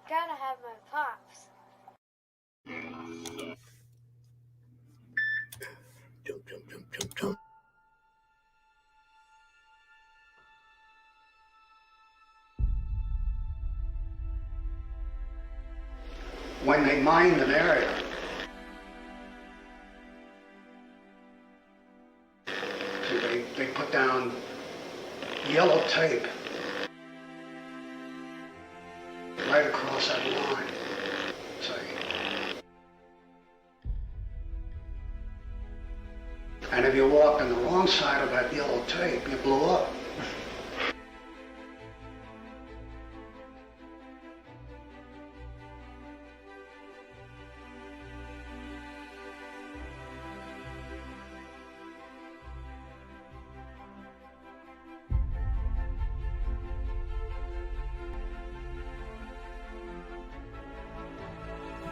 Gotta have my pops. Jump. When they mined an area, they put down yellow tape right across that line. See? And if you walked on the wrong side of that yellow tape, you blew up.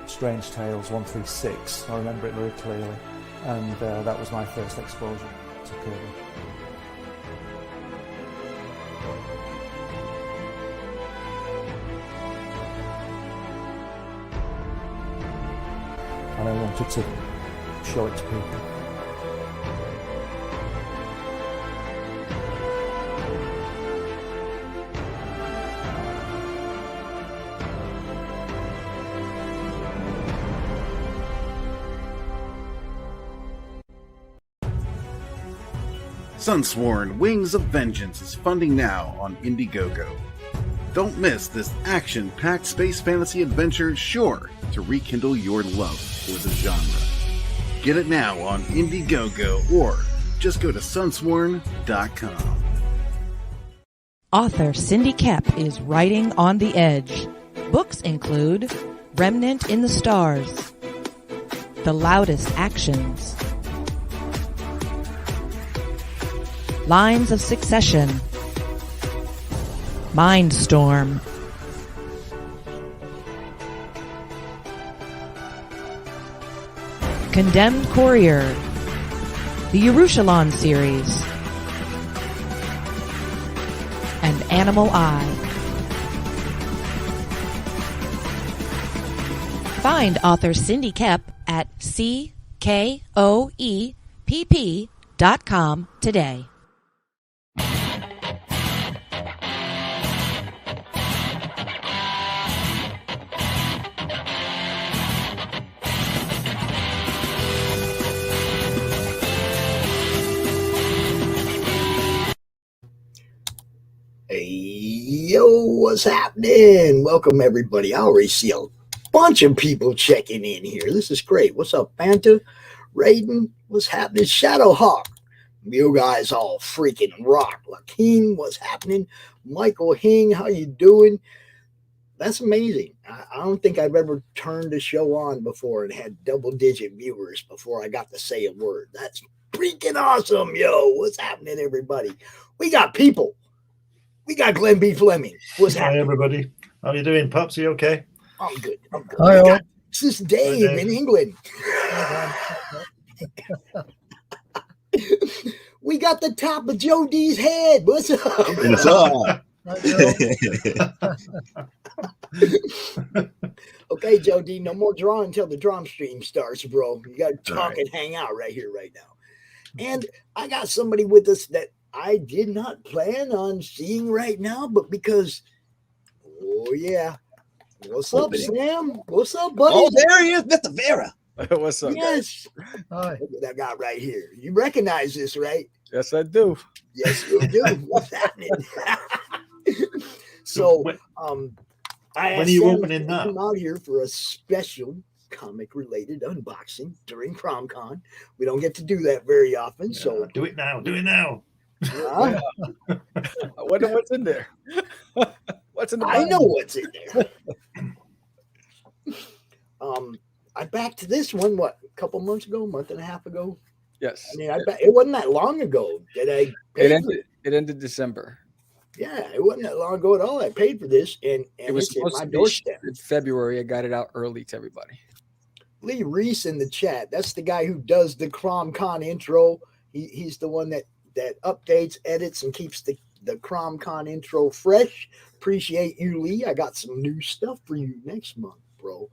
Strange Tales 136. I remember it very clearly, and that was my first exposure to Koepp. And I wanted to show it to people. Sunsworn Wings of Vengeance is funding now on Indiegogo. Don't miss this action-packed space fantasy adventure sure to rekindle your love for the genre. Get it now on Indiegogo or just go to sunsworn.com. Author Cindy Koepp is writing on the edge. Books include Remnant in the Stars, The Loudest Actions, Lines of Succession, Mindstorm, Condemned Courier, the Yerushalayim series, and Animal Eye. Find author Cindy Koepp at CKOEPP.com today. Hey, yo, what's happening? Welcome, everybody. I already see a bunch of people checking in here. This is great. What's up, Fanta? Raiden? What's happening? Shadowhawk. You guys all freaking rock. Lakeem, what's happening? Michael Hing, how you doing? That's amazing. I don't think I've ever turned a show on before and had double-digit viewers before I got to say a word. That's freaking awesome, yo. What's happening, everybody? We got people. We got Glenn B. Fleming. What's happening? Hi, everybody. How are you doing, Pops? Are you okay? I'm good. Hi, This is Dave in England. We got the top of Joe D's head. What's up? What's up? Okay, Joe D, no more drawing until the DrawStream starts, bro. You got to talk and hang out right here, right now. And I got somebody with us that I did not plan on seeing right now, but because, oh yeah. What's up, Sam? What's up, buddy? Oh, there he is, Mr. Vera. What's up? Yes. Hi. Look at that guy right here. You recognize this, right? Yes, I do. Yes, you do. What's happening? So, I When are asked you Sam opening to that? come out here for a special comic-related unboxing during CRoM CoN. We don't get to do that very often, so Do it now. Do it now. uh, I wonder what's in there. What's in the I box? know what's in there. I backed this one, what, a couple months ago, a month and a half ago? Yes. I mean, it wasn't that long ago that I paid for it. It ended December. Yeah, it wasn't that long ago at all. I paid for this, and It was it's at supposed my to be doorstep. in February. I got it out early to everybody. Lee Reese in the chat. That's the guy who does the CRoM CoN intro. He's the one that updates, edits, and keeps the CRoM CoN intro fresh. Appreciate you, Lee. I got some new stuff for you next month, bro.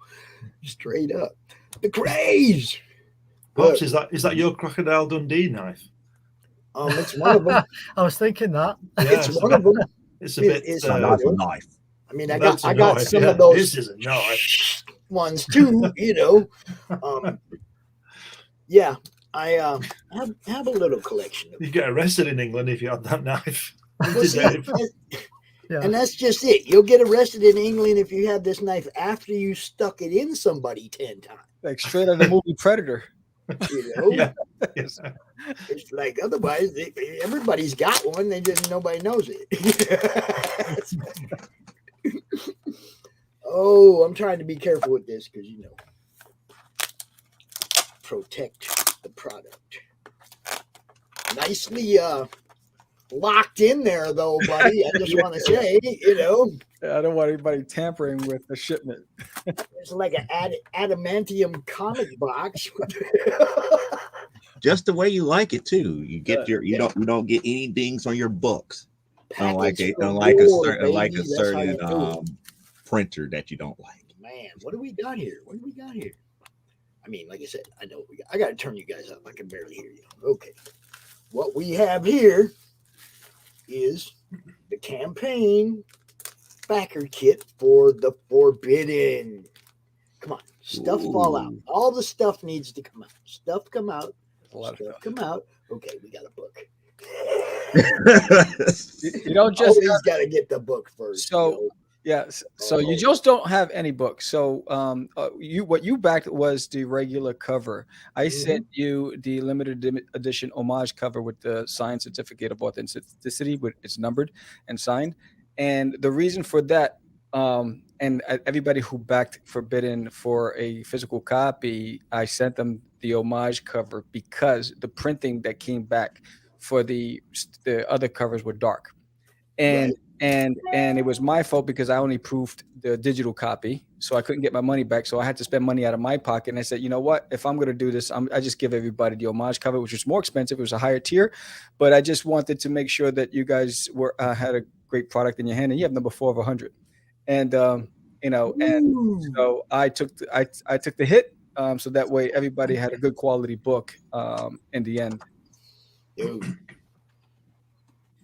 Straight up. The craze. Pops, is that your Crocodile Dundee knife? It's one of them. I was thinking that. It's one of them. It's a bit. It's Not a knife. I mean, I That's got a knife, some yeah. of those. This is a knife. Ones too, you know. Yeah, I have a little collection of. You get arrested in England if you had that knife. Well, see, Yeah. and that's just it. You'll get arrested in England if you have this knife after you stuck it in somebody 10 times. Like straight out of the movie Predator. You know, Yeah. Yes. it's like otherwise everybody's got one. They just nobody knows it. Oh, I'm trying to be careful with this because protect the product. Nicely locked in there though, buddy. I just want to say, I don't want anybody tampering with the shipment. it's like an adamantium comic box. Just the way you like it too. You get you don't get any dings on your books. Unlike a certain printer that you don't like. Man, what do we got here? I mean, like I said, I know what we got. I got to turn you guys up. I can barely hear you. Okay. What we have here is the campaign backer kit for the Forbidden. Come on. Stuff fall out. All the stuff needs to come out. Stuff come out. Stuff come out. Okay, we got a book. You don't just always got to get the book first. So yes, so you just don't have any books. So what you backed was the regular cover. I sent you the limited edition homage cover with the signed certificate of authenticity, but it's numbered and signed. And the reason for that, and everybody who backed Forbidden for a physical copy, I sent them the homage cover because the printing that came back for the other covers were dark, and it was my fault because I only proofed the digital copy, so I couldn't get my money back. So I had to spend money out of my pocket. And I said, you know what? If I'm going to do this, I just give everybody the homage cover, which was more expensive. It was a higher tier, but I just wanted to make sure that you guys had a great product in your hand, and you have number 4 of 100. And and so I took the hit, so that way everybody had a good quality book in the end. Dude.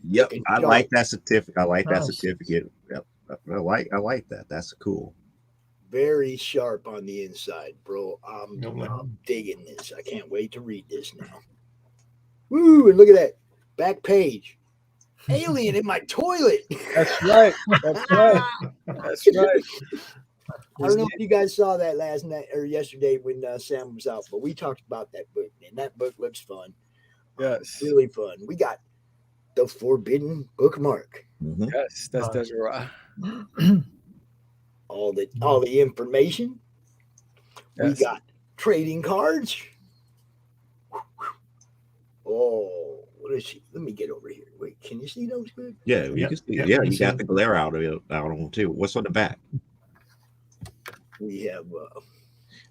Yep, I like that certificate. Yep, I like that. That's cool. Very sharp on the inside, bro. I'm digging this. I can't wait to read this now. Woo! And look at that back page. Alien in my toilet. That's right. That's right. That's right. I don't know if you guys saw that last night or yesterday when Sam was out, but we talked about that book, and that book looks fun. Yes, really fun. We got the Forbidden bookmark. Yes, that's right. All the information. Yes. We got trading cards. Oh, what is she? Let me get over here. Wait, can you see those good? Yeah, you can see. Yeah, you got the glare out on them too. What's on the back? We have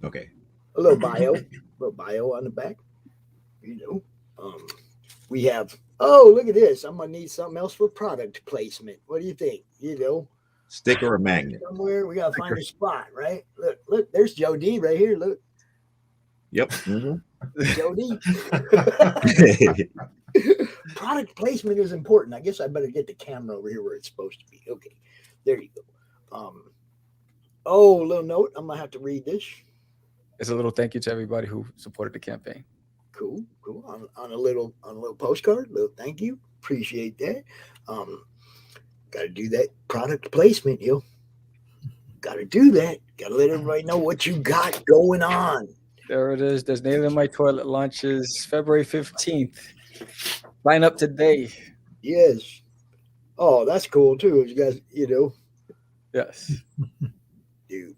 okay, a little bio on the back. We have. Oh, look at this! I'm gonna need something else for product placement. What do you think? Sticker or magnet? Somewhere we gotta find a spot, right? Look, there's Joe D right here. Look. Yep. Joe D. Product placement is important. I guess I better get the camera over here where it's supposed to be. Okay, there you go. Oh, little note. I'm gonna have to read this. It's a little thank you to everybody who supported the campaign. Cool. On a little postcard. Little thank you. Appreciate that. Got to do that product placement, yo. Got to do that. Got to let everybody know what you got going on. There it is. There's Nail in My Toilet launches February 15th. Line up today. Yes. Oh, that's cool too. You guys, Yes. Dude,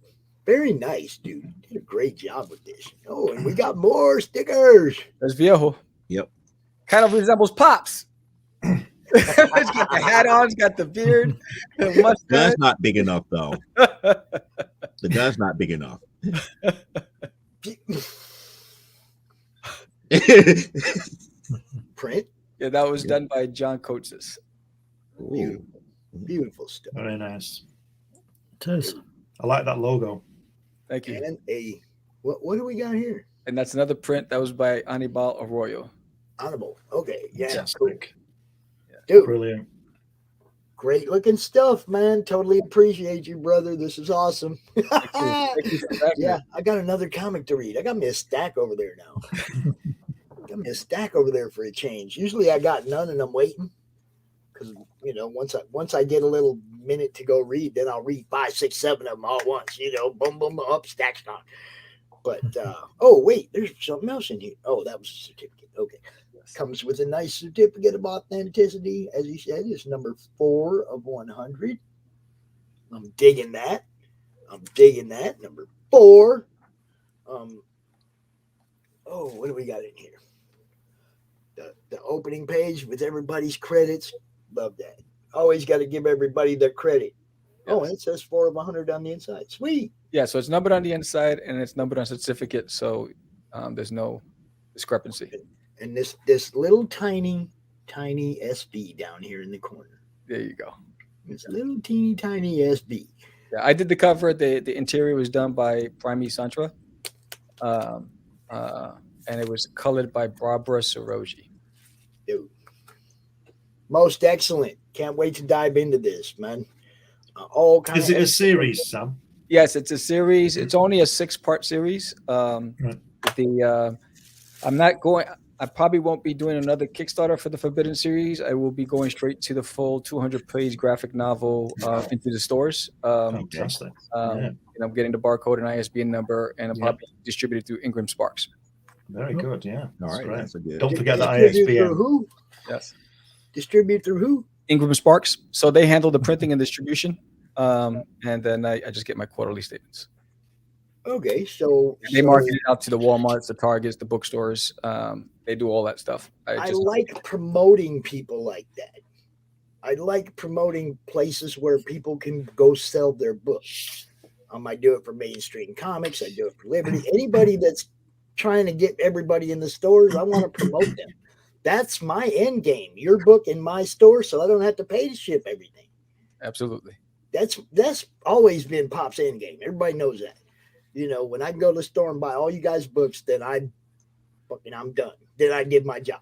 Very nice, dude. Did a great job with this. Oh, and we got more stickers. There's Viejo. Yep. Kind of resembles Pops. He's got the hat on. He's got the beard. The The mustache. gun's not big enough, though. The gun's not big enough. Print. Yeah, that was done by John Coates. Beautiful. Beautiful stuff. Very nice. It is. I like that logo. Thank you. And a what do we got here? And that's another print that was by Anibal Arroyo. Honorable. Okay. Yeah. Fantastic. Dude, Brilliant. great looking stuff, man. Totally appreciate you, brother. This is awesome. Thank you for that. Yeah, I got another comic to read. I got me a stack over there now. Got me a stack over there for a change. Usually I got none and I'm waiting. Because once I get a little minute to go read, then I'll read 5, 6, 7 of them all at once. Boom, boom, up, stack's gone. But oh wait, there's something else in here. Oh, that was a certificate. Okay. Comes with a nice certificate of authenticity. As he said, it's number 4 of 100. I'm digging that. Number 4. Oh, what do we got in here? The opening page with everybody's credits. Love that. Always got to give everybody their credit. Oh, and it says 4 of 100 on the inside. Sweet. Yeah, so it's numbered on the inside and it's numbered on certificate, so there's no discrepancy. And this little tiny SB down here in the corner. There you go. This little teeny tiny SB. Yeah, I did the cover. The interior was done by Primi Santra, and it was colored by Barbara Soroji. Dude. Most excellent. Can't wait to dive into this, man. All kinds. Is it a series, Sam? Yes, it's a series. It's only a 6-part series. I probably won't be doing another Kickstarter for the Forbidden series. I will be going straight to the full 200-page graphic novel into the stores. Fantastic. I'm getting the barcode and ISBN number, and I'll probably distribute it through Ingram Sparks. Very good. Yeah. All right. Great. That's a good. Don't forget the Distribute through ISBN. who? Yes. Distribute through who? Ingram Sparks. So they handle the printing and distribution, and then I just get my quarterly statements. Okay, so They market it out to the Walmarts, the Targets, the bookstores. They do all that stuff. I like promoting people like that. I like promoting places where people can go sell their books. I do it for Mainstream Comics. I do it for Liberty. Anybody that's trying to get everybody in the stores, I want to promote them. That's my end game. Your book in my store, so I don't have to pay to ship everything. Absolutely. That's always been Pop's end game. Everybody knows that. When I go to the store and buy all you guys' books, then I'm done. Then I did my job.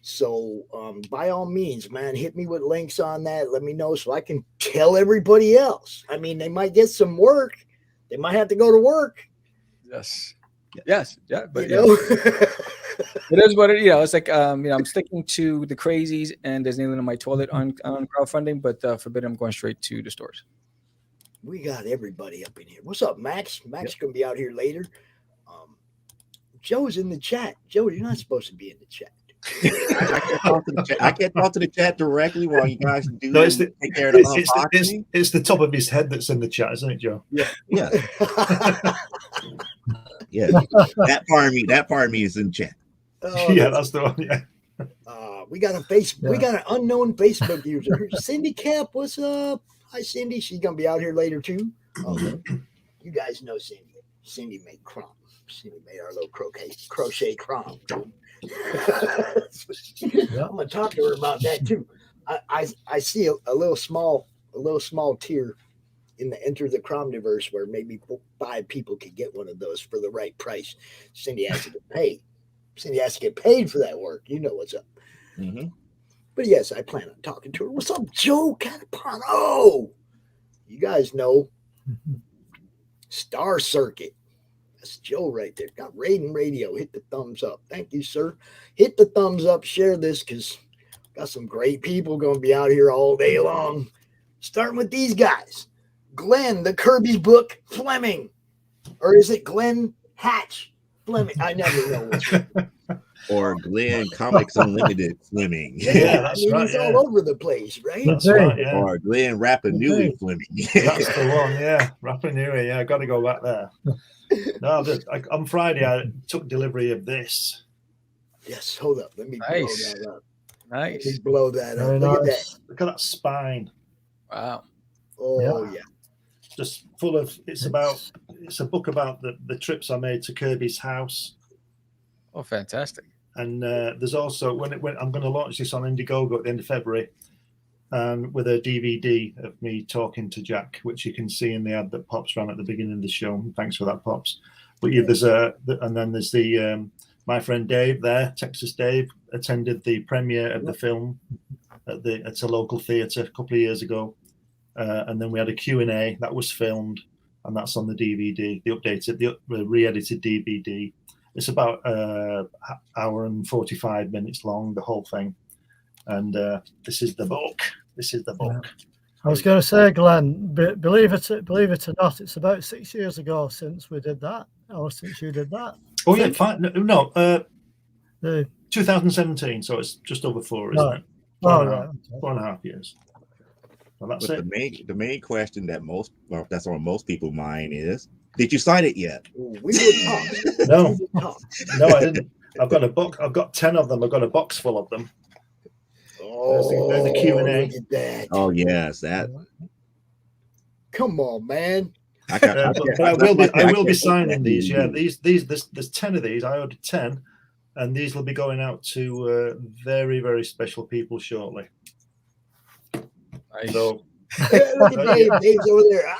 So by all means, man, hit me with links on that. Let me know so I can tell everybody else. I mean, they might get some work. They might have to go to work. Yes. Yes. Yeah. But it is what it. It's like I'm sticking to the crazies, and there's nailing on my toilet on crowdfunding, but Forbidden, I'm going straight to the stores. We got everybody up in here. What's up, Max? Max gonna be out here later. Joe's in the chat. Joe, you're not supposed to be in the chat. I can't talk to the chat directly while you guys do. No, take care of the unboxing. it's the top of his head that's in the chat, isn't it, Joe? Yeah. Yeah. That part of me is in chat. Oh, yeah, that's the one. Yeah. We got we got an unknown Facebook user. Cindy Camp, what's up? Hi, Cindy. She's gonna be out here later too. You guys know Cindy. Cindy made CRoM. Cindy made our little crochet CRoM. I'm gonna talk to her about that too. I see a little small tier in the Enter the CRoMDiverse where maybe 5 people could get one of those for the right price. Cindy has to get paid. Cindy has to get paid for that work. You know what's up. Mm-hmm. But yes, I plan on talking to her. What's up, Joe Catapano? You guys know Star Circuit. That's Joe right there. Got Raiden Radio. Hit the thumbs up. Thank you, sir. Hit the thumbs up. Share this because got some great people going to be out here all day long. Starting with these guys. Glenn, the Kirby's book, Fleming. Or is it Glenn Hatch? Fleming. I never know which one. or Glenn Comics Unlimited Fleming. Yeah, that's right. He's all over the place, right? That's right. Yeah. Or Glenn Rappanui Fleming. That's the one. Yeah, Rappanui. Yeah, I got to go back there. No, on Friday I took delivery of this. Yes, hold up. Let me blow that up. Nice. Let me blow that up. Very Look nice. at that. Look at that spine. Wow. Oh yeah. Just full of. It's a book about the trips I made to Kirby's house. Oh, fantastic. And there's also when I'm going to launch this on Indiegogo at the end of February, and with a DVD of me talking to Jack, which you can see in the ad that Pops ran at the beginning of the show. Thanks for that, Pops. But yeah, there's the my friend Dave there, Texas Dave, attended the premiere of the film at a local theatre a couple of years ago, and then we had a Q&A that was filmed, and that's on the DVD, the re-edited DVD. It's about hour and 45 minutes long, the whole thing, and this is the book. This is the book. I was going to say, Glenn, believe it or not, it's about 6 years ago since we did that, or since you did that. Oh yeah, fine. No, 2017. So it's just over 4, isn't it? 4.5 years. Well, that's but it. The main question that's on most people's mind is, did you sign it yet? We would talk. No, I didn't. I've got a book. I've got 10 of them. I've got a box full of them. Oh, there's the Q&A. look at that. Oh yes, that. Come on, man. I will be signing these. Yeah, there's 10 of these. I ordered 10, and these will be going out to very, very special people shortly. Nice. So, Look at Dave. Dave's over there.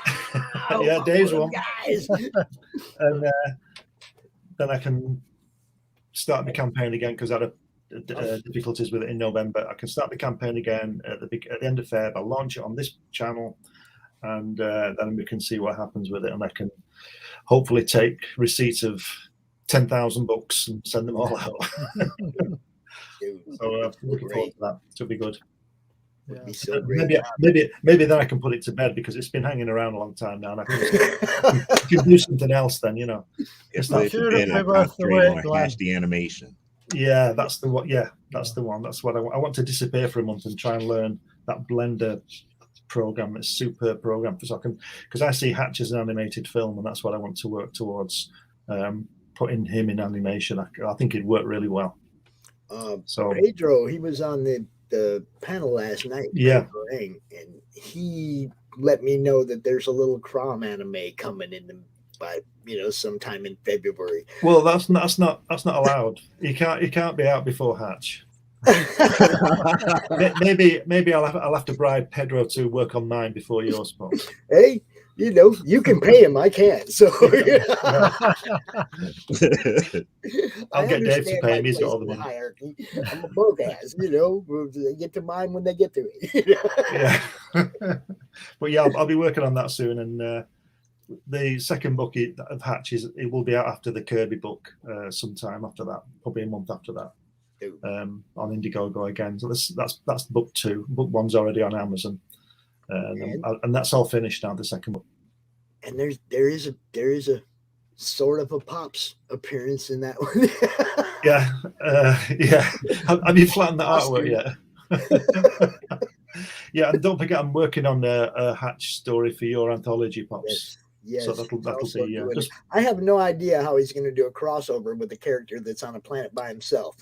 Yeah, Dave's one. Guys. And then I can start the campaign again because I had difficulties with it in November. I can start the campaign again at the end of Feb. I'll launch it on this channel, and then we can see what happens with it, and I can hopefully take receipts of 10,000 books and send them all out. So looking forward to that. It'll be good. Be so great. Maybe then I can put it to bed because it's been hanging around a long time now, and I can do something else then, you know. It's not not the animation. Yeah, that's the one. Yeah, that's the one. That's what I want to disappear for a month and try and learn that Blender program. It's a superb program because I see Hatch as an animated film, and that's what I want to work towards. Putting him in animation, I think it'd work really well. So Pedro, he was on the panel last night. Yeah, and he let me know that there's a little CRoM anime coming in by sometime in February. Well, that's not allowed. You can't be out before Hatch. maybe I'll have to bribe Pedro to work on mine before yours, Pops. Hey, you can pay him. I can't. So I'll get Dave to pay him. He's got all the money. Hierarchy. I'm above as, they get to mine when they get to it. Yeah. But yeah, I'll be working on that soon. And the second book of Hatch it will be out after the Kirby book, sometime after that, probably a month after that. On Indiegogo again. So that's book 2. Book 1's already on Amazon. And that's all finished now, the second book. And there is a sort of a Pops appearance in that one. Yeah. Have you flattened the artwork yet? Yeah, and don't forget I'm working on a Hatch story for your anthology, Pops. Yes. So that'll be I have no idea how he's going to do a crossover with a character that's on a planet by himself.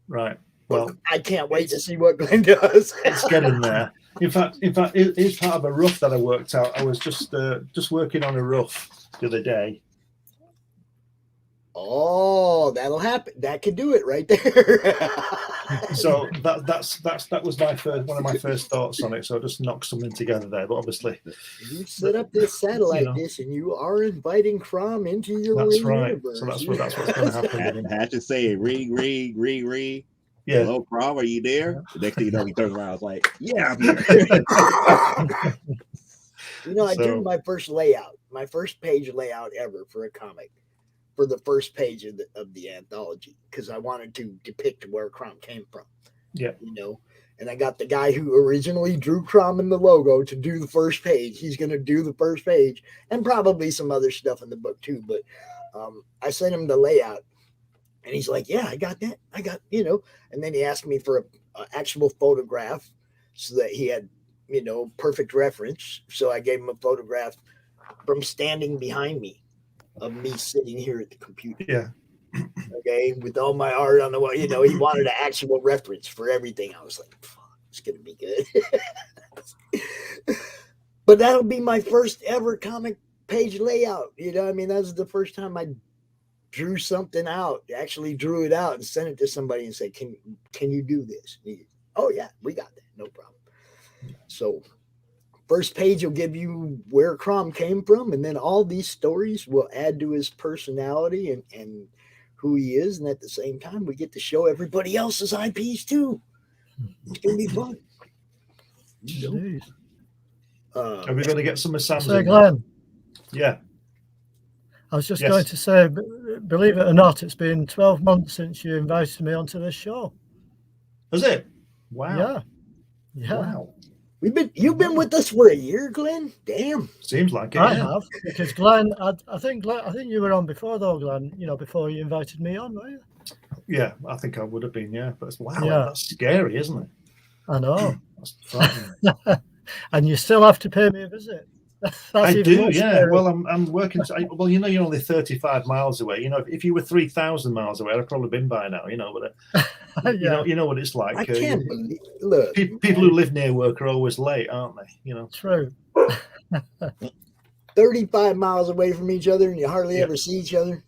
Right. Well, I can't wait to see what Glenn does. It's getting there. In fact, it's part of a rough that I worked out. I was just working on a rough the other day. Oh, that'll happen. That could do it right there. So that was one of my first thoughts on it. So I just knocked something together there. But obviously, you set up this satellite dish, and you are inviting CRoM into your universe. So that's what's going to happen. I had to say, ring. Yeah. Hello, CRoM, are you there? The next thing you know, he turns around. I was like, yeah, I'm here. I did my first page layout ever for a comic, for the first page of the anthology, because I wanted to depict where CRoM came from. Yeah. And I got the guy who originally drew CRoM in the logo to do the first page. He's going to do the first page and probably some other stuff in the book too. But I sent him the layout. And he's like, yeah, I got that. I got, and then he asked me for an actual photograph so that he had, perfect reference. So I gave him a photograph from standing behind me of me sitting here at the computer. Yeah. Okay. With all my art on the wall, he wanted an actual reference for everything. I was like, it's going to be good. But that'll be my first ever comic page layout. That was the first time I drew something out, actually drew it out and sent it to somebody and said, can you do this? Oh yeah, we got that. No problem. So first page will give you where CRoM came from. And then all these stories will add to his personality and who he is. And at the same time, we get to show everybody else's IPs too. It's going to be fun. Are we going to get some of Sam's? So Glenn. Yeah. I was just going to say, believe it or not, it's been 12 months since you invited me onto this show. Was it? Wow. Yeah. Wow. You've been with us for a year, Glenn. Damn. Seems like it. I have, because Glenn, I think you were on before though, Glenn. Before you invited me on, were you? Yeah, I think I would have been. Yeah, but that's scary, isn't it? I know. That's frightening. And you still have to pay me a visit. I do, yeah. Well, I'm working. Well, you're only 35 miles away. If you were 3,000 miles away, I'd probably been by now. But you know what it's like. I can't believe. Look, people who live near work are always late, aren't they? True. 35 miles away from each other, and you hardly ever see each other.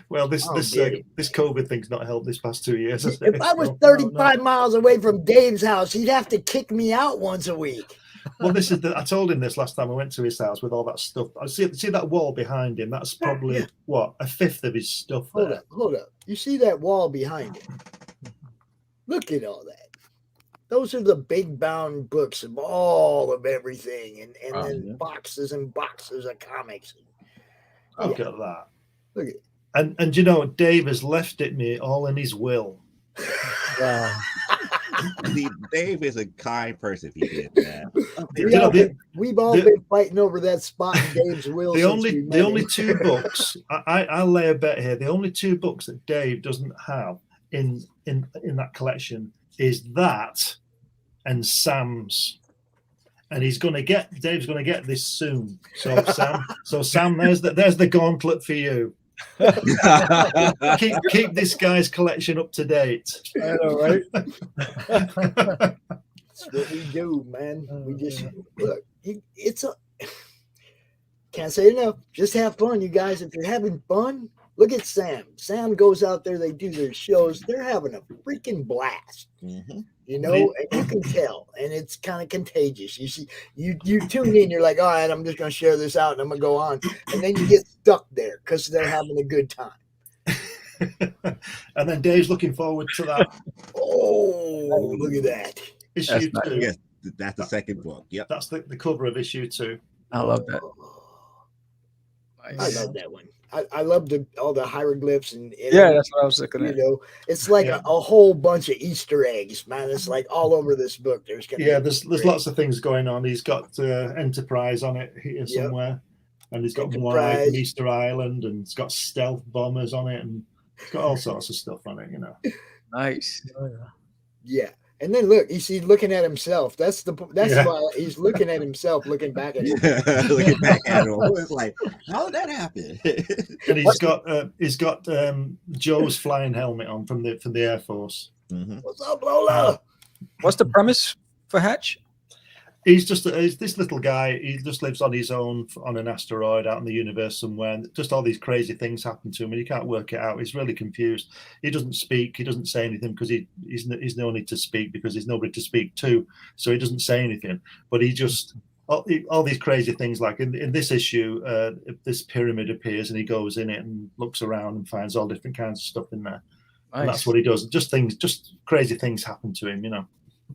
Well, this COVID thing's not helped this past 2 years. If I was 35 miles away from Dave's house, he'd have to kick me out once a week. Well, I told him this last time I went to his house with all that stuff. I see that wall behind him. That's probably a fifth of his stuff. Hold up. You see that wall behind him? Look at all that. Those are the big bound books of all of everything, and then boxes and boxes of comics. Look at that. Look at it. And Dave has left it me all in his will. See, Dave is a kind person if he did that. We've all been fighting over that spot in Dave's will. The only two books I'll lay a bet here. The only two books that Dave doesn't have in that collection is that and Sam's. And Dave's going to get this soon. So Sam, there's the gauntlet for you. keep this guy's collection up to date. I know, right? That's what we do, man. We just look. Can't say enough. Just have fun, you guys. If you're having fun, look at Sam. Sam goes out there. They do their shows. They're having a freaking blast. Mm-hmm. And you can tell, and it's kind of contagious. You see, you tune in, you're like, all right, I'm just going to share this out, and I'm going to go on, and then you get stuck there because they're having a good time. And then Dave's looking forward to that. Oh, look at that! Issue 2. Yes, that's the second book. Yep, that's the cover of issue 2. I love that. Nice. I love that one. I love all the hieroglyphs and that's what I was looking at. It's like a whole bunch of Easter eggs, man. It's like all over this book. There's lots of things going on. He's got Enterprise on it here somewhere, and he's got one like Easter Island, and it's got stealth bombers on it, and it's got all sorts of stuff on it. Nice. Yeah. And then look, you see, looking at himself. That's why he's looking at himself, looking back at him. Looking back at him. It's like, how did that happen? And he's got Joe's flying helmet on from the Air Force. Mm-hmm. What's up, Lola? What's the premise for Hatch? He's this little guy. He just lives on his own on an asteroid out in the universe somewhere. And just all these crazy things happen to him, and he can't work it out. He's really confused. He doesn't speak. He doesn't say anything because he's no need to speak because there's nobody to speak to. So he doesn't say anything. But he just all these crazy things. Like in this issue, this pyramid appears, and he goes in it and looks around and finds all different kinds of stuff in there. Nice. And that's what he does. Just crazy things happen to him,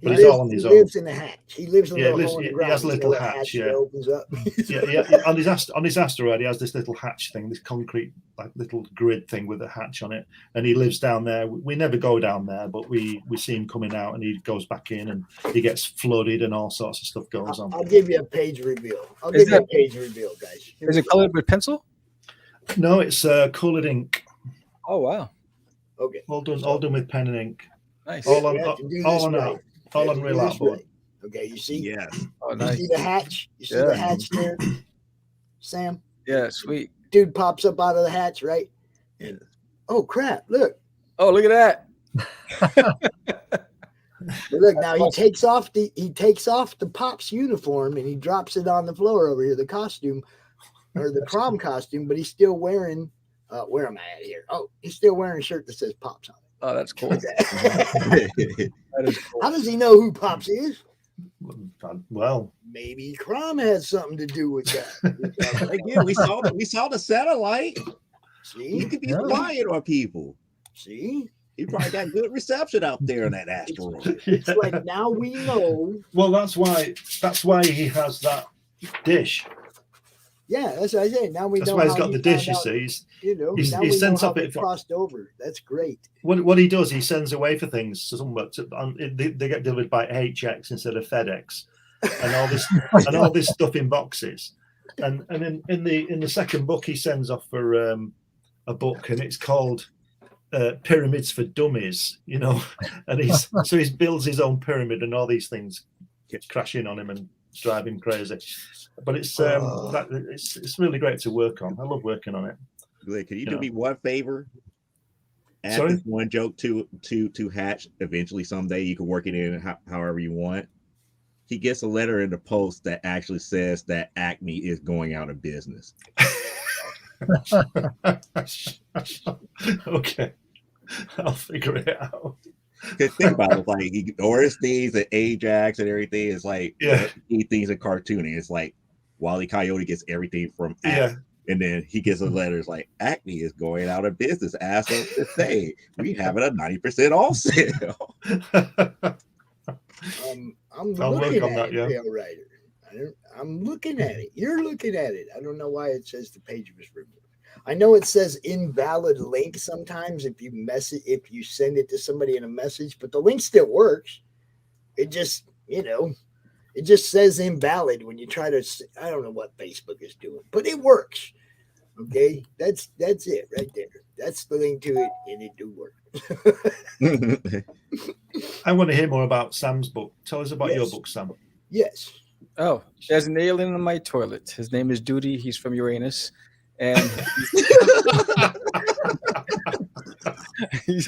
But he's all on his own. He lives in a hatch. He lives in a little hole in the ground. He has a little hatch, that opens up. On his asteroid, he has this little hatch thing, this concrete like little grid thing with a hatch on it, and he lives down there. We never go down there, but we see him coming out, and he goes back in, and he gets flooded, and all sorts of stuff goes on. I'll give you a page reveal. Guys. Is it colored with pencil? No, it's colored ink. Oh wow. Okay. All done with pen and ink. Nice. All on You have to do all this on right. out. All You on have to real do this artboard. right. Okay, you see? Yes. Oh You nice. see the hatch? You see Yeah. the hatch there, Sam? Yeah, sweet. Dude pops up out of the hatch, right? And oh crap! Look, Oh, look at that. but look now. He takes off the Pop's uniform and he drops it on the floor over here. The costume, or the CRoM costume, but he's still wearing. Where am I at here? Oh, he's still wearing a shirt that says Pops on it. Oh, that's cool. Okay. That is cool. How does he know who Pops is? Well, Maybe CRoM has something to do with that. Again, we saw the satellite. See, You could be Yeah. spying on people. see. You probably got good reception out there in that asteroid. It's like now we know. well, that's why he has that dish. Yeah, that's what I say. Now we That's know. why he's how got he the dish. found You out, see, he's, You know, he's- now he we know sends how up we it for- crossed over. That's great. what he does. He sends away for things to somewhere. They get delivered by HX instead of FedEx, and all this stuff in boxes. And in the second book, he sends off for a book, and it's called Pyramids for Dummies. You know, and he builds his own pyramid, and all these things get crashing on him and drive him crazy. But it's it's really great to work on. I love working on it. Glenn, can you do Yeah. me one favor? Add Sorry? this one joke to Hatch. Eventually, someday you can work it in however you want. He gets a letter in the post that actually says that Acme is going out of business. Okay, I'll figure it out. Because think about it, like he ignores things and Ajax and everything. It's like he things in cartooning. It's like Wile E. Coyote gets everything from Acme. Yeah. And then he gets a letter. It's like Acme is going out of business. As of today, we have it a 90% off sale. I'm I'll work looking on at that, it, yeah. Rail Rider. I'm looking at it. You're looking at it. I don't know why it says the page was removed. I know it says invalid link sometimes if you send it to somebody in a message, but the link still works. It just, it just says invalid when you try to. I don't know what Facebook is doing, but it works. Okay, that's it right there. That's the link to it, and it do work. I want to hear more about Sam's book. Tell us about your Yes. book, Sam. Yes. Oh, there's an alien in my toilet. His name is Duty. He's from Uranus. And he's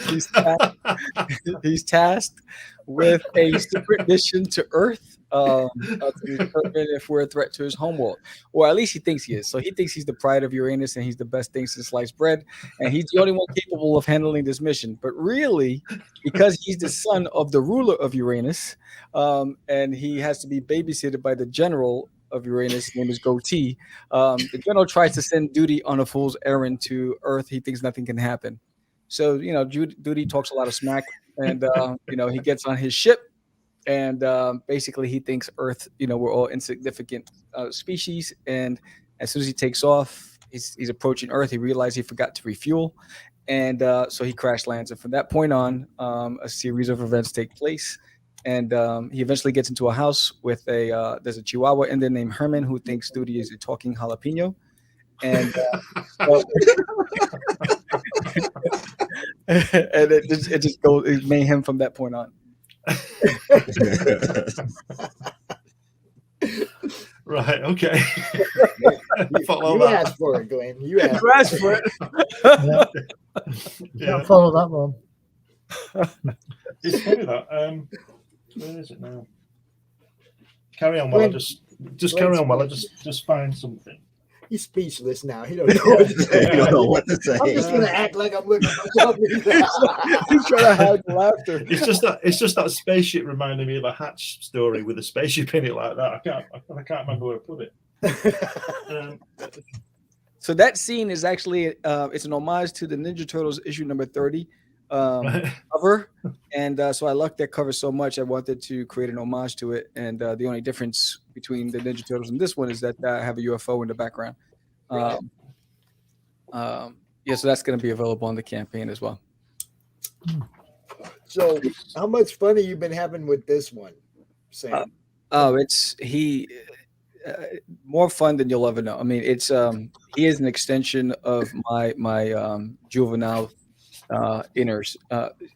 tasked with a secret mission to Earth to determine if we're a threat to his homeworld, or at least he thinks he is. So he thinks he's the pride of Uranus and he's the best thing since sliced bread, and he's the only one capable of handling this mission. But really, because he's the son of the ruler of Uranus, and he has to be babysitted by the general of Uranus, his name is Goatee. The general tries to send Duty on a fool's errand to Earth. He thinks nothing can happen. So, Duty talks a lot of smack, and, he gets on his ship, and basically he thinks Earth, we're all insignificant species. And as soon as he takes off, he's approaching Earth. He realized he forgot to refuel. And so he crash lands. And from that point on, a series of events take place. And he eventually gets into a house with there's a Chihuahua in there named Herman who thinks Duty is a talking jalapeno. And and it just goes, it mayhem from that point on. Right. Okay. You asked for it, Glenn. You asked for it. You can't follow that one. It's funny that. Where is it now? Carry on while I just carry on while I just find something. He's speechless now. He don't know what to say. You don't know what to say. I'm just gonna act like I'm looking for something. He's trying to hide the laughter. It's just that spaceship reminded me of a Hatch story with a spaceship in it like that. I can't remember where I put it. So that scene is actually it's an homage to the Ninja Turtles issue number 30 cover, and so I liked that cover so much I wanted to create an homage to it. And the only difference between the Ninja Turtles and this one is that I have a UFO in the background. So that's going to be available on the campaign as well. So, how much fun have you been having with this one, Sam? more fun than you'll ever know. I mean, it's he is an extension of my juvenile inners.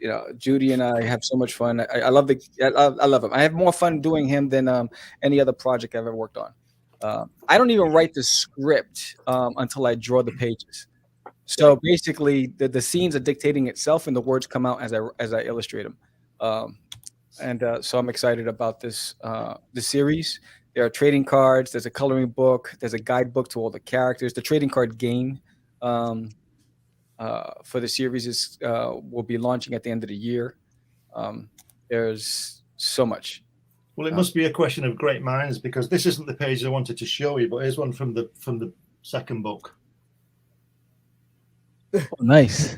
You know, Judy and I have so much fun. I love I love him. I have more fun doing him than any other project I've ever worked on. I don't even write the script until I draw the pages. So basically, the scenes are dictating itself, and the words come out as I illustrate them. So I'm excited about this the series. There are trading cards. There's a coloring book. There's a guidebook to all the characters. The trading card game for the series will be launching at the end of the year. There's so much. Well, it must be a question of great minds, because this isn't the page I wanted to show you, but here's one from the second book. Oh, nice.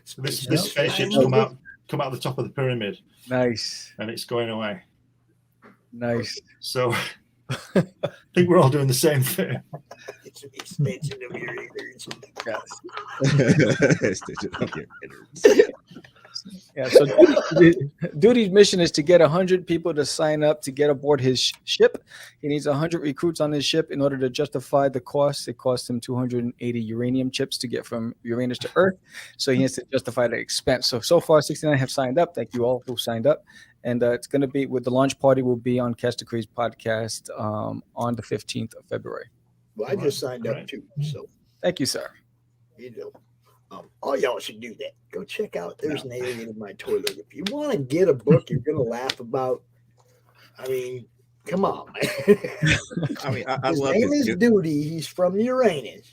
So this spaceship's come out the top of the pyramid. Nice. And it's going away. Nice. So I think we're all doing the same thing. It's an extension of your innards. Extension of your innards. Yeah, so Duty's mission is to get 100 people to sign up to get aboard his ship. He needs 100 recruits on his ship in order to justify the cost. It costs him 280 uranium chips to get from Uranus to Earth. So he has to justify the expense. So far, 69 have signed up. Thank you all who signed up. And it's going to be with the launch party will be on Cast the Craze podcast on the 15th of February. Well, I just signed up too. So thank you, sir. You know. All y'all should do that. Go check out There's an Alien in My Toilet. If you want to get a book you're going to laugh about, I mean, come on, man. I mean, I his love name is Duty. He's from Uranus.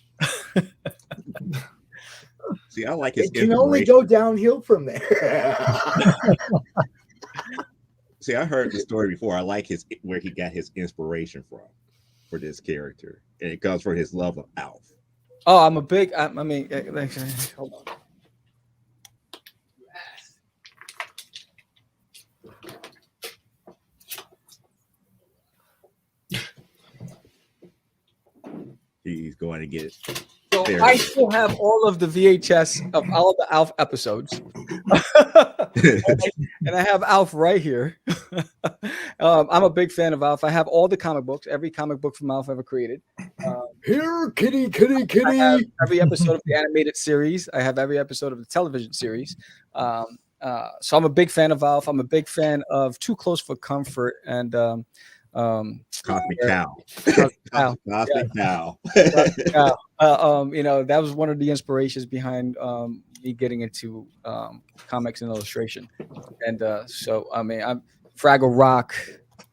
See, I like his. It can only go downhill from there. See, I heard the story before. I like where he got his inspiration from for this character, and it comes from his love of Alf. Oh, I'm a big. I mean, hold on. He's going to get. So I still have all of the VHS of all of the Alf episodes, and I have Alf right here. I'm a big fan of Alf. I have all the comic books, every comic book from Alf ever created. Here, kitty. I have every episode of the animated series. I have every episode of the television series. So I'm a big fan of Alf. I'm a big fan of Too Close for Comfort and Cosmic Cow. Cosmic Cow. You know, that was one of the inspirations behind me getting into comics and illustration. And so, I mean, I'm Fraggle Rock,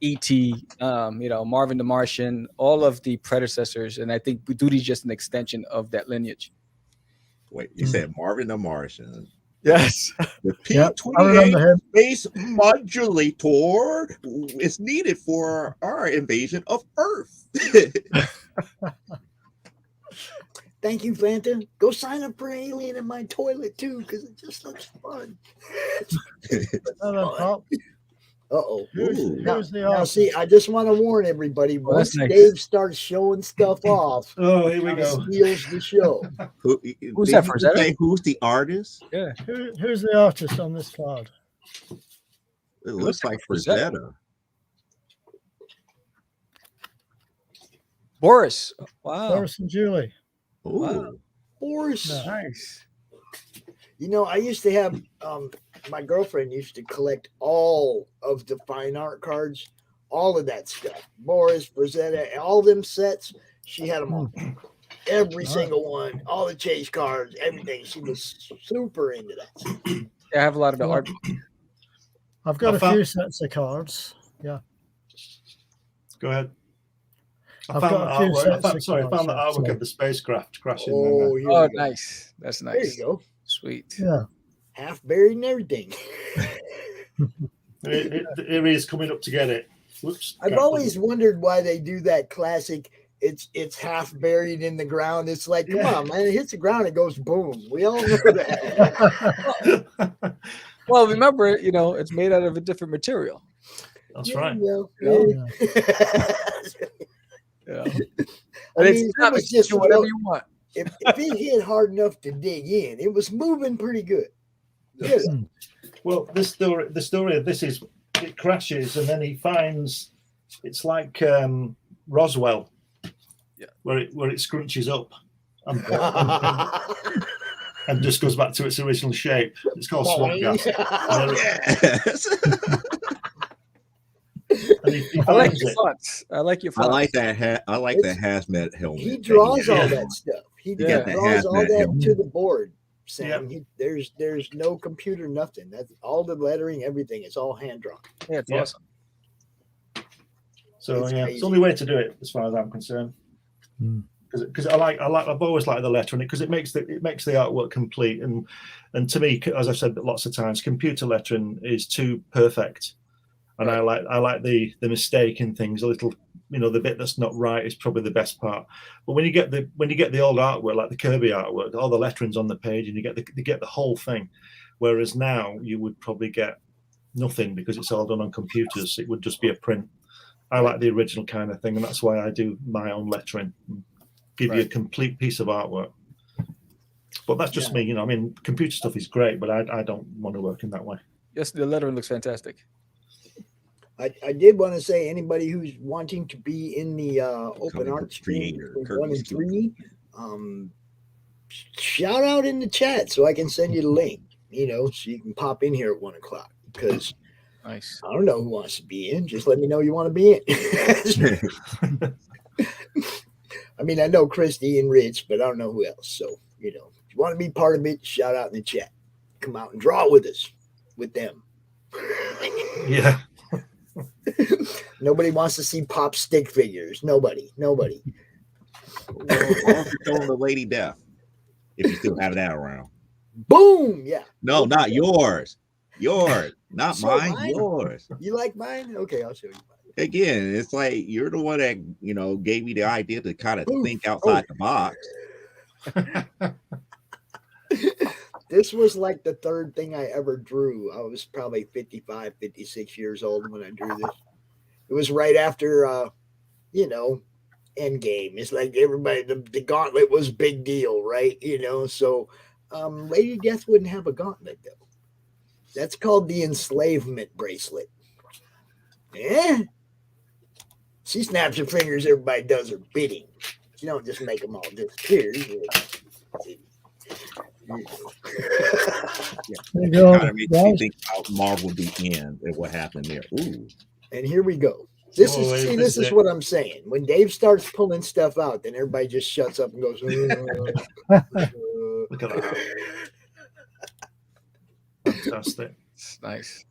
E.T., you know, Marvin the Martian, all of the predecessors. And I think Duty's just an extension of that lineage. Wait, you said Marvin the Martian? Yes. The P-28 space modulator is needed for our invasion of Earth. Thank you, Fanta. Go sign up for Alien in My Toilet too, because it just looks fun. Uh-oh. Now, see, I just want to warn everybody, once Dave starts showing stuff off, here we go. Steals the show. Who's that for? Who's the artist? Yeah. Who's the artist on this card? It looks like Frazetta. Boris. Wow. Boris and Julie. Wow. Boris. Nice. You know, I used to have my girlfriend used to collect all of the fine art cards, all of that stuff. Boris, Frazetta, all them sets. She had them all. Every single one, all the chase cards, everything. She was super into that. Yeah, I have a lot of the art. I've got a few sets of cards. Yeah. Go ahead. I I've found got a few sets of the artwork cards. of the spacecraft crashing. Oh, nice. That's nice. There you go. Sweet. Yeah. Half buried and everything. Here he is coming up to get it. Whoops. I've always wondered why they do that classic. It's half buried in the ground. It's like, come on, man! It hits the ground, it goes boom. We all know that. Well, remember, you know, it's made out of a different material. That's right. Yeah. I mean, it was just whatever you want. If it hit hard enough to dig in, it was moving pretty good. Well, the story of this is it crashes and then he finds It's like Roswell, Yeah. where it scrunches up and just goes back to its original shape. It's called swamp gas. Yes. And he I like finds your it. fonts. I like your I fonts. like that. I like that hazmat helmet. He that draws all has. that stuff. He Yeah. draws all Hazmat that helmet. to the board, Sam. Yeah. There's no computer, nothing. That's all the lettering, everything. It's all hand drawn. Yeah, it's Yeah. awesome. So It's yeah, crazy. it's the only way to do it, as far as I'm concerned. Because I've always liked the lettering because it makes the artwork complete. And to me, as I've said lots of times, computer lettering is too perfect. And I like the mistake in things a little. The bit that's not right is probably the best part. But when you get the old artwork, like the Kirby artwork, all the lettering's on the page, and you get the whole thing. Whereas now you would probably get nothing because it's all done on computers. It would just be a print. I like the original kind of thing, and that's why I do my own lettering. Give you a complete piece of artwork. But that's just me, I mean, computer stuff is great, but I don't want to work in that way. Yes, the lettering looks fantastic. I did want to say anybody who's wanting to be in the open art stream creator, 1 and 3, shout out in the chat so I can send you the link, so you can pop in here at 1 o'clock because Nice. I don't know who wants to be in. Just let me know you want to be in. I mean, I know Christie and Rich, but I don't know who else. So, if you want to be part of it, shout out in the chat. Come out and draw with us, with them. Yeah. Nobody wants to see pop stick figures. Nobody. Well, you're showing the Lady Death, if you still have that around. Boom! Yeah. No, not yours. Yours, not So mine. mine? Yours. You like mine? Okay, I'll show you mine. Again, it's like you're the one that gave me the idea to kind of think outside the box. This was like the third thing I ever drew. I was probably 55, 56 years old when I drew this. It was right after, Endgame. It's like everybody, the gauntlet was big deal, right? So Lady Death wouldn't have a gauntlet, though. That's called the enslavement bracelet. Yeah. She snaps her fingers, everybody does her bidding. You don't just make them all disappear. There you It go. kind of makes me think about Marvel the End and what happened there. Ooh. And here we go. This is what I'm saying. When Dave starts pulling stuff out, then everybody just shuts up and goes, Look at that. Fantastic. It's nice.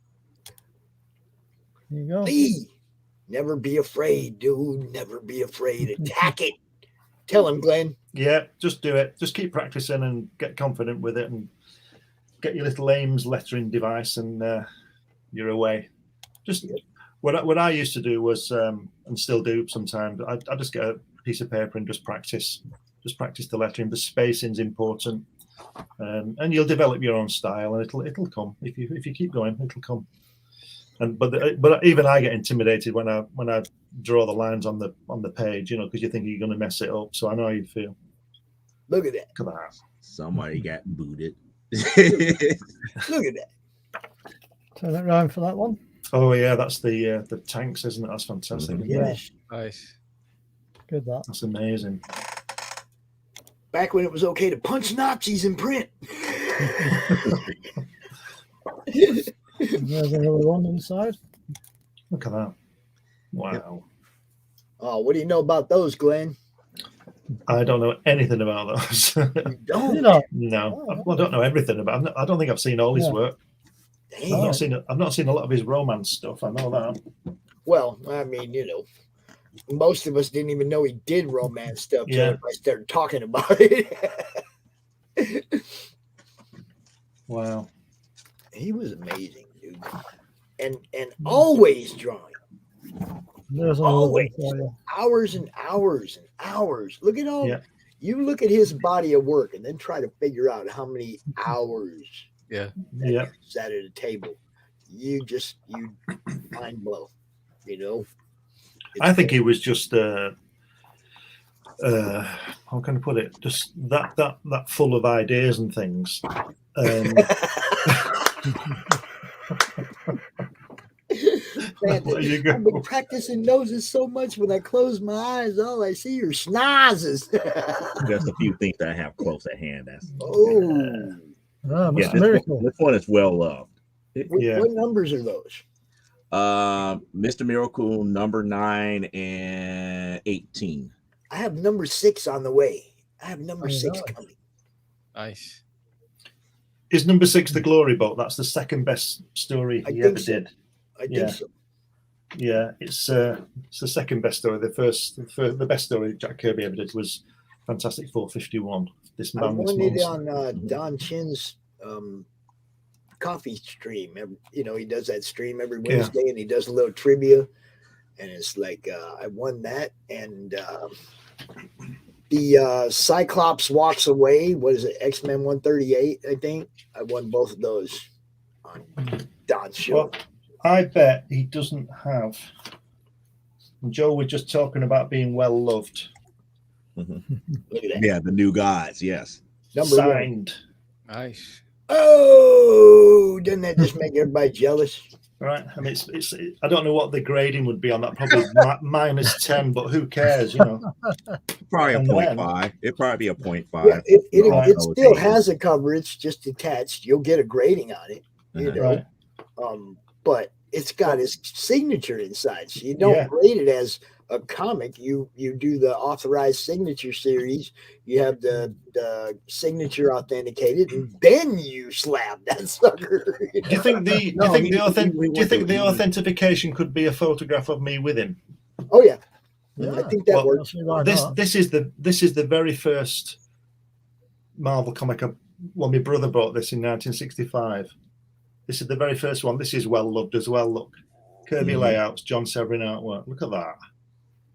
There you go. Lee, never be afraid, dude. Never be afraid. Attack it. Tell him, Glenn. Yeah, just do it. Just keep practicing and get confident with it and get your little Ames lettering device and you're away. Just what I used to do was, and still do sometimes, I just get a piece of paper and just practice the lettering. The spacing's important. And you'll develop your own style, and it'll come if you keep going. It'll come. But even I get intimidated when I draw the lines on the page, because you think you're going to mess it up. So I know how you feel. Look at that. Look at that. Somebody got booted. Look at that. Turn it around for that one. Oh yeah, that's the tanks, isn't it? That's fantastic. Yeah. Nice. Good that. That's amazing. Back when it was okay to punch Nazis in print. There's another one inside. Look at that. Wow. Oh, what do you know about those, Glenn? I don't know anything about those. You don't? You know, No, I don't know everything about him. I don't think I've seen all his Yeah. work. Dang. I've not seen a lot of his romance stuff. I know that. Well, I mean, most of us didn't even know he did romance stuff Yeah. until I started talking about it. Wow. He was amazing, dude. And always drawing. there's another one Always. for you. Hours and hours and hours. Look at all Yeah. you look at his body of work and then try to figure out how many hours Yeah. Yeah. sat at a table. You mind blow, I think he was just how can I put it? Just that full of ideas and things. There you I've been go. practicing noses so much when I close my eyes, all I see are schnozzes. There's a few things that I have close at hand. That's Oh, Ah, yeah. Mr. Miracle. This one is well loved. Yeah. what numbers are those? Mr. Miracle number 9 and 18. I have number 6 on the way. I have number Oh, 6 nice. coming. Nice. Is number 6 the Glory Boat? That's the second best story I he think ever so. did. I think Yeah. so. Yeah, it's the second best story. The best story Jack Kirby ever did was Fantastic 451. This I man, this won it monster. on Don Chin's coffee stream. You know, he does that stream every Yeah. Wednesday, and he does a little trivia. And it's like I won that, and the Cyclops Walks Away. What is it? X-Men 138, I think. I won both of those on Don's show. Well, I bet he doesn't have. Joe was just talking about being well loved. Look at that. Yeah, the New Gods. Yes. Number 1. Signed. Nice. Oh, doesn't that just make everybody jealous? Right, I mean, I don't know what the grading would be on that. Probably minus 10, but who cares? You know, Probably a And 0.5. It'd probably be a 0.5. Yeah, it Right. still has a cover. It's just attached. You'll get a grading on it, you know. right? But it's got his signature inside. So you don't Yeah. grade it as a comic. You do the authorized signature series. You have the signature authenticated, and then you slap that sucker. Do you think the No, do you think the he- authentication could be a photograph of me with him? Oh yeah, Yeah. I think that Well, works. Why not? This is the very first Marvel comic. Well, my brother bought this in 1965. This is the very first one. This is well loved as well. Look, Kirby layouts, John Severin artwork. Look at that.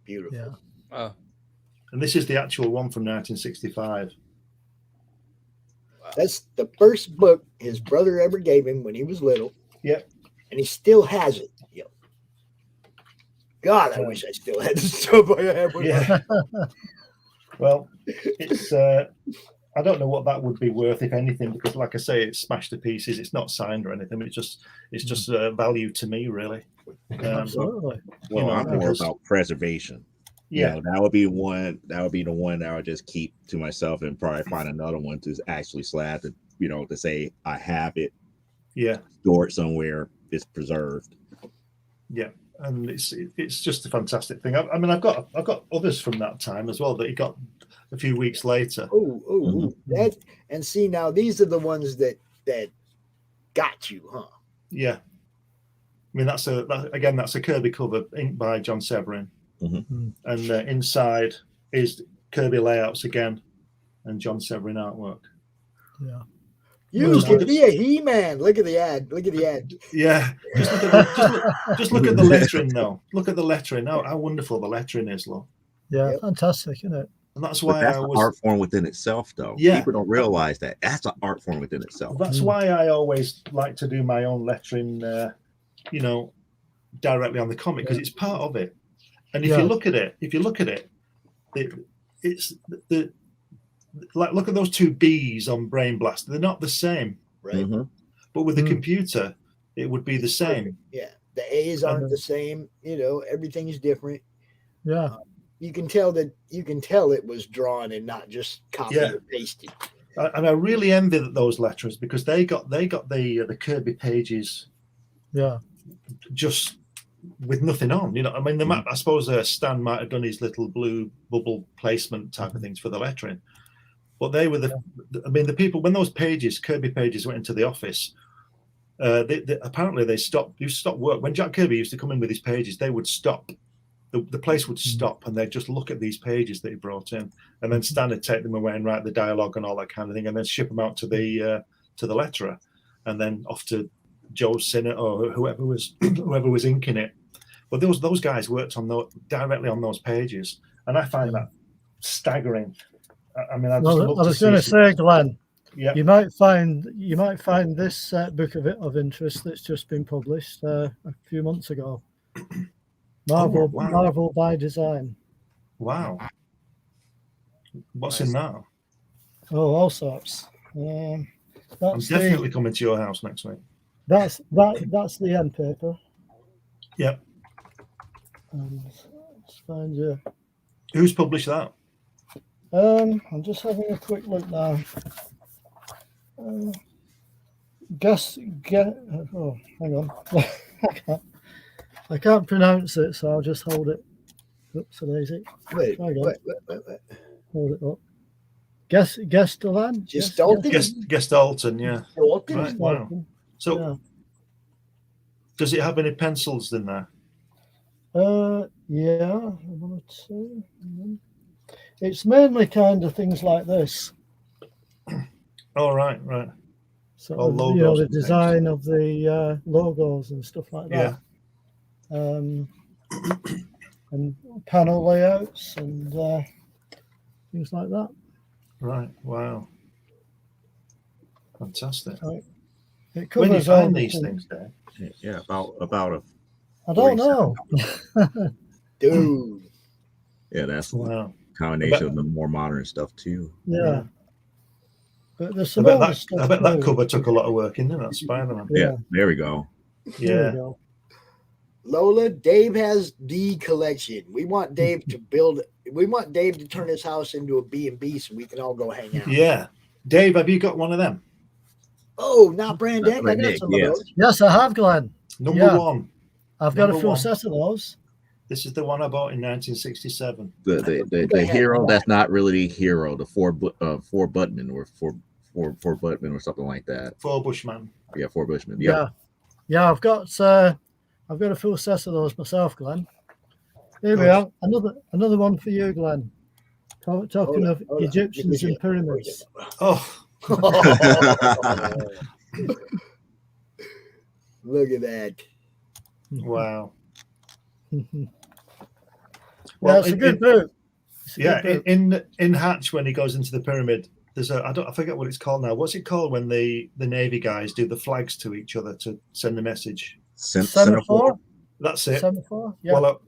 Beautiful. Yeah. Oh, And this is the actual one from 1965. That's the first book his brother ever gave him when he was little. Yep. And he still has it. Yep. God, I wish I still had the stuff I had. When Yeah. Well, it's I don't know what that would be worth, if anything, because like I say, it's smashed to pieces. It's not signed or anything. It's just value to me, really. Absolutely. Well, you know, I'm more because- about preservation. Yeah. You know, that would be one. That would be the one that I would just keep to myself and probably find another one to actually slap. To, you know, to say I have it, Yeah. store it somewhere, it's preserved. Yeah. And it's just a fantastic thing. I mean, I've got others from that time as well that he got a few weeks later. Oh, that, and see, now these are the ones that got you, huh? Yeah. I mean, that's a Kirby cover inked by John Severin. Mm-hmm. And inside is Kirby layouts again and John Severin artwork. Yeah. You Just can look be a He-Man. Look at the ad. Look at the ad. Yeah, just look at the lettering though. Look at the lettering. How wonderful the lettering is, look. Yeah. Yep. Fantastic, isn't it? And that's But why that's I an was. art form within itself, though. Yeah. People don't realize that that's an art form within itself. That's why I always like to do my own lettering. You know, directly on the comic because it's part of it. And if you look at it, it's the like look at those two B's on Brain Blast. They're not the same, Right. Mm-hmm. but with the computer, it would be the same. Yeah. The A's aren't the same. You know, everything's different. Yeah. You can tell it was drawn and not just copied or pasted. And I really envy those letters because they got the Kirby pages. Yeah. Just with nothing on, you know. I mean, I suppose Stan might have done his little blue bubble placement type of things for the lettering, but they were the people when those Kirby pages went into the office. Apparently they stopped work when Jack Kirby used to come in with his pages. They would stop. The place would stop and they'd just look at these pages that he brought in, and then Stan would take them away and write the dialogue and all that kind of thing, and then ship them out to the letterer, and then off to Joe Sinnott or whoever was inking it. But those guys worked on directly on those pages, and I find that staggering. I mean, I was going to say, Glenn, yeah, you might find this book of interest that's just been published a few months ago. Marvel, wow. Marvel by Design. Wow. What's in that? Oh, all sorts. I'm That's definitely coming to your house next week. that's the end paper. Yep. Let's find you. Who's published that? I'm just having a quick look now. Oh, hang on. I can't pronounce it, so I'll just hold it. Oops, so daisy. Wait. Hold it up. Gestalten? Gestalten, yeah. Gestalten? Right, wow. So, Yeah. does it have any pencils in there? Yeah, 1 or 2. It's mainly kind of things like this. Oh, right. So Or the logos and design of the logos and stuff like that. Yeah. And panel layouts and things like that. Right. Wow. Fantastic. Right. It When do you covers all find the these things. things, Dave? Yeah, about a. I don't know. Dude. Yeah, that's a Wow. combination of the more modern stuff too. Yeah. But there's I some bet older that stuff that too. cover took a lot of work, didn't it? That Spider-Man. Yeah, there we go. There we Yeah. go. Lola, Dave has the collection. We want Dave to turn his house into a B&B so we can all go hang out. Yeah. Dave, have you got one of them? Oh, not brand X. I got Nick, some yes. of those. Yes, I have, Glenn. Number one. I've got a Number full one. set of those. This is the one I bought in 1967. The hero that's not really the hero, the four Buttman or four Buttman or something like that. Four Bushman. Yeah, four Bushman. Yeah. Yeah, I've got a full set of those myself, Glenn. Here we are. Another one for you, Glenn. Talking of hold on. Egyptians and pyramids. Oh. Look at that. Wow. Well, it's a good book. In Hatch, when he goes into the pyramid, there's I forget what it's called now. What's it called when the Navy guys do the flags to each other to send a message? Semaphore? That's it. Semaphore? Yeah. Well,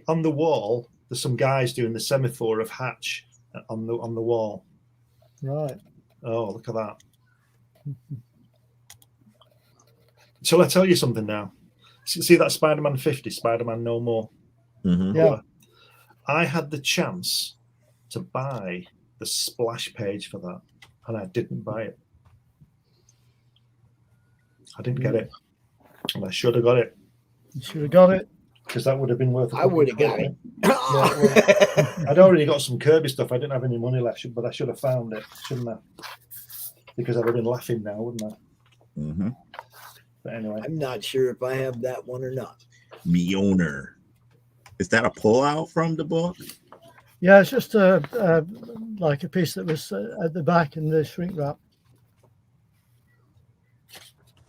on the wall, there's some guys doing the semaphore of Hatch on the wall. Right. Oh, look at that. Shall I tell you something now? See that Spider-Man 50, Spider-Man No More? Mm-hmm. Yeah. I had the chance to buy the splash page for that, and I didn't buy it. I didn't get it, and I should have got it. You should have got it. Because that would have been worth. I would have got it. I'd already got some Kirby stuff. I didn't have any money left, but I should have found it, shouldn't I? Because I'd have been laughing now, wouldn't I? Mm-hmm. But anyway, I'm not sure if I have that one or not. Mjolnir. Is that a pullout from the book? Yeah, it's just like a piece that was at the back in the shrink wrap.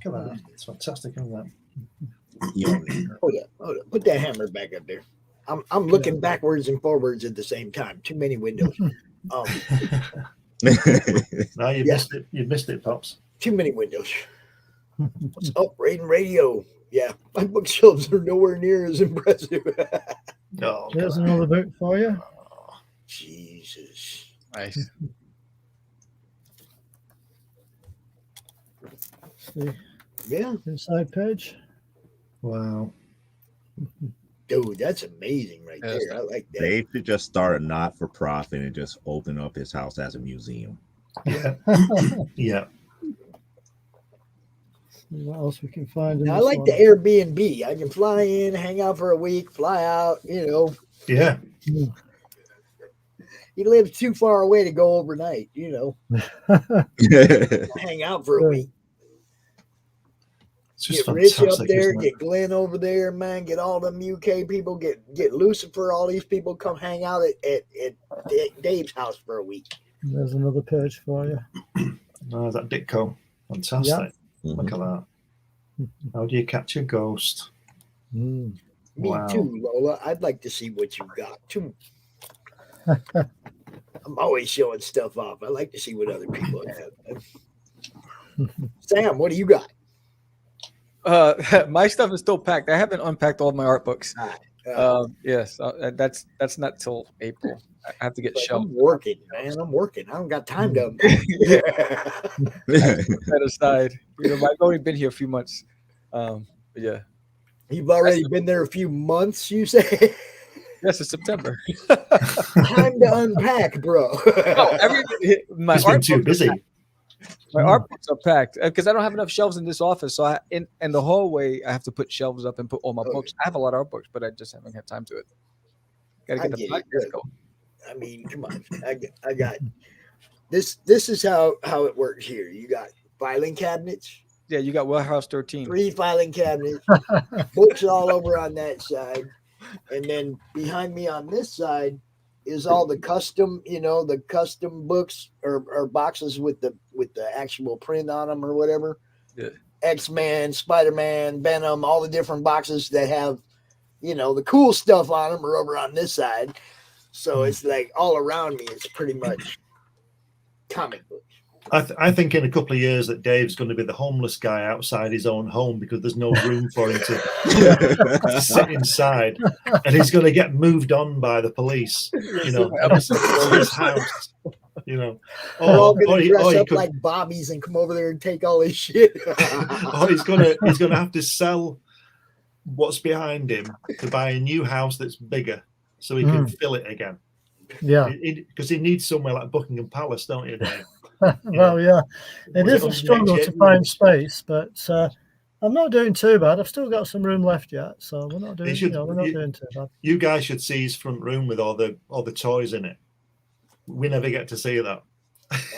come on, it's fantastic, isn't that? Mjolnir. Hold on. Put that hammer back up there. I'm looking backwards and forwards at the same time. Too many windows. No, you missed it. You missed it, Pops. Too many windows. What's up, Raiden Radio? Yeah, my bookshelves are nowhere near as impressive. No, There's another book for you. Jesus. Nice. The Yeah. inside page. wow. Dude, that's amazing right Yes. there. I like that. Dave should just start a not-for-profit and just open up his house as a museum. Yeah, yeah. See what else we can find in Now, I this like one. the Airbnb. I can fly in, hang out for a week, fly out, Yeah. You live too far away to go overnight, hang out for a week. It's just Get Rich up fantastic, there, isn't it? get Glenn over there, man, get all them UK people, get Lucifer, all these people come hang out at Dave's house for a week. There's another page for you. Oh, that Ditko. Fantastic. Mhm. Look at that. How do you catch a ghost? Mm. Me Wow. too, Lola. I'd like to see what you got too. I'm always showing stuff off. I like to see what other people have. Sam, what do you got? My stuff is still packed. I haven't unpacked all my art books. Yes, that's not till April. I have to get I'm shelved working, man. I'm working. I don't got time to. set aside. I've only been here a few months. But yeah. You've already been there a few months, you say? Yes, it's September. Time to unpack, bro. My He's been art too books are busy. packed. My art books are packed because I don't have enough shelves in this office. So in the hallway, I have to put shelves up and put all my books. I have a lot of art books, but I just haven't had time to it. Got to get the podcast going. I mean, come on. I got this. This is how it works here. You got filing cabinets. Yeah, you got Warehouse 13. 3 filing cabinets, books all over on that side. And then behind me on this side is all the custom, the custom books or boxes with the actual print on them or whatever. Yeah. X-Men, Spider-Man, Venom, all the different boxes that have, the cool stuff on them are over on this side. So it's like all around me, it's pretty much comic books. I think in a couple of years that Dave's going to be the homeless guy outside his own home because there's no room for him to sit inside, and he's going to get moved on by the police. His house. They're all going to dress up like Bobbies and come over there and take all his shit. He's gonna have to sell what's behind him to buy a new house that's bigger so he can fill it again. Yeah, because he needs somewhere like Buckingham Palace, don't you, Dave? Well, yeah, it is a struggle to find space, but I'm not doing too bad. I've still got some room left yet, so we're not doing. We're not doing too bad. You guys should see his front room with all the toys in it. We never get to see that.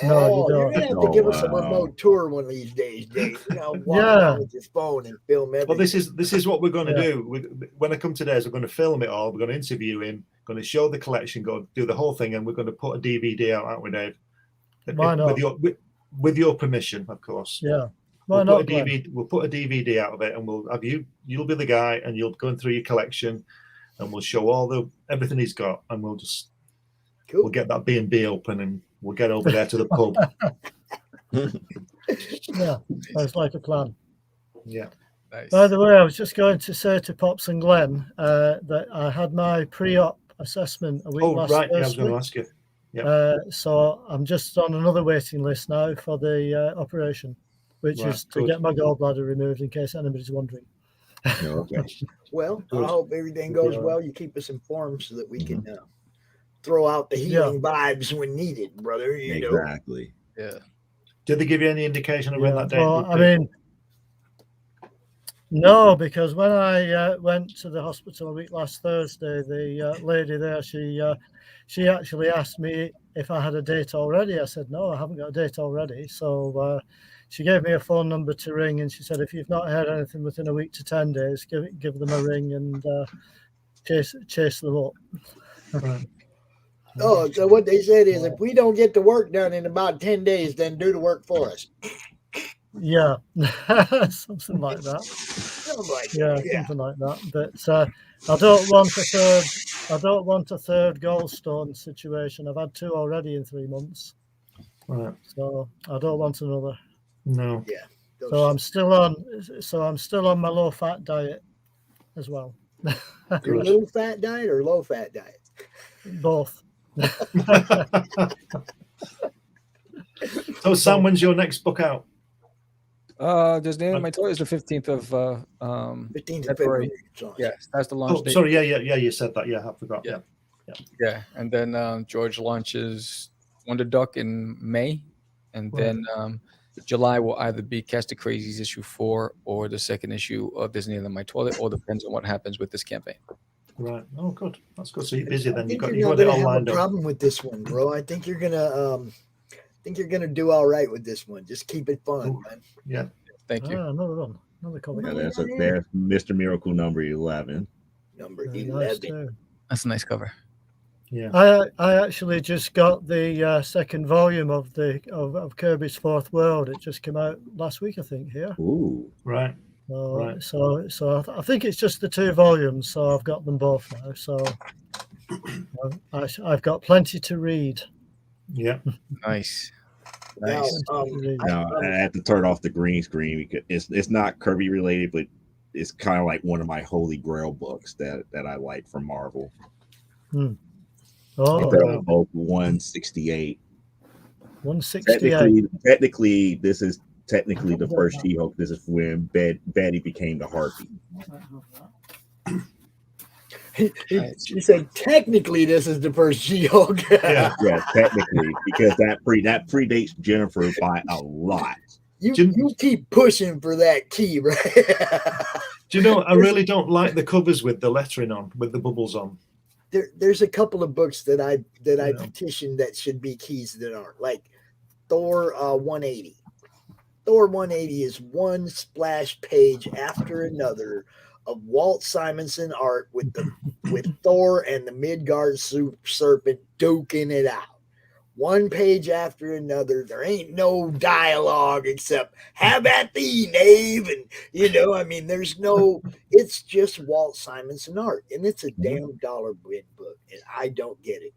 No, you're gonna have to give us a remote tour one of these days, Dave. Walk around with your phone and film everything. Well, this is what we're going to do. When I come today, we're going to film it all. We're going to interview him. Going to show the collection. Go do the whole thing, and we're going to put a DVD out, aren't we, Dave? Why not? With your permission, of course. Yeah. We'll put a DVD out of it, and we'll have you'll be the guy, and you'll go through your collection, and we'll show everything he's got, and we'll just we'll get that B&B open, and we'll get over there to the pub. Yeah, sounds like a plan. Yeah. Nice. By the way, I was just going to say to Pops and Glenn that I had my pre-op assessment a week last right. Thursday. Yeah, I was going to ask you. Yeah. So I'm just on another waiting list now for the operation, which is to get my gallbladder removed, in case anybody's wondering. Okay. Well, I hope everything goes well. You keep us informed so that we can throw out the healing vibes when needed, brother. Exactly. Yeah. Did they give you any indication of when that date? Well, I mean, no, because when I went to the hospital a week last Thursday, the lady there, she actually asked me if I had a date already. I said, no, I haven't got a date already. So she gave me a phone number to ring, and she said, if you've not heard anything within a week to 10 days, give them a ring and chase them up. Right. Oh, so what they said is if we don't get the work done in about 10 days, then do the work for us. Yeah, something like that. Something like that. But I don't want a third gallstone situation. I've had 2 already in 3 months. Right. So I don't want another. No. Yeah. So I'm still on my low fat diet as well. Your low fat diet or low fat diet? Both. So Sam, when's your next book out? There's the end of my toy is the 15th of 15th of February. Yes, that's the launch date. Sorry, yeah, you said that. Yeah, I forgot. Yeah. And then George launches Wonder Duck in May, and then July will either be Cast of Crazies issue 4 or the second issue of Disney and My Toilet, or depends on what happens with this campaign. Right. Oh, good. That's good. So you're busy then. You got it all lined up. up. Problem with this one, bro. I think you're gonna do all right with this one. Just keep it fun, man. Yeah. Thank you. Another one. Another comic. Yeah, there's Mr. Miracle number 11. Number Nice 11. too. That's a nice cover. Yeah. I actually just got the second volume of Kirby's Fourth World. It just came out last week, I think. Here. Ooh. Right. So I think it's just the 2 volumes. So I've got them both now. So I've got plenty to read. Yeah. Nice. Now, Now I have to turn off the green screen because it's not Kirby related, but it's kind of like one of my holy grail books that I like from Marvel. Oh, Both 168. 168. Technically, this is technically the first She-Hulk. This is when Betty became the Harpy. He said, technically, this is the first She-Hulk. Yeah. Yeah, technically, because that predates Jennifer by a lot. You keep pushing for that key, right? Do you know, I really don't like the covers with the lettering on, with the bubbles on. There's a couple of books that I petitioned that should be keys that aren't, like Thor 180. Thor 180 is one splash page after another of Walt Simonson art with Thor and the Midgard serpent duking it out. One page after another. There ain't no dialogue except "Have at thee, knave," and there's no. It's just Walt Simonson art, and it's a damn $1 book, and I don't get it.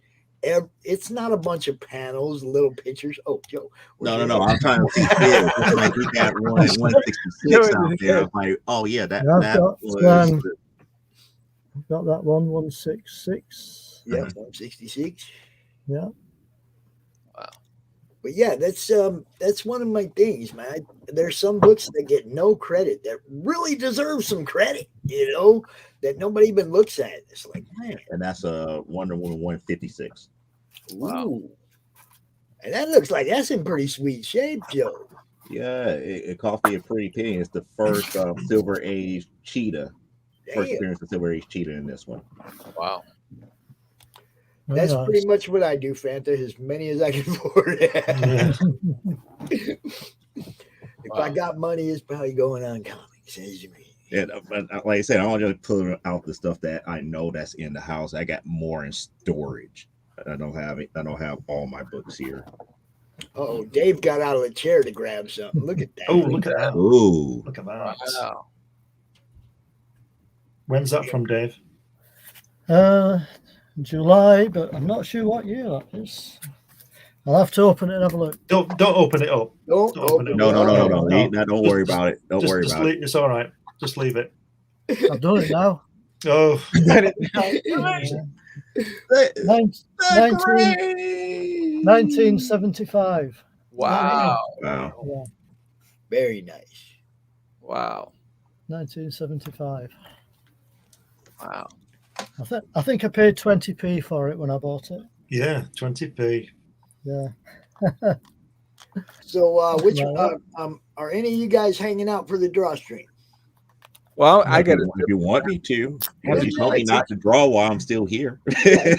It's not a bunch of panels, little pictures. Oh, Joe. No. I'm trying to see it. It's like we got 166 out there. I'm like, oh yeah, that was. I've got that one 166. Yeah, 166. Yeah. But yeah, that's one of my things, man. There's some books that get no credit that really deserve some credit, that nobody even looks at. It's like, man. And that's a Wonder Woman 156. Wow. And that looks like that's in pretty sweet shape, Joe. Yeah, it cost me a pretty penny. It's the first Silver Age Cheetah. First appearance of Silver Age Cheetah in this one. Wow. That's pretty much what I do, Fanta, as many as I can afford. If I got money, it's probably going on comics. Yeah, but like I said, I don't just put out the stuff that I know that's in the house. I got more in storage. I don't have all my books here. Oh, Dave got out of the chair to grab something. Look at that. Oh, look at that. Ooh. Look at that. Wow. When's that from, Dave? July, but I'm not sure what year that is. I'll have to open it and have a look. Don't open it up. Don't open it up. No. Don't worry about it. Don't worry about it. It's all right. Just leave it. I've done it now. Oh. 1975. Wow. Wow. Yeah, Very nice. Wow. 1975. Wow. I think I paid 20p for it when I bought it. Yeah, 20p. Yeah. So, are any of you guys hanging out for the DrawStream? Well, I got it. If you want me to, you told me not to draw while I'm still here. I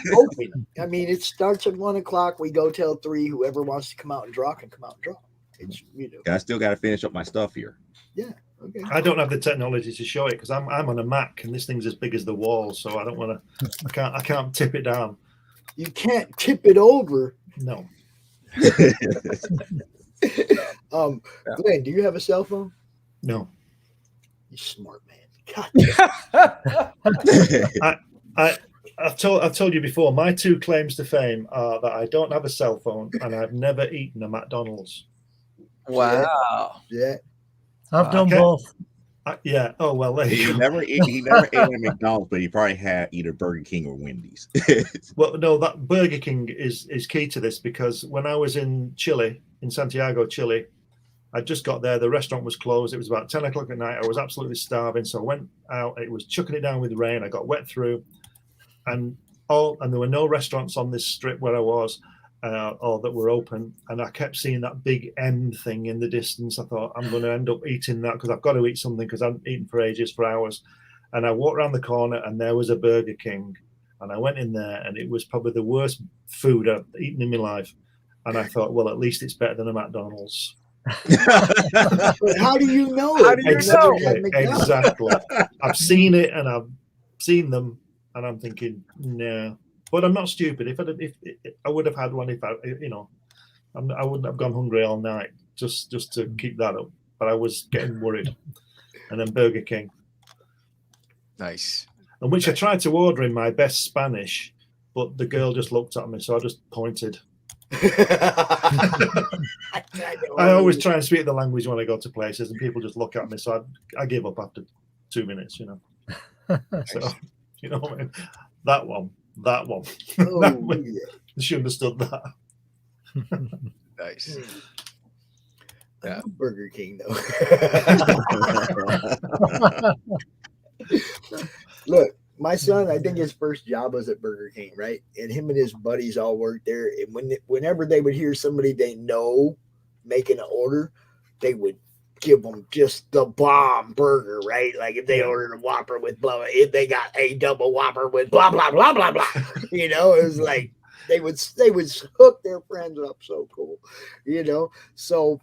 mean, it starts at 1:00. We go till 3. Whoever wants to come out and draw can come out and draw. It's I still got to finish up my stuff here. Yeah. Okay. I don't have the technology to show it because I'm on a Mac and this thing's as big as the wall, so I don't want to. I can't tip it down. You can't tip it over. No. Glenn, do you have a cell phone? No. You smart man. God. I've told you before. My 2 claims to fame are that I don't have a cell phone and I've never eaten a McDonald's. Wow. Yeah. I've done both. Yeah. Oh well. There you He go. never ate at McDonald's, but he probably had either Burger King or Wendy's. Well, no, that Burger King is key to this because when I was in Chile, in Santiago, Chile, I just got there. The restaurant was closed. It was about 10 o'clock at night. I was absolutely starving, so I went out. It was chucking it down with rain. I got wet through, and there were no restaurants on this strip where I was. Or that were open, and I kept seeing that big M thing in the distance. I thought I'm going to end up eating that because I've got to eat something because I haven't eaten for ages, for hours. And I walked around the corner, and there was a Burger King, and I went in there, and it was probably the worst food I've eaten in my life. And I thought, well, at least it's better than a McDonald's. But how do you know? How do you Exactly. I've seen it, and I've seen them, and I'm thinking, no. But I'm not stupid. If I would have had one, I wouldn't have gone hungry all night just to keep that up. But I was getting worried. And then Burger King, Nice. and which I tried to order in my best Spanish, but the girl just looked at me, so I just pointed. I always try and speak the language when I go to places, and people just look at me, so I give up after 2 minutes. So you know what I mean? That one. Oh, She understood that. Nice. I love Burger King though. Look, my son, I think his first job was at Burger King, right? And him and his buddies all worked there. And whenever they would hear somebody they know making an order, they would give them just the bomb burger, right? Like if they ordered a Whopper with blah, blah, if they got a double Whopper with blah blah blah blah blah, it was like they would hook their friends up. So cool, So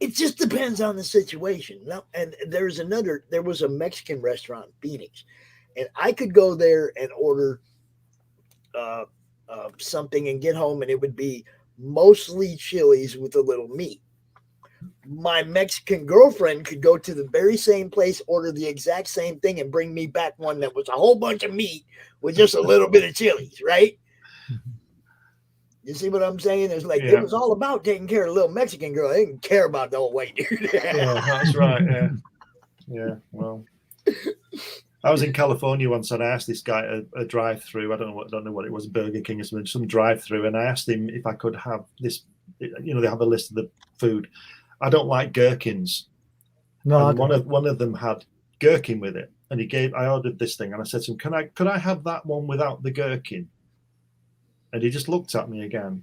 it just depends on the situation. And there was a Mexican restaurant in Phoenix, and I could go there and order something and get home, and it would be mostly chilies with a little meat. My Mexican girlfriend could go to the very same place, order the exact same thing, and bring me back one that was a whole bunch of meat with just a little bit of chilies, right? You see what I'm saying? It's like it was all about taking care of the little Mexican girl. They didn't care about the old white dude. Yeah, that's right. Yeah. Well, I was in California once, and I asked this guy a drive-through. I don't know what it was, Burger King or something, some drive-through, and I asked him if I could have this. They have a list of the food. I don't like gherkins. No, and one of them had gherkin with it, and I ordered this thing, and I said to him, could I have that one without the gherkin? And he just looked at me again.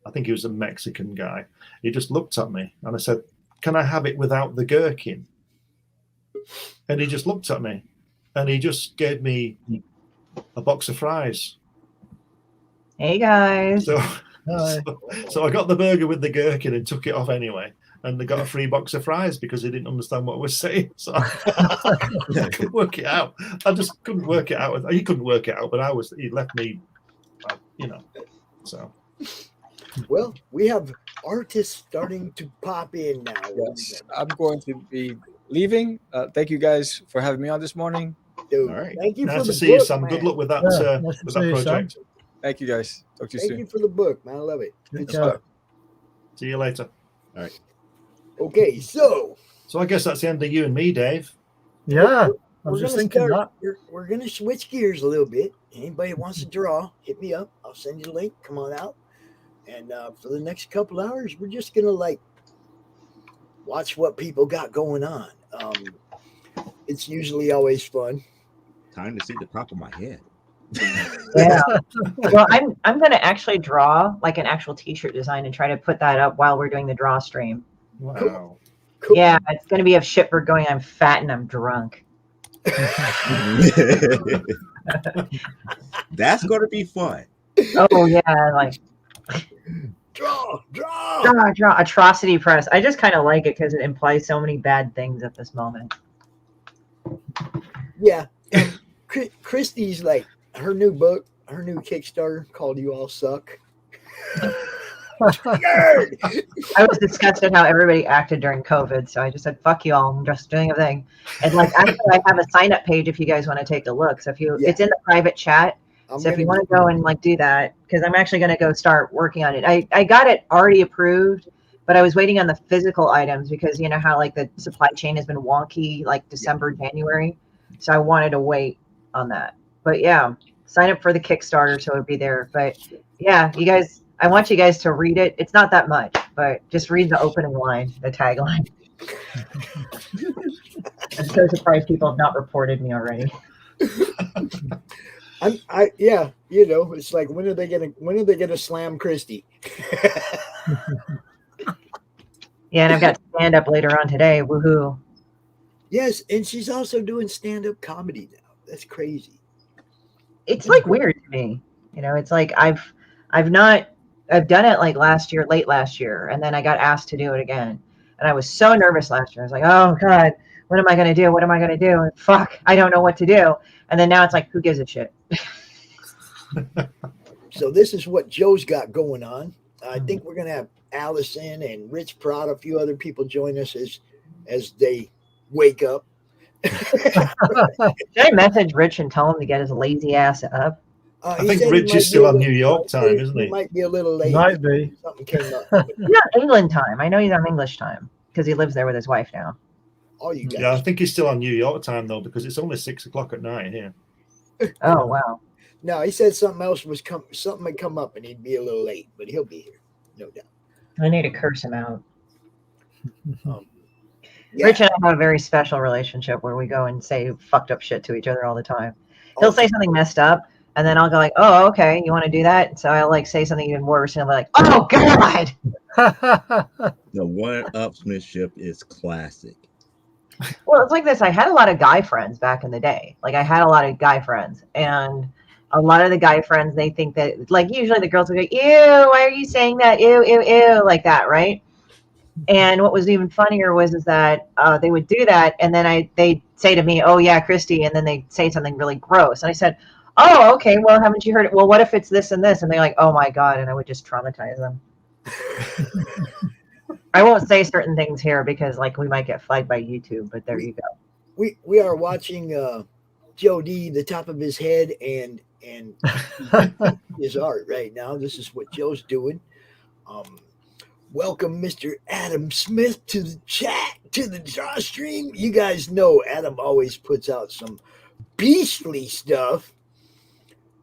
I think he was a Mexican guy. He just looked at me, and I said, can I have it without the gherkin? And he just looked at me, and he just gave me a box of fries. Hey guys. So I got the burger with the gherkin and took it off anyway. And they got a free box of fries because he didn't understand what I was saying. So I couldn't work it out. I just couldn't work it out. He couldn't work it out, but he left me, so. Well, we have artists starting to pop in now. Yes, I'm going to be leaving. Thank you guys for having me on this morning. Dude, all right. Thank you Nice for to the see you, book, Sam. man. Good luck with that, Nice to with see that you, project. Sam. Thank you guys. Talk to you soon. Thank you for the book, man. I love it. Good Yeah. stuff. See you later. All right. Okay, so I guess that's the end of you and me, Dave. Yeah, I we're was just gonna thinking start. that. We're gonna switch gears a little bit. Anybody that wants to draw, hit me up. I'll send you the link. Come on out. And for the next couple hours, we're just gonna watch what people got going on. It's usually always fun. Time to see the top of my head. Yeah. Well, I'm going to actually draw like an actual T-shirt design and try to put that up while we're doing the DrawStream. Wow. Cool. Yeah, it's going to be of Shipper going, I'm fat and I'm drunk. That's going to be fun. Oh yeah, like Draw. atrocity press. I just kind of like it because it implies so many bad things at this moment. Yeah. Christie's her new book, her new Kickstarter called "You All Suck." I was disgusted how everybody acted during COVID, so I just said, "Fuck you all! I'm just doing a thing." And actually, I have a sign-up page if you guys want to take a look. So it's in the private chat. So if you want to go and do that, because I'm actually going to go start working on it. I got it already approved, but I was waiting on the physical items because you know how the supply chain has been wonky December, January. So I wanted to wait on that. But yeah, sign up for the Kickstarter so it'll be there. But yeah, you guys, I want you guys to read it. It's not that much, but just read the opening line, the tagline. I'm so surprised people have not reported me already. It's like when are they gonna slam Christie? Yeah, and I've got stand up later on today. Woohoo! Yes, and she's also doing stand-up comedy now. That's crazy. It's weird to me. It's I've done it late last year, and then I got asked to do it again. And I was so nervous last year. I was like, oh God, what am I gonna do? What am I gonna do? And fuck, I don't know what to do. And then now it's who gives a shit? So this is what Joe's got going on. I think we're gonna have Allison and Rich Perotta, a few other people join us as they wake up. Should I message Rich and tell him to get his lazy ass up? I think Rich is still on New York time, isn't he? He might be a little late. Might be. Something came up. He's on England time. I know he's on English time because he lives there with his wife now. All you guys. Yeah, I think he's still on New York time though because it's only 6 o'clock at night here. Oh wow. No, he said something else something had come up and he'd be a little late, but he'll be here, no doubt. I need to curse him out. Rich and I have a very special relationship where we go and say fucked up shit to each other all the time. He'll say something messed up, and then I'll go like, "Oh, okay, you want to do that?" So I'll like say something even worse, and I'll be like, "Oh God!" The one-upsmanship is classic. Well, it's like this. I had a lot of guy friends back in the day. Like I had a lot of guy friends, and a lot of the guy friends, they think that, like, usually the girls will go, "Ew, why are you saying that? Ew, ew, ew," like that, right? And what was even funnier was that they would do that, and then they'd say to me, "Oh yeah, Christie," and then they'd say something really gross, and I said, "Oh, okay. Well, haven't you heard it? Well, what if it's this and this?" And they're like, "Oh my God," and I would just traumatize them. I won't say certain things here because, like, we might get flagged by YouTube. But there you go. We are watching Joe D, the top of his head, and his art right now. This is what Joe's doing. Welcome, Mr. Adam Smith, to the chat, to the DrawStream. You guys know Adam always puts out some beastly stuff.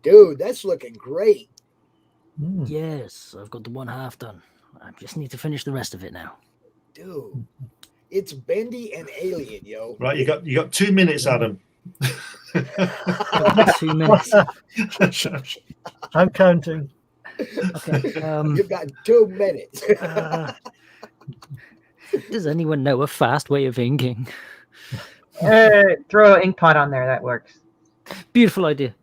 Dude, that's looking great. Yes, I've got the one half done. I just need to finish the rest of it now. Dude, it's bendy and alien, yo. Right, you got 2 minutes, Adam. 2 minutes. I'm counting. Okay. You've got 2 minutes. Does anyone know a fast way of inking? Throw an ink pot on there. That works. Beautiful idea.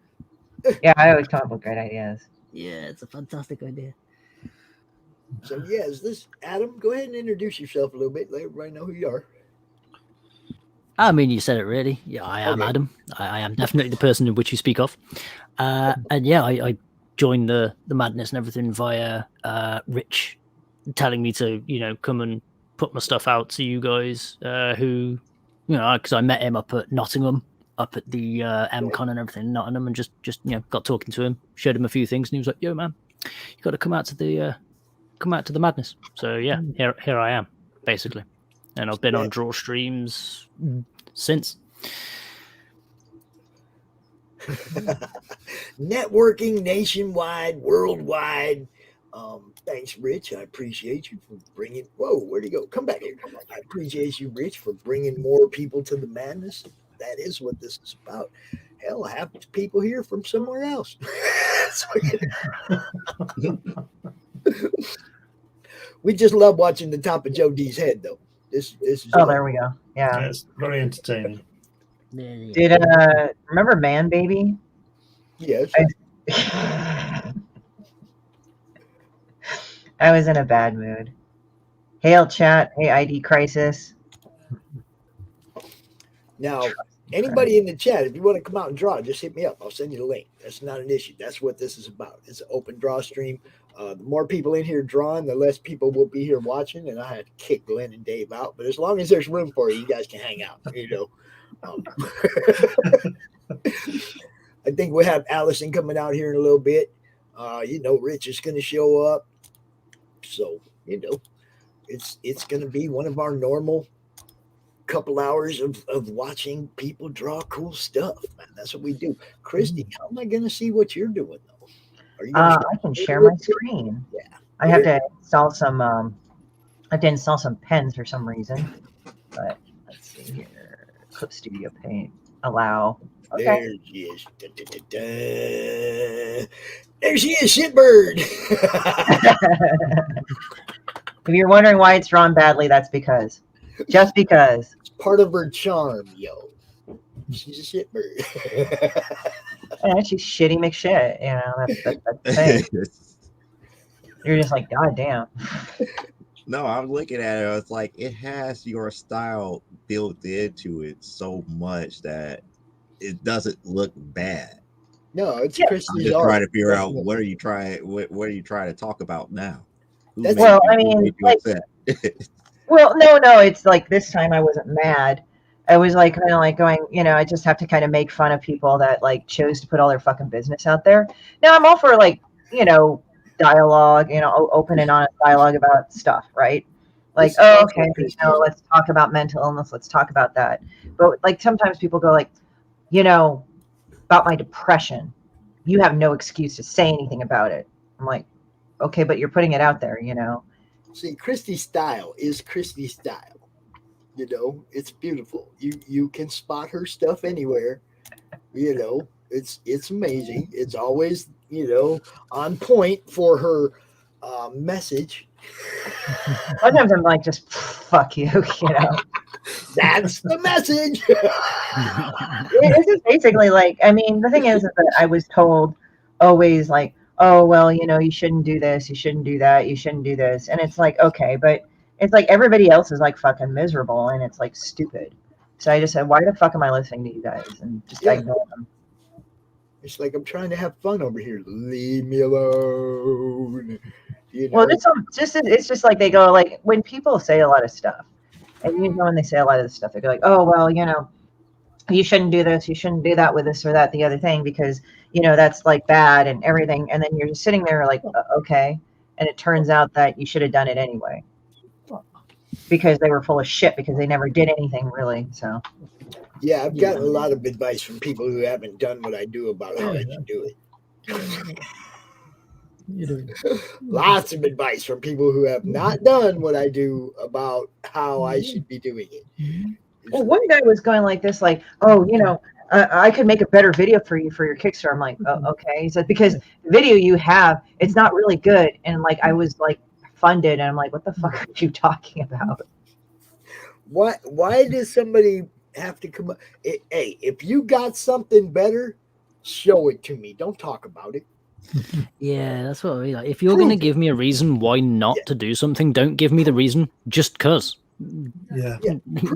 Yeah, I always come up with great ideas. Yeah, it's a fantastic idea. So, yeah, is this Adam? Go ahead and introduce yourself a little bit. Let everybody know who you are. I mean, you said it really. Yeah, I am Adam. I am definitely the person in which you speak of. And yeah, I joined the madness and everything via Rich telling me to, come and put my stuff out to you guys who, because I met him up at Nottingham, up at the MCon and everything in Nottingham, and just got talking to him, showed him a few things, and he was like, "Yo, man, you got to come out to the madness." So yeah, here I am, basically. And I've been on DrawStreams since. Networking nationwide, worldwide. Thanks, Rich. I appreciate you for bringing. Whoa, where'd he go? Come back here. I appreciate you, Rich, for bringing more people to the madness. That is what this is about. Hell, half people here from somewhere else. We just love watching the top of Joe D's head, though. This is. Oh, there we go. Yeah, it's very entertaining. Did remember Man Baby? Yes. I was in a bad mood. Hail chat. Hey, ID Crisis. Now, anybody in the chat, if you want to come out and draw, just hit me up. I'll send you the link. That's not an issue. That's what this is about. It's an open draw stream. The more people in here drawing, the less people will be here watching. And I had to kick Glenn and Dave out. But as long as there's room for you, you guys can hang out. I think we'll have Allison coming out here in a little bit. Rich is going to show up. So, it's going to be one of our normal couple hours of watching people draw cool stuff, man. That's what we do. Christie, how am I going to see what you're doing, though? Are you I can share my screen. Yeah. I have to install some. I have to install some pens for some reason. But let's see here. Clip Studio Paint. Allow. Okay. There she is. Da, da, da, da. There she is, shitbird. If you're wondering why it's drawn badly, that's because. Just because. It's part of her charm, yo. She's a shitbird. Yeah, she's shitty McShit. That's the thing. You're just like, God damn. No, I'm looking at it. It's like it has your style built into it so much that it doesn't look bad. No, it's I'm Christie's just art. trying to figure out what are you trying to talk about now? Well, I mean, like, well, no, it's like this time I wasn't mad. I was like kind of like going, I just have to kind of make fun of people that like chose to put all their fucking business out there. Now I'm all for like, dialogue, open and honest dialogue about stuff, right? Like, oh, okay, let's talk about mental illness. Let's talk about that. But like sometimes people go like, about my depression, you have no excuse to say anything about it. I'm like, okay, but you're putting it out there, See, Christie style is Christie style. You know, it's beautiful. You can spot her stuff anywhere. You know, it's amazing. It's always, you know, on point for her message. Sometimes I'm like, just fuck you, you know. That's the message. It's just basically like, I mean, the thing is that I was told always like, oh, well, you know, you shouldn't do this, you shouldn't do that, you shouldn't do this. And it's like, okay, but it's like everybody else is like fucking miserable and it's like stupid. So I just said, why the fuck am I listening to you guys? And just ignore them. It's like I'm trying to have fun over here. Leave me alone. You know? Well, it's just like they go like when people say a lot of stuff, and you know when they say a lot of this stuff, they go like, oh well, you know, you shouldn't do this, you shouldn't do that with this or that, the other thing, because you know that's like bad and everything. And then you're just sitting there like, okay, and it turns out that you should have done it anyway. Because they were full of shit because they never did anything really. So yeah, I've gotten a lot of advice from people who haven't done what I do about how I should do it. Lots of advice from people who have not done what I do about how I should be doing it. Well, one guy was going like this, like, oh, you know, I could make a better video for you for your Kickstarter. I'm like, oh, okay. He said, because the video you have, it's not really good. And like, I was like, funded, and I'm like, what the fuck are you talking about? Why does somebody have to come up? Hey, if you got something better, show it to me. Don't talk about it. Yeah, that's what I mean. Like, if you're going to give me a reason why not to do something, don't give me the reason just because. Yeah.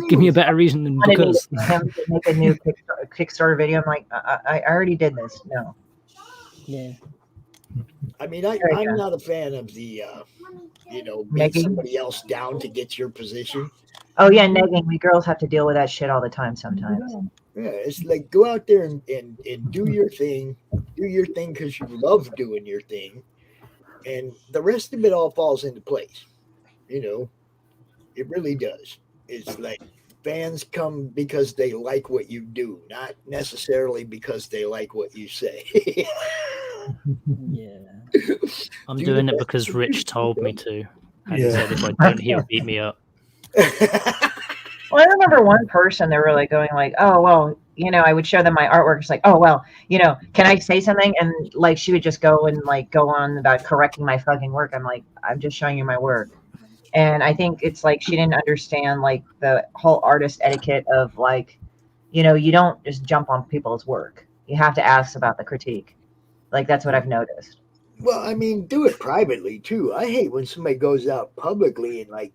Give me a better reason than because. Him to make a new Kickstarter video. I'm like, I already did this. No. Yeah. I mean, I'm not a fan of the, you know, make somebody else down to get your position. Oh yeah, negging. We girls have to deal with that shit all the time sometimes. Yeah, it's like go out there and do your thing. Do your thing because you love doing your thing. And the rest of it all falls into place. You know, it really does. It's like fans come because they like what you do, not necessarily because they like what you say. Yeah. I'm doing it because Rich told me to. And he said if I don't, he'll beat me up. Well, I remember one person, they were like going like, oh, well, you know, I would show them my artwork. It's like, oh, well, you know, can I say something? And like, she would just go and like go on about correcting my fucking work. I'm like, I'm just showing you my work. And I think it's like, she didn't understand like the whole artist etiquette of like, you know, you don't just jump on people's work. You have to ask about the critique. Like, that's what I've noticed. Well, I mean, do it privately too. I hate when somebody goes out publicly and like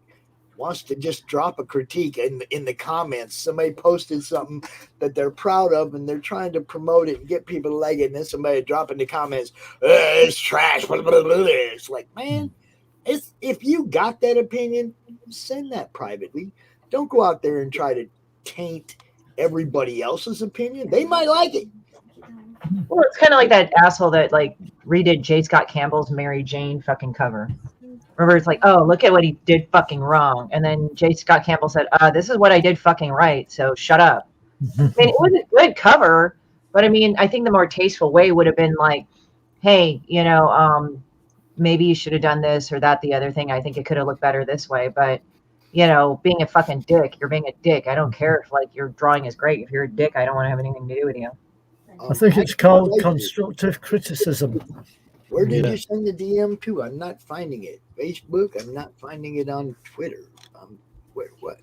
wants to just drop a critique in the comments. Somebody posted something that they're proud of and they're trying to promote it and get people to like it, and then somebody drop in the comments, it's trash, blah, blah, blah. It's like, man, if you got that opinion, send that privately. Don't go out there and try to taint everybody else's opinion. They might like it. Well, it's kind of like that asshole that like redid J. Scott Campbell's Mary Jane fucking cover. Remember, it's like, oh, look at what he did fucking wrong. And then J. Scott Campbell said, this is what I did fucking right, so shut up. I mean, it was a good cover, but I mean, I think the more tasteful way would have been like, hey, you know, maybe you should have done this or that, the other thing. I think it could have looked better this way. But, you know, being a fucking dick, you're being a dick. I don't care if like your drawing is great. If you're a dick, I don't want to have anything to do with you. I think it's called constructive criticism. Where did you send the DM to? I'm not finding it. Facebook. I'm not finding it on Twitter. What?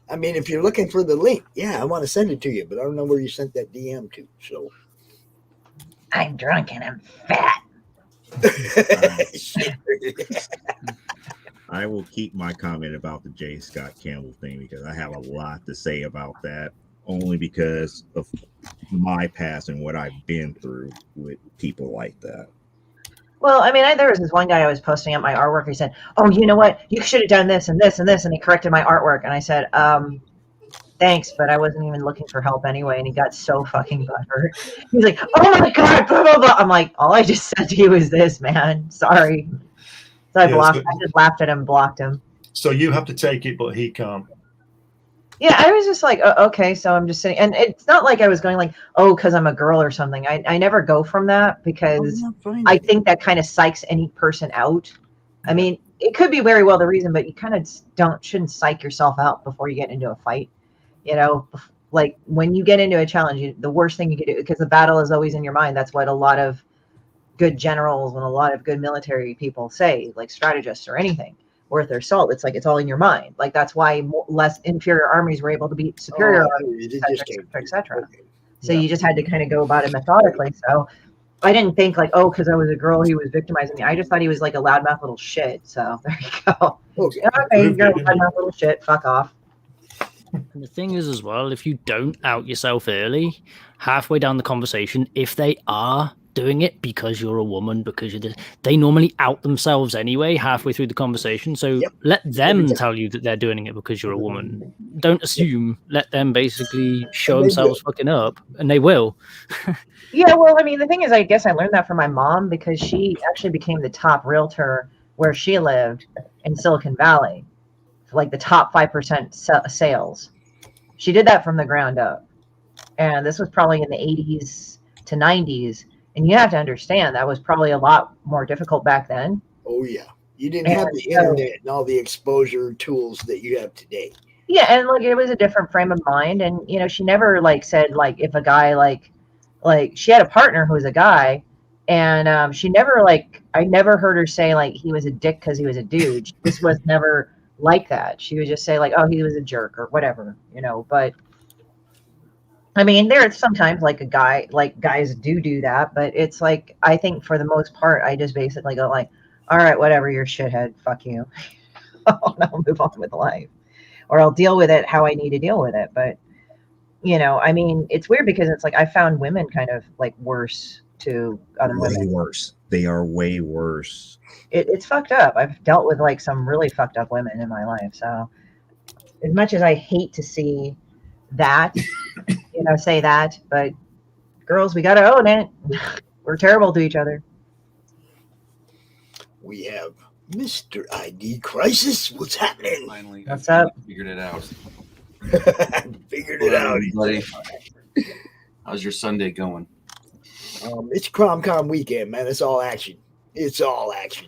I mean, if you're looking for the link, yeah, I want to send it to you, but I don't know where you sent that DM to. So I'm drunk and I'm fat. I will keep my comment about the J. Scott Campbell thing because I have a lot to say about that, only because of my past and what I've been through with people like that. Well, I mean, there was this one guy I was posting up my artwork. He said, oh, you know what? You should have done this and this and this. And he corrected my artwork. And I said, thanks, but I wasn't even looking for help anyway. And he got so fucking butthurt. He's like, oh my God, blah, blah, blah. I'm like, all I just said to you is this, man. Sorry. So I just laughed at him, blocked him. So you have to take it, but he can't. Yeah, I was just like, okay, so I'm just sitting, and it's not like I was going like, oh, because I'm a girl or something. I never go from that because I think that kind of psychs any person out. I mean, it could be very well the reason, but you kind of shouldn't psych yourself out before you get into a fight. You know, like when you get into a challenge, the worst thing you can do, because the battle is always in your mind. That's what a lot of good generals and a lot of good military people say, like strategists or anything worth their salt. It's like it's all in your mind. Like that's why less inferior armies were able to beat superior armies, etc. So you just had to kind of go about it methodically. So I didn't think like, oh, because I was a girl, he was victimizing me. I just thought he was like a loudmouth little shit. So there you go. Okay, you're a loudmouth little shit. Fuck off. And the thing is, as well, if you don't out yourself early, halfway down the conversation, if they are doing it because you're a woman, because they normally out themselves anyway halfway through the conversation. So let them tell you that they're doing it because you're a woman. Don't assume. Let them basically show themselves fucking up, and they will. Yeah, well, I mean, the thing is, I guess I learned that from my mom because she actually became the top realtor where she lived in Silicon Valley, like the top 5% sales. She did that from the ground up. And this was probably in the 80s to 90s. And you have to understand that was probably a lot more difficult back then. Oh, yeah. You didn't have the internet and all the exposure tools that you have today. Yeah, and like it was a different frame of mind. And, you know, she never like said like if a guy like she had a partner who was a guy. And she never like I never heard her say like he was a dick because he was a dude. This was never like that. She would just say like, oh, he was a jerk or whatever, you know. But I mean, there's sometimes like guys do that, but it's like I think for the most part, I just basically go like, all right, whatever, you're a shithead, fuck you. I'll move on with life, or I'll deal with it how I need to deal with it. But you know, I mean, it's weird because it's like I found women kind of like worse to other women. Way worse. They are way worse. It's fucked up. I've dealt with like some really fucked up women in my life. So as much as I hate to see that, you know, say that, but girls, we got to own it. We're terrible to each other. We have Mr. ID Crisis. What's happening? Finally, what's up? Figured it out. Figured it out, buddy. How's your Sunday going? It's CRoM CoN weekend, man. It's all action. It's all action.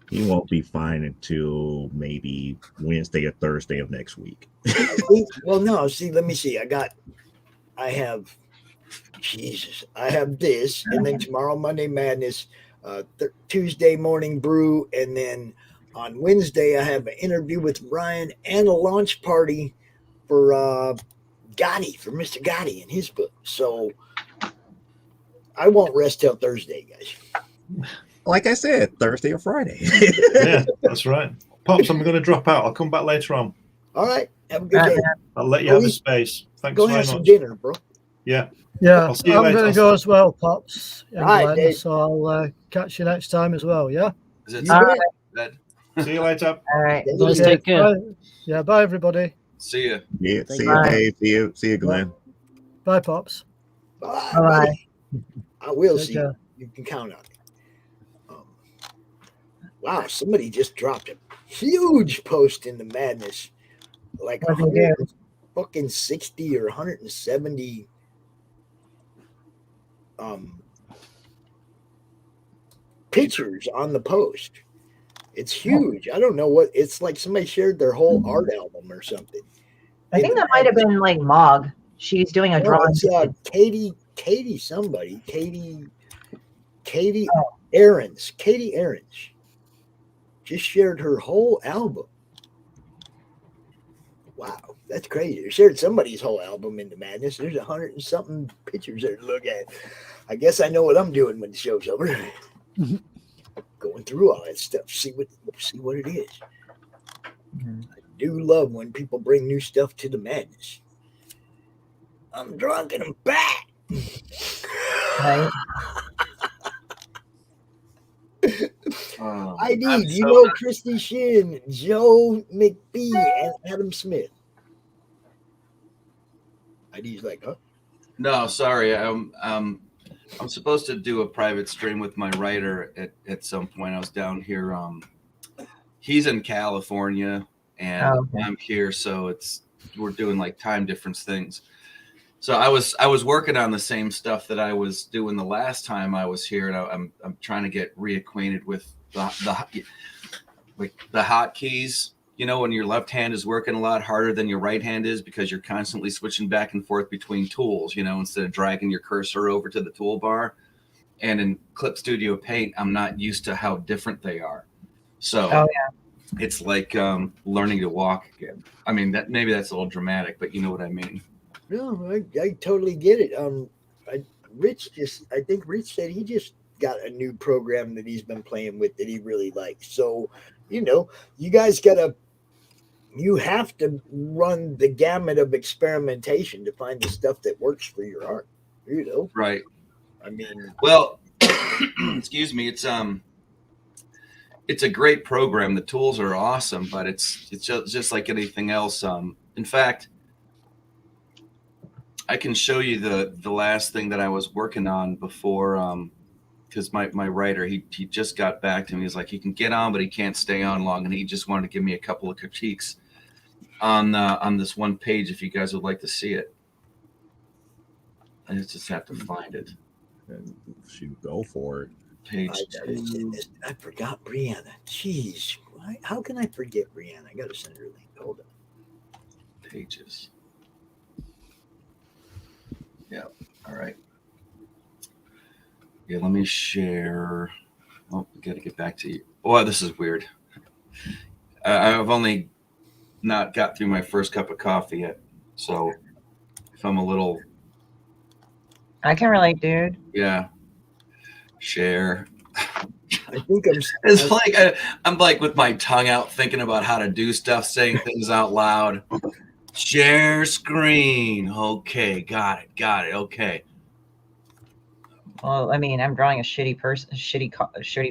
He won't be fine until maybe Wednesday or Thursday of next week. Well, no. See, let me see. I have this, and then tomorrow Monday Madness, Tuesday Morning Brew, and then on Wednesday I have an interview with Ryan and a launch party for Gotti, for Mr. Gotti and his book. So I won't rest till Thursday, guys. Like I said, Thursday or Friday. Yeah, that's right. Pops, I'm going to drop out. I'll come back later on. All right. Have a good day. I'll let you have the space. Thanks go very have much. some dinner, bro. Yeah. Yeah, I'll see you I'm later. going to go as well, Pops. All right, Glenn, Dave. so I'll catch you next time as well, yeah? Is it Bed. See you later. All right. Guys, take care. Bye. Yeah, bye, everybody. See you. Yeah, see you, Dave. See you, Glenn. Bye, Pops. Bye. Bye. I will Take see care. you. You can count on it. Wow, somebody just dropped a huge post in the Madness. Like What'd they do? fucking 60 or 170 pictures on the post. It's huge. I don't know what it's like. Somebody shared their whole art album or something. I think that might have been like Mog. She's doing a drawing. Katie Aarons. Katie Aarons just shared her whole album. Wow, that's crazy. They shared somebody's whole album in the Madness. There's 100 and something pictures there to look at. I guess I know what I'm doing when the show's over. Going through all that stuff, see what it is. I do love when people bring new stuff to the Madness. I'm drunk and I'm back. Right. ID, do you know Christie, Shinn, Joe, McFee, and Adam Smith? ID's like, huh? No, sorry. I'm supposed to do a private stream with my writer at some point. I was down here. He's in California and I'm here, so it's we're doing like time difference things. So I was working on the same stuff that I was doing the last time I was here, and I'm trying to get reacquainted with the hotkeys. You know, when your left hand is working a lot harder than your right hand is because you're constantly switching back and forth between tools, you know, instead of dragging your cursor over to the toolbar. And in Clip Studio Paint, I'm not used to how different they are. So it's like learning to walk again. I mean, that maybe that's a little dramatic, but you know what I mean. No, I totally get it. I think Rich said he just got a new program that he's been playing with that he really likes. So, you know, you have to run the gamut of experimentation to find the stuff that works for your art, you know? Right. I mean, well, excuse me. It's a great program. The tools are awesome, but it's just like anything else. In fact, I can show you the last thing that I was working on before, because my writer, he just got back to me. He's like, he can get on, but he can't stay on long, and he just wanted to give me a couple of critiques on this one page. If you guys would like to see it, I just have to find it. Shoot, go for it. Page I forgot Brianna. Jeez, how can I forget Brianna? I got to send her a link. Hold on. Pages. Yeah. All right. Yeah, let me share. Oh, I got to get back to you. Oh, this is weird. I've only not got through my first cup of coffee yet. So if I'm a little... I can relate, dude. Yeah. Share. I think it's like I'm like with my tongue out thinking about how to do stuff, saying things out loud. Share screen. Okay, got it. Okay. Well, I mean, I'm drawing a shitty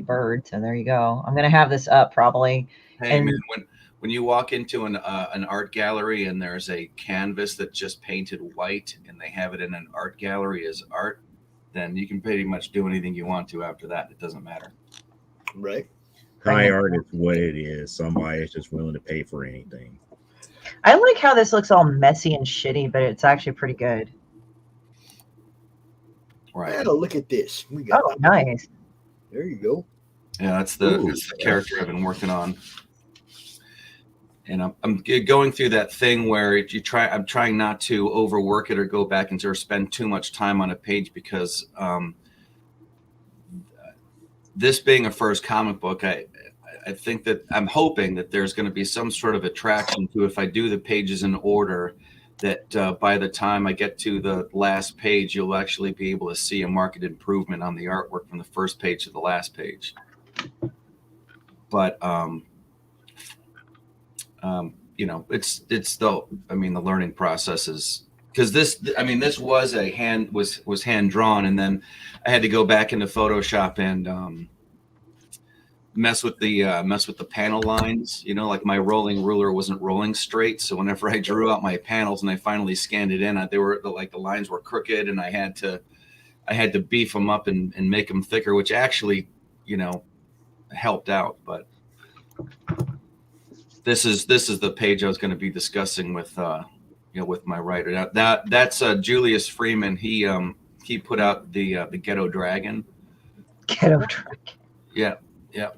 bird, so there you go. I'm gonna have this up probably. Hey, man, when you walk into an art gallery and there's a canvas that's just painted white and they have it in an art gallery as art, then you can pretty much do anything you want to after that. It doesn't matter. Right. High art is what it is. Somebody is just willing to pay for anything. I like how this looks all messy and shitty, but it's actually pretty good. Right. Oh, look at this. We got nice. There you go. Yeah, that's the character I've been working on. And I'm going through that thing where I'm trying not to overwork it or go back and or spend too much time on a page because this being a first comic book, I think that I'm hoping that there's going to be some sort of attraction to if I do the pages in order, that by the time I get to the last page, you'll actually be able to see a marked improvement on the artwork from the first page to the last page. But you know, it's the learning process is because this was hand drawn, and then I had to go back into Photoshop and mess with the panel lines. You know, like my rolling ruler wasn't rolling straight, so whenever I drew out my panels and I finally scanned it in, the lines were crooked, and I had to beef them up and make them thicker, which actually, you know, helped out. But this is the page I was going to be discussing with with my writer. That's Julius Freeman. He put out the Ghetto Dragon. Ghetto Dragon. Yeah. Yeah,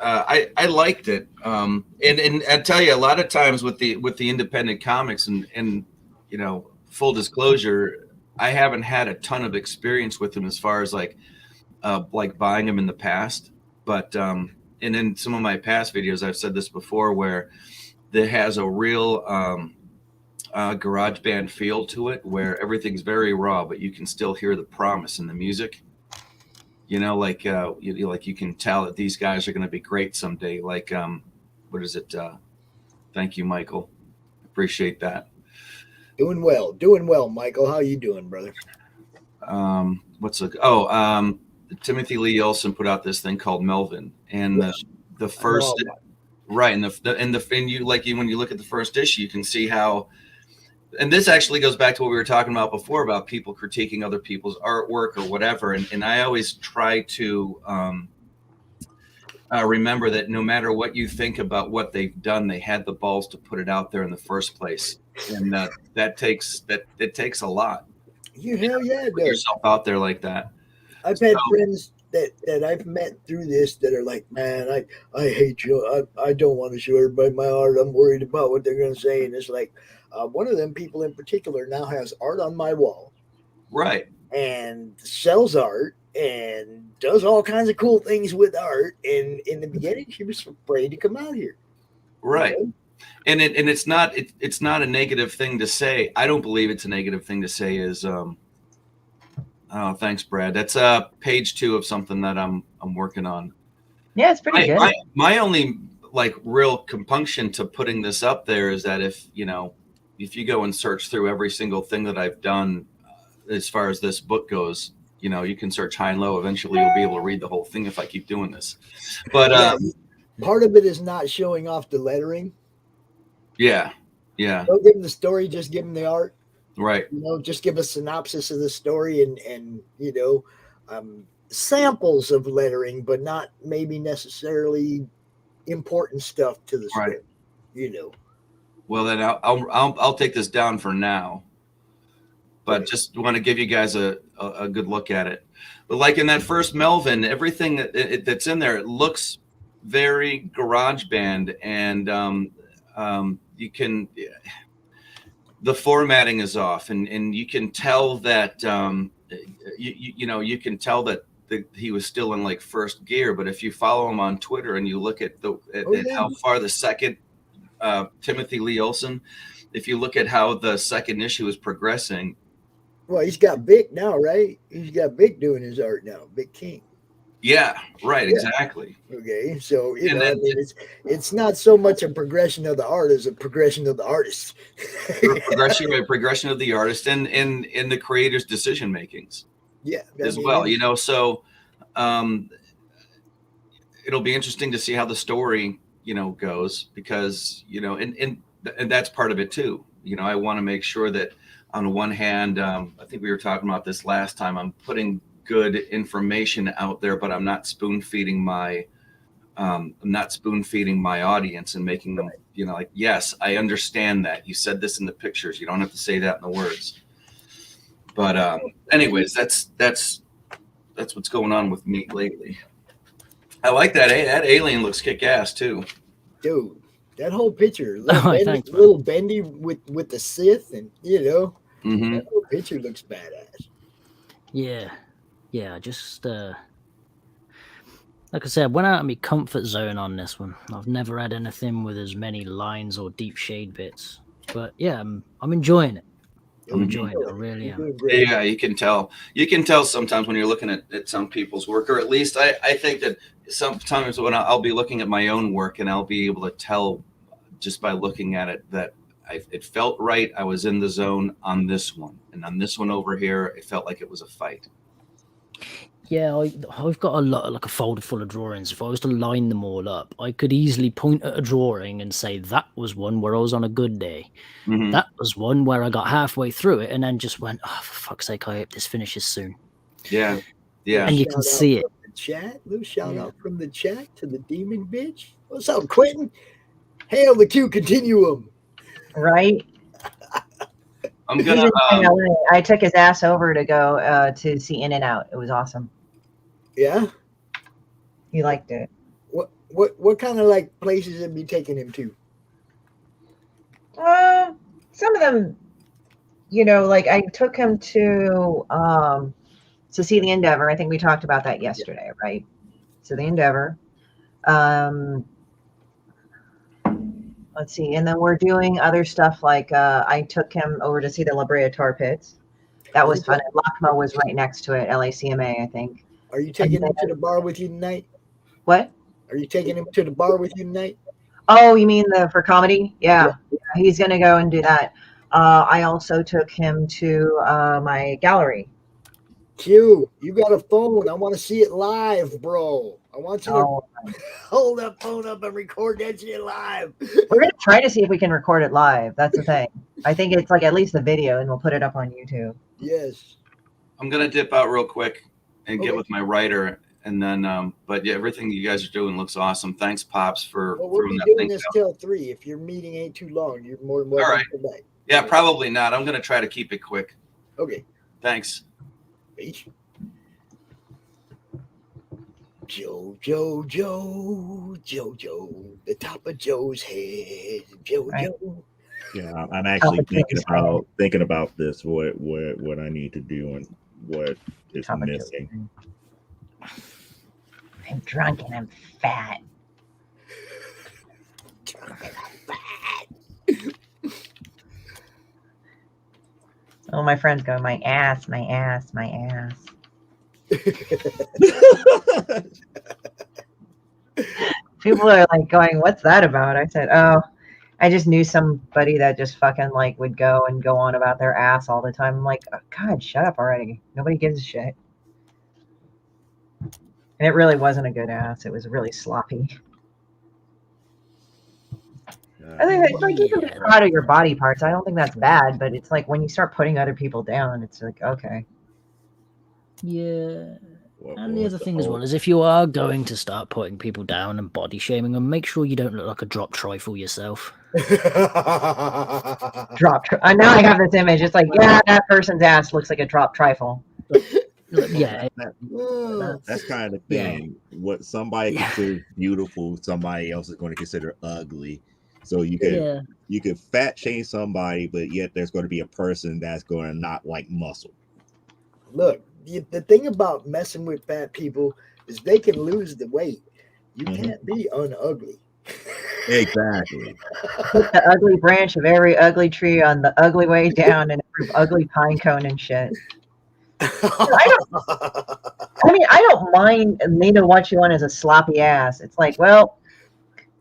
I liked it. And I tell you, a lot of times with the independent comics and you know, full disclosure, I haven't had a ton of experience with them as far as like buying them in the past. But and in some of my past videos, I've said this before, where there has a real garage band feel to it, where everything's very raw, but you can still hear the promise in the music. You know, like you can tell that these guys are going to be great someday. Like, what is it? Thank you, Michael. Appreciate that. Doing well, Michael. How you doing, brother? Timothy Lee Olsen put out this thing called Melvin, and the first right, and when you look at the first issue, you can see how. And this actually goes back to what we were talking about before about people critiquing other people's artwork or whatever. And I always try to remember that no matter what you think about what they've done, they had the balls to put it out there in the first place, and it takes a lot. Hell yeah, it put does. yourself out there like that. I've had friends that I've met through this that are like, man, I hate you. I don't want to show everybody my art. I'm worried about what they're going to say. And it's like, one of them people in particular now has art on my wall. Right. And sells art and does all kinds of cool things with art. And in the beginning, she was afraid to come out here. Right. You know? And it's not a negative thing to say. I don't believe it's a negative thing to say is, oh, thanks, Brad. That's page 2 of something that I'm working on. Yeah, it's pretty good. My only like real compunction to putting this up there is that if you go and search through every single thing that I've done as far as this book goes, you can search high and low. Eventually you'll be able to read the whole thing if I keep doing this. But part of it is not showing off the lettering. Yeah. Don't give them the story, just give them the art. Right. Just give a synopsis of the story and samples of lettering, but not maybe necessarily important stuff to the script. Well, then I'll take this down for now, but just want to give you guys a good look at it. But like in that first Melvin, everything that's in there, it looks very GarageBand, and you can. The formatting is off, and you can tell that you can tell that he was still in like first gear. But if you follow him on Twitter and you look at how far the second Timothy Lee Olson, if you look at how the second issue is progressing, well, he's got Vic now, right? He's got Vic doing his art now, Vic King. Yeah, right, exactly. Okay, so it's not so much a progression of the art as a progression of the artist. progression of the artist and the creator's decision makings. Yeah, as well. So it'll be interesting to see how the story goes, because and that's part of it too. I want to make sure that on one hand, I think we were talking about this last time, I'm putting good information out there, but I'm not spoon feeding my audience and making them like, yes, I understand that you said this in the pictures, you don't have to say that in the words. But anyways, that's what's going on with me lately. I like that alien looks kick-ass too, dude. That whole picture, little bendy with the Sith, and that whole picture looks badass. Yeah, just like I said, I went out of my comfort zone on this one. I've never had anything with as many lines or deep shade bits, but yeah, I'm enjoying it. I'm enjoying it. I really am. Yeah, you can tell. You can tell sometimes when you're looking at some people's work, or at least I think that sometimes when I'll be looking at my own work and I'll be able to tell just by looking at it that it felt right. I was in the zone on this one, and on this one over here, it felt like it was a fight. Yeah, I've got a folder full of drawings. If I was to line them all up, I could easily point at a drawing and say that was one where I was on a good day. Mm-hmm. That was one where I got halfway through it and then just went, oh, for fuck's sake, I hope this finishes soon. Yeah. And you can see it. Chat, little shout out from the chat to the demon bitch. What's up, Quentin? Hail the Q Continuum. Right. I'm gonna. I took his ass over to go to see In and Out. It was awesome. Yeah. He liked it. What kind of like places have you taken him to? Some of them, like I took him to see the Endeavor. I think we talked about that yesterday, right? So the Endeavor. Let's see, and then we're doing other stuff like I took him over to see the La Brea Tar Pits. That was fun. And LACMA was right next to it, LACMA, I think. Are you taking him to the bar with you tonight? What? Are you taking him to the bar with you tonight? Oh, you mean for comedy? Yeah. He's going to go and do that. I also took him to my gallery. Q, you got a phone. I want to see it live, bro. I want you to hold that phone up and record that shit live. We're going to try to see if we can record it live. That's the thing. I think it's like at least the video, and we'll put it up on YouTube. Yes. I'm going to dip out real quick and get with my writer. And then, but yeah, everything you guys are doing looks awesome. Thanks, Pops, for Well, we'll throwing be that doing link this out. till 3. If your meeting ain't too long, you're more than welcome All right. to come back. Yeah, probably not. I'm going to try to keep it quick. Okay. Thanks. Peace. Joe, the top of Joe's head, Joe. Yeah, I'm actually thinking about this. What I need to do and what is missing. I'm drunk and I'm fat. Oh, my friends go, my ass, my ass, my ass. People are like going, what's that about? I said, oh, I just knew somebody that just fucking like would go on about their ass all the time. I'm like, oh, God, shut up already. Nobody gives a shit. And it really wasn't a good ass. It was really sloppy. I think it's like you can be proud of your body parts. I don't think that's bad, but it's like when you start putting other people down, it's like, okay. Yeah. And the other thing as well is if you are going to start putting people down and body shaming them, make sure you don't look like a drop trifle yourself. Now I have this image. It's like, yeah, that person's ass looks like a drop trifle. Yeah. That's kind of the thing. Yeah. What somebody considers beautiful, somebody else is going to consider ugly. So you could fat shame somebody, but yet there's going to be a person that's going to not like muscle. Look, the thing about messing with fat people is they can lose the weight. You can't be unugly. Exactly. Put the ugly branch of every ugly tree on the ugly way down and every ugly pine cone and shit. I don't mind neither what you want as a sloppy ass. It's like, well,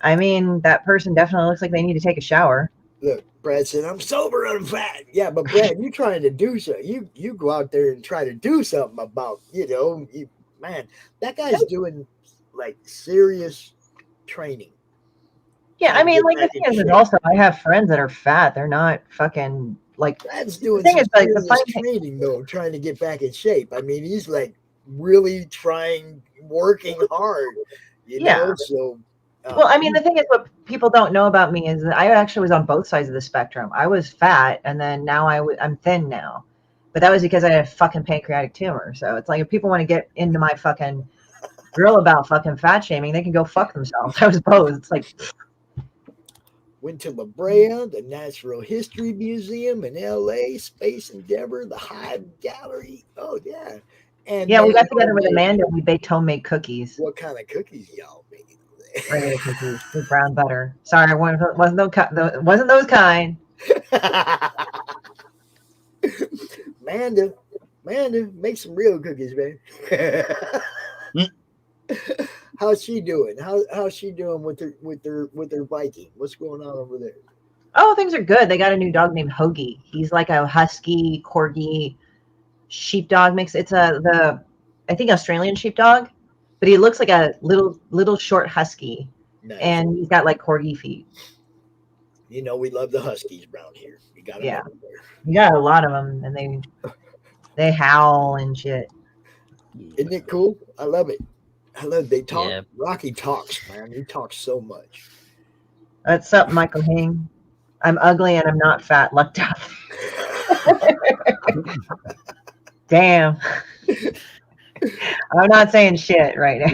I mean, that person definitely looks like they need to take a shower. Look, Brad said, I'm sober and I'm fat. Yeah, but Brad, you're trying to do something. You go out there and try to do something about, man, that guy's doing like serious training. Yeah, I mean, like the thing is also, I have friends that are fat. They're not fucking like. Brad's doing some serious training though, trying to get back in shape. I mean, he's like really working hard. You know, so. Well, I mean, the thing is, what people don't know about me is that I actually was on both sides of the spectrum. I was fat, and then now I'm thin now. But that was because I had a fucking pancreatic tumor. So it's like if people want to get into my fucking grill about fucking fat shaming, they can go fuck themselves. I was both. It's like. Went to La Brea, the Natural History Museum in L.A., Space Endeavor, the Hive Gallery. Oh, yeah. And yeah, we got together with Amanda. We baked homemade cookies. What kind of cookies y'all made? Regular cookies with brown butter. Sorry, wasn't those kind. Amanda, make some real cookies, man. How's she doing? How's she doing with her Viking? What's going on over there? Oh, things are good. They got a new dog named Hoagie. He's like a husky corgi sheepdog mix. It's I think Australian sheepdog. But he looks like a little short husky, and he's got like corgi feet. You know, we love the huskies around here. We got them everywhere. We got a lot of them, and they howl and shit. Isn't it cool? I love it. They talk. Yeah. Rocky talks, man. He talks so much. What's up, Michael Hing? I'm ugly and I'm not fat. Lucked up. Damn. I'm not saying shit right now.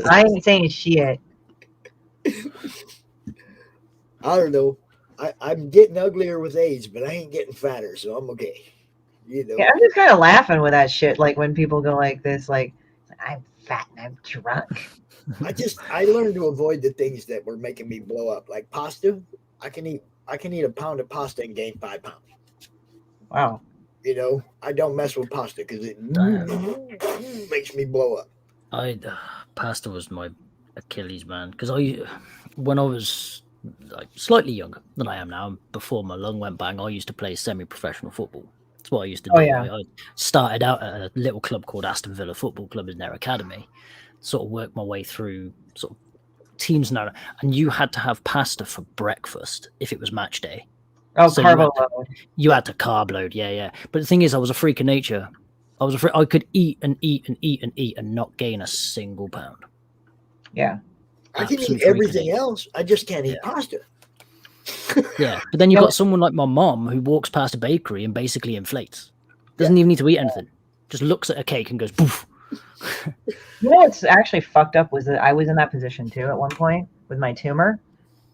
I ain't saying shit. I don't know. I'm getting uglier with age, but I ain't getting fatter, so I'm okay. You know. Yeah, I'm just kind of laughing with that shit. Like when people go like this, like I'm fat and I'm drunk. I learned to avoid the things that were making me blow up, like pasta. I can eat a pound of pasta and gain 5 pounds. Wow. You know, I don't mess with pasta because it makes me blow up. Pasta was my Achilles, man. Because when I was like slightly younger than I am now, before my lung went bang, I used to play semi-professional football. That's what I used to do. Yeah. I started out at a little club called Aston Villa Football Club in their academy. Sort of worked my way through sort of teams now, and you had to have pasta for breakfast if it was match day. Oh, so carbo load. You had to carb load, yeah. But the thing is, I was a freak of nature. I was afraid I could eat and eat and eat and eat and not gain a single pound. Yeah. I can eat everything else. I just can't eat pasta. Yeah, but then you've got someone like my mom who walks past a bakery and basically inflates. Doesn't even need to eat anything. Just looks at a cake and goes, poof. You know what's actually fucked up was that I was in that position too at one point with my tumor.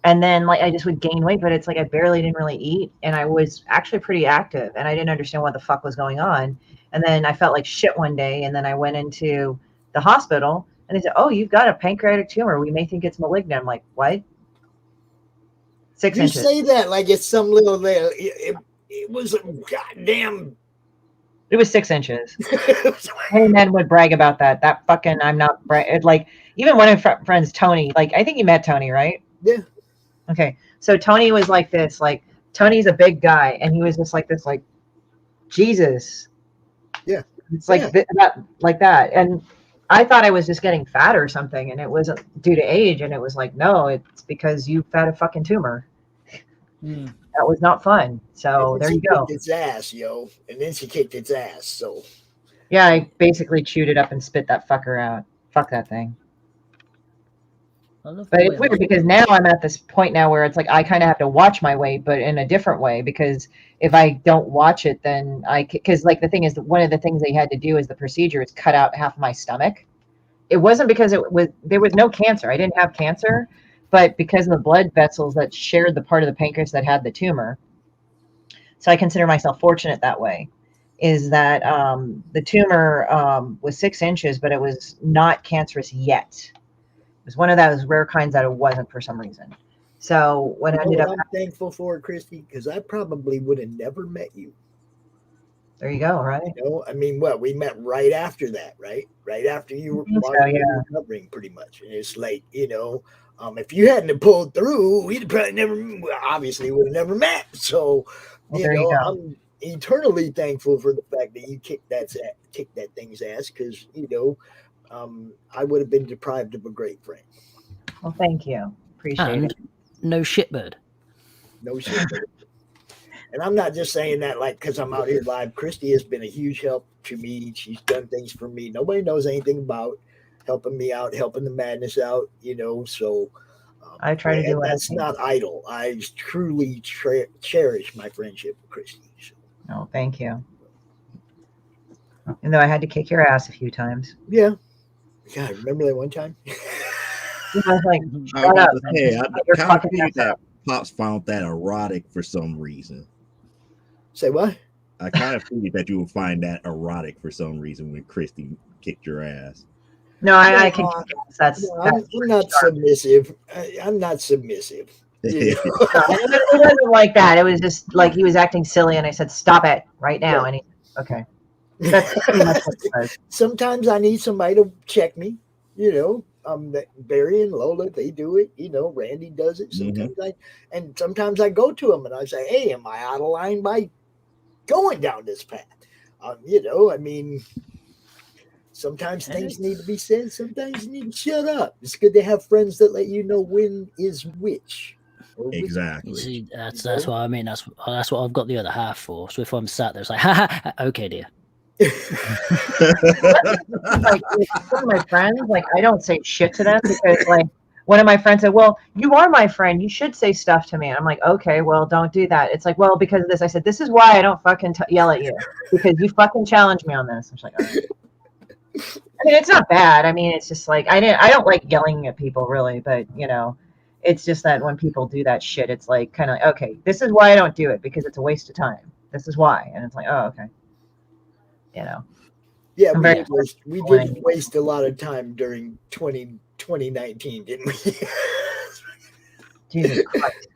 And then like I just would gain weight, but it's like I barely didn't really eat. And I was actually pretty active and I didn't understand what the fuck was going on. And then I felt like shit one day. And then I went into the hospital and they said, "Oh, you've got a pancreatic tumor. We may think it's malignant." I'm like, "What?" 6 inches. You say that like it's some little there. It was a goddamn. It was 6 inches. Many men would brag about that. That fucking, I'm not like, even one of friends, Tony, like, I think you met Tony, right? Yeah. Okay. So Tony was like this, like, Tony's a big guy. And he was just like this, like, Jesus. Yeah. It's like that, like that. And I thought I was just getting fat or something. And it wasn't due to age. And it was like, no, it's because you've had a fucking tumor. That was not fun. So there you go. Kicked its ass, yo. And then she kicked its ass. So yeah, I basically chewed it up and spit that fucker out. Fuck that thing. But it's weird because now I'm at this point now where it's like I kind of have to watch my weight, but in a different way, because if I don't watch it, then because like the thing is that one of the things they had to do is the procedure is cut out half of my stomach. It wasn't because there was no cancer. I didn't have cancer. But because of the blood vessels that shared the part of the pancreas that had the tumor, so I consider myself fortunate that way, is that the tumor was 6 inches, but it was not cancerous yet. It was one of those rare kinds that it wasn't for some reason. So when I ended up, I'm thankful for it, Christy, because I probably would have never met you. There you go, right? You know, I mean, we met right after that, right? Right after you were recovering, pretty much. And it's like, you know. If you hadn't pulled through, we'd probably obviously would have never met. So, I'm eternally thankful for the fact that you kicked that thing's ass, because, I would have been deprived of a great friend. Well, thank you. Appreciate it. No shitbird. No shitbird. And I'm not just saying that like because I'm out here live. Christy has been a huge help to me. She's done things for me nobody knows anything about. Helping me out, helping the madness out, so I try to do what that's not idle. I truly cherish my friendship with Christy. So. Oh, thank you. And though I had to kick your ass a few times. Yeah. God, remember that one time? I was like, shut up. I kind of figured that Pops found that erotic for some reason. Say what? I kind of figured that you would find that erotic for some reason when Christy kicked your ass. No, I can. I'm not submissive. I'm not submissive. It wasn't like that. It was just like he was acting silly, and I said, "Stop it right now." Yeah. And he, okay. That's pretty much what it was. Sometimes I need somebody to check me. Barry and Lola, they do it. Randy does it. Sometimes I go to them and I say, "Hey, am I out of line by going down this path?" I mean. Sometimes things need to be said. Sometimes you need to shut up. It's good to have friends that let you know when is which. Exactly. See, that's what I mean. That's what I've got the other half for. So if I'm sat there, it's like, ha, okay, dear. Like some of my friends, like I don't say shit to them because like one of my friends said, "Well, you are my friend. You should say stuff to me." And I'm like, "Okay, well, don't do that." It's like, "Well, because of this." I said, "This is why I don't fucking yell at you because you fucking challenged me on this." I'm like, "All right." I mean, it's not bad. I mean, it's just like I don't like yelling at people really, but it's just that when people do that shit, it's like kind of like, okay, this is why I don't do it because it's a waste of time. This is why, and it's like, oh, okay, Yeah, we did waste a lot of time during 2019, didn't we? Jesus Christ!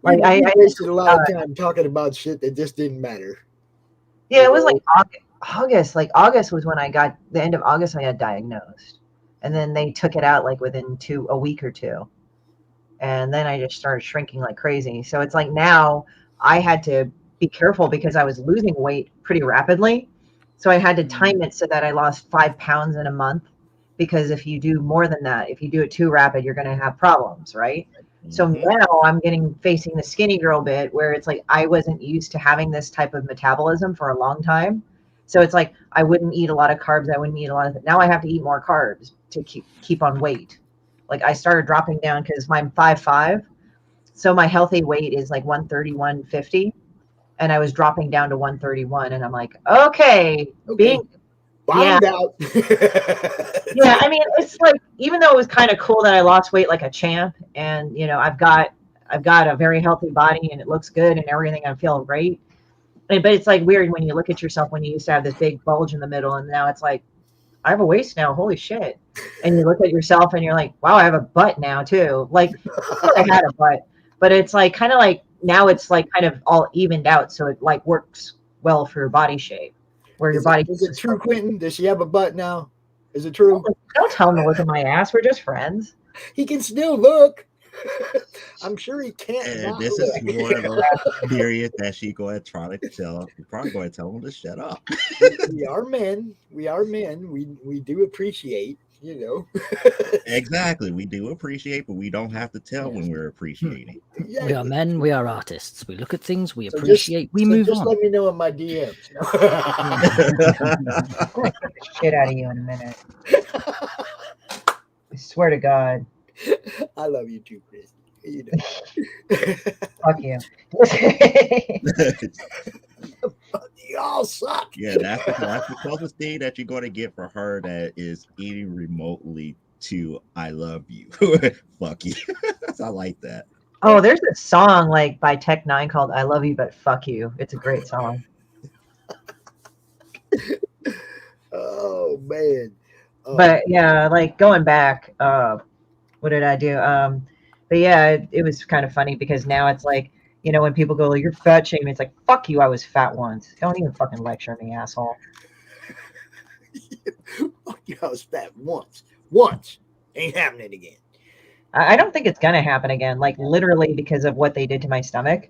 Like I wasted a lot of time talking about shit that just didn't matter. Yeah, it was like August. Like August was when the end of August I got diagnosed, and then they took it out like within a week or two, and then I just started shrinking like crazy. So it's like now I had to be careful because I was losing weight pretty rapidly, so I had to time it so that I lost 5 pounds in a month, because if you do more than that, if you do it too rapid, you're going to have problems, right? So now I'm facing the skinny girl bit where it's like I wasn't used to having this type of metabolism for a long time. So it's like I wouldn't eat a lot of carbs. I wouldn't eat a lot of. Now I have to eat more carbs to keep on weight. Like I started dropping down because I'm 5'5", so my healthy weight is like 130, 150, and I was dropping down to 131, and I'm like, okay. Being bottomed out. Yeah, I mean, it's like, even though it was kind of cool that I lost weight like a champ, and you know, I've got a very healthy body and it looks good and everything, I feel great. But it's like weird when you look at yourself when you used to have this big bulge in the middle, and now it's like, I have a waist now, holy shit. And you look at yourself and you're like, wow, I have a butt now too. Like, I had a butt, but it's like kind of like now it's like kind of all evened out, so it like works well for your body shape. Where your body is it true, Quentin? Does she have a butt now? Is it true? Don't tell him to look at my ass. We're just friends. He can still look. I'm sure he can't. And this is one of those periods that she going to try to tell. You're probably going to tell him to shut up. We are men. We are men. We do appreciate, you know. Exactly. We do appreciate, but we don't have to tell when we're appreciating. Exactly. We are men. We are artists. We look at things. We appreciate. We move just on. Let me know in my DMs. I'm going to put the shit out of you in a minute. I swear to God. I love you too, Chris. You know. Fuck you. Y'all suck. Yeah, that's the closest thing that you're going to get for her that is eating remotely to "I love you." Fuck you. I like that. Oh, there's a song like by Tech Nine called "I Love You But Fuck You." It's a great song. Oh man. But yeah, like going back, what did I do? But yeah, it was kind of funny because now it's like, you know, when people go, like, you're fat shaming, it's like, fuck you, I was fat once. Don't even fucking lecture me, asshole. Fuck you, I was fat once. Once. Ain't happening again. I don't think it's going to happen again. Like, literally, because of what they did to my stomach,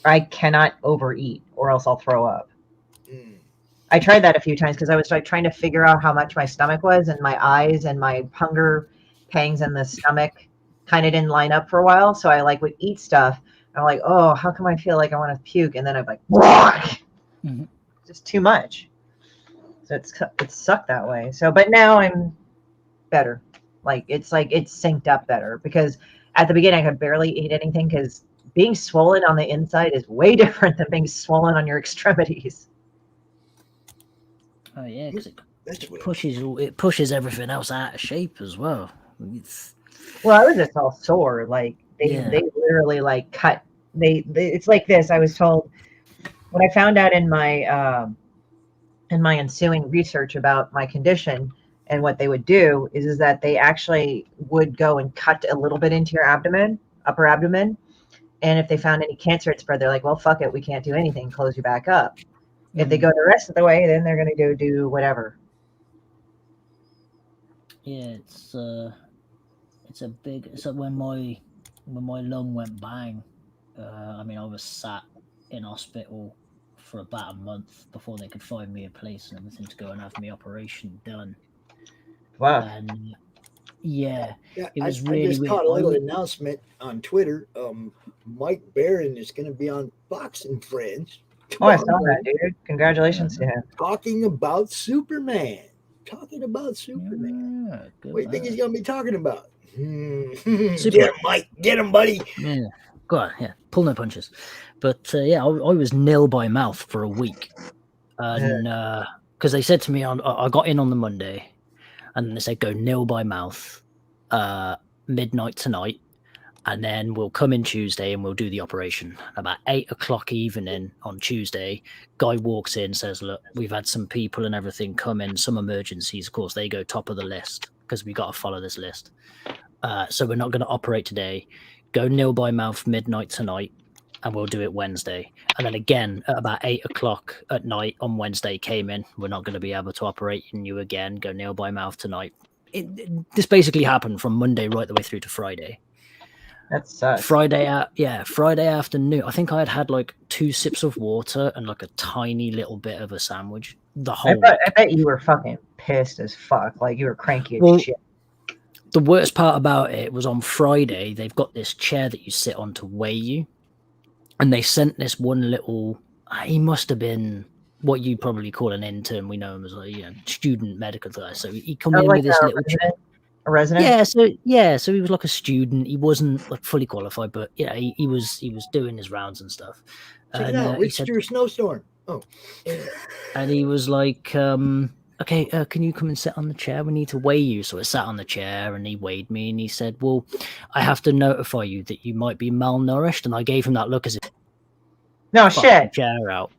I cannot overeat or else I'll throw up. I tried that a few times because I was like trying to figure out how much my stomach was, and my eyes and my hunger pangs in the stomach kind of didn't line up for a while. So I like would eat stuff. I'm like, oh, how come I feel like I want to puke? And then I'm like, just too much. So it sucked that way. So, but now I'm better. Like it's synced up better, because at the beginning I could barely eat anything because being swollen on the inside is way different than being swollen on your extremities. Oh yeah, because it pushes everything else out of shape as well. Well, I was just all sore. Like they literally like cut. They it's like this. I was told when I found out in my ensuing research about my condition, and what they would do is that they actually would go and cut a little bit into your abdomen, upper abdomen, and if they found any cancer it spread, they're like, well, fuck it, we can't do anything, close you back up. If they go the rest of the way, then they're going to do whatever. Yeah, it's when my lung went bang. I mean, I was sat in hospital for about a month before they could find me a place and everything to go and have my operation done. Wow. And it was I really just weird. caught a little announcement on Twitter. Mike Barron is going to be on Fox and Friends. Oh, I saw that, dude. Congratulations to him. Talking about Superman. What do you think he's going to be talking about? Get him, Mike. Get him, buddy. Yeah. Go on. Yeah. Pull no punches. But I was nil by mouth for a week. And because they said to me, I got in on the Monday, and they said, go nil by mouth midnight tonight. And then we'll come in Tuesday and we'll do the operation. About 8 o'clock evening on Tuesday, guy walks in, says, look, we've had some people and everything come in, some emergencies. Of course, they go top of the list because we got to follow this list. So we're not going to operate today. Go nil by mouth midnight tonight, and we'll do it Wednesday. And then again, at about 8 o'clock at night on Wednesday, came in. We're not going to be able to operate in you again. Go nil by mouth tonight. This basically happened from Monday right the way through to Friday. That sucks. Friday afternoon. I think I had like 2 sips of water and like a tiny little bit of a sandwich. I bet you were fucking pissed as fuck. Like you were cranky as shit. The worst part about it was on Friday, they've got this chair that you sit on to weigh you. And they sent this one little, he must have been what you probably call an intern. We know him as a student medical guy. So he come in with this little chair. A resident? So he was like a student. He wasn't like fully qualified, but he was doing his rounds and stuff. Check it out. It's your snowstorm. Oh. And he was like, okay, can you come and sit on the chair? We need to weigh you. So I sat on the chair and he weighed me and he said, well, I have to notify you that you might be malnourished. And I gave him that look as if no shit. Chair out.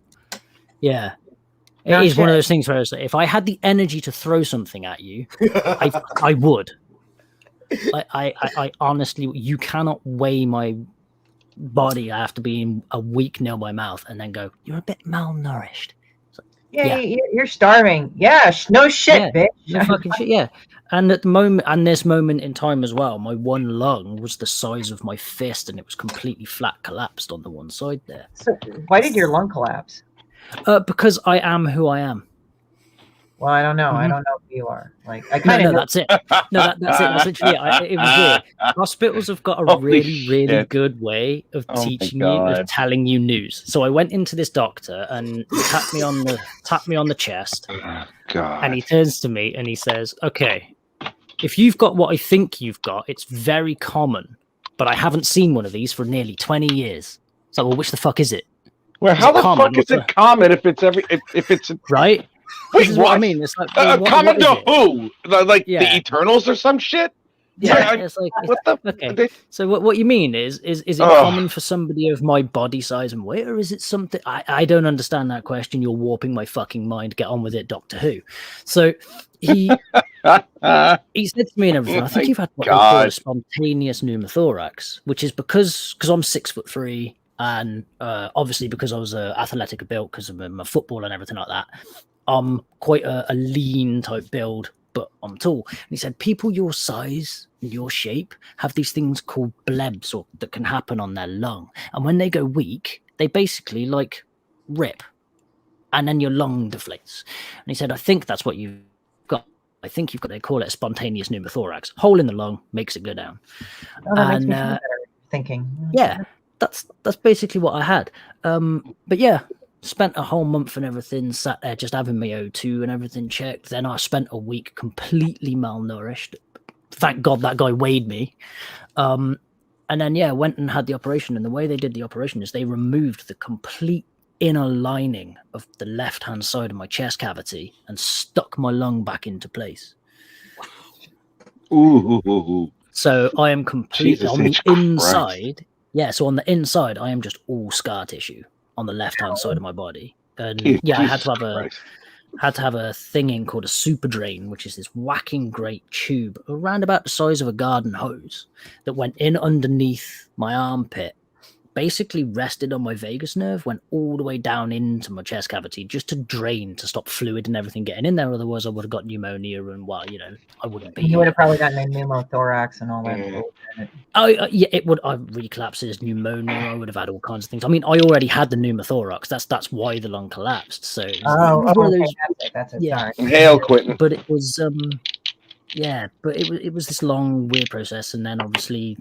Yeah. It is one of those things where it's like, if I had the energy to throw something at you, I would. I honestly, you cannot weigh my body. I have to be in a week near my mouth and then go, you're a bit malnourished. You're starving. Yeah, no shit, bitch. No fucking shit, yeah. And at the moment, and this moment in time as well, my one lung was the size of my fist and it was completely flat collapsed on the one side there. So why did your lung collapse? Because I am who I am. Well, I don't know. I don't know who you are. Like, I kind of no, that's it. No, that's it. That's literally it. It was weird. Hospitals have got a really good way of teaching you, of telling you news. So I went into this doctor and he tapped me on the chest. Oh, God. And he turns to me and he says, "Okay, if you've got what I think you've got, it's very common, but I haven't seen one of these for nearly 20 years. So, well, which the fuck is it? Well, how the fuck is it common if it's right? Wait, what I mean? It's like common to who? Like the Eternals or some shit? Yeah, it's like what the? Okay, so what you mean is it common for somebody of my body size and weight, or is it something? I don't understand that question. You're warping my fucking mind. Get on with it, Doctor Who. So he he said to me and everything. I think you've had what they call a spontaneous pneumothorax, which is because I'm 6'3", and obviously because I was athletic built because of my football and everything like that. I'm quite a lean type build, but I'm tall. And he said, people your size and your shape have these things called blebs that can happen on their lung. And when they go weak, they basically like rip. And then your lung deflates. And he said, I think that's what you've got. I think you've got, they call it a spontaneous pneumothorax. Hole in the lung makes it go down. Oh, that makes me feel better thinking. Yeah, that's basically what I had. But yeah. Spent a whole month and everything, sat there just having my O2 and everything checked. Then I spent a week completely malnourished. Thank God that guy weighed me. And then, went and had the operation. And the way they did the operation is they removed the complete inner lining of the left-hand side of my chest cavity and stuck my lung back into place. Ooh. So I am completely on the inside. Christ. Yeah, so on the inside, I am just all scar tissue on the left-hand side of my body. And I had to have a thing in called a super drain, which is this whacking great tube around about the size of a garden hose that went in underneath my armpit, basically rested on my vagus nerve, went all the way down into my chest cavity just to drain, to stop fluid and everything getting in there. Otherwise I would have got pneumonia and I wouldn't be. You would have probably gotten a pneumothorax and all that. It would. I relapsed as pneumonia. I would have had all kinds of things. I mean, I already had the pneumothorax. That's why the lung collapsed. So that's it. Sorry. Inhale, Quentin. But it was but it was this long weird process, and then obviously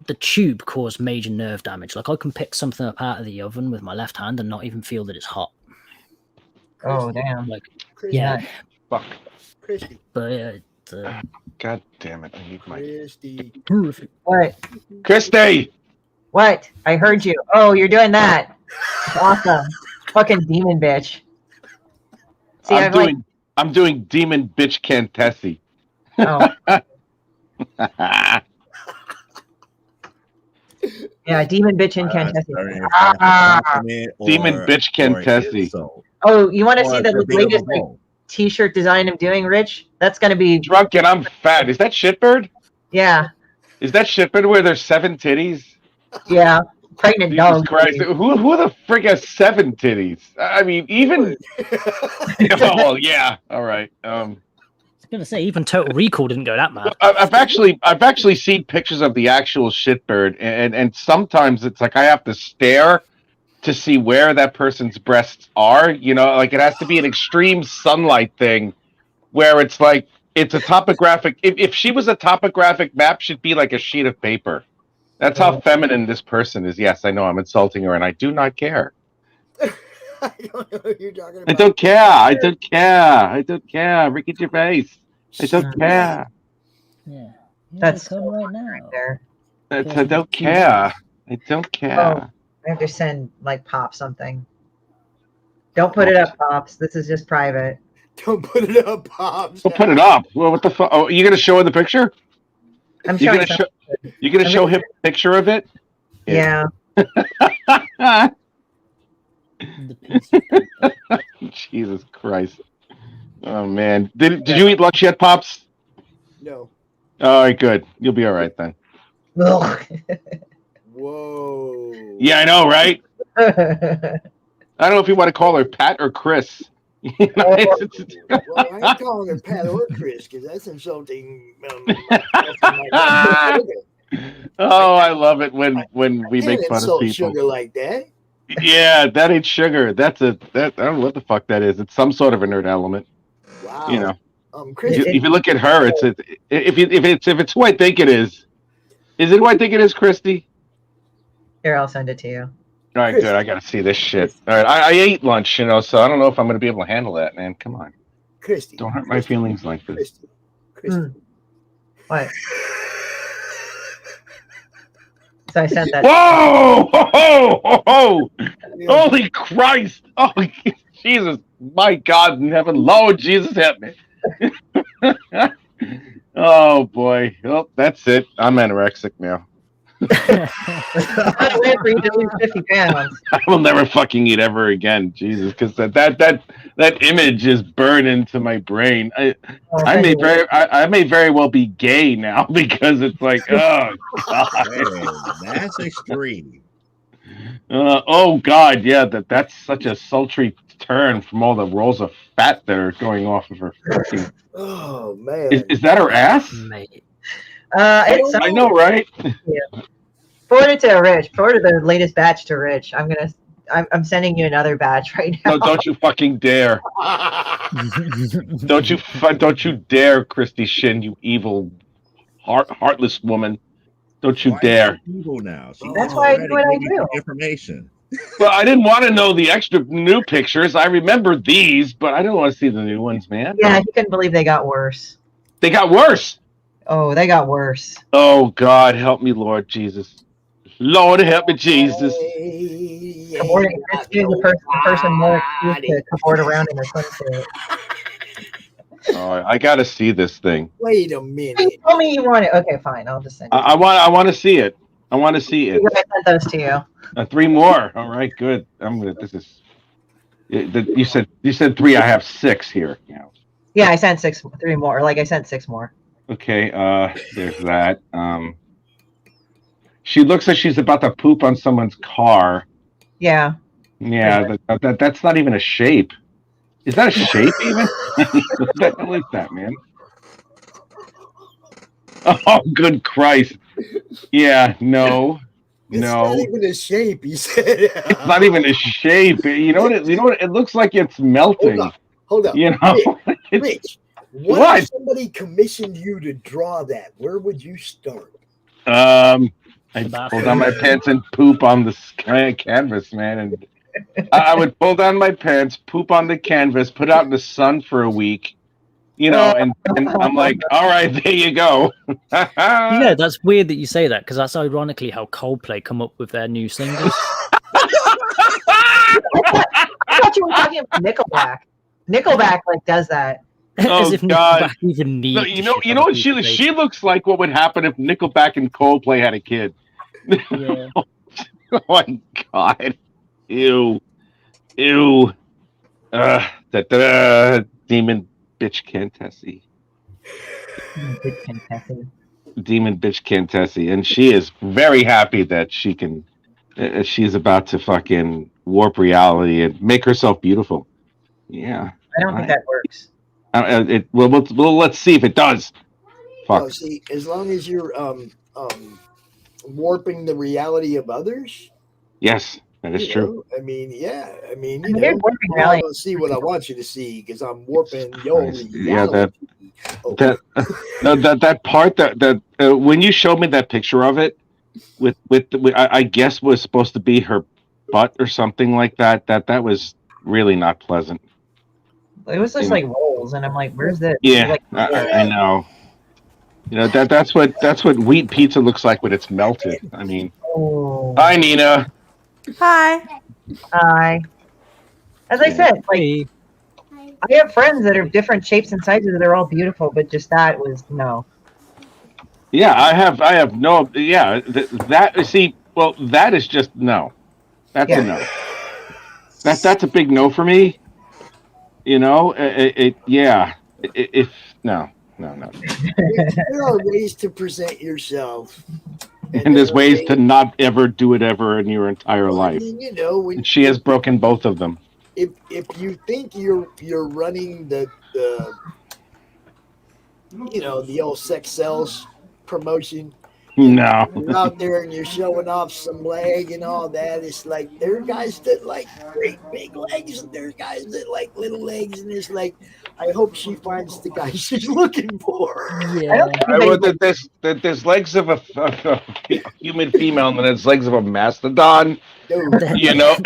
the tube caused major nerve damage. Like I can pick something up out of the oven with my left hand and not even feel that it's hot. Oh damn! Like yeah, fuck. Christie. But God damn it! I need my Christie. What? Christie. What? I heard you. Oh, you're doing that. Awesome. Fucking demon bitch. See, I'm doing demon bitch Cantessi. Oh. Yeah, demon bitch Cantessi. Demon bitch Cantessi. Oh, you want to see the latest t-shirt design I'm doing, Rich? That's gonna be drunk and I'm fat. Is that Shitbird? Yeah. Is that Shitbird where there's 7 titties? Yeah. Pregnant dog. Christ. Who the frick has 7 titties? I mean, even oh yeah. All right. I was gonna say even Total Recall didn't go that mad. I've actually seen pictures of the actual Shitbird, and sometimes it's like I have to stare to see where that person's breasts are. You know, like it has to be an extreme sunlight thing, where it's like it's a topographic. If she was a topographic map, she'd be like a sheet of paper. That's how feminine this person is. Yes, I know I'm insulting her, and I do not care. I don't know what you're talking about. I don't care. I don't care. I don't care. Ricky Gervais. I don't care. Yeah. That's come right now. There. I don't care. I don't care. Oh, I have to send like Pop something. Don't put it up, Pops. This is just private. Don't put it up, Pops. Don't put it up. Well, what the fuck? Oh, you gonna show him the picture? I'm You're showing gonna show him a picture of it? Yeah. Jesus Christ. Oh man. Did you eat lunch yet, Pops? No. All right, good. You'll be all right then. Whoa. Yeah, I know, right? I don't know if you want to call her Pat or Chris. Well, I ain't calling her Pat or Chris because that's insulting. Oh, I love it when we make fun of people. Sugar like that. Yeah, that ain't sugar. That I don't know what the fuck that is. It's some sort of inert element. Wow. You know. Christie, if you look at her, if it's who I think it is it who I think it is, Christy? Here, I'll send it to you. All right, good. I gotta see this shit. All right, I ate lunch, so I don't know if I'm gonna be able to handle that, man. Come on, Christy. Don't hurt my feelings like this. Christy. What? So I sent that. Whoa! Oh! Holy Christ! Oh, Jesus! My God in heaven, Lord Jesus, help me! Oh boy! Well, that's it. I'm anorexic now. I wait for you to lose 50 pounds. I will never fucking eat ever again, Jesus, because that image is burned into my brain. I may very well be gay now because it's like, oh God, that's extreme. Oh God, yeah, that's such a sultry turn from all the rolls of fat that are going off of her. Oh man, is that her ass? Mate. I know, right? Yeah. Forward it to Rich. Forward the latest batch to Rich. I'm sending you another batch right now. No, don't you fucking dare! Don't you dare, Christie Shinn, you evil, heartless woman! Don't you dare! Evil now. That's why I do what I do. Information. Well, I didn't want to know the extra new pictures. I remember these, but I didn't want to see the new ones, man. Yeah, you couldn't believe they got worse. They got worse. Oh, they got worse. Oh God, help me, Lord Jesus. Lord, help me, Jesus. It's giving the person more excuse to cupboard around in their swimsuit. Oh, I gotta see this thing. Wait a minute. You told me you want it. Okay, fine. I'll just send it. I want to see it. I want to see it. I sent those to you. 3 more. All right, good. I'm gonna. This is. You said 3. I have 6 here. Yeah, I sent 3 more. Like I sent 6 more. Okay. There's that. She looks like she's about to poop on someone's car. Yeah. Yeah. That's not even a shape. Is that a shape even? What the hell is that, man? Oh, good Christ. Yeah, no. It's not even a shape, he said. It's not even a shape. You know what? It looks like it's melting. Hold up. You know? Rich, what if somebody commissioned you to draw that? Where would you start? I'd pull down my pants and poop on the canvas, man. And I would pull down my pants, poop on the canvas, put out in the sun for a week. And I'm like, all right, there you go. That's weird that you say that because that's ironically how Coldplay come up with their new singles. I thought you were talking about Nickelback. Nickelback does that. As if God. Nickelback even needs. No, you know what she looks like? What would happen if Nickelback and Coldplay had a kid? Yeah. Oh my God. Ew. Demon bitch Cantessi. Demon bitch Cantessi. And she is very happy that she's about to fucking warp reality and make herself beautiful. Yeah. I don't think that works. Well, let's see if it does. Fuck. Oh, see, as long as you're warping the reality of others. Yes, that is true. I mean, yeah. I mean, you're warping reality. I don't see what I want you to see because I'm warping your reality. Yeah, that part that when you showed me that picture of it with I guess was supposed to be her butt or something like that. That was really not pleasant. It was just like rolls, and I'm like, "Where's the?" Yeah, Like, I know. You know that's what wheat pizza looks like when it's melted. I mean, hi Nina. Hi. Hi. As I said, like I have friends that are different shapes and sizes. They're all beautiful, but just that was no. Yeah, I have no. Yeah, that see. Well, that is just no. That's a no. That's a big no for me. You know, if no. There are ways to present yourself. And there's ways to not ever do it ever in your entire life. You know, and she has broken both of them. If you think you're running the the old sex sells promotion, no, you're out there and you're showing off some leg and all that. It's like there are guys that like great big legs, and there are guys that like little legs, and it's like I hope she finds the guy she's looking for. Yeah, there's legs of a human female, and then there's legs of a mastodon. You know,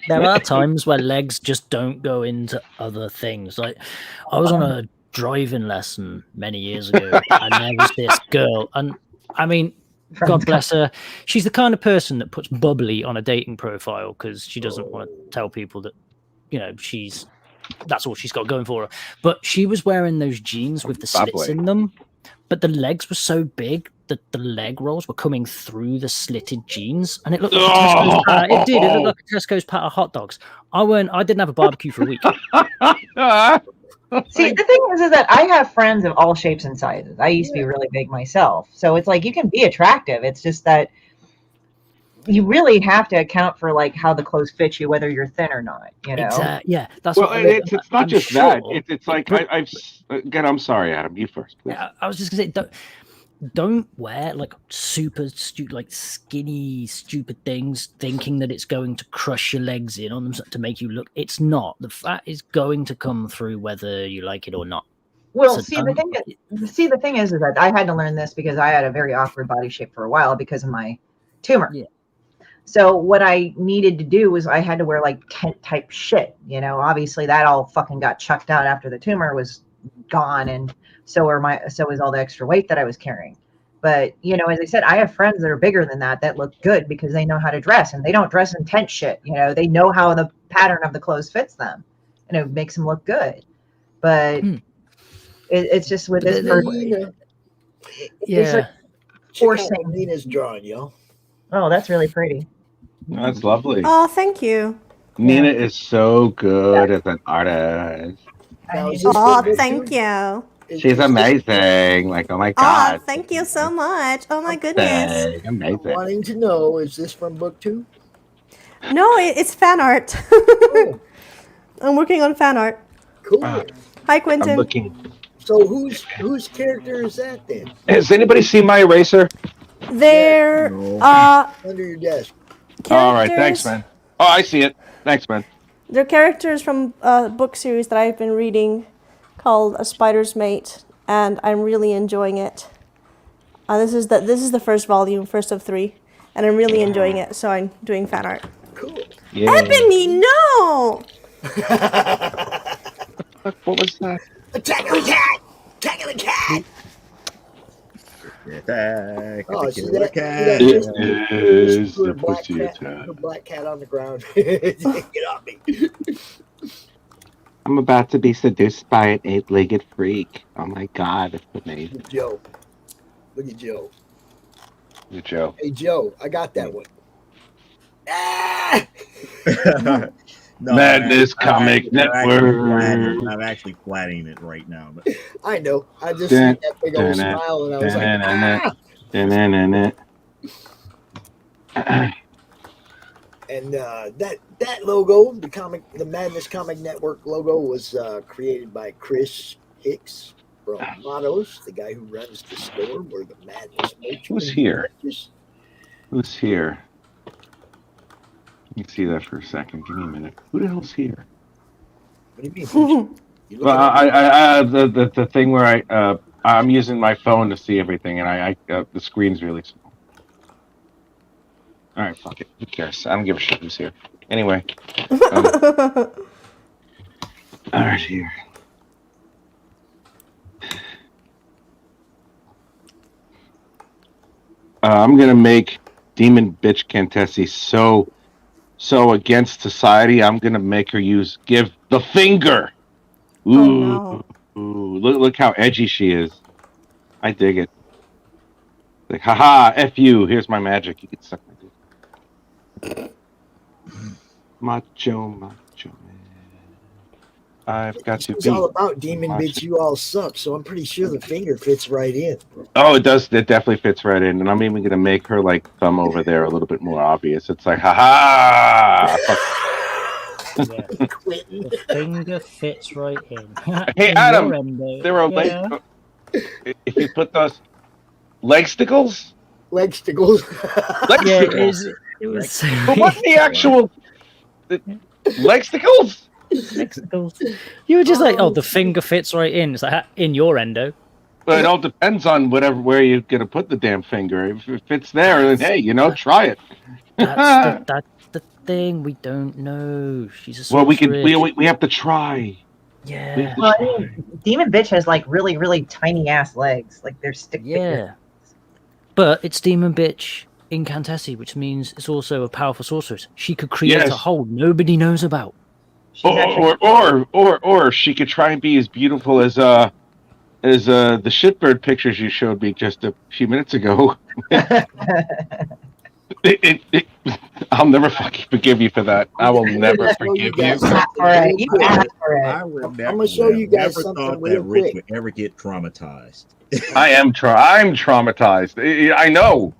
there are times where legs just don't go into other things. Like I was on a driving lesson many years ago, and there was this girl, and I mean, God bless her. She's the kind of person that puts bubbly on a dating profile because she doesn't want to tell people that, that's all she's got going for her. But she was wearing those jeans with the slits in them, but the legs were so big that the leg rolls were coming through the slitted jeans, and it looked like a Tesco's patter. It did. It looked like a Tesco's patter of hot dogs. I didn't have a barbecue for a week. See, the thing is that I have friends of all shapes and sizes. I used to be really big myself. So it's like you can be attractive. It's just that you really have to account for like how the clothes fit you, whether you're thin or not, Exactly. Yeah, that's well, it's not just that. It's like again, I'm sorry, Adam, you first. Please. Yeah, I was just gonna say don't wear like super stupid, like skinny, stupid things thinking that it's going to crush your legs in on them to make you look. It's not. The fat is going to come through whether you like it or not. Well, so the thing is that I had to learn this because I had a very awkward body shape for a while because of my tumor. Yeah. So what I needed to do was I had to wear like tent type shit. Obviously that all fucking got chucked out after the tumor was gone, and so was all the extra weight that I was carrying. But as I said, I have friends that are bigger than that look good because they know how to dress, and they don't dress in tent shit. They know how the pattern of the clothes fits them, and it makes them look good. But it's just with this person. It's like forcing Nina's drawing, yo. Oh, that's really pretty. That's lovely. Oh, thank you. Nina is so good as an artist. Oh, thank you. She's amazing. Like, oh my God. Oh, thank you so much. Oh my goodness. Amazing. I'm wanting to know, is this from book 2? No, it's fan art. I'm working on fan art. Cool. Hi, Quentin. I'm looking. So whose character is that then? Has anybody seen my eraser? They're under your desk. All right, thanks, man. Oh, I see it. Thanks, man. They're characters from a book series that I've been reading called A Spider's Mate, and I'm really enjoying it. This is the first volume, first of 3, and I'm really enjoying it. So I'm doing fan art. Cool. Yeah. Ebony, no. What was that? Attack the cat! Attack the cat! Attack Oh, the see killer that? cat. It is the black pussy cat, attack. the black cat on the ground. Get off me. I'm about to be seduced by an 8-legged freak. Oh my God, that's amazing. Joe. Look at Joe. Look at Joe. Hey, Joe, I got that one. Ah! No, Madness Comic Network. I'm actually flattening it right now. But. I know. I just seen that big old smile, and I was like, ah! And that logo, the Madness Comic Network logo, was created by Chris Hicks from Mottos, the guy who runs the store where the Madness merch. Who's here? Who's here? Let me see that for a second. Give me a minute. Who the hell's here? What do you mean? Well, I the thing where I'm using my phone to see everything, and the screen's really small. All right, fuck it. Who cares? I don't give a shit who's here. Anyway. All right, here. I'm gonna make Demon Bitch Cantessi so against society. I'm gonna make her give the finger. Ooh, Oh, no. ooh, look how edgy she is. I dig it. Like, haha, F you. Here's my magic. You can suck my dick. Macho man. I've got to It's be. all about Demon Bitch. You all suck. So I'm pretty sure the finger fits right in. Oh, it does. It definitely fits right in. And I'm even going to make her like thumb over there a little bit more obvious. It's like, haha. The finger fits right in. Hey, In Adam, your endo. there are if you put those leg stickles? Leg stickles. Leg Yeah, stickles. it was. But what's the actual leg stickles? You were just like, oh, the finger fits right in. It's like in your endo. Well, it all depends on where you're gonna put the damn finger. If it fits there, then hey, try it. That's the thing. We don't know. She's a Well, sorceress. we have to try. Yeah. Well, I mean, Demon Bitch has like really, really tiny ass legs. Like they're stick figures. But it's Demon Bitch Incantessi, which means it's also a powerful sorceress. She could create a hole nobody knows about. Or she could try and be as beautiful as the shitbird pictures you showed me just a few minutes ago. I'll never fucking forgive you for that. I will never forgive you. I would never, I'm gonna show you guys never something thought real that Rich quick. would ever get traumatized. I'm traumatized. I know.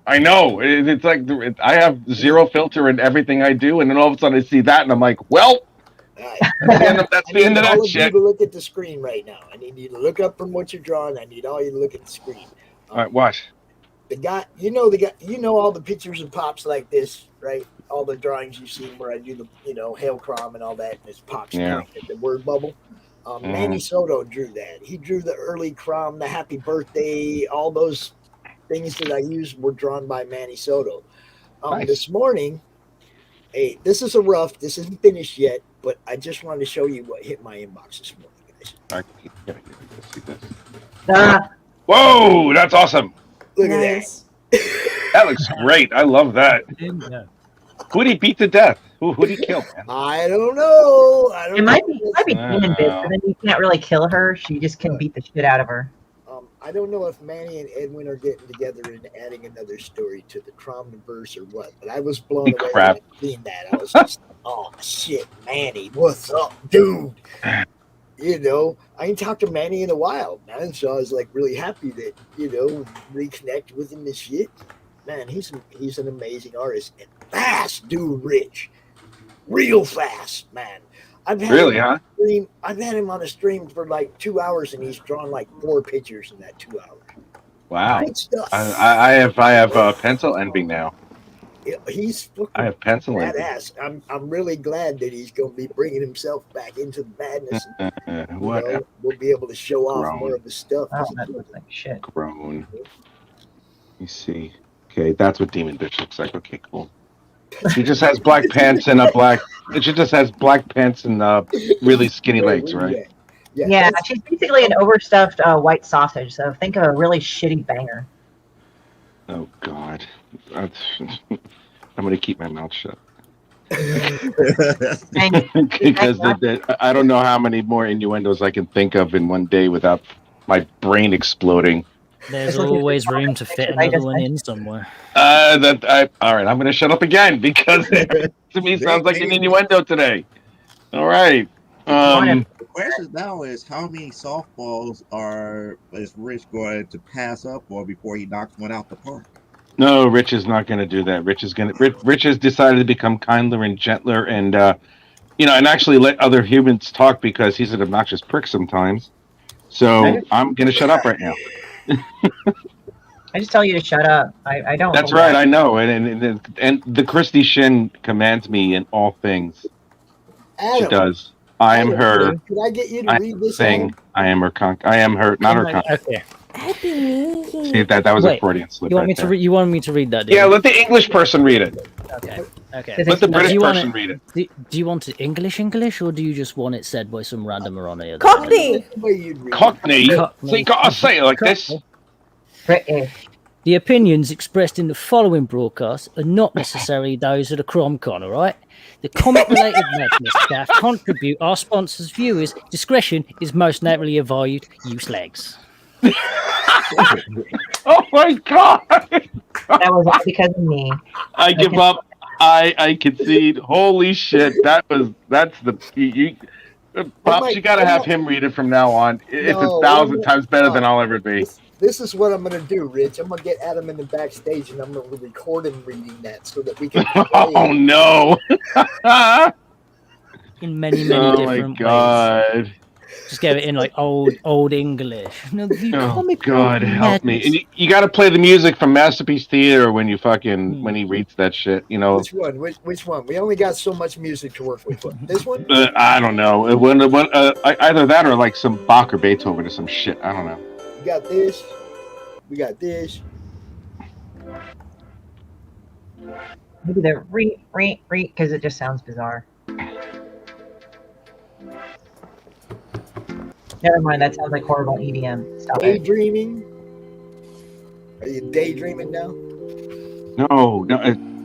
It's like I have zero filter in everything I do, and then all of a sudden I see that, and I'm like, well. That's the end of that shit. I need you to look at the screen right now. I need you to look up from what you're drawing. I need all you to look at the screen. All right, watch. The guy, all the pictures and pops like this, right? All the drawings you've seen where I do the, hail CRoM and all that, and it's pops Yeah. the word bubble. Manny Soto drew that. He drew the early CRoM, the happy birthday, all those things that I used were drawn by Manny Soto. Nice. This morning, hey, this is a rough. This isn't finished yet, but I just wanted to show you what hit my inbox this morning, guys. Whoa, that's awesome. Look at that. That looks great. I love that. Who did he beat to death? Who did he kill, man? I don't know. It might be Demon Bitch, but then you can't really kill her. She just can beat the shit out of her. I don't know if Manny and Edwin are getting together and adding another story to the CRoM verse or what, but I was blown away when I seen that. I was just, oh shit, Manny, what's up, dude? I ain't talked to Manny in a while, man. So I was like really happy that, reconnect with him and shit. Man, he's an amazing artist and fast, dude, Rich. Real fast, man. I've had him on a stream for like 2 hours, and he's drawn like 4 pictures in that 2 hours. Wow. I have pencil envy now. He's I have pencil badass. I'm really glad that he's going to be bringing himself back into the madness. And, we'll be able to show off more of his stuff. Oh, that looks like shit. Grown. Let me see. Okay, that's what Demon Bitch looks like. Okay, cool. She just has black pants and she just has black pants and really skinny legs, right? Yeah, she's basically an overstuffed white sausage. So think of a really shitty banger. Oh God, I'm gonna keep my mouth shut. Because I don't know how many more innuendos I can think of in one day without my brain exploding. There's always room to fit another one in somewhere. All right, I'm gonna shut up again because it to me sounds like an innuendo today. All right. The question now is how many softballs is Rich going to pass up on before he knocks one out the park? No, Rich is not going to do that. Rich has decided to become kinder and gentler, and and actually let other humans talk because he's an obnoxious prick sometimes. So I'm going to shut up right now. I just tell you to shut up. I don't. That's right. I know, and the Christie Shinn commands me in all things. Adam, she does. I am her. Could I get you to read this thing? I am her. I am her. Not her. Okay. See, that was a Freudian slip. You want me to read? You want me to read that? Yeah, let the English person read it. Okay. Let the British person read it. Do you want it English, or do you just want it said by some randomer on here? Cockney. Cockney. So you gotta say it like this. British. The opinions expressed in the following broadcast are not necessarily those of the CRoM CoN, all right? The comic-related madness staff contribute our sponsors' viewers' discretion is most naturally advised. Use legs. Oh my god! That was all because of me. I give up. I concede. Holy shit! That's the Pops. You gotta have him read it from now on. It's 1,000 times better than I'll ever be. This is what I'm going to do, Rich. I'm going to get Adam in the backstage, and I'm going to record him reading that so that we can. Oh no! In many different ways. Oh my god! Just get it in like old English. No, oh god, help me! And you got to play the music from Masterpiece Theater when you when he reads that shit. You know. Which one? Which one? We only got so much music to work with. This one? I don't know. Either that or like some Bach or Beethoven or some shit. I don't know. We got this. We got this. Maybe the re because it just sounds bizarre. Never mind. That sounds like horrible EDM. Stop it. Daydreaming. Are you daydreaming now?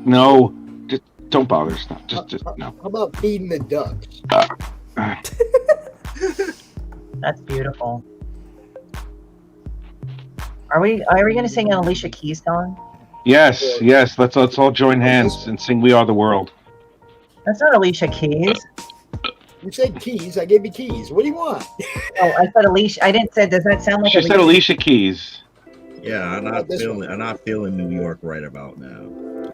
No. Just don't bother. Stop. Just no. How about feeding the ducks? That's beautiful. Are we going to sing an Alicia Keys song? Yes. Let's all join hands and sing "We Are the World." That's not Alicia Keys. You said keys. I gave you keys. What do you want? Oh, I said Alicia. I didn't say. Does that sound like? She said Alicia Keys. Yeah, I'm not feeling New York right about now.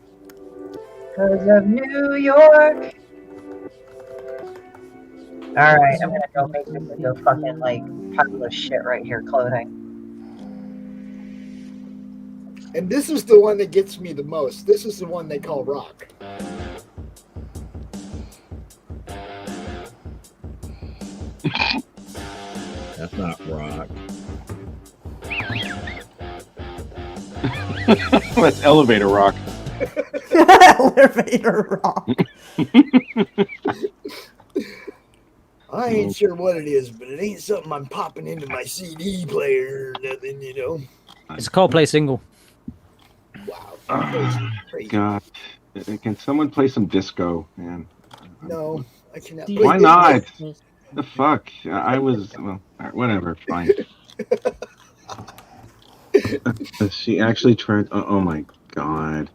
Because of New York. All right, I'm gonna go make this into fucking like pile of shit right here. Clothing. And this is the one that gets me the most. This is the one they call rock. That's not rock. That's elevator rock. Elevator rock. I ain't sure what it is, but it ain't something I'm popping into my CD player or nothing, you know. It's a Coldplay single. Wow. Crazy. God. Can someone play some disco, man? No, I cannot. Why not? The fuck? I was... Well, whatever. Fine. She actually tried... Oh my god.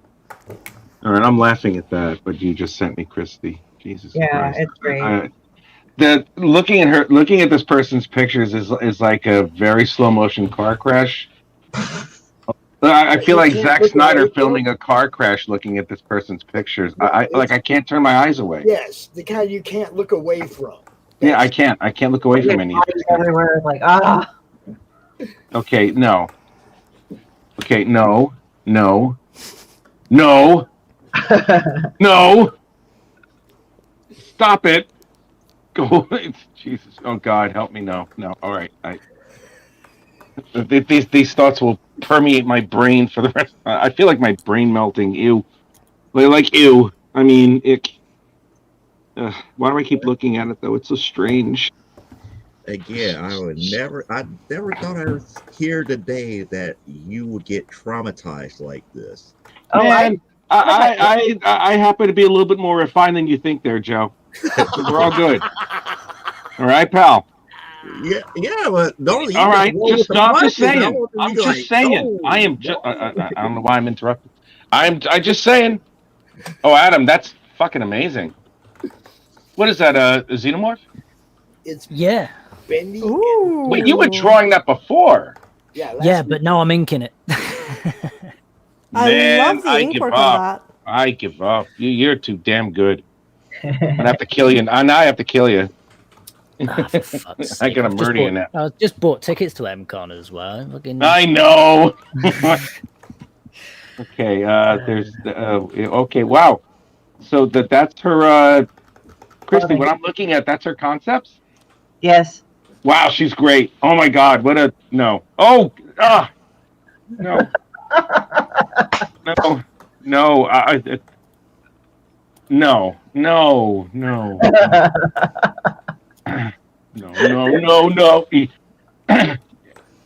Alright, I'm laughing at that, but you just sent me Christie. Jesus Christ. Yeah, it's great. Looking at this person's pictures is like a very slow motion car crash. I feel like Zack Snyder filming a car crash looking at this person's pictures. I can't turn my eyes away. Yes, the kind you can't look away from. Yeah, I can't look away from any of this. Everywhere, like Okay, no. Okay, no. No. Stop it. Go. Jesus. Oh God, help me. No. All right. These thoughts will permeate my brain for the rest. I feel like my brain melting. Ew. Like ew. I mean, why do I keep looking at it though? It's so strange. Again, I never thought I would hear today that you would get traumatized like this. Man, I happen to be a little bit more refined than you think there, Joe. We're all good. All right, pal. Yeah, but don't. All right, just stop. Just saying. I'm just saying. I am just. I don't know why I'm interrupted. I just saying. Oh, Adam, that's fucking amazing. What is that? A xenomorph? It's bendy. Ooh. Wait, you were drawing that before. Yeah, but now I'm inking it. I love the ink work on that. I give up. You're too damn good. I have to kill you. Now I have to kill you. For fuck's sake. I gotta murder you now. I just bought tickets to MCon as well. I know. Okay. There's. Okay. Wow. So that's her. Christie, what I'm looking at, that's her concepts. Yes. Wow, she's great. Oh my God, what a no. Oh, No. No. No. No. No. No. No.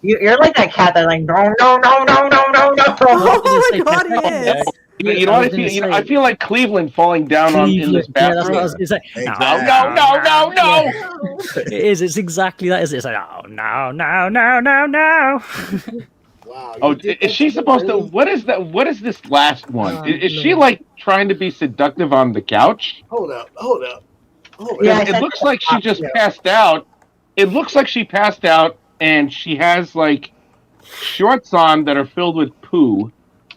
You're like that cat that like no. Oh my god, he is. You know what I feel? I feel like Cleveland falling down in this Yeah, that's bathroom. what I was going to say. Exactly. No. It is. It's exactly that. It's like, oh, no. Wow. Oh, is she supposed to? What is that? What is this last one? Is she like trying to be seductive on the couch? Hold up. Yeah, it looks like she just passed out. It looks like she passed out, and she has like shorts on that are filled with poo,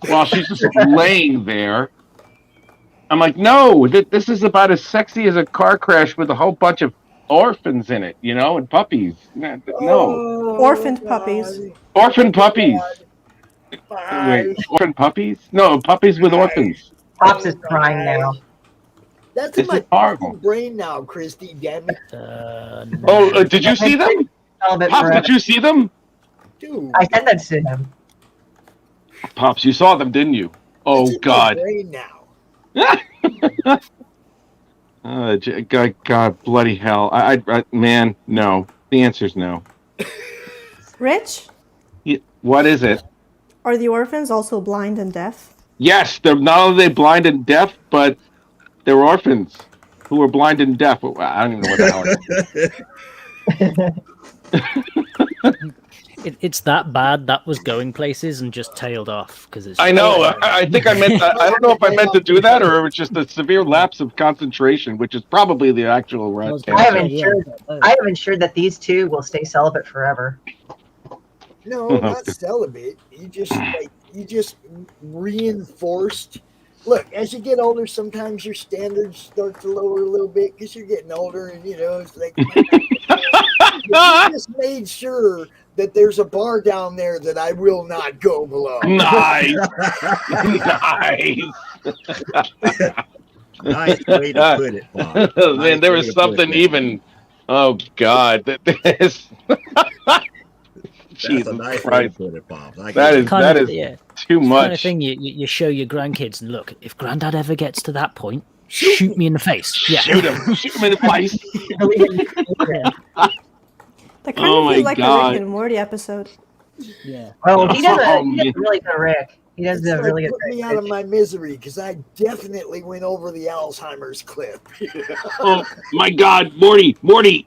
while she's just laying there. I'm like, no, this is about as sexy as a car crash with a whole bunch of orphans in it, and puppies. No. Orphaned puppies. Orphan puppies. Wait, orphan puppies? No, puppies with orphans. Pops is crying now. That's This in my is horrible. brain now, Christy. Damn it. Did you see them? Pops, did you see them? Dude. I sent that to him. Pops, you saw them, didn't you? Oh, That's in God. my brain now. God, bloody hell. Man, no. The answer's no. Rich, What is it? are the orphans also blind and deaf? Yes, they're not only blind and deaf, but they're orphans who are blind and deaf. I don't even know what the hell. It's that bad that was going places and just tailed off because it's. I know. I think I meant. I don't know if I meant to do that or it was just a severe lapse of concentration, which is probably the actual right. I have ensured that these two will stay celibate forever. No, not celibate. You just reinforced. Look, as you get older, sometimes your standards start to lower a little bit because you're getting older, and it's like you just made sure that there's a bar down there that I will not go below. Nice. Nice way to put it, Bob. Man, there was something even. Oh God, that is. That's a nice way to put it, Bob. That is too much. Kind of thing you show your grandkids and look, if Granddad ever gets to that point, shoot me in the face. Yeah. Shoot him in the face. That kind of feels like a Rick and Morty episode. Yeah. Oh, he does a really good Rick. He does a really good Put me out of my misery because I definitely went over the Alzheimer's clip. Oh my God, Morty,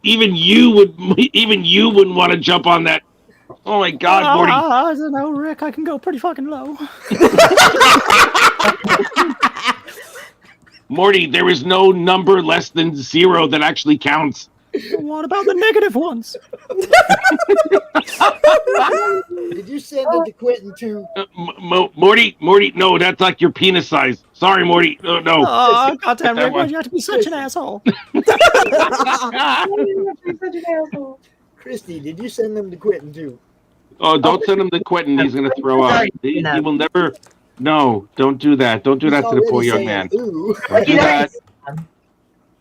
even you wouldn't want to jump on that. Oh my God, Morty. I don't know, Rick. I can go pretty fucking low. Morty, there is no number less than 0 that actually counts. What about the negative ones? Did you send it to Quentin too? Morty, no, that's like your penis size. Sorry, Morty. No. Oh, goddamn, Rick, why'd you have to be such an asshole? Christy, did you send them to Quentin too? Oh, don't send him to Quentin. He's going to throw up. He will never. No, don't do that. Don't do that to the poor young man. Don't do that.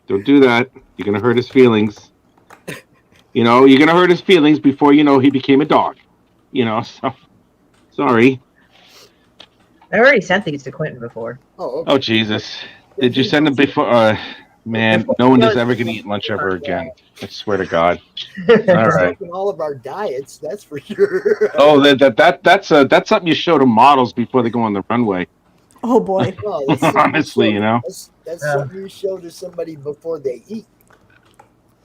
Don't do that. You're going to hurt his feelings. You're going to hurt his feelings before he became a dog. So sorry. I already sent these to Quentin before. Oh, Jesus. Did you send them before? Man, no one is ever going to eat lunch ever again. I swear to God. All right. All of our diets, that's for sure. Oh, that's something you show to models before they go on the runway. Oh boy. Honestly, That's something you show to somebody before they eat.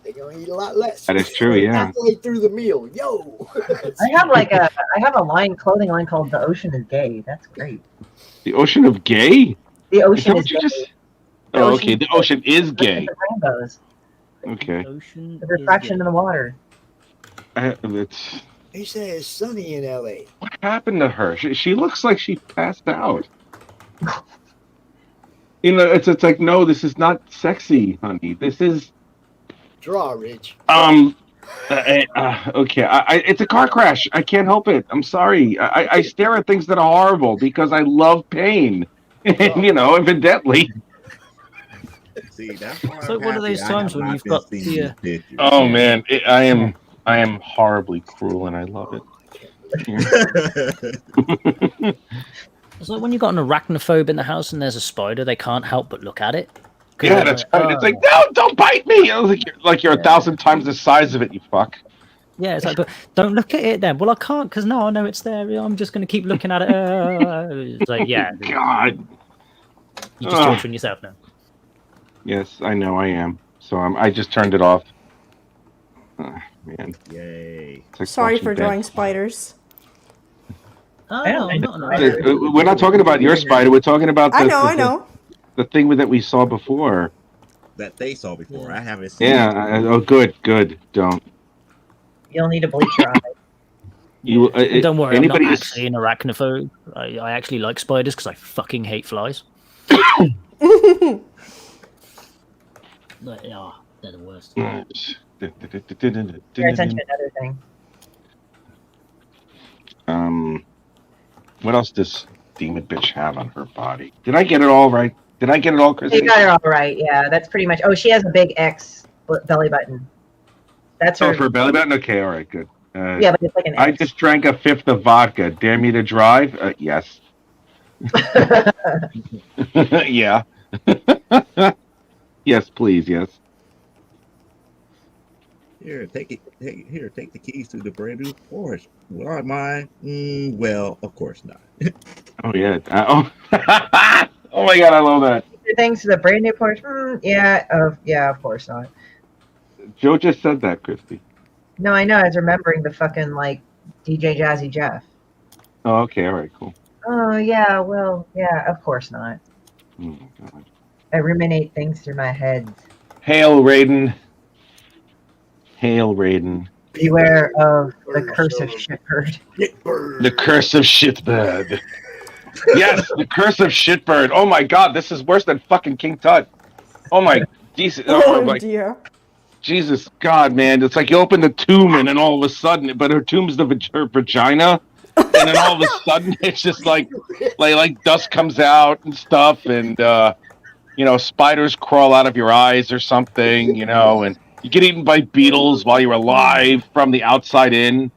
They're gonna eat a lot less. That is true, yeah. Halfway through the meal, yo. I have a clothing line called "The Ocean is Gay." That's great. The Ocean of Gay? The Ocean is Gay. Oh, okay. The ocean is gay. Rainbows. Okay. The refraction in the water. He said it's sunny in LA. What happened to her? She looks like she passed out. It's like, no, this is not sexy, honey. This is draw, Rich. Okay. It's a car crash. I can't help it. I'm sorry. I stare at things that are horrible because I love pain. And evidently. See, that's it's like one of those times when you've got the. Oh man, I am horribly cruel, and I love it. It's like when you got an arachnophobe in the house and there's a spider, they can't help but look at it. Yeah, that's right. It's like, no, don't bite me. I was like you're 1,000 times the size of it, you fuck. Yeah, it's like, but don't look at it then. Well, I can't because now I know it's there. I'm just going to keep looking at it. It's like, yeah. God. You're just torturing yourself now. Yes, I know I am. So I just turned it off. Man. Yay. Like Sorry for watching drawing spiders. We're not talking about your spider. We're talking about I know. The thing that we saw before. That they saw before. I haven't seen. Yeah. Oh, good. Don't. You'll need to bleach your eyes. Don't worry, anybody I'm not actually an arachnophobe. I actually like spiders because I fucking hate flies. But, yeah, they're the worst. Pay attention to another thing. What else does demon bitch have on her body? Did I get it all right? Did I get it all, Christie? You got it all right. Yeah, that's pretty much. Oh, she has a big X belly button. That's her. Oh, for a belly button? Okay, all right, good. Yeah, but it's like an X. I just drank a fifth of vodka. Dare me to drive? Yes. Yeah. Yes, please, yes. Here, take it. Here, take the keys to the brand new Porsche. Will I mind? Well, of course not. Oh yeah. Oh my God, I love that. Things to the brand new Porsche. Yeah. Of course not. Joe just said that, Christie. No, I know. I was remembering the fucking like DJ Jazzy Jeff. Oh, okay, all right, cool. Oh yeah. Well, yeah. Of course not. Oh my God. I ruminate things through my head. Hail, Raiden. Hail, Raiden. Beware of the curse of shitbird. The curse of shitbird. Yes, the curse of shitbird. Oh my God, this is worse than fucking King Tut. Oh my Jesus. Oh my dear. Jesus God, man. It's like you open the tomb and then all of a sudden, but her tomb's her vagina. And then all of a sudden it's just like dust comes out and stuff, and spiders crawl out of your eyes or something, and you get eaten by beetles while you're alive from the outside in.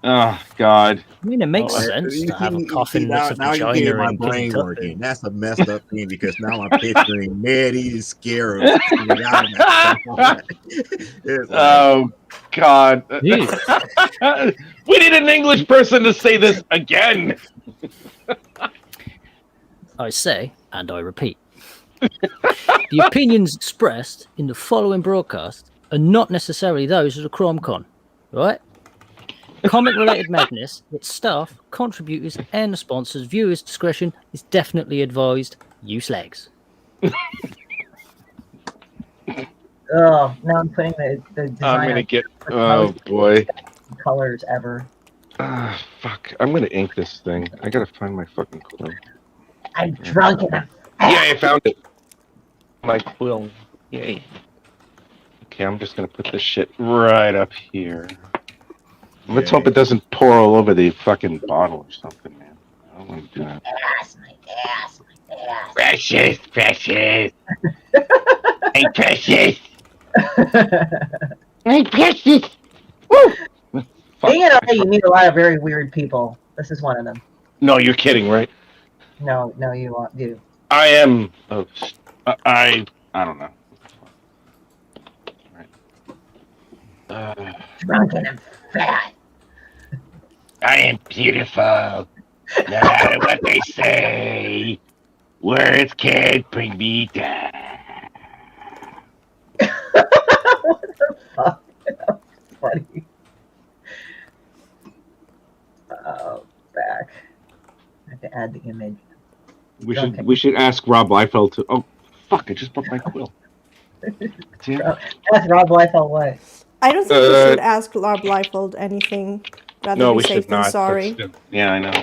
Oh God! I mean, it makes sense to have a coffin that's a now vagina. You get my brain working. That's a messed up thing because now I'm picturing Nettie Scarab. Oh God! We need an English person to say this again. I say, and I repeat, the opinions expressed in the following broadcast are not necessarily those of the CRoM CoN, right? Comic-related madness, its staff, contributors, and the sponsors' viewers' discretion is definitely advised. Use legs. Oh, now I'm putting the design. I'm gonna get. Oh boy. Colors ever. Fuck! I'm gonna ink this thing. I gotta find my fucking quill. I'm drunk enough. Yeah, I found it. My quill. Yay. Okay, I'm just gonna put this shit right up here. Let's hope it doesn't pour all over the fucking bottle or something, man. I don't want to do that. My ass. Precious. Hey, precious. Hey, precious. Woo! Being in LA, you meet a lot of very weird people. This is one of them. No, you're kidding, right? No, you. I am. I don't know. Right. Drunken and fat. I am beautiful. No matter what they say, words can't bring me down. What the fuck? That was funny. Oh, back. I have to add the image. We should ask Rob Liefeld to. Oh, fuck! I just broke my quill. Ask Rob Liefeld what? I don't think we should ask Rob Liefeld anything. Rather be safe than sorry. Yeah, I know.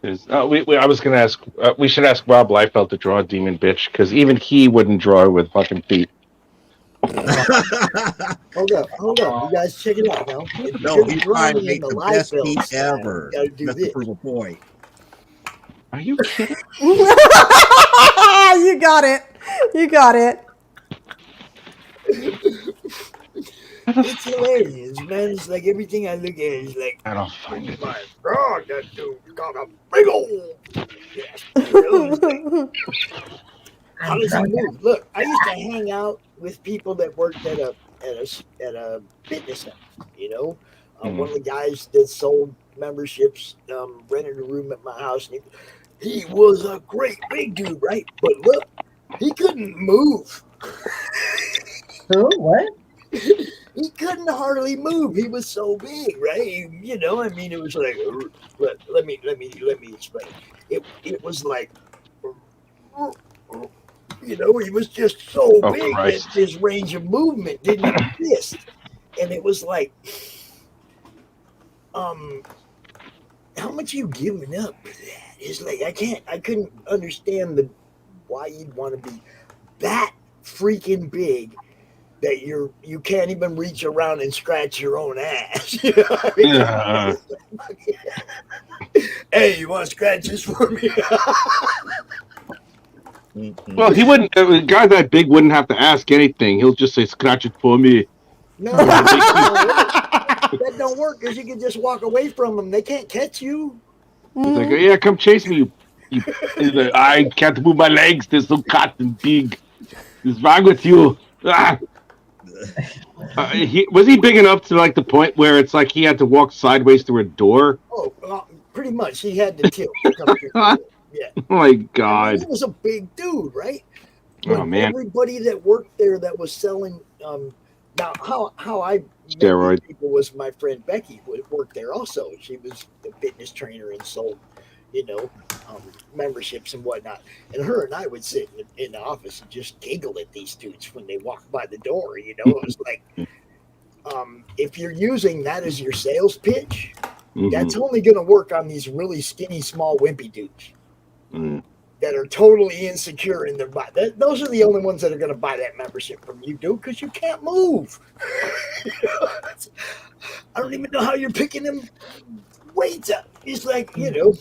I was gonna ask. We should ask Rob Liefeld to draw a demon bitch because even he wouldn't draw with fucking feet. Hold up. You guys check it out now. No, he's trying to make the best feet ever. That's the proof of point. Are you kidding? You got it. It's hilarious, man. It's like everything I look at is like, I don't find it. My God, that dude's got a big old. Yes. You know, how does he move? Look, I used to hang out with people that worked at a fitness center. You know, one of the guys that sold memberships rented a room at my house, and he was a great big dude, right? But look, he couldn't move. Who? What? He couldn't hardly move. He was so big, right? You know, I mean, it was like, let me explain. It was like, you know, he was just so big that his range of movement didn't exist, and it was like, how much are you giving up for that? It's like I couldn't understand why you'd want to be that freaking big that you can't even reach around and scratch your own ass. You know what I mean? Hey, you want to scratch this for me? Well, he wouldn't. A guy that big wouldn't have to ask anything. He'll just say, "Scratch it for me." No, that don't work because you can just walk away from them. They can't catch you. He's like, "Yeah, come chase me." He's like, I can't move my legs. They're so cut and big. What's wrong with you? Ah. Was he big enough to like the point where it's like he had to walk sideways through a door? Oh, pretty much. He had to tilt. Yeah. Oh my God. I mean, he was a big dude, right? Oh man. Everybody that worked there that was selling. Now, how I steroid people was my friend Becky, who worked there also. She was a fitness trainer and sold, you know, memberships and whatnot. And her and I would sit in the office and just giggle at these dudes when they walked by the door. You know, it was like, if you're using that as your sales pitch, that's only going to work on these really skinny, small, wimpy dudes that are totally insecure in their body. Those are the only ones that are going to buy that membership from you, dude, because you can't move. I don't even know how you're picking them weights up. It's like, you know,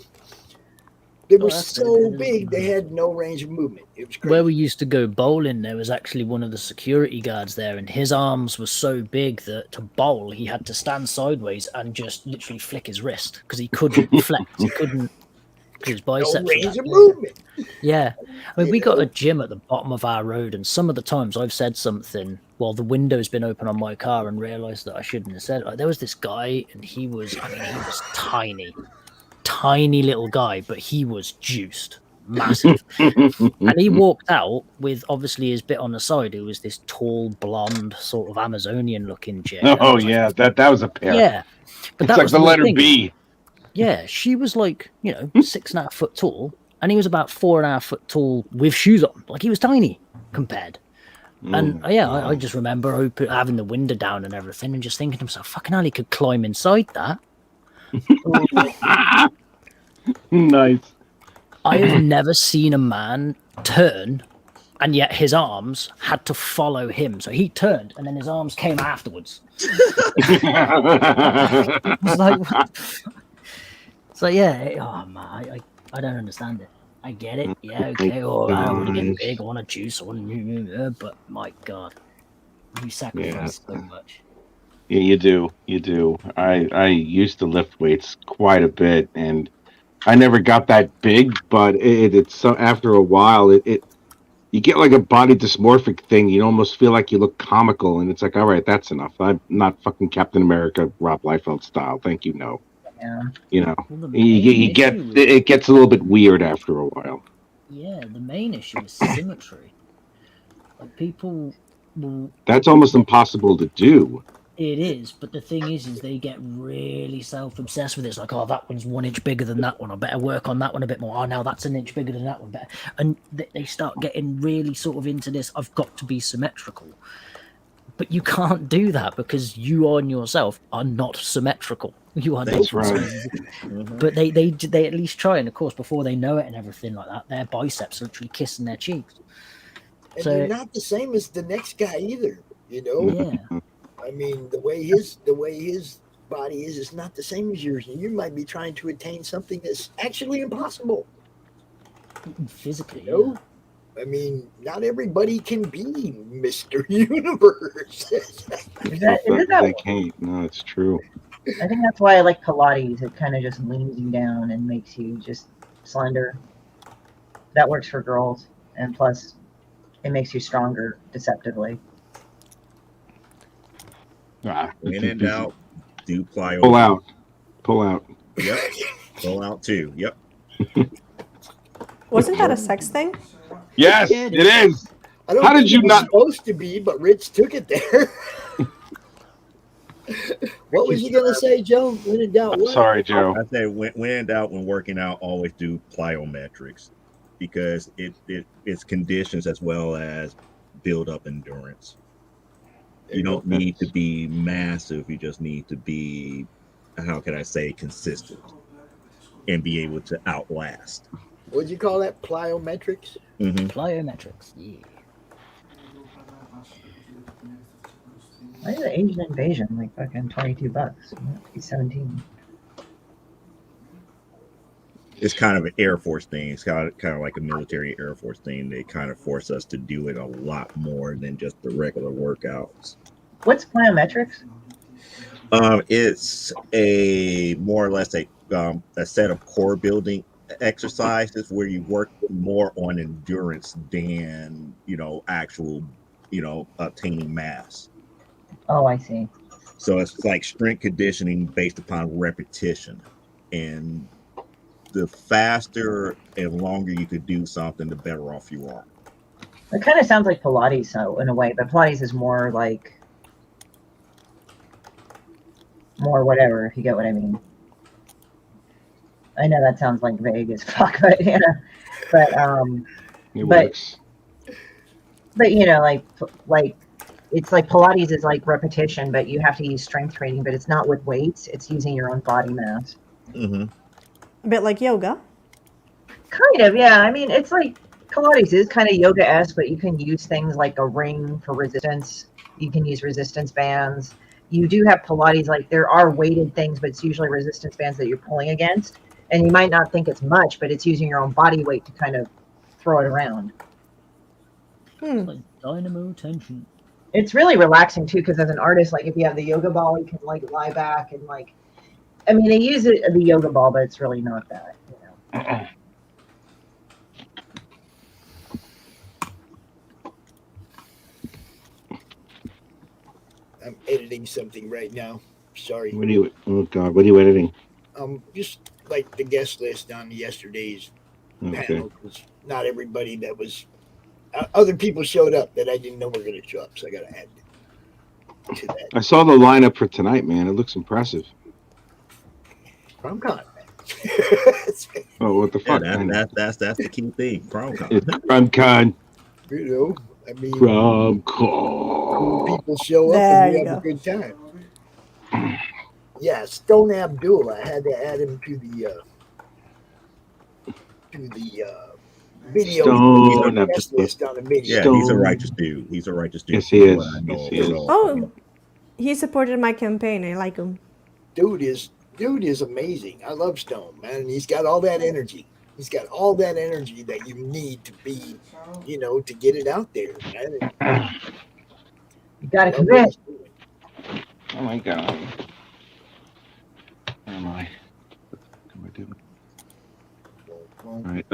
they were so big they had no range of movement. It was crazy. Where we used to go bowling, there was actually one of the security guards there, and his arms were so big that to bowl he had to stand sideways and just literally flick his wrist because he couldn't flex. He couldn't. His biceps. No range of movement. Yeah, I mean, we got a gym at the bottom of our road, and some of the times I've said something while the window's been open on my car and realised that I shouldn't have said it. Like, there was this guy, and he was tiny little guy, but he was juiced, massive. And he walked out with obviously his bit on the side. It was this tall, blonde, sort of Amazonian-looking chick. Oh yeah, that was a pair. Yeah, but it's that like was the letter thing. B. Yeah, she was like, 6.5 foot tall, and he was about 4.5 foot tall with shoes on. Like, he was tiny compared. And I just remember having the window down and everything, and just thinking to myself, "Fucking hell, he could climb inside that." Nice. I have never seen a man turn, and yet his arms had to follow him. So he turned, and then his arms came afterwards. It was like, what the fuck? So yeah, oh man, I don't understand it. I get it. Yeah, okay. Oh, I want to get big. I want to juice. I want to, but my God, you sacrifice so much. Yeah, you do. I used to lift weights quite a bit, and I never got that big. But it's so after a while, you get like a body dysmorphic thing. You almost feel like you look comical, and it's like, all right, that's enough. I'm not fucking Captain America, Rob Liefeld style. Thank you, no. Yeah. You know, you get it gets a little bit weird after a while. Yeah, the main issue is symmetry. Like people will. That's almost impossible to do. It is, but the thing is they get really self-obsessed with it. It's like, oh, that one's 1 inch bigger than that one. I better work on that one a bit more. Oh, now that's an inch bigger than that one. Better. And they start getting really sort of into this. I've got to be symmetrical. But you can't do that because you on yourself are not symmetrical. You are That's not. right. But they at least try, and of course, before they know it and everything like that, their biceps are literally kissing their cheeks. And So they're not the same as the next guy either. You know. yeah, I mean, the way his body is not the same as yours, and you might be trying to attain something that's actually impossible. physically. You know? I mean, not everybody can be Mr. Universe. They can't. No, it's true. I think that's why I like Pilates. It kind of just leans you down and makes you just slender. That works for girls, and plus, it makes you stronger deceptively. When in doubt, do plyo. Pull out. Pull out. Yep. Pull out too. Yep. Wasn't that a sex thing? Yes, it is. I don't How think did you it was not? supposed to be, but Rich took it there. What was you gonna say, Joe? When in doubt, what? Sorry, Joe. I say when in doubt, when working out, always do plyometrics because it's conditions as well as build up endurance. You don't need to be massive. You just need to be, how can I say, consistent and be able to outlast. What'd you call that? Plyometrics? Mm-hmm. Plyometrics, yeah. Why is the Asian invasion like fucking $22? He's 17. It's kind of an Air Force thing. It's kind of like a military Air Force thing. They kind of force us to do it a lot more than just the regular workouts. What's plyometrics? It's a more or less a set of core building exercises where you work more on endurance than actual obtaining mass. Oh, I see. So it's like strength conditioning based upon repetition, and the faster and longer you could do something, the better off you are. It kind of sounds like Pilates, so in a way, but Pilates is more like whatever, if you get what I mean. I know that sounds like vague as fuck, but yeah, but like it's like Pilates is like repetition, but you have to use strength training, but it's not with weights. It's using your own body mass. Mm-hmm. A bit like yoga. Kind of, yeah. I mean, it's like Pilates is kind of yoga-esque, but you can use things like a ring for resistance. You can use resistance bands. You do have Pilates, like there are weighted things, but it's usually resistance bands that you're pulling against. And you might not think it's much, but it's using your own body weight to kind of throw it around. It's like dynamo tension. It's really relaxing too, because as an artist, like if you have the yoga ball, you can like lie back and like, I mean, they use the yoga ball, but it's really not that, I'm editing something right now. Sorry. What are you editing? Just like the guest list on yesterday's panel, because not everybody that was, other people showed up that I didn't know were going to show up, so I got to add to that. I saw the lineup for tonight, man. It looks impressive. CRoM CoN, man. Oh, what the fuck? Yeah, that's the key thing. CRoM CoN. It's CRoM CoN. I mean, CRoM CoN. People show up and we have a good time. Yeah, Stone Abdul. I had to add him to the video. List on the video. Yeah, he's a righteous dude. He's a righteous dude. Yes, he is. Yes, he is. Oh, he supported my campaign. I like him. Dude is amazing. I love Stone, man. He's got all that energy. He's got all that energy that you need to be, to get it out there. Man. You gotta commit. Oh my god. Where am I? What am I doing? All right.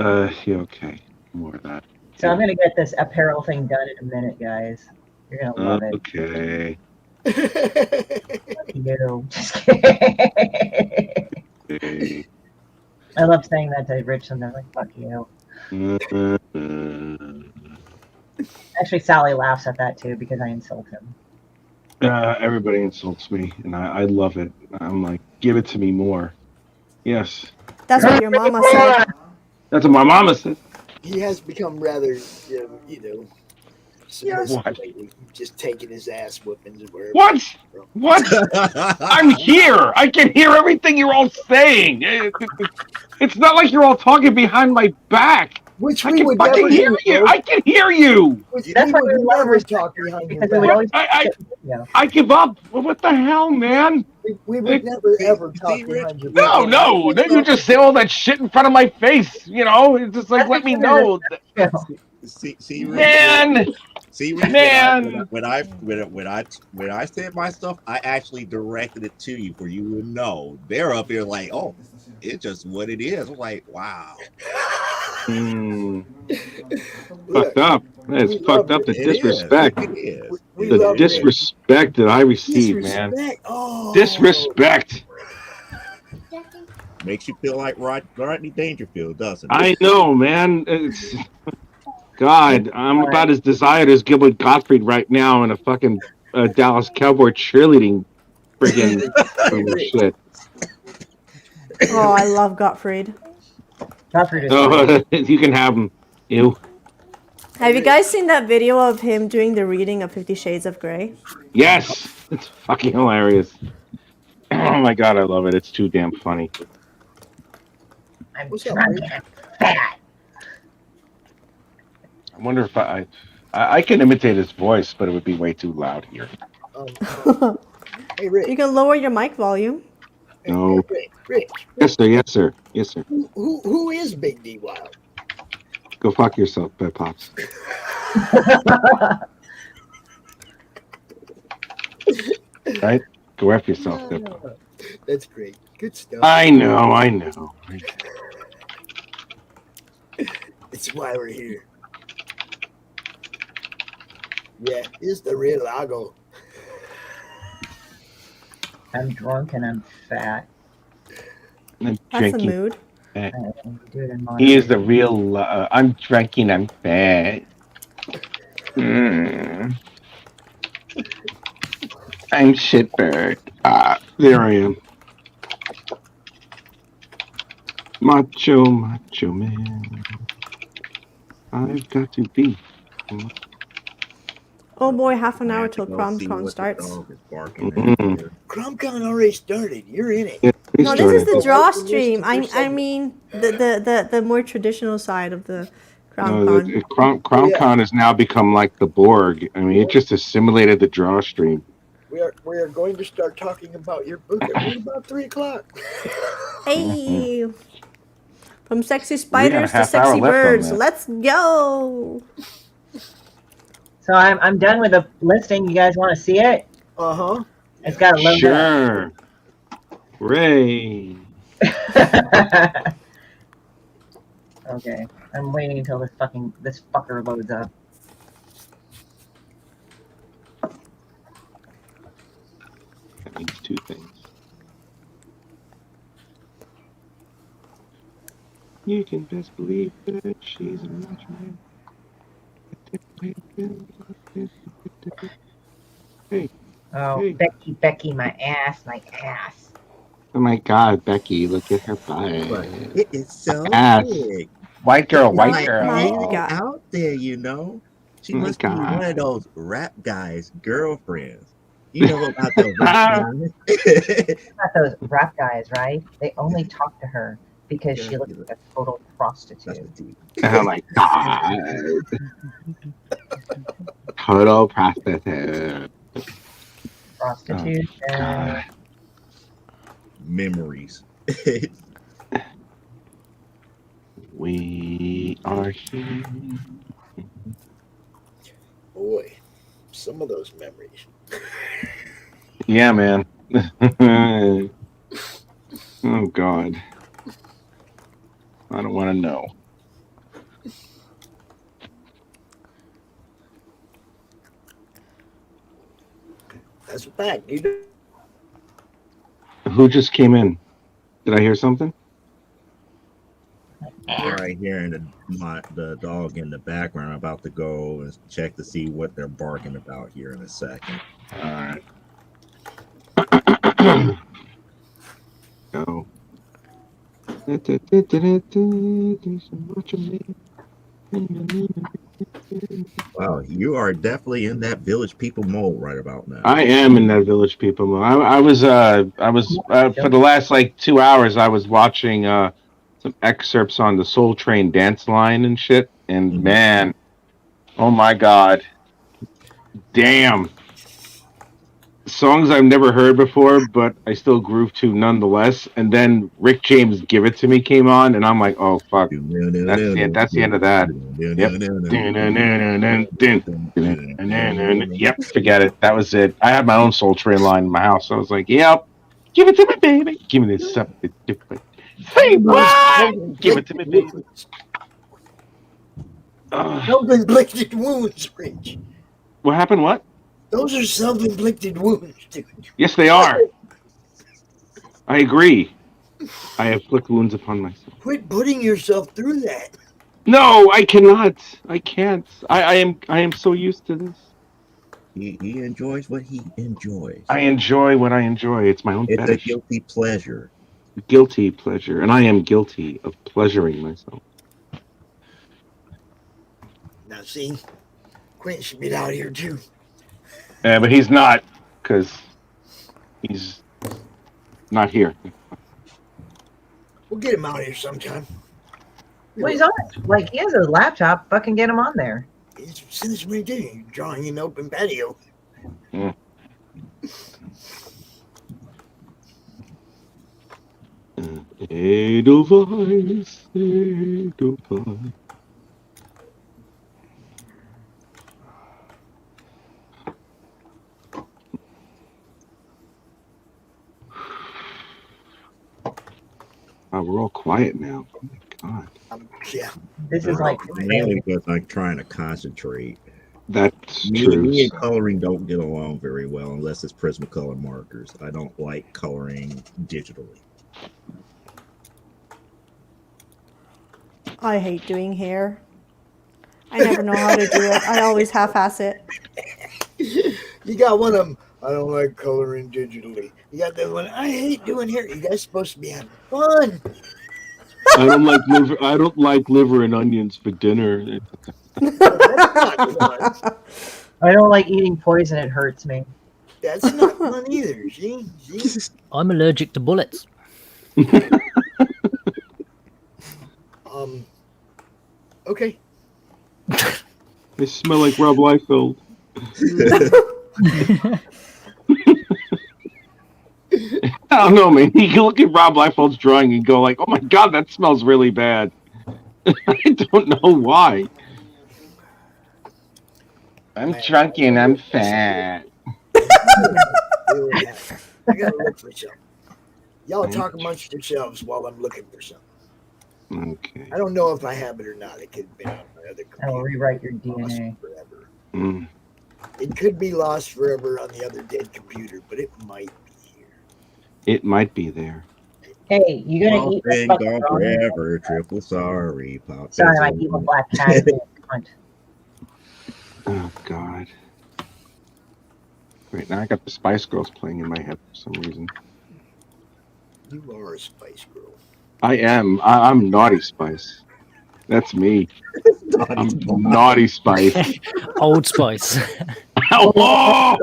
Yeah. Okay. More of that. So I'm gonna get this apparel thing done in a minute, guys. You're gonna love it. Okay. You. Just kidding. Okay. I love saying that to Rich, and they're like, "Fuck you." Actually, Sally laughs at that too because I insult him. Everybody insults me, and I love it. I'm like, give it to me more. Yes. That's what your mama said. That's what my mama said. He has become rather, submissive lately. Just taking his ass whoopings wherever. What? I'm here. I can hear everything you're all saying. It's not like you're all talking behind my back. Which I we can would fucking never hear do, you. bro. I can hear you. Which That's we why would we love never respect talk behind your because we would back. always. I give up. What the hell, man? We would never ever talk See, Rich? behind your back. No. Then you just say all that shit in front of my face. You know, it's just like, let me know. See, Rich, Man. See, Rich, Man. when I said my stuff, I actually directed it to you for you to know. They're up here like, oh, it's just what it is. I'm like, wow. Fucked up. It's fucked up. The It disrespect. is. The disrespect that I received, man. Disrespect. Makes you feel like Rodney Dangerfield, doesn't it? I know, man. God, I'm about as desired as Gilbert Gottfried right now in a fucking Dallas Cowboy cheerleading friggin' shit. Oh, I love Gottfried. Gottfried is you can have him. Ew. Have you guys seen that video of him doing the reading of 50 Shades of Grey? Yes, it's fucking hilarious. Oh my god, I love it. It's too damn funny. I'm drunk and fat. I wonder if I can imitate his voice, but it would be way too loud here. Hey, Rick. You can lower your mic volume. No. Rick. Yes, sir. Yes, sir. Yes, sir. Who is Big D Wild? Go fuck yourself, Bed Pops. Right? Go after yourself, Bed Pops. That's great. Good stuff. I know. It's why we're here. Yeah, it's the real Lago. I'm drunk and I'm fat. I'm That's drinking. a mood. He is the real. I'm drinking. I'm fat. I'm shitbird. There I am. Macho man. I've got to be. Oh boy, half an hour till CRoM CoN starts. CRoM CoN already started. You're in it. No, this is the DrawStream. I mean the more traditional side of the CRoM CoN. CRoM CoN has now become like the Borg. I mean, it just assimilated the DrawStream. We are going to start talking about your book at about 3 o'clock. Hey, from sexy spiders to sexy birds. Let's go. So I'm done with the listing. You guys want to see it? It's got a logo. Sure. Ray. Okay, I'm waiting until this fucker loads up. That means two things. You can best believe that she's a matchmaker. Hey. Oh, hey. Becky, my ass. Oh my God, Becky, look at her butt. It is so ass. big. White girl. Out there, you know. She must be one of those rap guys' girlfriends. You know about those rap guys. Not those rap guys, right? They only talk to her because she looks like a total prostitute. Oh my God. Total prostitute. Prostitute. Oh, memories. We are here. Boy, some of those memories. Yeah, man. Oh God. I don't want to know. That's a fact, dude. Who just came in? Did I hear something? Right here in the dog in the background. I'm about to go and check to see what they're barking about here in a second. All right. Go. Wow, you are definitely in that village people mode right about now. I am in that village people mode. I was for the last like 2 hours I was watching some excerpts on the Soul Train dance line and shit. And man, oh my god, damn. Songs I've never heard before, but I still groove to nonetheless. And then Rick James' "Give It to Me" came on, and I'm like, "Oh fuck, that's the end of that." Yep. Yep, forget it. That was it. I had my own Soul Train line in my house. So I was like, "Yep, give it to me, baby. Give me this something different. Say what? Give it to me, baby." Self-inflicted wounds, Rich. What happened? What? Those are self-inflicted wounds, dude. Yes, they are. I agree. I inflict wounds upon myself. Quit putting yourself through that. No, I cannot. I can't. I am so used to this. He enjoys what he enjoys. I enjoy what I enjoy. It's my own It's fetish. a guilty pleasure. Guilty pleasure. And I am guilty of pleasuring myself. Now, see, Quint should be out here, too. Yeah, but he's not, because he's not here. We'll get him out here sometime. Well, he's on it. Like, he has a laptop. Fucking get him on there. Since we did, drawing an open patio. Mm. Edelweiss, Edelweiss. Oh, we're all quiet now. Oh my god. Yeah. This is like mainly because I'm trying to concentrate. That's me, true. Me and coloring don't get along very well unless it's Prismacolor markers. I don't like coloring digitally. I hate doing hair. I never know how to do it. I always half-ass it. You got one of them. I don't like coloring digitally. You got the one. I hate doing hair. You guys supposed to be having fun. I don't like liver. I don't like liver and onions for dinner. I don't like eating poison. It hurts me. That's not fun either. See? I'm allergic to bullets. Okay. They smell like Rob Liefeld. I don't know, man. You can look at Rob Liefeld's drawing and go like, "Oh my god, that smells really bad." I don't know why. I'm drunk and I'm fat. I gotta look for something. Y'all talk amongst yourselves while I'm looking for something. Okay. I don't know if I have it or not. It could have been on my other computer. I'll rewrite your DNA. Forever. Mm. It could be lost forever on the other dead computer, but it might be here. It might be there. Hey, you gonna eat Been the gone fucking forever. Triple sorry. Pop Sorry, my evil black cat. Cunt. Oh god. Right now I got the Spice Girls playing in my head for some reason. You are a Spice Girl. I am. I'm Naughty Spice. That's me. I'm Naughty Spice. Old Spice. Oh!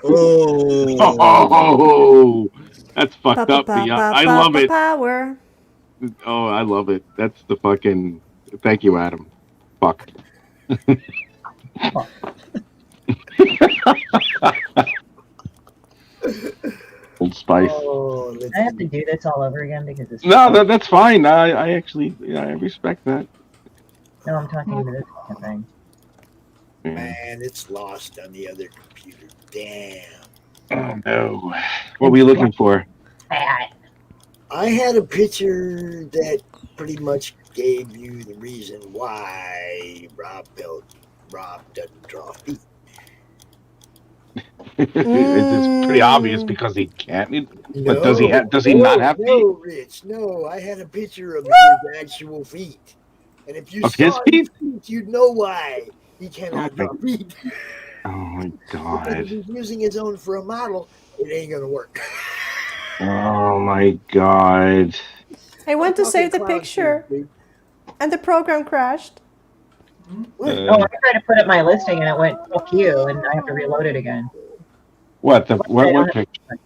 Oh! That's fucked up. I love it. Power. Oh, I love it. That's the fucking. Thank you, Adam. Fuck. Old Spice. Oh, I have to do this all over again because it's No, that's fine. I actually, I respect that. No, I'm talking to this thing. Man, it's lost on the other computer. Damn. Oh no. What were you looking for? I had a picture that pretty much gave you the reason why Rob doesn't draw feet. It's pretty obvious because he can't. But does he have? Does he not have feet? No, Rich. No, I had a picture of his actual feet, and if you Of saw his feet? you'd know why he cannot draw feet. Oh my Because if god. he's using his own for a model, it ain't gonna work. Oh my god. I went to save the picture, and the program crashed. Oh, I tried to put up my listing and it went fuck you, and I have to reload it again. What the? What picture?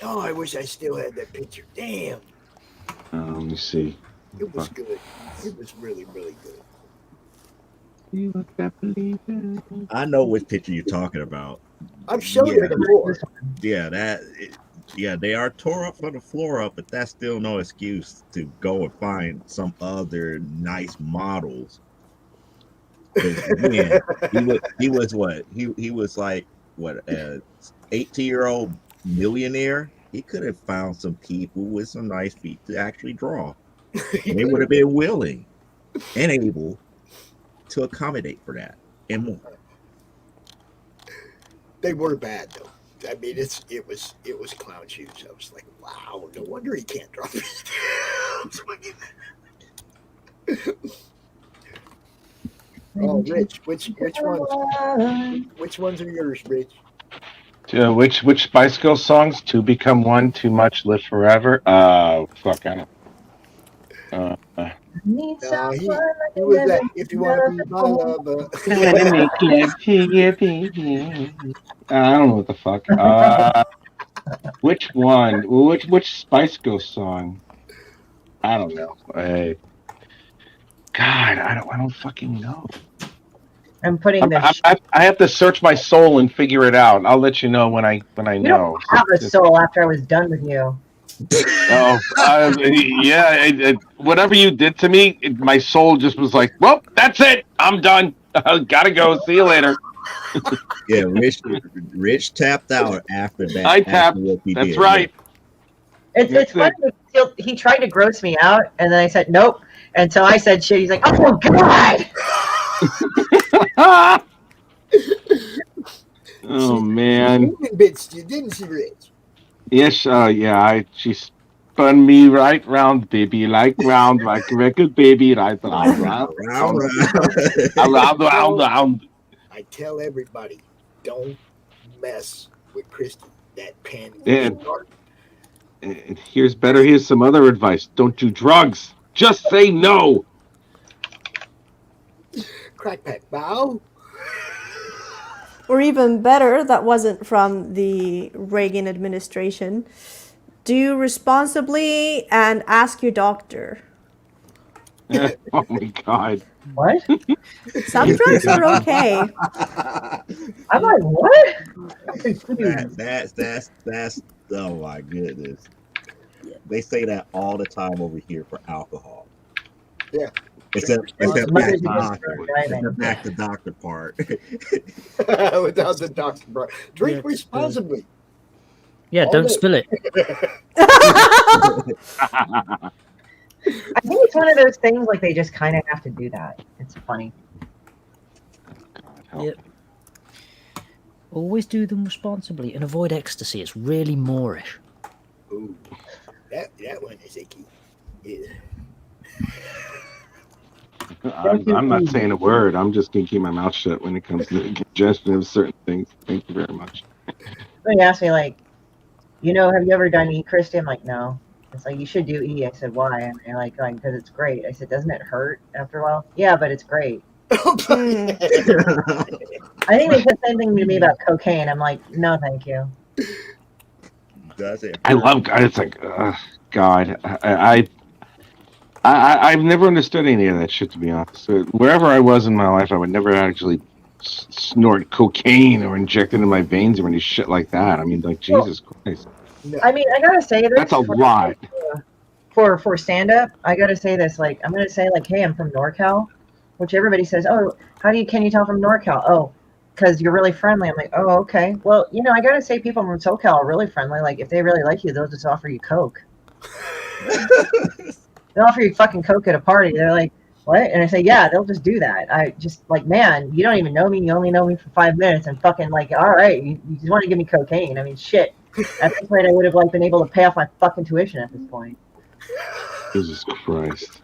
Oh, I wish I still had that picture. Damn. Let me see. It was good. It was really, really good. I know which picture you're talking about. I've shown you before. Yeah, they are tore up from the floor up, but that's still no excuse to go and find some other nice models. Again, he was what? He was like what, 18-year-old millionaire. He could have found some people with some nice feet to actually draw. And they would have been willing and able to accommodate for that and more. They were bad though. I mean, it was clown shoes. I was like, wow, no wonder he can't draw feet. Oh, Rich, which ones are yours, Rich? Which Spice Girls songs? Two Become One, Too Much, Live Forever. Fuck, I don't. He was that. If you want to be my lover. I don't know what the fuck. Which one? Which Spice Girls song? I don't know. God, I don't fucking know. I'm putting this. I have to search my soul and figure it out. I'll let you know when I know. You don't have a soul after I was done with you. Oh, yeah. Whatever you did to me, my soul just was like, well, that's it. I'm done. I gotta go. See you later. Yeah, Rich tapped out after that. I tapped. That's right. It's funny. He tried to gross me out, and then I said nope. And so I said shit. He's like, oh God. Oh man. Bits, you didn't see Rich. Yes, yeah. She spun me right round, baby, like round, like a record, baby, right round. I tell everybody, don't mess with Christie. That pen. And here's some other advice. Don't do drugs. Just say no. Crack pack bow. Or even better, that wasn't from the Reagan administration. Do responsibly and ask your doctor. Oh my God. What? Some drugs are okay. I'm like, what? That's oh my goodness. They say that all the time over here for alcohol. Yeah. Except back the doctor part. Without the doctor part. Drink responsibly. Yeah, don't spill it. I think it's one of those things like they just kind of have to do that. It's funny. Yep. Always do them responsibly and avoid ecstasy. It's really Moorish. Ooh, that one is icky. Yeah. I'm not saying a word. I'm just gonna keep my mouth shut when it comes to congestion of certain things. Thank you very much. Somebody asked me like, have you ever done E, Christie? I'm like, no. It's like, you should do E. I said, why? And they're like, because it's great. I said, doesn't it hurt after a while? Yeah, but it's great. I think they said the same thing to me about cocaine. I'm like, no, thank you. Does it? I love God. It's like, God. I've never understood any of that shit, to be honest. So wherever I was in my life, I would never actually snort cocaine or inject it in my veins or any shit like that. I mean, like, Jesus Christ. I mean, I gotta say this. That's a lot. For stand up, I gotta say this. Like, I'm gonna say like, hey, I'm from NorCal, which everybody says, oh, can you tell from NorCal? Oh, because you're really friendly. I'm like, oh, okay. Well, I gotta say, people from SoCal are really friendly. Like, if they really like you, they'll just offer you Coke. They'll offer you fucking Coke at a party. They're like, what? And I say, yeah, they'll just do that. I just like, man, you don't even know me. You only know me for 5 minutes, and fucking like, all right, you just want to give me cocaine. I mean, shit. At this point, I would have like been able to pay off my fucking tuition at this point. Jesus Christ.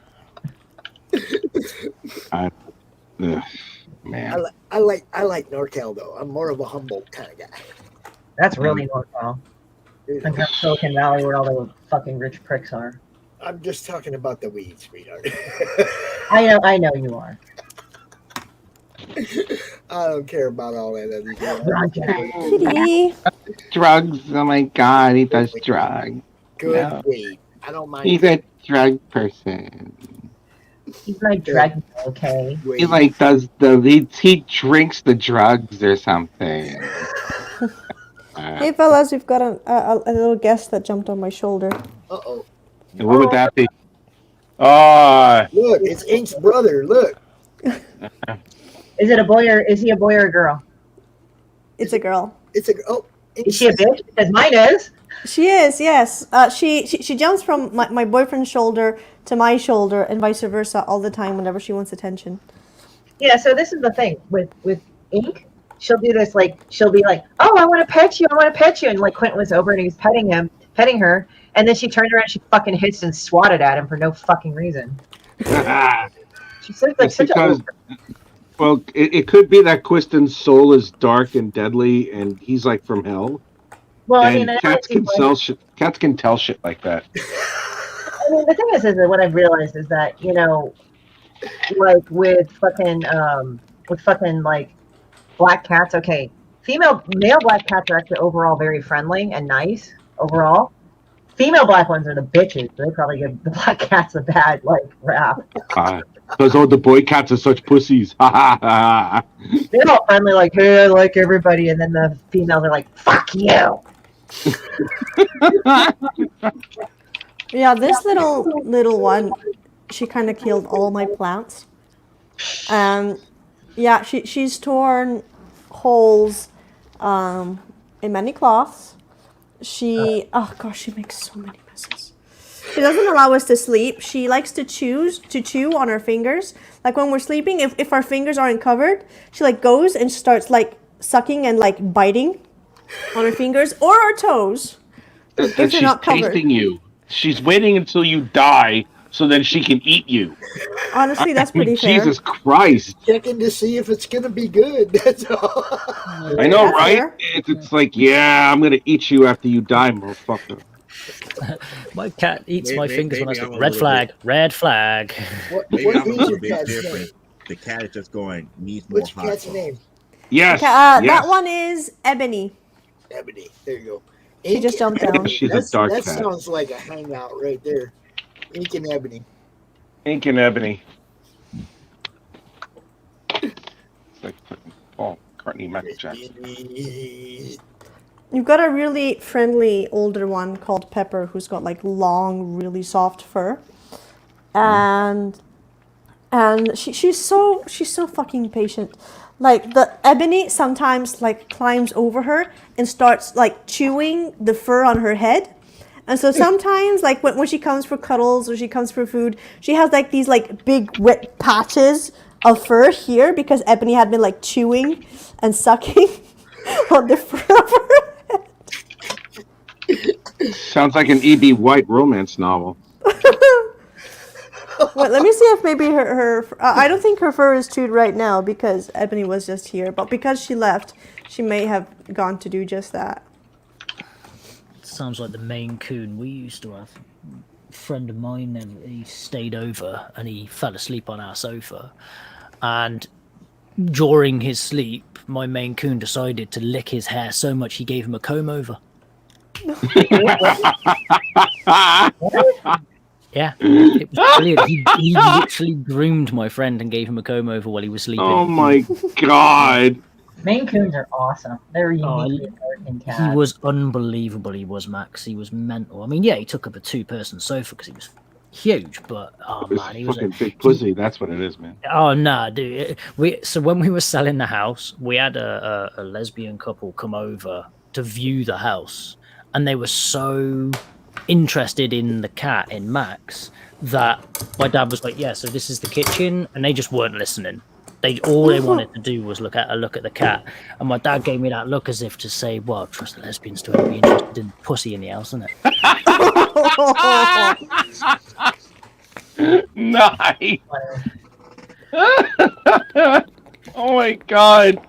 Man. I like NorCal though. I'm more of a Humboldt kind of guy. That's really NorCal. I'm from Silicon Valley, where all the fucking rich pricks are. I'm just talking about the weed, sweetheart. I know you are. I don't care about all that other drugs. Oh my god, he does drugs. Good No. weed. I don't mind. He's a drug person. He's my drug, okay? He like he drinks the drugs or something. Hey fellas, we've got a little guest that jumped on my shoulder. Uh-oh. And what would that be? Oh, Look, it's Ink's brother. Look. Is he a boy or a girl? It's a girl. It's a Is she a bitch? Because mine is. She is, yes. She jumps from my boyfriend's shoulder to my shoulder and vice versa all the time whenever she wants attention. Yeah, so this is the thing with Ink. She'll do this, like, she'll be like, oh, I want to pet you, and like Quentin was over and he was petting her, and then she turned around, she fucking hissed and swatted at him for no fucking reason. She's like such a. Well, it could be that Quiston's soul is dark and deadly, and he's like from hell. Well, I and mean, cats can cats can tell shit like that. I mean, the thing is that what I've realized is that, you know, like with fucking like black cats. Okay, male black cats are actually overall very friendly and nice overall. Female black ones are the bitches. They probably give the black cats a bad like rap. Because all the boy cats are such pussies. They're all friendly, like, hey, I like everybody, and then the females are like, fuck you. Yeah, this little one, she kind of killed all my plants. Yeah, she's torn holes in many cloths. Oh gosh, she makes so many messes. She doesn't allow us to sleep. She likes to chew on her fingers. Like when we're sleeping, if our fingers aren't covered, she like goes and starts like sucking and like biting on her fingers or our toes. And she's tasting you. She's waiting until you die so then she can eat you. Honestly, that's pretty fair. Jesus Christ. Checking to see if it's going to be good. That's all. I know, right? It's like, yeah, I'm going to eat you after you die, motherfucker. My cat eats my fingers when I sleep. Red flag. Red flag. Maybe I'm a little bit different. The cat is just going, needs more hot. What's your cat's name? Yes. That one is Ebony. Ebony. There you go. She just jumped down. She's a dark that cat. sounds like a hangout right there. Ink and Ebony. Ink and Ebony. It's like Paul McCartney, Michael Jackson. You've got a really friendly older one called Pepper who's got like long, really soft fur. And she's so fucking patient. Like the Ebony sometimes like climbs over her and starts like chewing the fur on her head. And so sometimes like when she comes for cuddles or she comes for food, she has like these like big wet patches of fur here because Ebony had been like chewing and sucking on the fur of her head. Sounds like an E.B. White romance novel. Wait, let me see if maybe her I don't think her fur is chewed right now because Ebony was just here, but because she left, she may have gone to do just that. Sounds like the Maine Coon we used to have. A friend of mine, he stayed over and he fell asleep on our sofa. And during his sleep, my Maine Coon decided to lick his hair so much he gave him a comb over. Yeah, it was brilliant. He literally groomed my friend and gave him a comb over while he was sleeping. Oh my god. Maine Coons are awesome. They're uniquely American cats. He was unbelievable. He was, Max. He was mental. I mean, yeah, he took up a two-person sofa because he was huge, but oh man, he was fucking big pussy. That's what it is, man. Oh no, dude. So when we were selling the house, we had a lesbian couple come over to view the house, and they were so interested in the cat, in Max, that my dad was like, "Yeah, so this is the kitchen," and they just weren't listening. All they wanted to do was look at the cat, and my dad gave me that look as if to say, "Well, trust the lesbians to be interested in pussy in the house, isn't it?" Nice. Oh my god.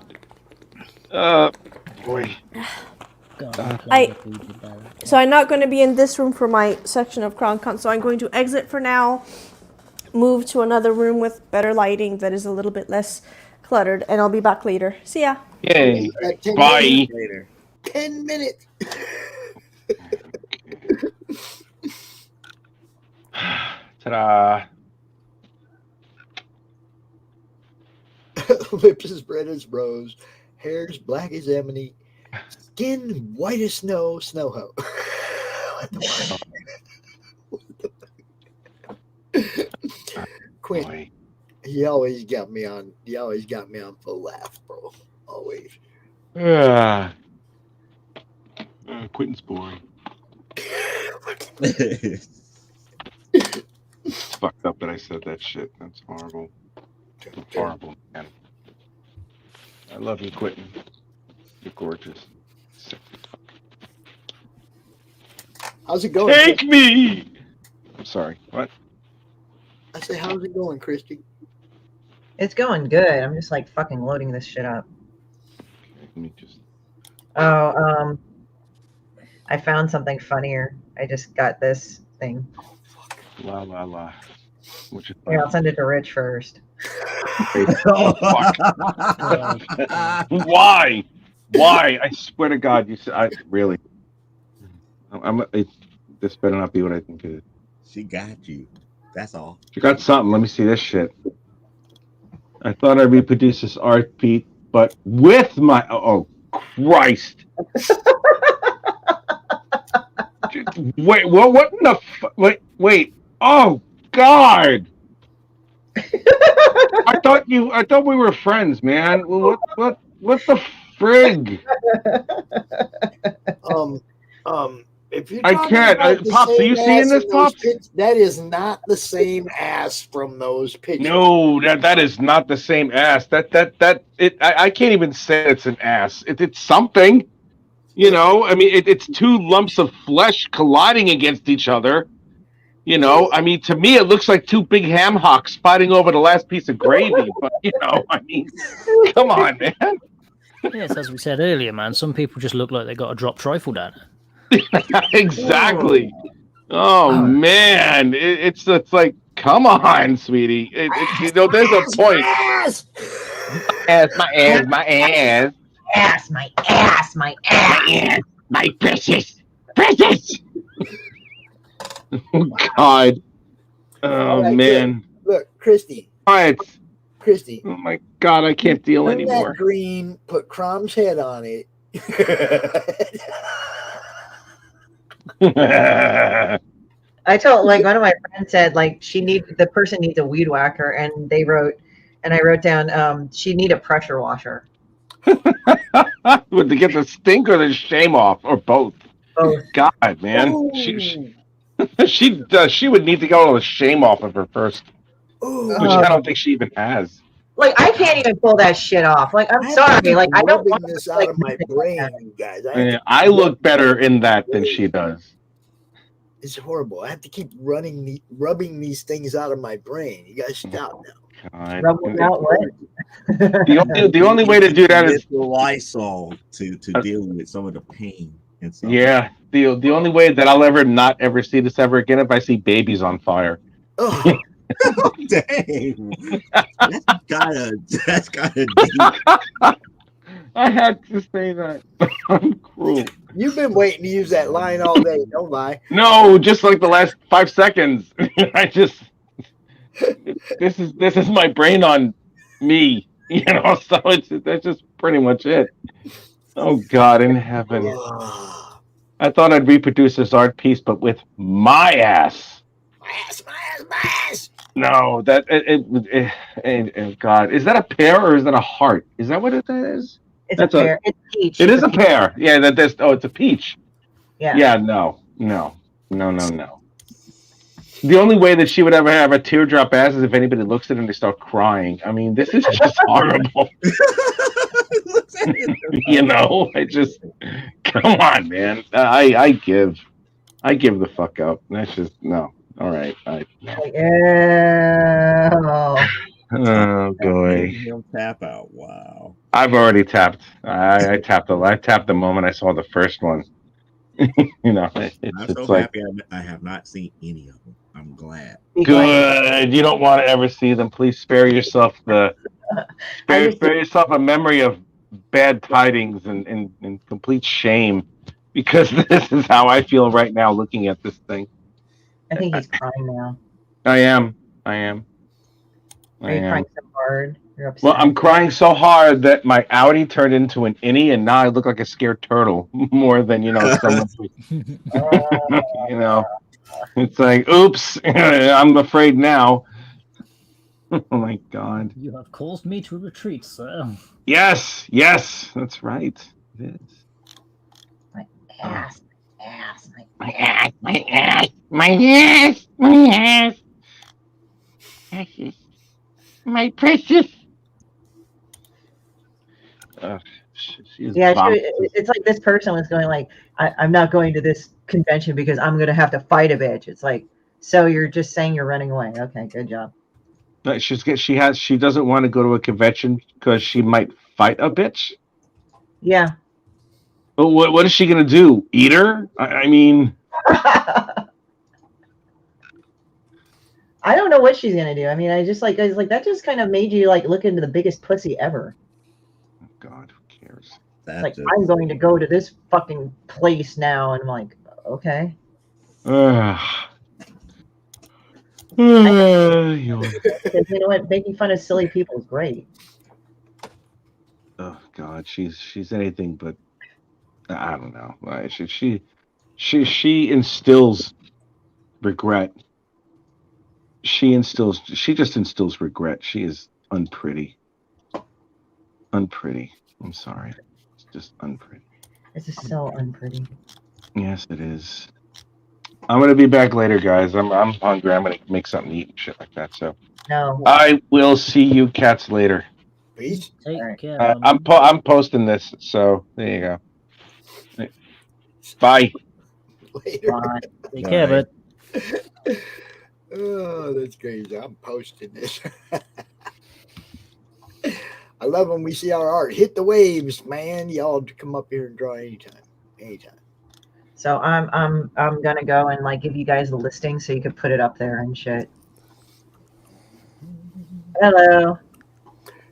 Boy. So I'm not going to be in this room for my section of CRoM CoN, so I'm going to exit for now, move to another room with better lighting that is a little bit less cluttered, and I'll be back later. See ya. Yay. Bye. 10 minutes. Ta-da. Lips as red as rose, hair's black as ebony, skin white as snow, snow hoe. Quinn, he always got me on full laugh, bro. Always. Quentin's boring. It's fucked up that I said that shit. That's horrible. Horrible, man. I love you, Quentin. You're gorgeous. How's it going? Take me! I'm sorry. What? I say, how's it going, Christie? It's going good. I'm just like fucking loading this shit up. Let me just. Oh, I found something funnier. I just got this thing. La la la. Here, I'll send it to Rich first. Oh, fuck. Why? Why? I swear to God, you said I really. This better not be what I think it is. She got you. That's all. She got something. Let me see this shit. I thought I'd reproduce this art, Pete, but with my oh Christ. Wait, what in the wait. Oh God. I thought we were friends, man. What the frig? If you're I can't. Pops, are you seeing this, Pops? That is not the same ass from those pictures. No, that is not the same ass. I can't even say it's an ass. It's something. You know, I mean, it's two lumps of flesh colliding against each other. You know, I mean, to me, it looks like two big ham hocks fighting over the last piece of gravy. But, you know, I mean, come on, man. Yes, as we said earlier, man, some people just look like they got a drop trifle down. Exactly. Oh, man. It's like, come on, sweetie. You know, there's a point. My ass. My precious. Oh, God. Oh, right, man. Look, Christie. Quiet. Christie. Oh, my God. I can't deal Turn anymore. That green, put CRoM's head on it. I told, like, one of my friends said, like, the person needs a weed whacker, and I wrote down, she need a pressure washer. Would they get the stink or the shame off, or both? Both. God, man. She would need to get all the shame off of her first, which I don't think she even has. Like, I can't even pull that shit off. Like, I'm sorry. Like, I don't want this out of my brain, you guys. I look better in that than she does. It's horrible. I have to keep rubbing these things out of my brain. You guys stop now. God. Rubbing out what? The only way to do that is the Lysol to deal with some of the pain and stuff. Yeah. The only way that I'll not ever see this ever again if I see babies on fire. Oh. Dang. That's gotta deep. I had to say that. I'm cruel. You've been waiting to use that line all day, don't lie. No, just like the last 5 seconds. This is my brain on me, you know, so that's just pretty much it. Oh God in heaven. I thought I'd reproduce this art piece, but with my ass. My ass. No, God, is that a pear or is that a heart? Is that what it is? It's a pear. It's peach. It is a pear. Yeah, it's a peach. Yeah. Yeah, no. The only way that she would ever have a teardrop ass is if anybody looks at it and they start crying. I mean, this is just horrible. You know, come on, man. I give the fuck up. That's just no. All right. Oh boy. Tap out. Wow. I've already tapped. I tapped the moment I saw the first one. You know, I'm so happy I have not seen any of them. I'm glad. Good. You don't want to ever see them. Please spare yourself spare yourself a memory of bad tidings and complete shame because this is how I feel right now looking at this thing. I think he's crying now. I am. Are you crying so hard? You're upset. Well, I'm crying so hard that my Audi turned into an innie, and now I look like a scared turtle more than someone. It's like, oops, I'm afraid now. Oh my God! You have caused me to retreat, sir. Yes, that's right. It is. My ass, my ass. My precious. It's like this person was going like, I'm not going to this convention because I'm going to have to fight a bitch. It's like, so you're just saying you're running away. Okay, good job. No, she doesn't want to go to a convention because she might fight a bitch. Yeah. But what is she going to do? Eat her? I mean. I don't know what she's gonna do. I mean, I was like that just kind of made you like look into the biggest pussy ever. Oh God, who cares? I'm going to go to this fucking place now, and I'm like, okay. You know what? Making fun of silly people is great. Oh God, she's anything but. I don't know. She instills regret. She just instills regret. She is unpretty. Unpretty. I'm sorry. It's just unpretty. This is so unpretty. Yes, it is. I'm gonna be back later, guys. I'm hungry. I'm gonna make something to eat and shit like that. So no. I will see you cats later. Peace. Take care. I'm posting this, so there you go. Bye. Later. Bye. Take care, bud. Oh, that's crazy. I'm posting this. I love when we see our art. Hit the waves, man. Y'all come up here and draw anytime. So I'm gonna go and like give you guys the listing so you can put it up there and shit. Hello.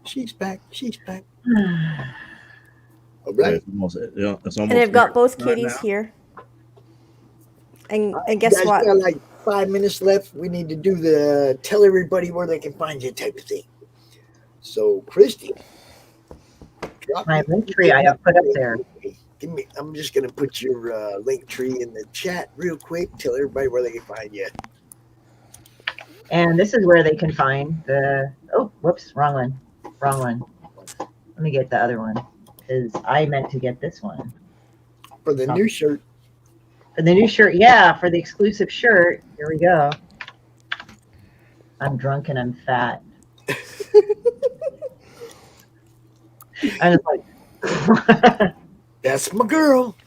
She's back. Okay. And I've got both kitties here. And guess guys what? Got like 5 minutes left. We need to do the tell everybody where they can find you type of thing. So, Christie, my link tree I have put up there. I'm just gonna put your link tree in the chat real quick. Tell everybody where they can find you. And this is where they can find the. Oh, whoops, wrong one. Let me get the other one because I meant to get this one for the new shirt. For the new shirt, yeah, for the exclusive shirt. Here we go. I'm drunk and I'm fat. And it's like, that's my girl.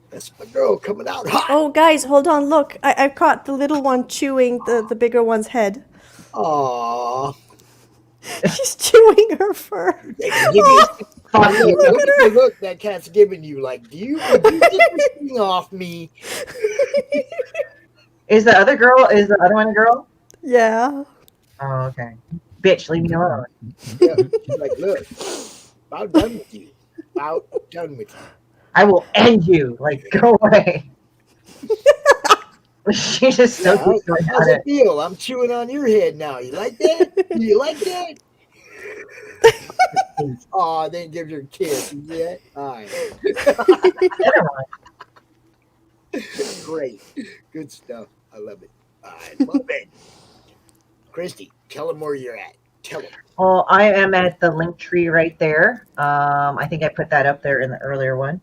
That's my girl coming out hot. Oh, guys, hold on. Look, I've caught the little one chewing the bigger one's head. Aww. She's chewing her fur. Look that cat's giving you. Like, do you get this thing off me? Is the other one a girl? Yeah. Oh, okay. Bitch, leave me alone. Yeah, she's like, look, about done with you. About done with you. I will end you. Like, go away. She just so how's it feel? I'm chewing on your head now. You like that? Do you like that? Oh, then give her a kiss. You see that? All right. Great. Good stuff. I love it. I love it. Christie, tell them where you're at. Tell them. Well, I am at the link tree right there. I think I put that up there in the earlier one.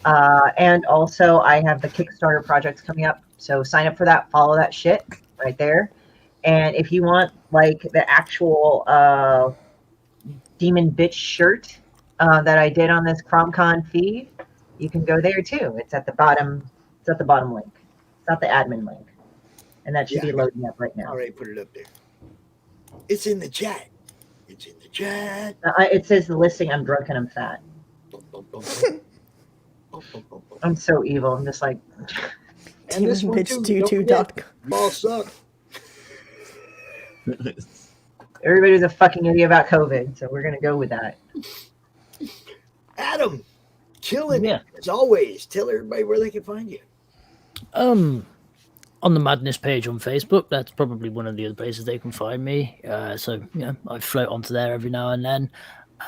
And also I have the Kickstarter projects coming up. So sign up for that, follow that shit right there. And if you want like the actual Demon Bitch shirt that I did on this CRoM CoN feed, you can go there too. It's at the bottom. It's at the bottom link. It's not the admin link. And that should be loading up right now. All right, put it up there. It's in the chat. It's in the chat. It says the listing, I'm drunk and I'm fat. I'm so evil. I'm just like... And this one too. Ball suck. Everybody's a fucking idiot about COVID, so we're gonna go with that. Adam, killing Yeah. it as always. Tell everybody where they can find you. On the Madness page on Facebook, that's probably one of the other places they can find me. So I float onto there every now and then.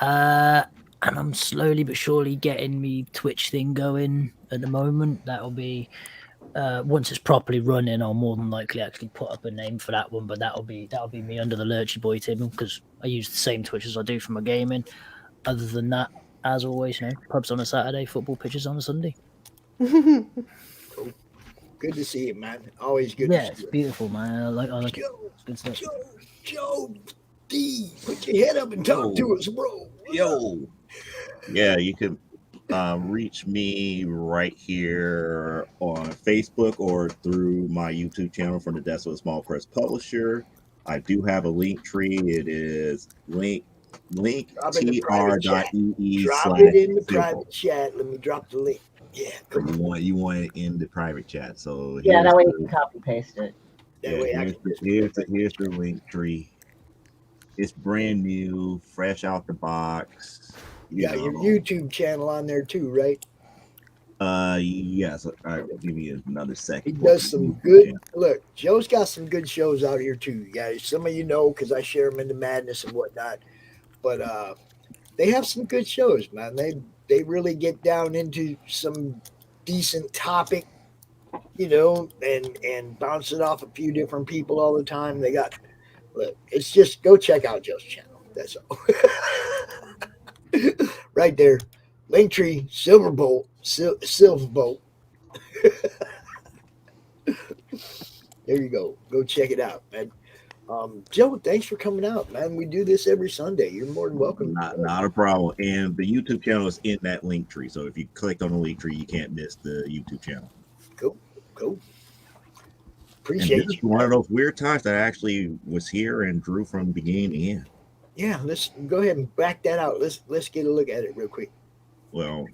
And I'm slowly but surely getting me Twitch thing going at the moment. That'll be once it's properly running, I'll more than likely actually put up a name for that one. But that'll be me under the Lurchy Boy table, because I use the same Twitch as I do for my gaming. Other than that, as always, pubs on a Saturday, football pitches on a Sunday. Cool. Good to see you, man. Always good to see you. Yeah, it's beautiful, man. I like it. Good stuff. Joe D, put your head up and talk to us, bro. Yo. Yeah, you can reach me right here on Facebook or through my YouTube channel from the Desk of a Small Press Publisher. I do have a link tree. It is linktr.ee. Drop it in the private chat. Let me drop the link. Yeah. You want it in the private chat. So that way you can copy paste it. Here's the link tree. It's brand new, fresh out the box. You got your YouTube channel on there too, right? Yes. I'll give you another second. He does some good. Look, Joe's got some good shows out here too, guys. Some of you know because I share them in the Madness and whatnot. But they have some good shows, man. They really get down into some decent topic, and bounce it off a few different people all the time. Look, it's just go check out Joe's channel. That's all. Right there. Linktree, Silverbolt. There you go. Go check it out, man. Joe, thanks for coming out, man. We do this every Sunday. You're more than welcome. Not a problem. And the YouTube channel is in that link tree. So if you click on the link tree, you can't miss the YouTube channel. Cool. Appreciate you. One of those weird times that I actually was here and drew from beginning to end. Yeah, let's go ahead and back that out. Let's get a look at it real quick. Well,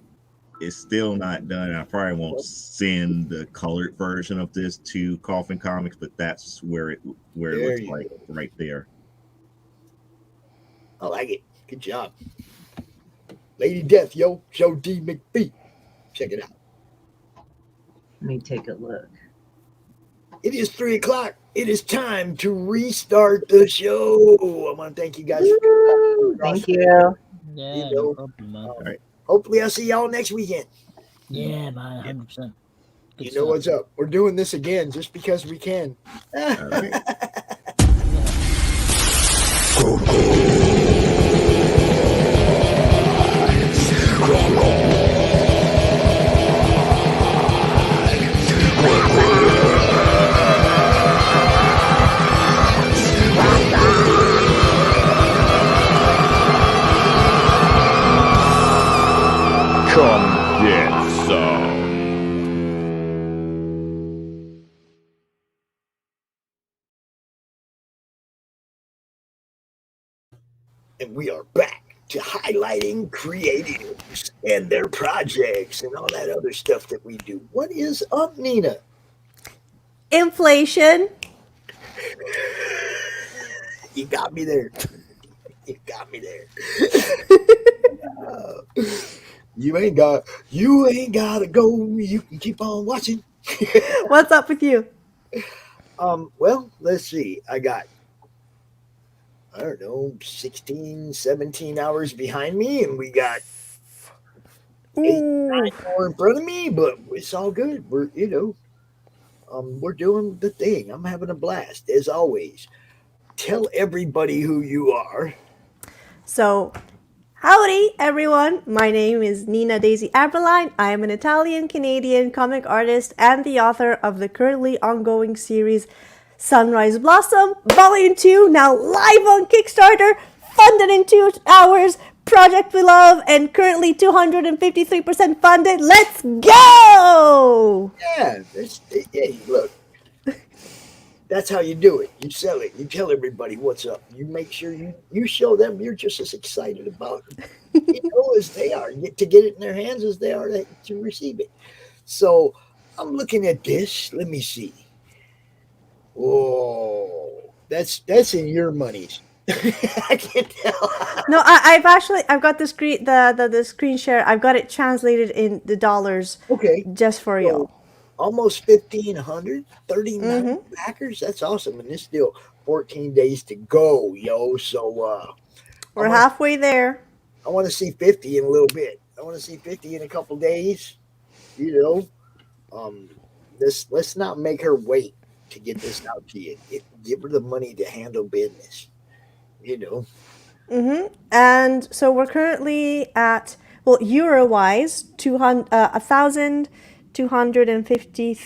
it's still not done. I probably won't send the colored version of this to Coffin Comics, but that's where it looks like right there. I like it. Good job. Lady Death, yo, Joe D. McFee. Check it out. Let me take a look. It is 3:00. It is time to restart the show. I want to thank you guys. Thank you. Yeah, no problem, man. All right. Hopefully, I'll see y'all next weekend. Yeah, man, 100%. You know what's up. We're doing this again just because we can. All right. Come get some. And we are back to highlighting creatives and their projects and all that other stuff that we do. What is up, Nina? Inflation. You got me there. You got me there. You ain't gotta go. You can keep on watching. What's up with you? Well, let's see. I got, 16, 17 hours behind me, and we got 8, 9 more in front of me, but it's all good. We're doing the thing. I'm having a blast, as always. Tell everybody who you are. So, howdy everyone. My name is Nina Daisy Aberlein. I am an Italian-Canadian comic artist and the author of the currently ongoing series Sunrise Blossom Volume 2, now live on Kickstarter, funded in 2 hours, project we love, and currently 253% funded. Let's go! Yeah, look. That's how you do it. You sell it. You tell everybody what's up. You make sure you show them you're just as excited about it, as they are to get it in their hands as they are to receive it. So I'm looking at this. Let me see. Whoa, that's in your monies. I can tell. No, I've got the screen share. I've got it translated in the dollars. Okay. Just for y'all. Almost 1,500, 39 backers. That's awesome. And there's still 14 days to go, yo. So we're halfway there. I want to see 50 in a little bit. I want to see 50 in a couple days. You know, let's not make her wait to get this out to you. Give her the money to handle business. You know. And so we're currently at, well, euro-wise, 1,250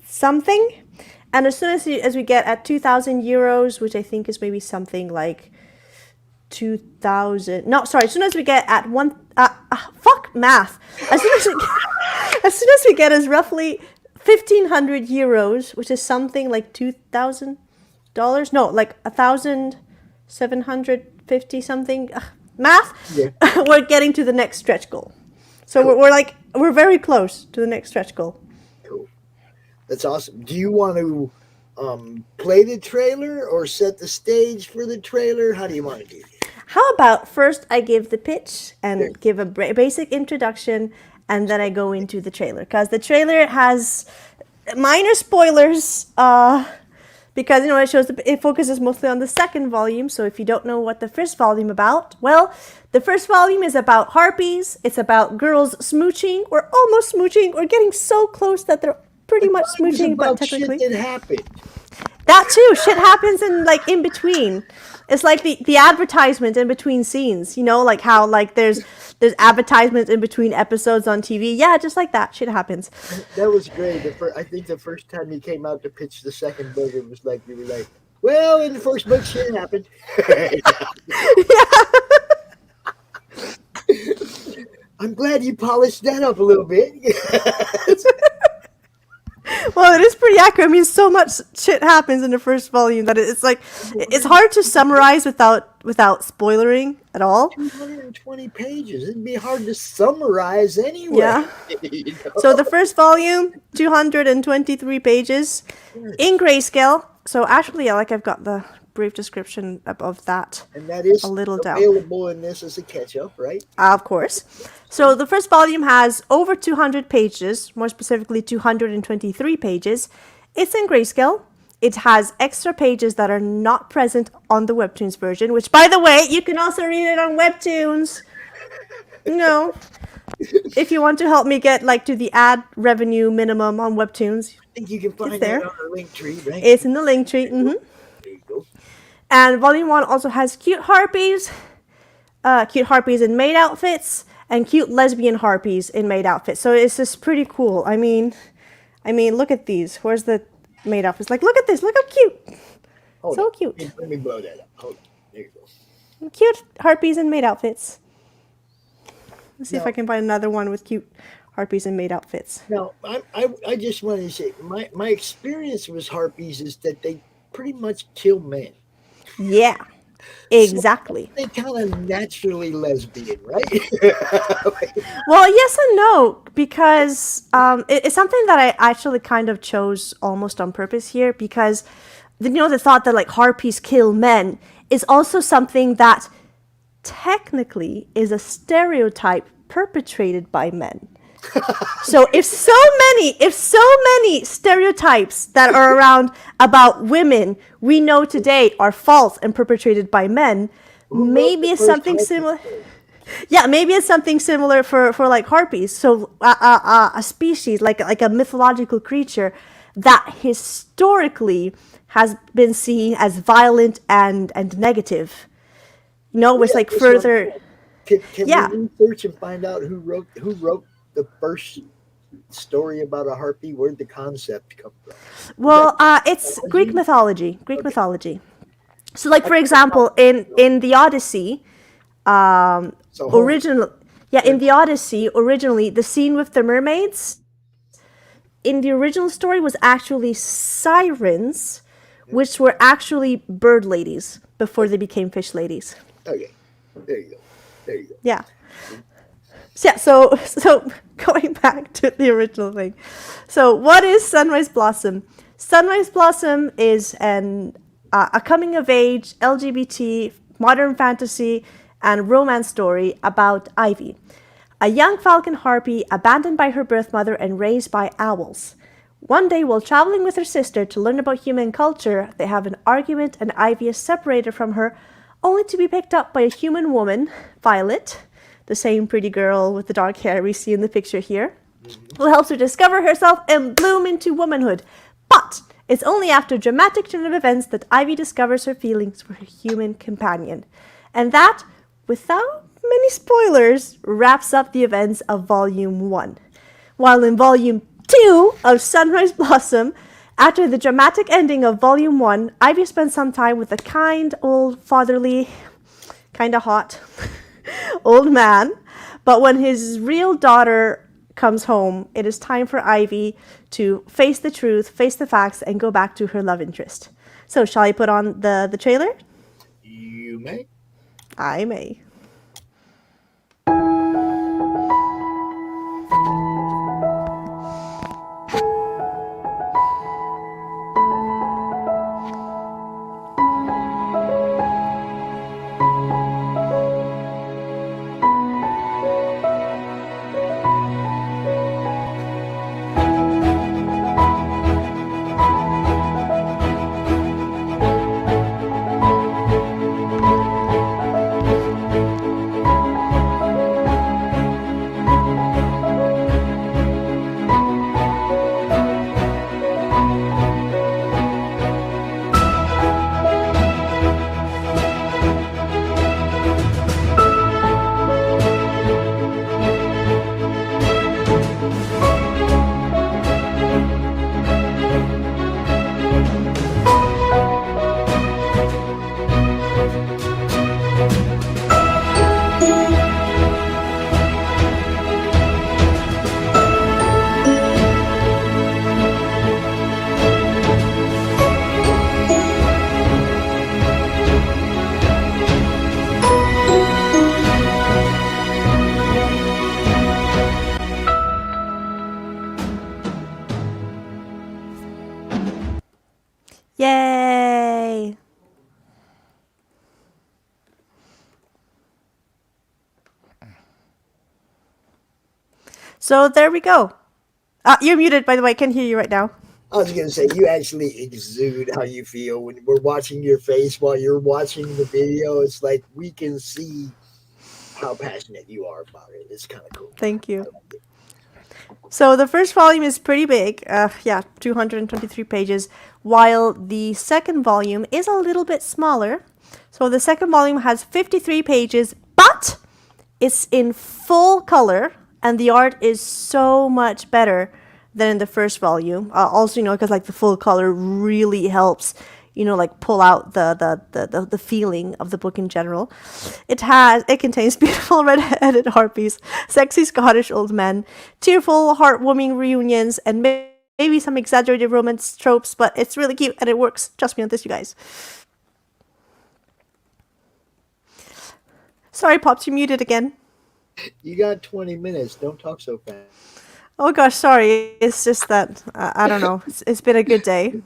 something. And as soon as we get at 2,000 euros, which I think is maybe something like 2,000. No, sorry. As soon as we get at fuck math. As soon as we get as roughly 1,500 euros, which is something like $2,000. No, like 1,750 something. Math. Yeah. We're getting to the next stretch goal. So cool. we're very close to the next stretch goal. Cool. That's awesome. Do you want to play the trailer or set the stage for the trailer? How do you want to do this? How about first I give the pitch and give a basic introduction, and then I go into the trailer, because the trailer has minor spoilers. Because it focuses mostly on the second volume. So if you don't know what the first volume about, well, the first volume is about harpies. It's about girls smooching or almost smooching or getting so close that they're pretty much smooching, but technically shit that happened. That too, shit happens in between. It's like the advertisement in between scenes, like how there's advertisements in between episodes on TV. Yeah, just like that, shit happens. That was great. I think the first time you came out to pitch the second book, it was like you were like, "Well, in the first book, shit happened." I'm glad you polished that up a little bit. Well, it is pretty accurate. I mean, so much shit happens in the first volume that it's hard to summarize without spoilering at all. 220 pages. It'd be hard to summarize anyway. Yeah. So the first volume, 223 pages in grayscale. So actually, I've got the brief description of that. And that is a little available in this as a catch-up, right? Of course. So the first volume has over 200 pages, more specifically 223 pages. It's in grayscale. It has extra pages that are not present on the Webtoons version, which, by the way, you can also read it on Webtoons. If you want to help me get to the ad revenue minimum on Webtoons, I think you can find it on the link tree, right? It's in the link tree. There you go. And volume 1 also has cute harpies in maid outfits, and cute lesbian harpies in maid outfits. So it's just pretty cool. I mean, look at these. Where's the maid outfits? Look at this. Look how cute. So cute. Let me blow that up. Hold on. There you go. Cute harpies in maid outfits. Let's see if I can find another one with cute harpies in maid outfits. Now, I just wanted to say, my experience with harpies is that they pretty much kill men. Yeah, exactly. So they kind of naturally lesbian, right? Well, yes and no, because it's something that I actually kind of chose almost on purpose here, because the thought that harpies kill men is also something that technically is a stereotype perpetrated by men. So if so many stereotypes that are around about women we know today are false and perpetrated by men, maybe it's something similar. Yeah, maybe it's something similar for harpies. So a species like a mythological creature that historically has been seen as violent and negative. With further. Can we research and find out who wrote the first story about a harpy? Where'd the concept come from? Well, it's Greek mythology. So, for example, in the Odyssey, in the Odyssey, originally the scene with the mermaids in the original story was actually sirens, which were actually bird ladies before they became fish ladies. Okay, there you go. Yeah. So going back to the original thing. So what is Sunrise Blossom? Sunrise Blossom is an a coming-of-age LGBT modern fantasy and romance story about Ivy, a young falcon harpy abandoned by her birth mother and raised by owls. One day, while traveling with her sister to learn about human culture, they have an argument and Ivy is separated from her, only to be picked up by a human woman, Violet, the same pretty girl with the dark hair we see in the picture here, who helps her discover herself and bloom into womanhood. But it's only after a dramatic turn of events that Ivy discovers her feelings for her human companion. And that, without many spoilers, wraps up the events of Volume 1. While in Volume 2 of Sunrise Blossom, after the dramatic ending of Volume 1, Ivy spends some time with a kind, old, fatherly, kinda hot, old man. But when his real daughter comes home, it is time for Ivy to face the truth, face the facts, and go back to her love interest. So, shall I put on the trailer? You may. I may. Yay! So there we go. You're muted, by the way. I can hear you right now. I was going to say, you actually exude how you feel when we're watching your face while you're watching the video. It's like we can see how passionate you are about it. It's kind of cool. Thank you. So the first volume is pretty big. 223 pages, while the second volume is a little bit smaller. So the second volume has 53 pages, but it's in full color, and the art is so much better than in the first volume. Also, because like the full color really helps, like pull out the feeling of the book in general. It contains beautiful red-headed harpies, sexy Scottish old men, tearful, heartwarming reunions, and maybe some exaggerated romance tropes, but it's really cute and it works. Trust me on this, you guys. Sorry, Pops, you're muted again. You got 20 minutes. Don't talk so fast. Oh gosh, sorry. It's just that I don't know. It's been a good day.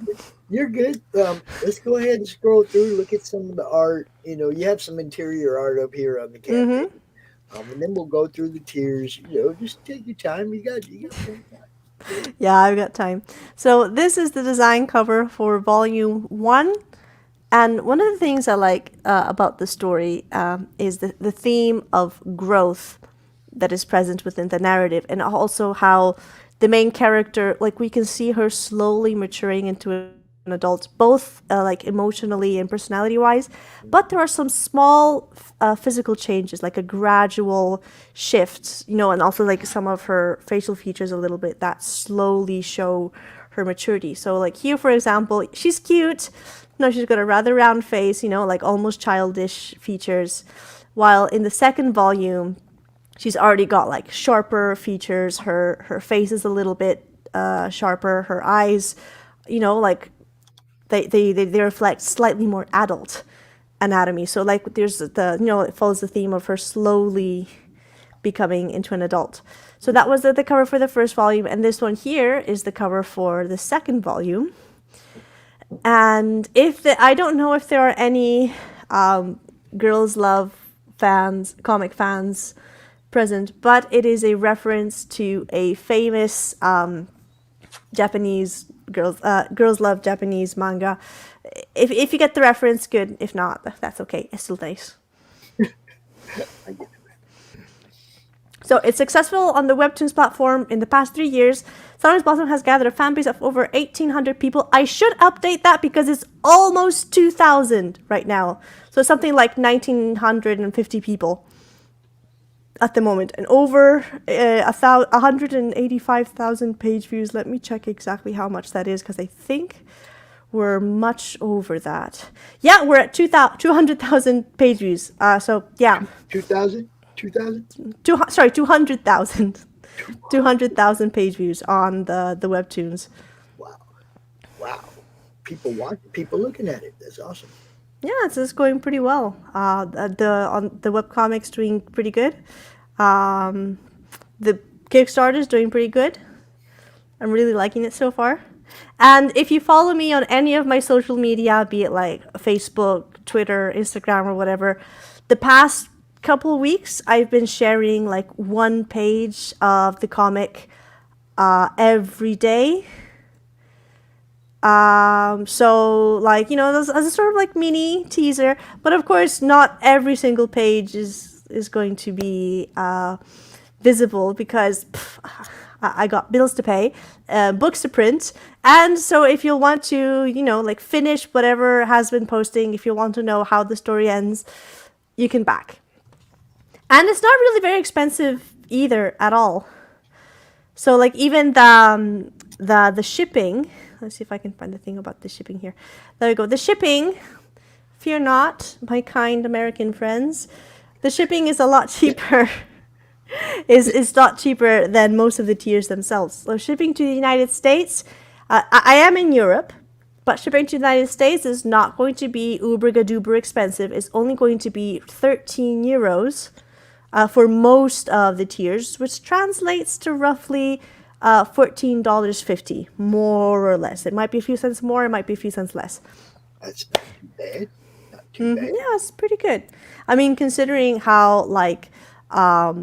You're good. Let's go ahead and scroll through. Look at some of the art. You have some interior art up here on the campaign. And then we'll go through the tiers. Just take your time. You got time. Yeah, I've got time. So this is the design cover for Volume 1. And one of the things I like about the story is the theme of growth that is present within the narrative, and also how the main character, like we can see her slowly maturing into an adult, both like emotionally and personality wise, but there are some small physical changes, like a gradual shift, and also like some of her facial features a little bit that slowly show her maturity. So like here, for example, she's cute. She's got a rather round face, like almost childish features, while in the second volume she's already got like sharper features. Her face is a little bit sharper. Her eyes, like they reflect slightly more adult anatomy. So like there's it follows the theme of her slowly becoming into an adult. So that was the cover for the first volume, and this one here is the cover for the second volume. And I don't know if there are any Girls Love fans, comic fans present, but it is a reference to a famous Japanese Girls Love Japanese manga. If you get the reference, good. If not, that's okay. It's still nice. So it's successful on the Webtoons platform in the past 3 years. Summer's Blossom has gathered a fan base of over 1,800 people. I should update that because it's almost 2,000 right now. So it's something like 1,950 people at the moment. And over 185,000 page views. Let me check exactly how much that is because I think we're much over that. Yeah, we're at 200,000 page views. So yeah. 2,000? 2,000? 200,000. 200,000 page views on the Webtoons. Wow. People looking at it. That's awesome. Yeah, it's going pretty well. The webcomic's doing pretty good. The Kickstarter is doing pretty good. I'm really liking it so far. And if you follow me on any of my social media, be it like Facebook, Twitter, Instagram, or whatever, the past couple weeks I've been sharing like one page of the comic every day. So like, as a sort of like mini teaser, but of course not every single page is going to be visible because I got bills to pay, books to print, and so if you'll want to, like finish whatever has been posting, if you want to know how the story ends, you can back. And it's not really very expensive either at all. So like even the shipping, let's see if I can find the thing about the shipping here. There we go. The shipping, fear not, my kind American friends, the shipping is a lot cheaper. is not cheaper than most of the tiers themselves. So shipping to the United States, I am in Europe, but shipping to the United States is not going to be uber-gaduber expensive. It's only going to be 13 euros for most of the tiers, which translates to roughly $14.50, more or less. It might be a few cents more, it might be a few cents less. That's not too bad. Not too bad. Yeah, it's pretty good. I mean, considering how like the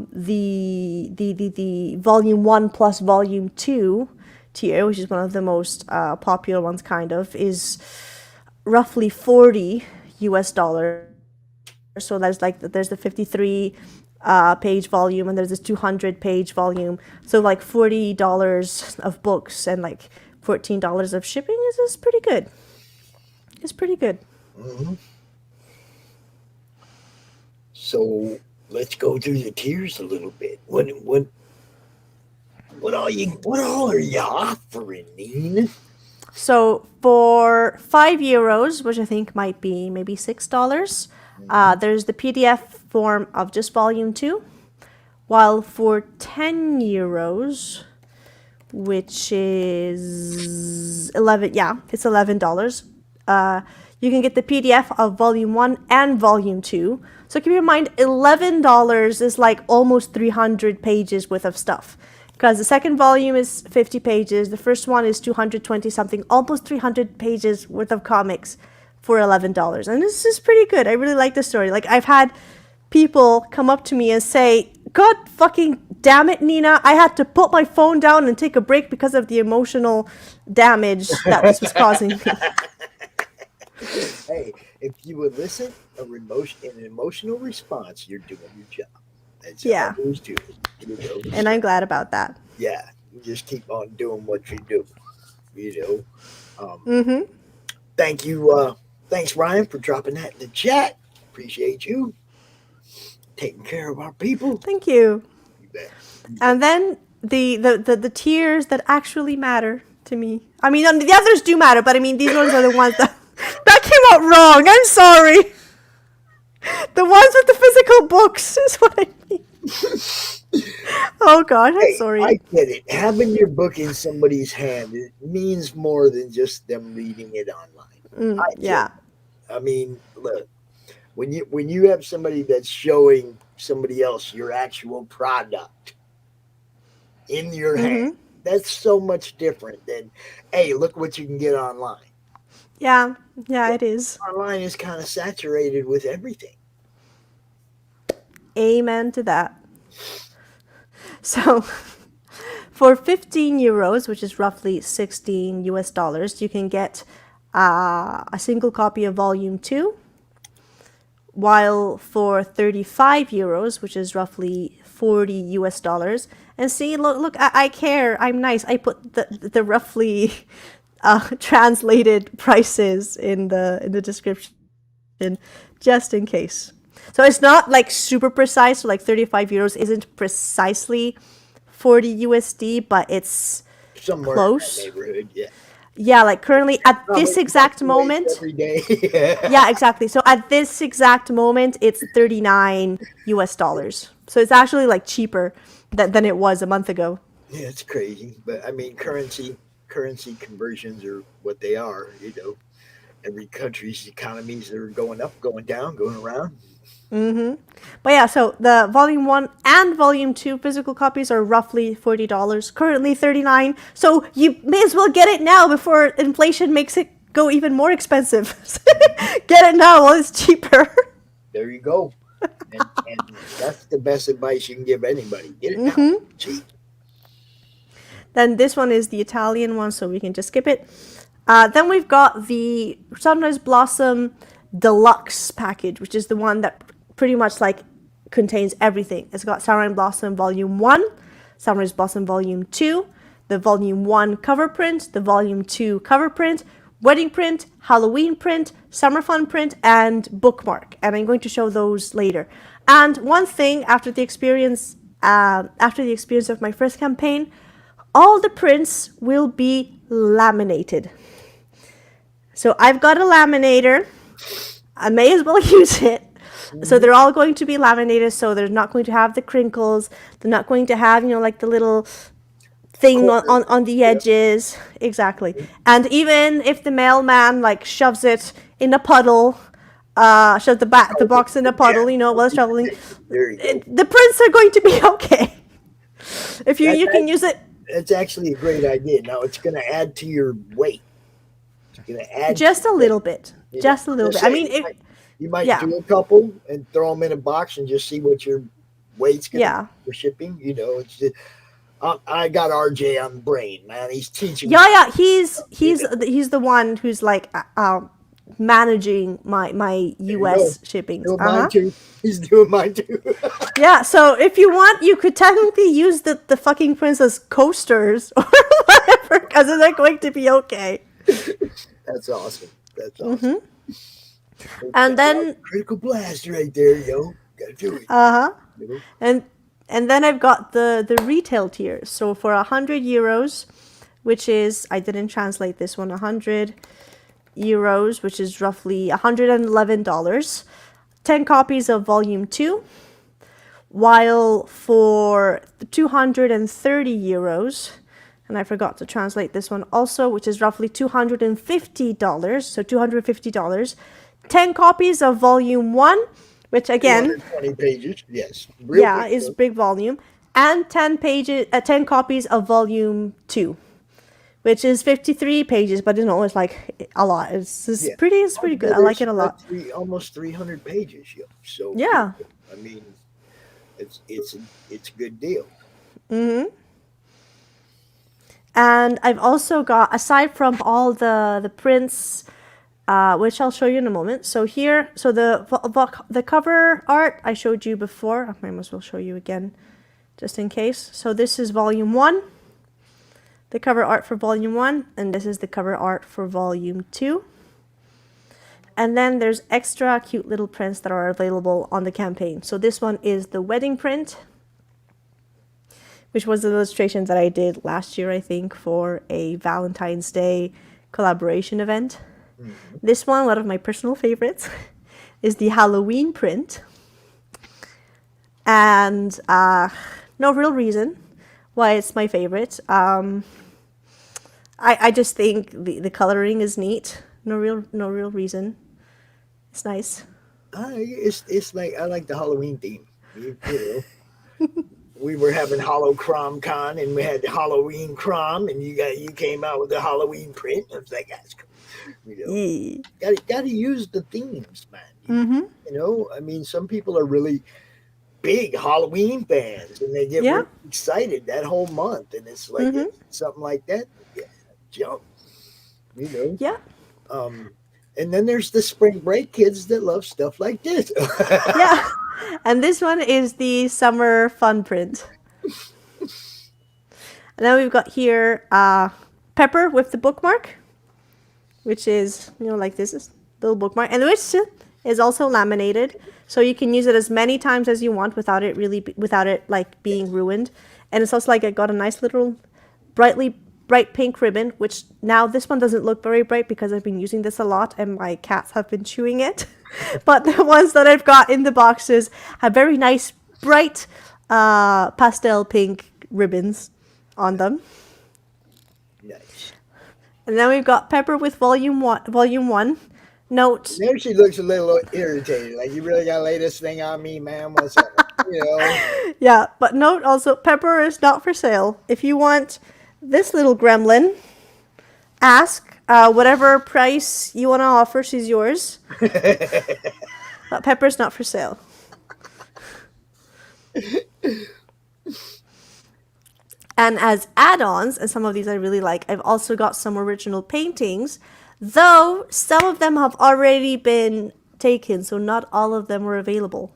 volume 1 plus volume 2 tier, which is one of the most popular ones, kind of, is roughly $40 US. So there's the 53 page volume, and there's this 200 page volume. So like $40 of books and like $14 of shipping is pretty good. It's pretty good. Mm-hmm. So let's go through the tiers a little bit. What all are you offering, Nina? So for €5, which I think might be maybe $6, there's the PDF form of just volume 2, while for €10, which is it's $11. You can get the PDF of volume 1 and volume 2. So keep in mind, $11 is like almost 300 pages worth of stuff. Because the second volume is 50 pages, the first one is 220 something, almost 300 pages worth of comics for $11. And this is pretty good. I really like the story. Like, I've had people come up to me and say, God fucking damn it, Nina, I had to put my phone down and take a break because of the emotional damage that this was causing me. Hey, if you would listen, an emotional response, you're doing your job. That's Yeah. all there's to it. And I'm glad about that. Yeah, you just keep on doing what you do. Thank you. Thanks, Ryan, for dropping that in the chat. Appreciate you taking care of our people. Thank you. You bet. And then the tiers that actually matter to me. I mean, the others do matter, but I mean, these ones are the ones that came out wrong. I'm sorry. The ones with the physical books is what I mean. Oh God, I'm sorry. I get it. Having your book in somebody's hand, it means more than just them reading it online. Yeah. I mean, look, when you have somebody that's showing somebody else your actual product in your hand, that's so much different than, hey, look what you can get online. Yeah, it is. Online is kind of saturated with everything. Amen to that. So, for 15 euros, which is roughly 16 US dollars, you can get a single copy of Volume 2. While for 35 euros, which is roughly 40 US dollars, and see, look, I care, I'm nice. I put the roughly translated prices in the description just in case. So it's not like super precise. So like 35 euros isn't precisely 40 USD, but it's somewhere close. in that neighborhood, yeah. Yeah, like currently at this exact moment. Every day. Yeah, exactly. So at this exact moment, it's 39 US dollars. So it's actually like cheaper than it was a month ago. Yeah, it's crazy. But I mean, currency conversions are what they are, you know. Every country's economies are going up, going down, going around. But yeah, so the Volume 1 and Volume 2 physical copies are roughly $40, currently $39. So you may as well get it now before inflation makes it go even more expensive. Get it now while it's cheaper. There you go. And that's the best advice you can give anybody. Get it now. Cheap. Then this one is the Italian one, so we can just skip it. Then we've got the Sunrise Blossom Deluxe package, which is the one that pretty much like contains everything. It's got Sunrise Blossom Volume 1, Sunrise Blossom Volume 2, the Volume 1 cover print, the Volume 2 cover print, wedding print, Halloween print, summer fun print, and bookmark. And I'm going to show those later. And one thing, after the experience of my first campaign, all the prints will be laminated. So I've got a laminator. I may as well use it. So they're all going to be laminated, so they're not going to have the crinkles. They're not going to have, like the little thing on the edges. Exactly. And even if the mailman like shoves it in a puddle, shoves the box in a puddle, while it's traveling, the prints are going to be okay. If you can use it. It's actually a great idea. Now it's going to add to your weight. It's going to add just a little bit. Just a little bit. I mean, you might do a couple and throw them in a box and just see what your weight's going to be for shipping. It's just, I got RJ on the brain, man. He's teaching. Yeah. He's the one who's like managing my US shipping. He's doing mine too. Yeah. So if you want, you could technically use the fucking prints as coasters or whatever, because they're going to be okay. That's awesome. That's awesome. And then critical blast right there, yo. Gotta do it. And then I've got the retail tier. So for 100 euros, which is, I didn't translate this one, 100 euros, which is roughly $111, 10 copies of Volume 2. While for 230 euros, and I forgot to translate this one also, which is roughly $250, so $250, 10 copies of Volume 1, which again, 20 pages, yes. Is big volume, and 10 copies of Volume 2, which is 53 pages, but it's like a lot. It's pretty good. I like it a lot. Almost 300 pages, so yeah. I mean, it's a good deal. And I've also got, aside from all the prints, which I'll show you in a moment. So here, the cover art I showed you before. I might as well show you again, just in case. So this is Volume 1, the cover art for Volume 1, and this is the cover art for Volume 2. And then there's extra cute little prints that are available on the campaign. So this one is the wedding print, which was the illustration that I did last year, I think, for a Valentine's Day collaboration event. This one of my personal favorites, is the Halloween print. And no real reason why it's my favorite. I just think the coloring is neat. No real reason. It's nice. It's like, I like the Halloween theme. We were having CRoM CoN and we had the Halloween CRoM, and you came out with the Halloween print. I was like, that's cool. You know, gotta use the themes, man. You know, I mean, some people are really big Halloween fans, and they get really excited that whole month, and it's like something like that. Yeah, jump. You know. Yeah. And then there's the spring break kids that love stuff like this. Yeah. And this one is the summer fun print. And then we've got here Pepper with the bookmark, which is, you know, like this is little bookmark, and which is also laminated, so you can use it as many times as you want without it like being ruined. And it's also like it got a nice little bright pink ribbon, which now this one doesn't look very bright because I've been using this a lot and my cats have been chewing it. But the ones that I've got in the boxes have very nice bright pastel pink ribbons on them. Nice. And then we've got Pepper with volume one. Note. There she looks a little irritated. Like, you really gotta lay this thing on me, man. What's up? You know. Yeah, but note also, Pepper is not for sale. If you want this little gremlin, ask whatever price you want to offer. She's yours. But Pepper's not for sale. And as add-ons, and some of these I really like, I've also got some original paintings, though some of them have already been taken, so not all of them were available.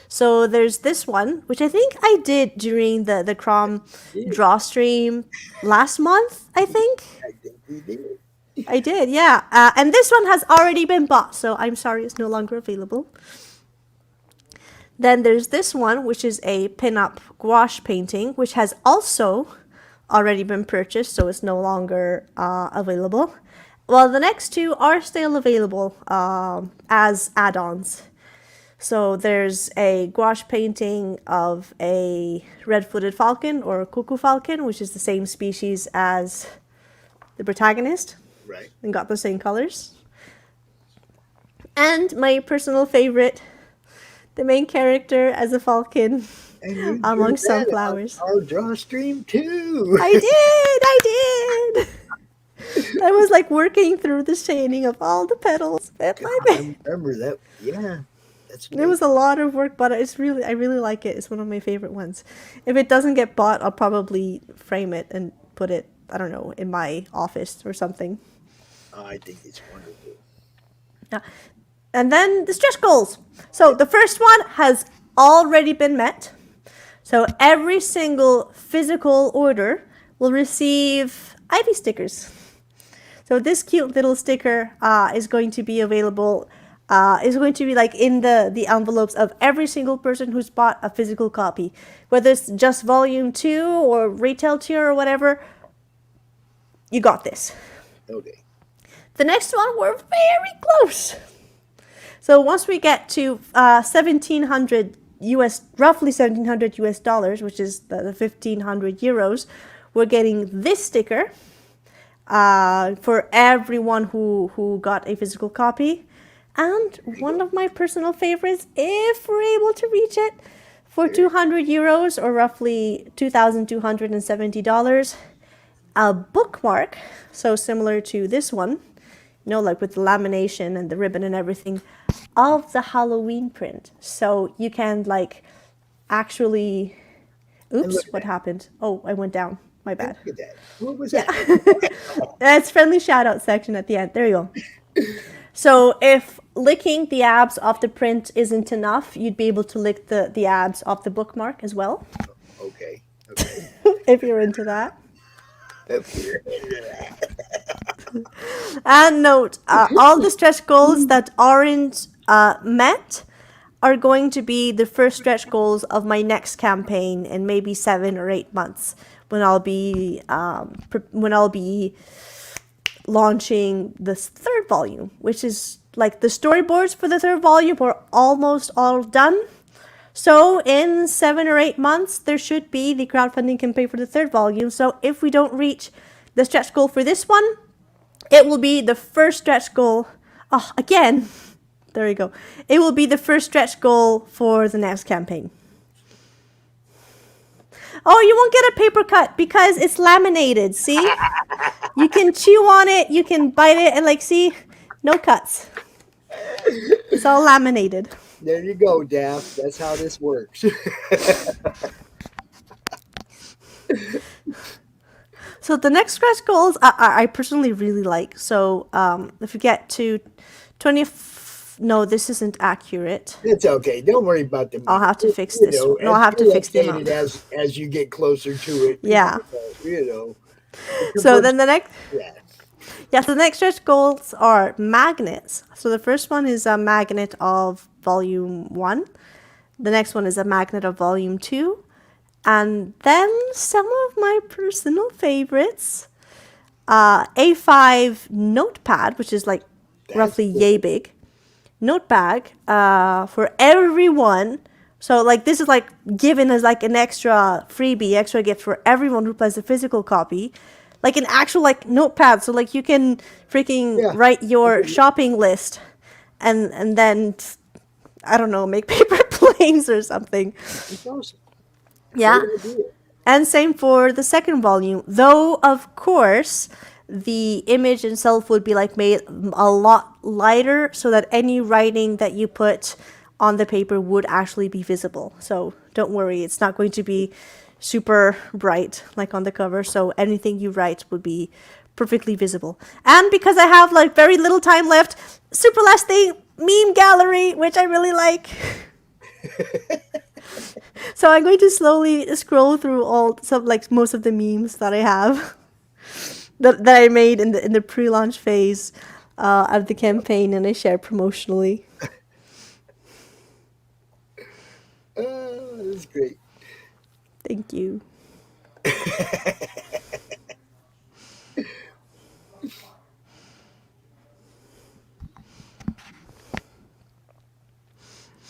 So there's this one, which I think I did during the CRoM DrawStream last month, I think. I think we did. I did, yeah. And this one has already been bought, so I'm sorry it's no longer available. Then there's this one, which is a pin-up gouache painting, which has also already been purchased, so it's no longer available. Well, the next two are still available as add-ons. So there's a gouache painting of a red-footed falcon or a cuckoo falcon, which is the same species as the protagonist. Right. And got the same colors. And my personal favorite, the main character as a falcon among sunflowers. Our DrawStream too. I did. I was like working through the shading of all the petals. I remember that. Yeah. It was a lot of work, but I really like it. It's one of my favorite ones. If it doesn't get bought, I'll probably frame it and put it, I don't know, in my office or something. I think it's wonderful. Yeah. And then the stretch goals. So the first one has already been met. So every single physical order will receive Ivy stickers. So this cute little sticker is going to be available. Is going to be like in the envelopes of every single person who's bought a physical copy, whether it's just volume 2 or retail tier or whatever. You got this. Okay. The next one, we're very close. So once we get to $1,700 roughly $1,700 US dollars, which is the 1,500 euros, we're getting this sticker for everyone who got a physical copy. And one of my personal favorites, if we're able to reach it, for 200 euros or roughly $2,270, a bookmark, so similar to this one, you know, like with the lamination and the ribbon and everything, of the Halloween print. So you can like actually, oops, what happened? Oh, I went down. My bad. Look at that. What was that? That's friendly shout out section at the end. There you go. So if licking the abs off the print isn't enough, you'd be able to lick the abs off the bookmark as well. Okay. If you're into that. And note, all the stretch goals that aren't met are going to be the first stretch goals of my next campaign in maybe 7 or 8 months, when I'll be launching this third volume, which is like the storyboards for the third volume are almost all done. So in 7 or 8 months, there should be the crowdfunding campaign for the third volume. So if we don't reach the stretch goal for this one, it will be the first stretch goal. Oh, again, there you go. It will be the first stretch goal for the next campaign. Oh, you won't get a paper cut because it's laminated. See? You can chew on it, you can bite it, and like, see? No cuts. It's all laminated. There you go, Daph. That's how this works. So the next stretch goals I personally really like. So if you get to 20, no, this isn't accurate. It's okay. Don't worry about them. I'll have to fix this. No, I'll have to fix the amount. As you get closer to it. Yeah. You know. So then the next. Yeah, so the next stretch goals are magnets. So the first one is a magnet of volume 1. The next one is a magnet of volume 2. And then some of my personal favorites. A5 notepad, which is like roughly yay big. Notepad for everyone. So like this is like given as like an extra freebie, extra gift for everyone who plays a physical copy. Like an actual like notepad, so like you can freaking write your shopping list, and then I don't know, make paper planes or something. It's awesome. Yeah, and same for the second volume. Though of course the image itself would be like made a lot lighter, so that any writing that you put on the paper would actually be visible. So don't worry, it's not going to be super bright like on the cover, so anything you write would be perfectly visible. And because I have like very little time left, super last thing, meme gallery, which I really like. So I'm going to slowly scroll through most of the memes that I have that I made in the pre-launch phase of the campaign, and I share promotionally. That's great. Thank you.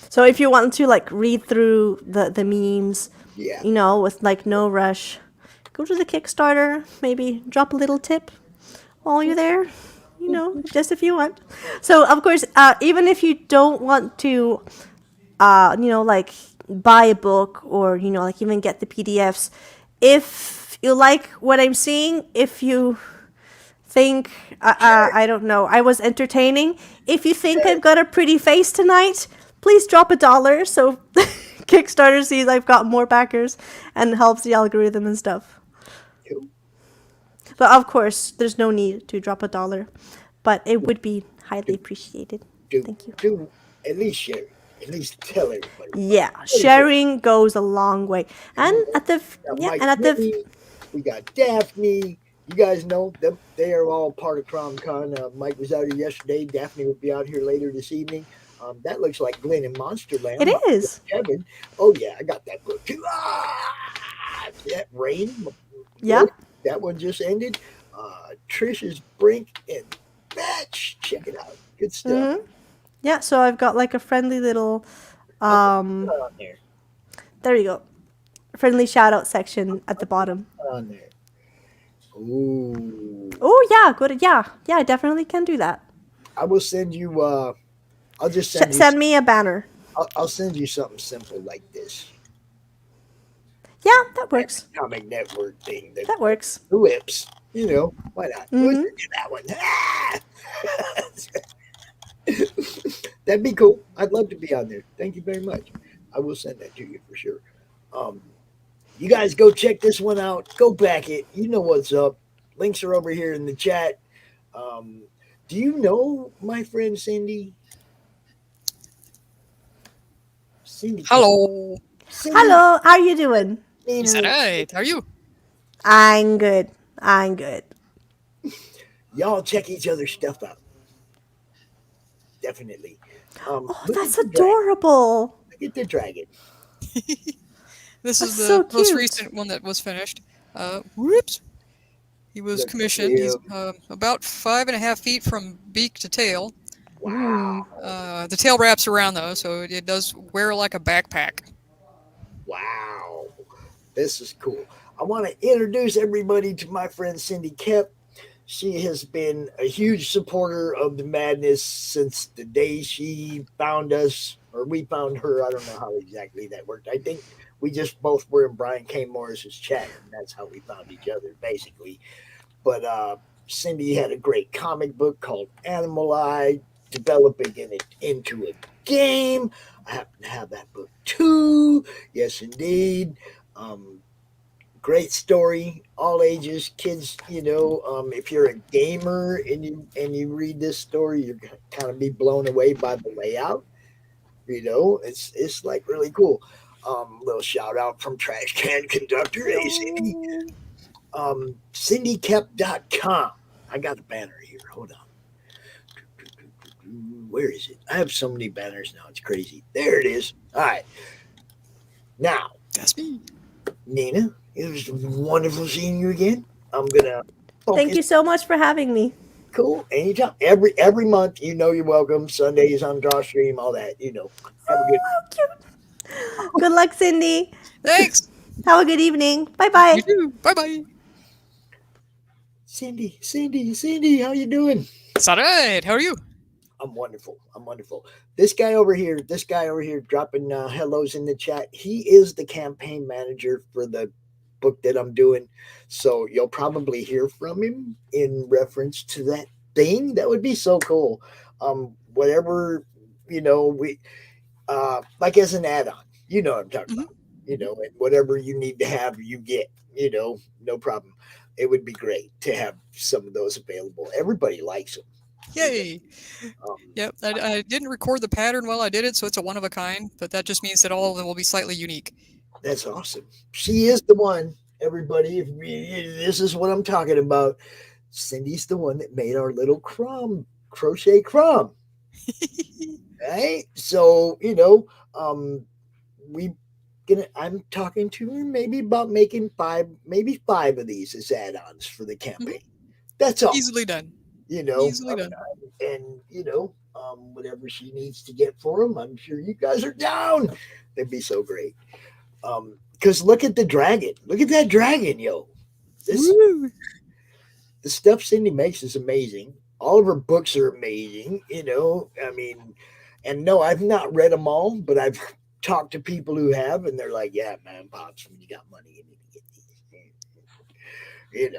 So if you want to like read through the memes, you know, with like no rush, go to the Kickstarter, maybe drop a little tip while you're there, you know, just if you want. So of course, even if you don't want to, you know, like buy a book or, you know, like even get the PDFs, if you like what I'm seeing, if you think I don't know, I was entertaining, if you think I've got a pretty face tonight, please drop $1 so Kickstarter sees I've got more backers and helps the algorithm and stuff. But of course there's no need to drop $1, but it would be highly appreciated. Thank you. At least share. At least tell everybody. Yeah, sharing goes a long way. And at the we got Daphne. You guys know them. They are all part of CRoM CoN. Mike was out here yesterday. Daphne will be out here later this evening. That looks like Glenn in Monsterland. It is. Kevin. Oh yeah, I got that book too. That Rain. Yeah. Book, that one just ended. Trish's Brink and Batch. Check it out. Good stuff. Mm-hmm. Yeah, so I've got like a friendly little there you go. Friendly shout out section at the bottom. On there. Ooh. Oh yeah, good. Yeah, I definitely can do that. I will send you I'll just send me a banner. I'll send you something simple like this. Yeah, that works. Comic network thing. That works. The whips. You know, why not? Mm-hmm. Let's do that one. That'd be cool. I'd love to be on there. Thank you very much. I will send that to you for sure. You guys go check this one out. Go back it. You know what's up. Links are over here in the chat. Do you know my friend Cindy? Hello. Cindy. Hello. How are you doing? Is that right? How are you? I'm good. Y'all check each other's stuff out. Definitely. Oh, that's adorable. Look at the dragon. This is That's the so most cute. recent one that was finished. Whoops. He was commissioned. He's about 5.5 feet from beak to tail. Wow. The tail wraps around though, so it does wear like a backpack. Wow. This is cool. I want to introduce everybody to my friend Cindy Koepp. She has been a huge supporter of the madness since the day she found us, or we found her. I don't know how exactly that worked. I think We just both were in Brian K. Morris's chat, and that's how we found each other, basically. But Cindy had a great comic book called Animal Eye, developing it into a game. I happen to have that book too. Yes, indeed. Great story, all ages, kids. If you're a gamer and you read this story, you're gonna kind of be blown away by the layout. It's like really cool. Little shout out from Trash Can Conductor. Hey, Cindy. CindyKepp.com. I got the banner here. Hold on. Where is it? I have so many banners now. It's crazy. There it is. All right. Now, that's me. Nina, it was wonderful seeing you again. I'm going to Thank you so much for having me. Cool. Anytime. Every month, you're welcome. Sundays on DrawStream, all that, Have a good cute. Good luck, Cindy. Thanks. Have a good evening. Bye-bye. You too. Bye-bye. Cindy, how you doing? It's all right. How are you? I'm wonderful. This guy over here dropping hellos in the chat. He is the campaign manager for the book that I'm doing. So you'll probably hear from him in reference to that thing. That would be so cool. Whatever, we like as an add-on, what I'm talking about, and whatever you need to have, you get, no problem. It would be great to have some of those available. Everybody likes them. Yay. Yep. I didn't record the pattern while I did it, so it's a one of a kind, but that just means that all of them will be slightly unique. That's awesome. She is the one, everybody. This is what I'm talking about. Cindy's the one that made our little crochet CRoM. Right? So, I'm talking to her maybe about making five of these as add-ons for the campaign. That's all. Easily done. Easily done. And whatever she needs to get for them, I'm sure you guys are down. That'd be so great. Because look at the dragon. Look at that dragon, yo. The stuff Cindy makes is amazing. All of her books are amazing. And no, I've not read them all, but I've talked to people who have, and they're like, yeah, man, Pops, when you got money, you need to get these.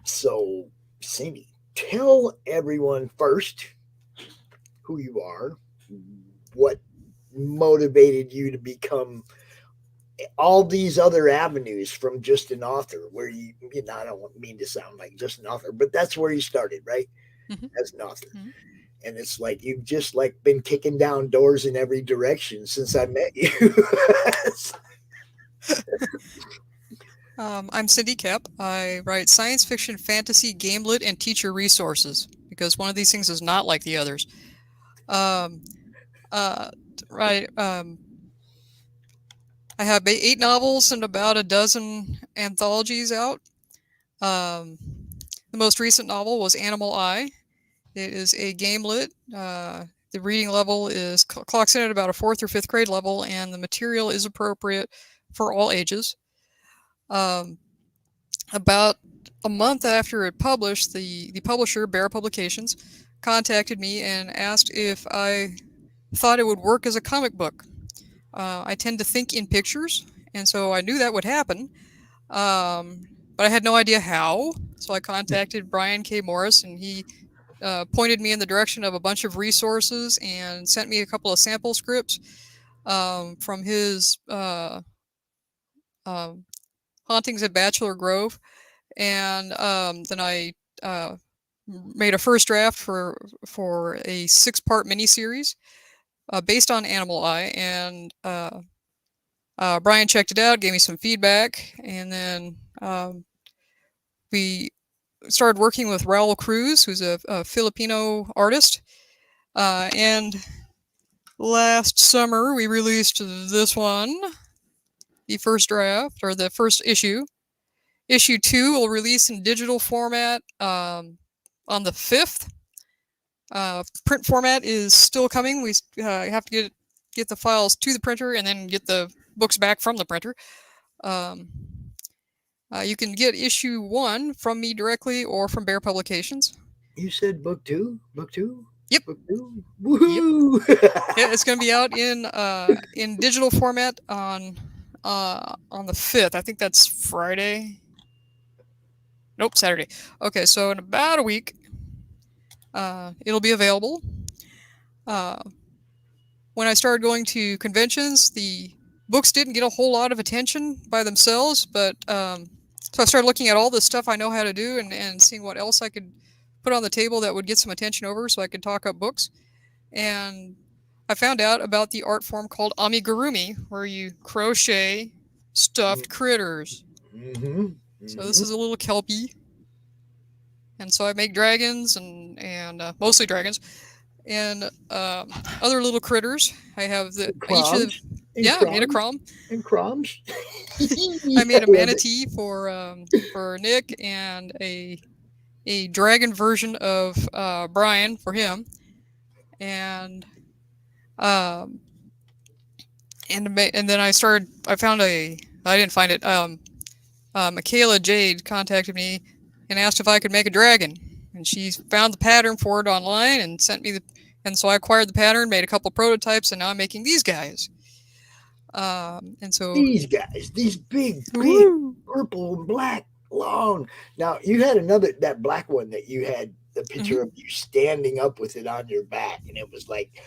So Cindy, tell everyone first who you are, what motivated you to become all these other avenues from just an author, where I don't mean to sound like just an author, but that's where you started, right? As an author. And it's like you've just been kicking down doors in every direction since I met you. I'm Cindy Koepp. I write science fiction, fantasy, gamelit, and teacher resources, because one of these things is not like the others. I have 8 novels and about a dozen anthologies out. The most recent novel was Animal Eye. It is a gamelit. The reading level clocks in at about a 4th or 5th grade level, and the material is appropriate for all ages. About a month after it published, the publisher, Bear Publications, contacted me and asked if I thought it would work as a comic book. I tend to think in pictures, and so I knew that would happen, but I had no idea how. So I contacted Brian K. Morris, and he pointed me in the direction of a bunch of resources and sent me a couple of sample scripts from his Hauntings at Bachelor Grove, and then I made a first draft for a 6-part miniseries based on Animal Eye, and Brian checked it out, gave me some feedback, and then we started working with Raul Cruz, who's a Filipino artist, and last summer we released this one, the first draft, or the first issue. Issue 2 will release in digital format on the 5th. Print format is still coming. We have to get the files to the printer and then get the books back from the printer. You can get issue 1 from me directly or from Bear Publications. You said book 2? Book 2? Yep. Woohoo! Yeah, it's going to be out in digital format on the 5th. I think that's Friday. Nope, Saturday. Okay, so in about a week, it'll be available. When I started going to conventions, the books didn't get a whole lot of attention by themselves, but so I started looking at all the stuff I know how to do and seeing what else I could put on the table that would get some attention over so I could talk up books. And I found out about the art form called amigurumi, where you crochet stuffed critters. So this is a little kelpie. And so I make dragons and mostly dragons and other little critters. I have the each of I made a CRoM. And CRoMs. I made a manatee for Nick and a dragon version of Brian for him, and then I found I didn't find it. Michaela Jade contacted me and asked if I could make a dragon, and she found the pattern for it online and sent me and so I acquired the pattern, made a couple prototypes, and now I'm making these guys. And so these guys, these big purple and black long. Now you had that black one that you had the picture of you standing up with it on your back, and it was like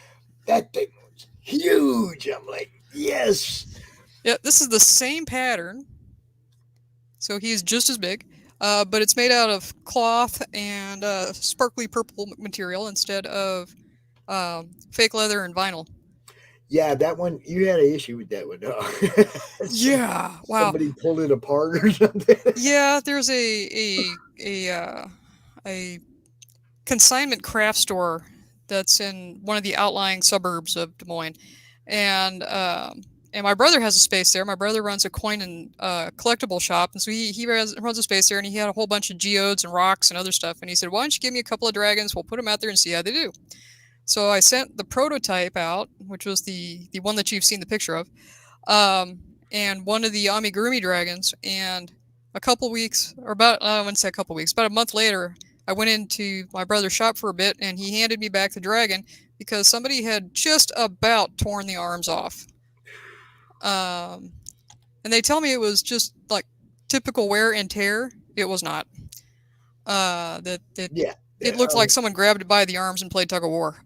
that thing was huge. I'm like, yes. Yeah, this is the same pattern. So he's just as big, but it's made out of cloth and sparkly purple material instead of fake leather and vinyl. Yeah, that one, you had an issue with that one. Huh? Yeah, wow. Somebody pulled it apart or something. Yeah, there's a consignment craft store that's in one of the outlying suburbs of Des Moines, and my brother has a space there. My brother runs a coin and collectible shop, and so he runs a space there, and he had a whole bunch of geodes and rocks and other stuff, and he said, why don't you give me a couple of dragons, we'll put them out there and see how they do. So I sent the prototype out, which was the one that you've seen the picture of, and one of the amigurumi dragons, and a couple weeks, or about, I wouldn't say a couple weeks, about a month later, I went into my brother's shop for a bit, and he handed me back the dragon because somebody had just about torn the arms off. And they tell me it was just like typical wear and tear. It was not. It looked like someone grabbed it by the arms and played tug of war.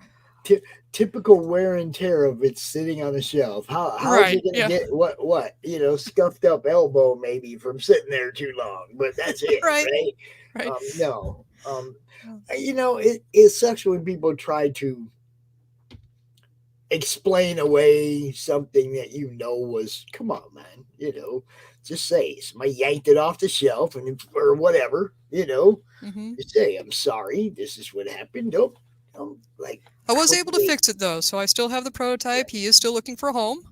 Typical wear and tear of it sitting on the shelf. How is it gonna get what scuffed up elbow maybe from sitting there too long? But that's it, right? No. It sucks when people try to explain away something that was, come on, man, just say somebody yanked it off the shelf or whatever, you say, I'm sorry, this is what happened. I was able to fix it though, so I still have the prototype. He is still looking for a home.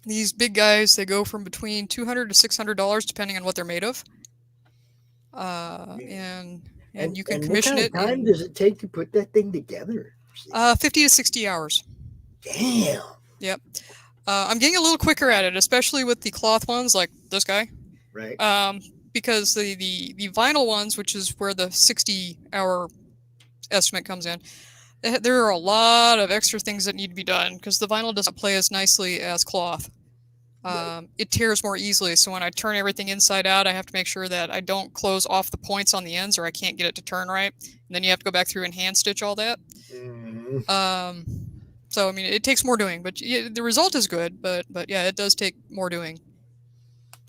These big guys, they go from between $200 to $600 depending on what they're made of. And you can commission it. What kind of time does it take to put that thing together? 50 to 60 hours. Damn. Yep. I'm getting a little quicker at it, especially with the cloth ones like this guy. Right. Because the vinyl ones, which is where the 60-hour estimate comes in, there are a lot of extra things that need to be done because the vinyl doesn't play as nicely as cloth. It tears more easily, so when I turn everything inside out, I have to make sure that I don't close off the points on the ends or I can't get it to turn right. And then you have to go back through and hand stitch all that. So, I mean, it takes more doing, but the result is good, but yeah, it does take more doing.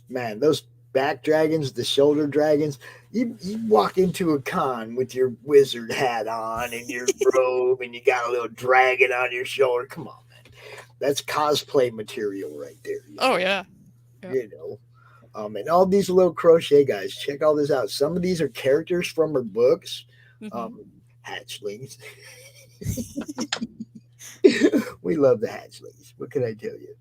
Man, those back dragons, the shoulder dragons, you walk into a con with your wizard hat on and your robe and you got a little dragon on your shoulder. Come on, man. That's cosplay material right there. Oh, yeah. And all these little crochet guys, check all this out. Some of these are characters from her books. Hatchlings. We love the hatchlings. What can I tell you?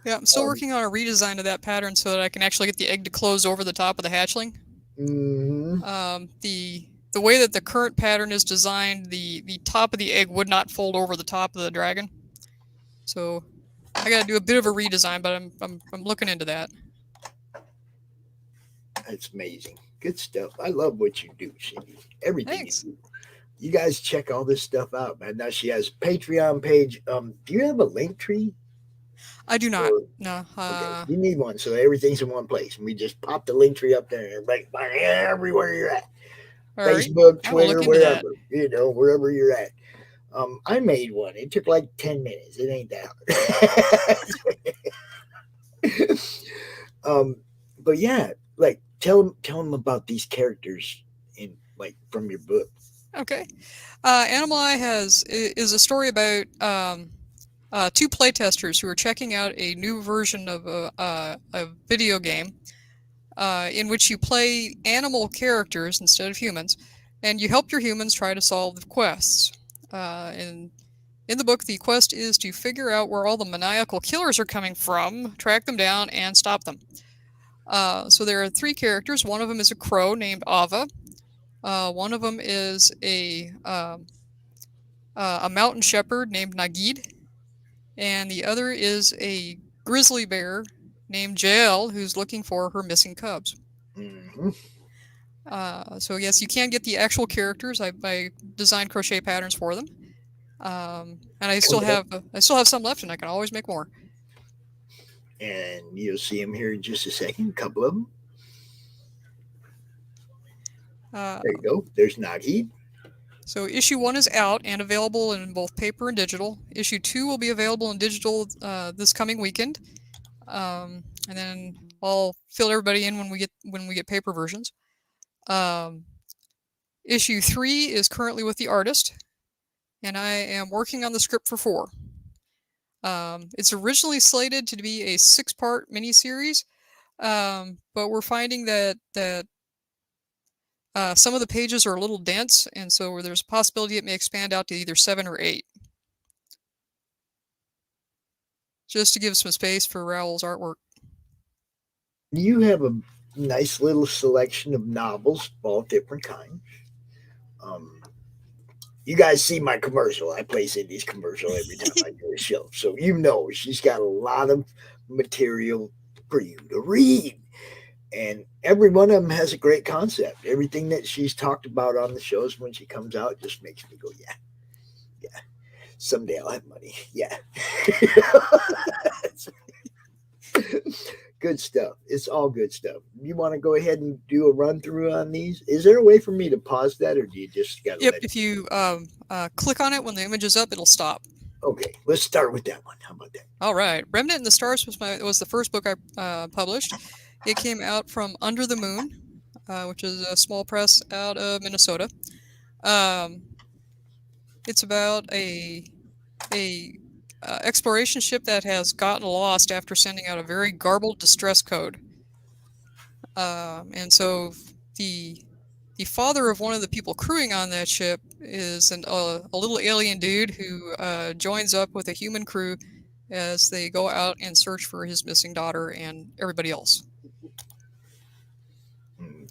Yeah, I'm still working on a redesign of that pattern so that I can actually get the egg to close over the top of the hatchling. The way that the current pattern is designed, the top of the egg would not fold over the top of the dragon. So I got to do a bit of a redesign, but I'm looking into that. That's amazing. Good stuff. I love what you do, Shindy. Everything Thanks. you do. You guys check all this stuff out, man. Now she has a Patreon page. Do you have a link tree? I do not. Or, No. okay, you need one so everything's in one place. And we just pop the link tree up there and everybody find everywhere you're at. All right. Facebook, I will look Twitter, into wherever. that. You know, wherever you're at. I made one. It took like 10 minutes. It ain't that hard. But yeah, like tell them about these characters in like from your book. Okay. Animal Eye is a story about two playtesters who are checking out a new version of a video game in which you play animal characters instead of humans, and you help your humans try to solve the quests. In the book, the quest is to figure out where all the maniacal killers are coming from, track them down, and stop them. So there are three characters. One of them is a crow named Ava. One of them is a mountain shepherd named Nagid, and the other is a grizzly bear named Jael, who's looking for her missing cubs. Mm-hmm. So yes, you can get the actual characters. I designed crochet patterns for them, and I still have some left, and I can always make more. And you'll see them here in just a second. A couple of them. There you go. There's Nagid. So issue 1 is out and available in both paper and digital. Issue 2 will be available in digital this coming weekend, and then I'll fill everybody in when we get paper versions. Issue 3 is currently with the artist, and I am working on the script for 4. It's originally slated to be a 6-part miniseries, but we're finding that some of the pages are a little dense, and so there's a possibility it may expand out to either 7 or 8. Just to give some space for Raoul's artwork. You have a nice little selection of novels, all different kinds. You guys see my commercial. I play Cindy's commercial every time I do a show. So you know she's got a lot of material for you to read. And every one of them has a great concept. Everything that she's talked about on the shows when she comes out just makes me go, yeah. Someday I'll have money. Yeah. Good stuff. It's all good stuff. You want to go ahead and do a run through on these? Is there a way for me to pause that, or do you just got to Yep, if you click on it when the image is up, it'll stop. Okay, let's start with that one. How about that? All right. Remnant in the Stars was the first book I published. It came out from Under the Moon, which is a small press out of Minnesota. It's about a exploration ship that has gotten lost after sending out a very garbled distress code. And so the father of one of the people crewing on that ship is a little alien dude who joins up with a human crew as they go out and search for his missing daughter and everybody else.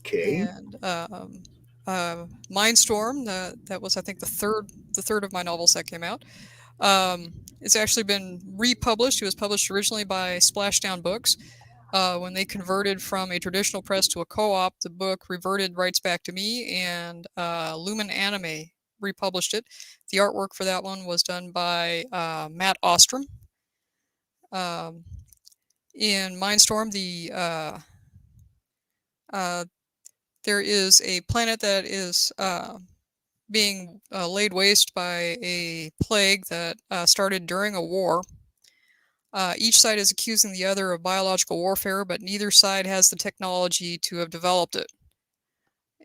Okay. And Mindstorm, that was I think the third of my novels that came out. It's actually been republished. It was published originally by Splashdown Books. When they converted from a traditional press to a co-op, the book reverted rights back to me, and Lumen Anime republished it. The artwork for that one was done by Matt Ostrom. In Mindstorm, there is a planet that is being laid waste by a plague that started during a war. Each side is accusing the other of biological warfare, but neither side has the technology to have developed it.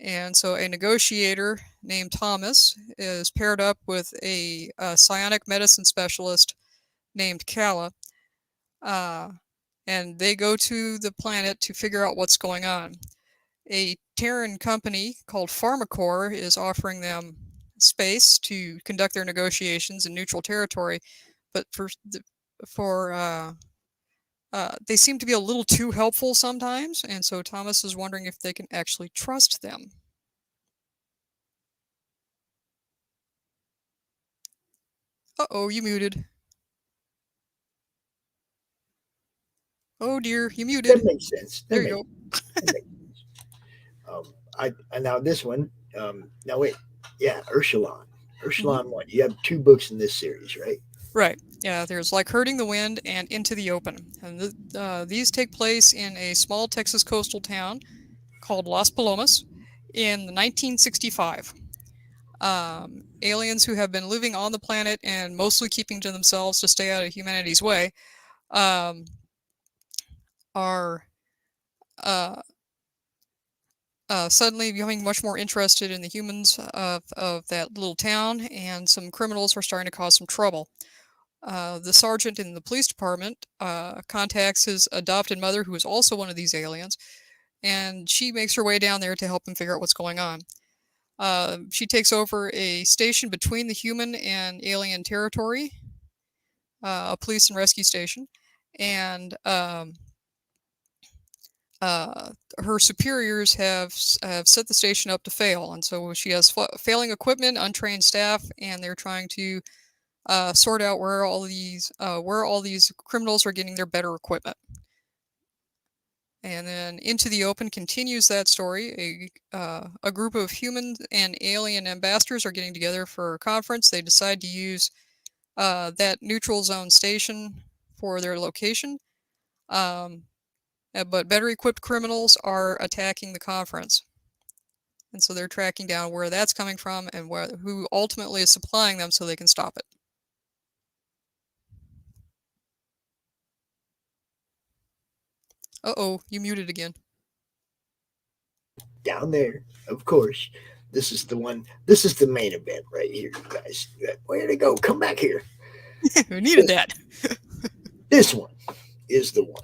And so a negotiator named Thomas is paired up with a psionic medicine specialist named Kala, and they go to the planet to figure out what's going on. A Terran company called Pharmacore is offering them space to conduct their negotiations in neutral territory, but they seem to be a little too helpful sometimes, and so Thomas is wondering if they can actually trust them. Uh-oh, you muted. Oh dear, you muted. That makes sense. There you go. now this one. Now wait, yeah, Ursulon Mm-hmm. 1. You have 2 books in this series, right? Right. Yeah, there's Like Herding the Wind and Into the Open. And these take place in a small Texas coastal town called Las Palomas in 1965. Aliens who have been living on the planet and mostly keeping to themselves to stay out of humanity's way are suddenly becoming much more interested in the humans of that little town, and some criminals are starting to cause some trouble. The sergeant in the police department contacts his adopted mother, who is also one of these aliens, and she makes her way down there to help him figure out what's going on. She takes over a station between the human and alien territory, a police and rescue station, and her superiors have set the station up to fail, and so she has failing equipment, untrained staff, and they're trying to sort out where all these criminals are getting their better equipment. And then Into the Open continues that story. A group of human and alien ambassadors are getting together for a conference. They decide to use that neutral zone station for their location. But better equipped criminals are attacking the conference. And so they're tracking down where that's coming from and who ultimately is supplying them so they can stop it. Uh-oh, you muted again. Down there, of course. This is the one. This is the main event right here, guys. Where to go? Come back here. Who needed that? This one is the one.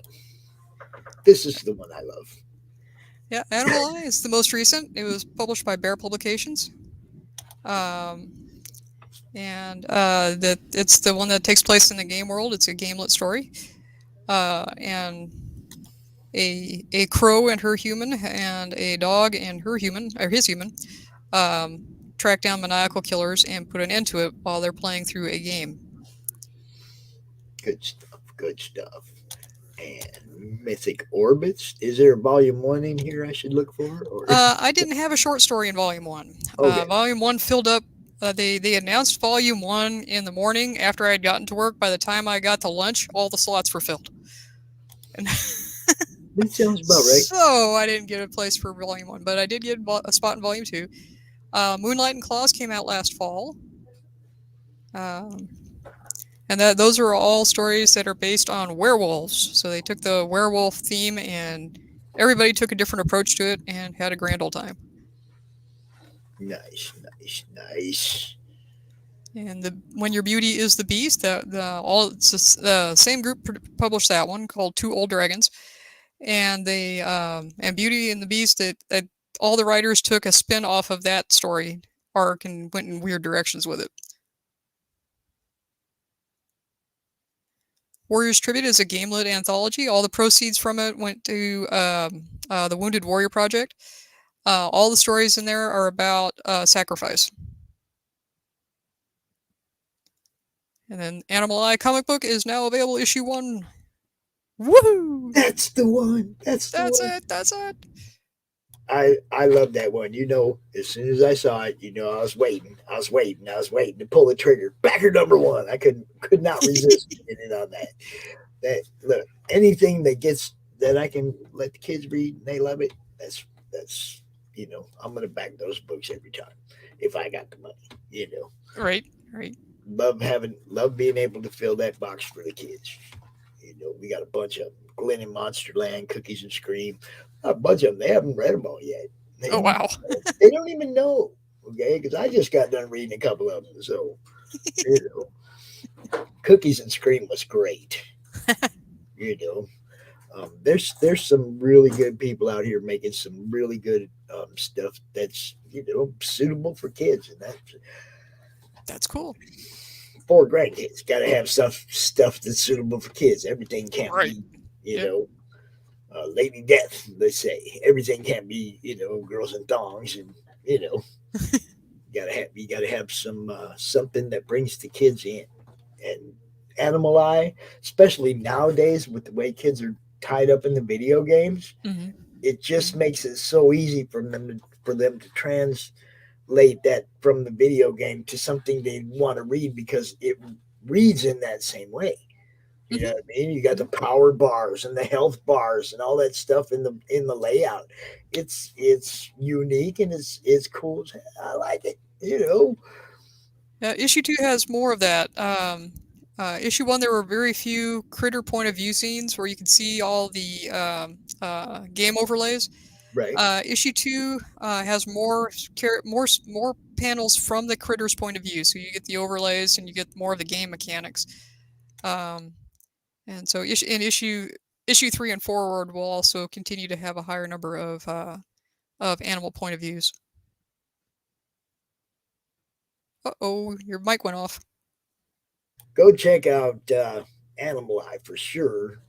This is the one I love. Yeah, Aberlein is the most recent. It was published by Bear Publications. It's the one that takes place in the game world. It's a gamelet story. And a crow and her human and a dog and her human, or his human, track down maniacal killers and put an end to it while they're playing through a game. Good stuff. Good stuff. And Mythic Orbits. Is there a volume 1 in here I should look for? Or? I didn't have a short story in volume 1. Okay. Volume 1 filled up. They announced volume 1 in the morning after I had gotten to work. By the time I got to lunch, all the slots were filled. And that sounds about right. So I didn't get a place for volume 1, but I did get a spot in volume 2. Moonlight and Claws came out last fall. And those are all stories that are based on werewolves. So they took the werewolf theme and everybody took a different approach to it and had a grand old time. Nice, nice, nice. And When Your Beauty is the Beast, the same group published that one called Two Old Dragons. And and Beauty and the Beast, that all the writers took a spin off of that story arc and went in weird directions with it. Warriors Tribute is a gamelit anthology. All the proceeds from it went to the Wounded Warrior Project. All the stories in there are about sacrifice. And then Animal Eye comic book is now available, issue 1. Woohoo! That's the one. That's it. I love that one. As soon as I saw it, I was waiting to pull the trigger. Backer number 1. I could not resist getting on that. Look, anything that I can let the kids read and they love it, that's I'm gonna back those books every time if I got the money. Right. Love being able to fill that box for the kids. We got a bunch of them. Glenn and Monsterland, Cookies and Scream. A bunch of them. They haven't read them all yet. Oh, wow. They don't even know, okay? Because I just got done reading a couple of them. So, Cookies and Scream was great. There's some really good people out here making some really good stuff that's, suitable for kids. And that's cool. For grandkids, got to have stuff that's suitable for kids. Everything can't be, Lady Death, let's say. Everything can't be, girls and thongs, and you gotta have some something that brings the kids in. And Animal Eye, especially nowadays with the way kids are tied up in the video games, it just makes it so easy for them for them to translate that from the video game to something they want to read because it reads in that same way. You know what I mean? You got the power bars and the health bars and all that stuff in the layout. It's unique and it's cool. I like it. You know. Issue 2 has more of that. Issue 1, there were very few critter point of view scenes where you could see all the game overlays. Right. Issue 2 has more panels from the critter's point of view, so you get the overlays and you get more of the game mechanics. And so issue 3 and forward will also continue to have a higher number of animal point of views. Uh-oh, your mic went off. Go check out Animal Eye for sure.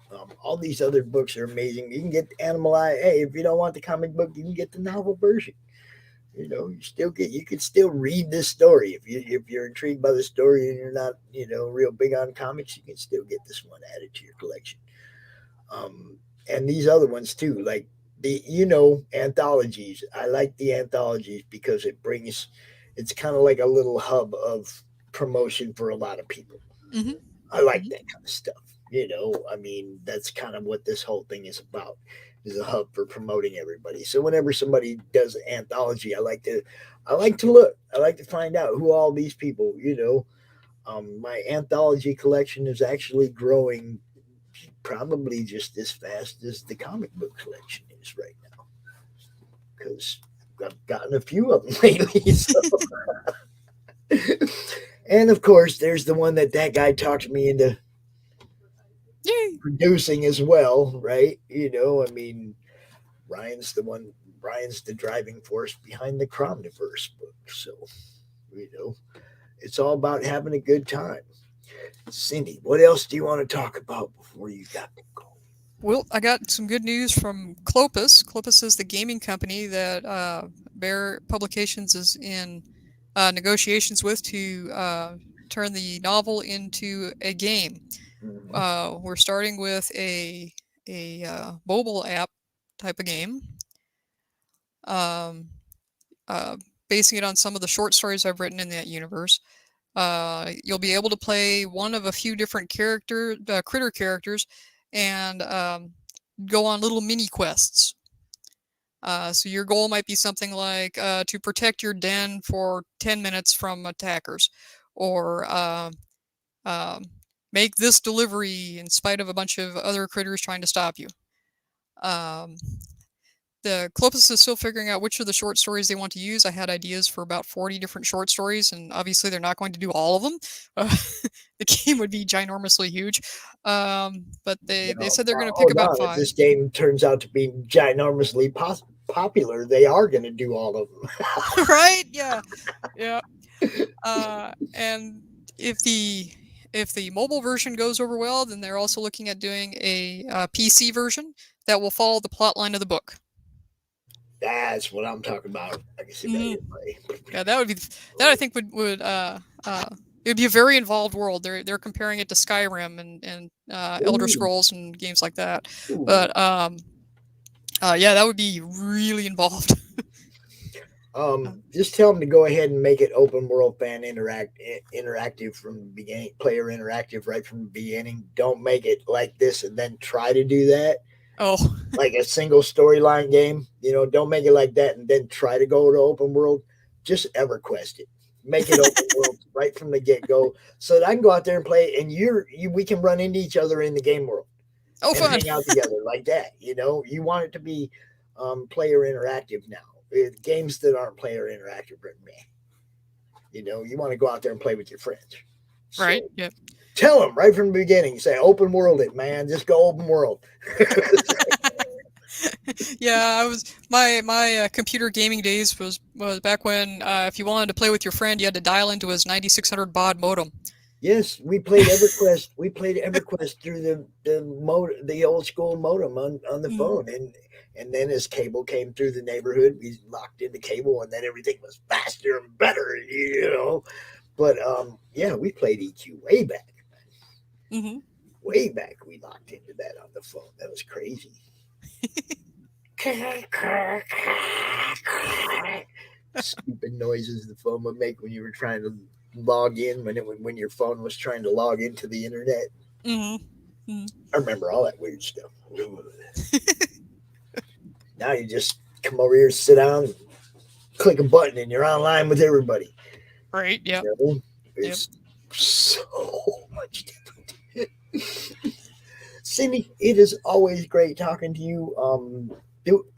All these other books are amazing. You can get Animal Eye. Hey, if you don't want the comic book, you can get the novel version. You know, you can still read this story if you're intrigued by the story and you're not, real big on comics. You can still get this one added to your collection. And these other ones too, like the anthologies. I like the anthologies because it's kind of like a little hub of promotion for a lot of people. Mm-hmm. I like that kind of stuff. I mean, that's kind of what this whole thing is about, is a hub for promoting everybody. So whenever somebody does an anthology, I like to look. I like to find out who all these people, my anthology collection is actually growing probably just as fast as the comic book collection is right now, because I've gotten a few of them lately. So. And of course, there's the one that guy talked me into producing as well, right? I mean, Ryan's the driving force behind the Cromniverse book. So, it's all about having a good time. Cindy, what else do you want to talk about before you got to go? Well, I got some good news from Cloepp. Cloepp is the gaming company that Bear Publications is in negotiations with to turn the novel into a game. We're starting with a mobile app type of game, basing it on some of the short stories I've written in that universe. You'll be able to play one of a few different critter characters and go on little mini quests. So your goal might be something like to protect your den for 10 minutes from attackers, or make this delivery in spite of a bunch of other critters trying to stop you. The Cloepp is still figuring out which of the short stories they want to use. I had ideas for about 40 different short stories, and obviously they're not going to do all of them. The game would be ginormously huge. But they said they're going to pick about 5. If this game turns out to be ginormously popular, they are going to do all of them. Right? Yeah. Yeah. And if the mobile version goes over well, then they're also looking at doing a PC version that will follow the plot line of the book. That's what I'm talking about. I can see that play. Yeah, that I think would it would be a very involved world. They're comparing it to Skyrim and Elder Scrolls and games like that. Ooh. But yeah, that would be really involved. Just tell them to go ahead and make it open world fan interactive from the beginning, player interactive right from the beginning. Don't make it like this and then try to do that. Oh, like a single storyline game, don't make it like that and then try to go to open world. Just EverQuest it. Make it open world right from the get-go, so that I can go out there and play, and we can run into each other in the game world. Oh, and fun! Hang out together like that. You want it to be player interactive now. Games that aren't player interactive, you want to go out there and play with your friends. Right. So, yep. Tell them right from the beginning. Say open world it, man. Just go open world. Yeah, my computer gaming days was back when if you wanted to play with your friend, you had to dial into his 9600 baud modem. Yes, we played EverQuest. We played EverQuest through the old school modem on the phone, and then as cable came through the neighborhood, we locked in the cable, and then everything was faster and better, But yeah, we played EQ way back. Mm-hmm. Way back, we locked into that on the phone. That was crazy. stupid noises the phone would make when you were trying to log in when your phone was trying to log into the internet. I remember all that weird stuff. Now you just come over here, sit down, click a button, and you're online with everybody. Right. Yeah. You know? It's so much different. Cindy, it is always great talking to you.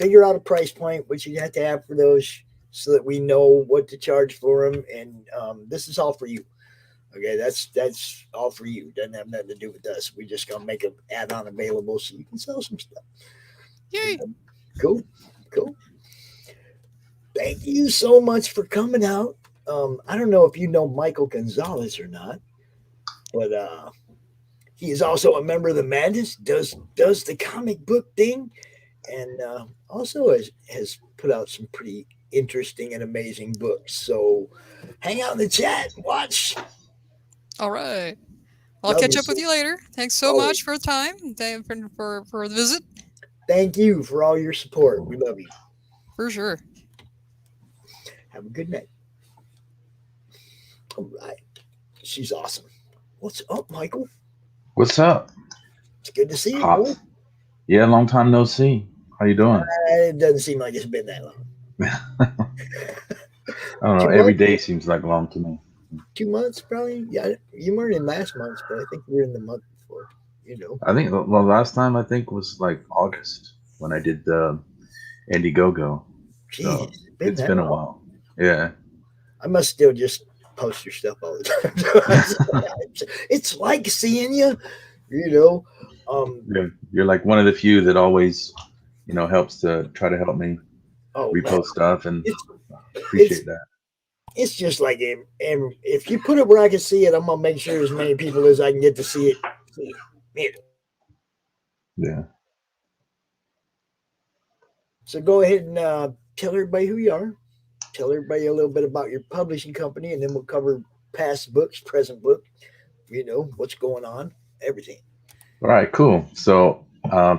Figure out a price point, which you have to have for those, so that we know what to charge for them. And this is all for you. Okay, that's all for you. Doesn't have nothing to do with us. We just gonna make an add-on available so you can sell some stuff. Yay! Cool. Thank you so much for coming out. I don't know if you know Michael Gonzalez or not, but he is also a member of the Madness. Does the comic book thing, and also has put out some pretty interesting and amazing books. So hang out in the chat and watch. All right. I'll catch up with you later. Thanks so much for the time. For the visit. Thank you for all your support. We love you. For sure. Have a good night. All right. She's awesome. What's up, Michael? What's up? It's good to see you. Boy. Yeah, long time no see. How you doing? It doesn't seem like it's been that long. I don't know. Every day seems like long to me. 2 months, probably. Yeah, you weren't in last month, but I think we were in the month before. I think the last time was like August when I did the Indiegogo. Jeez, so it's been a while. Yeah. I must still just post your stuff all the time. It's like seeing you, You're like one of the few that always, helps to try to help me repost stuff, and appreciate that. It's just like if you put it where I can see it, I'm gonna make sure as many people as I can get to see it. Yeah. So go ahead and tell everybody who you are. Tell everybody a little bit about your publishing company, and then we'll cover past books, present book, what's going on, everything. All right, cool. So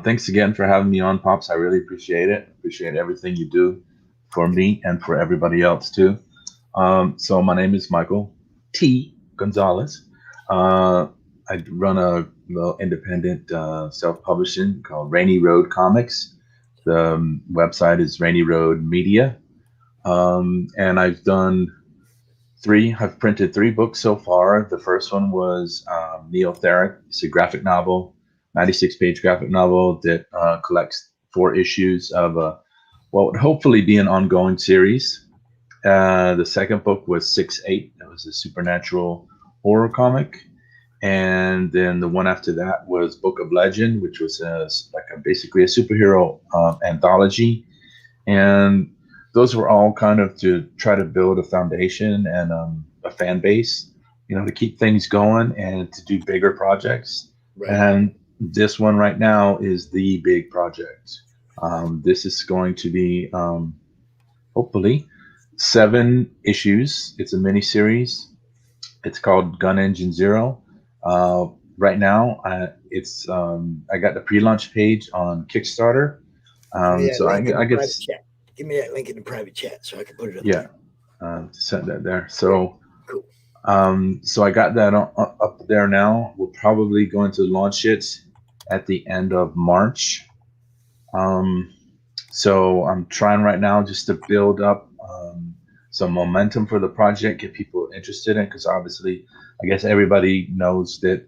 thanks again for having me on, Pops. I really appreciate it. Appreciate everything you do for me and for everybody else too. So my name is Michael T. Gonzalez. I run a little independent self-publishing called Rainy Road Comics. The website is Rainy Road Media. And I've printed 3 books so far. The first one was Neotheric. It's a graphic novel, 96-page graphic novel that collects 4 issues of what would hopefully be an ongoing series. The second book was 6-8. That was a supernatural horror comic. And then the one after that was Book of Legend, which was basically a superhero anthology. And those were all kind of to try to build a foundation and a fan base, to keep things going and to do bigger projects. Right. And this one right now is the big project. This is going to be hopefully 7 issues. It's a mini series. It's called Gun Engine Zero. Right now, I got the pre-launch page on Kickstarter. So I guess. Give me that link in the private chat so I can put it up. Yeah, send that there. So cool. So I got that up there now. We're probably going to launch it at the end of March. So I'm trying right now just to build up some momentum for the project, get people interested in it, because obviously, I guess everybody knows that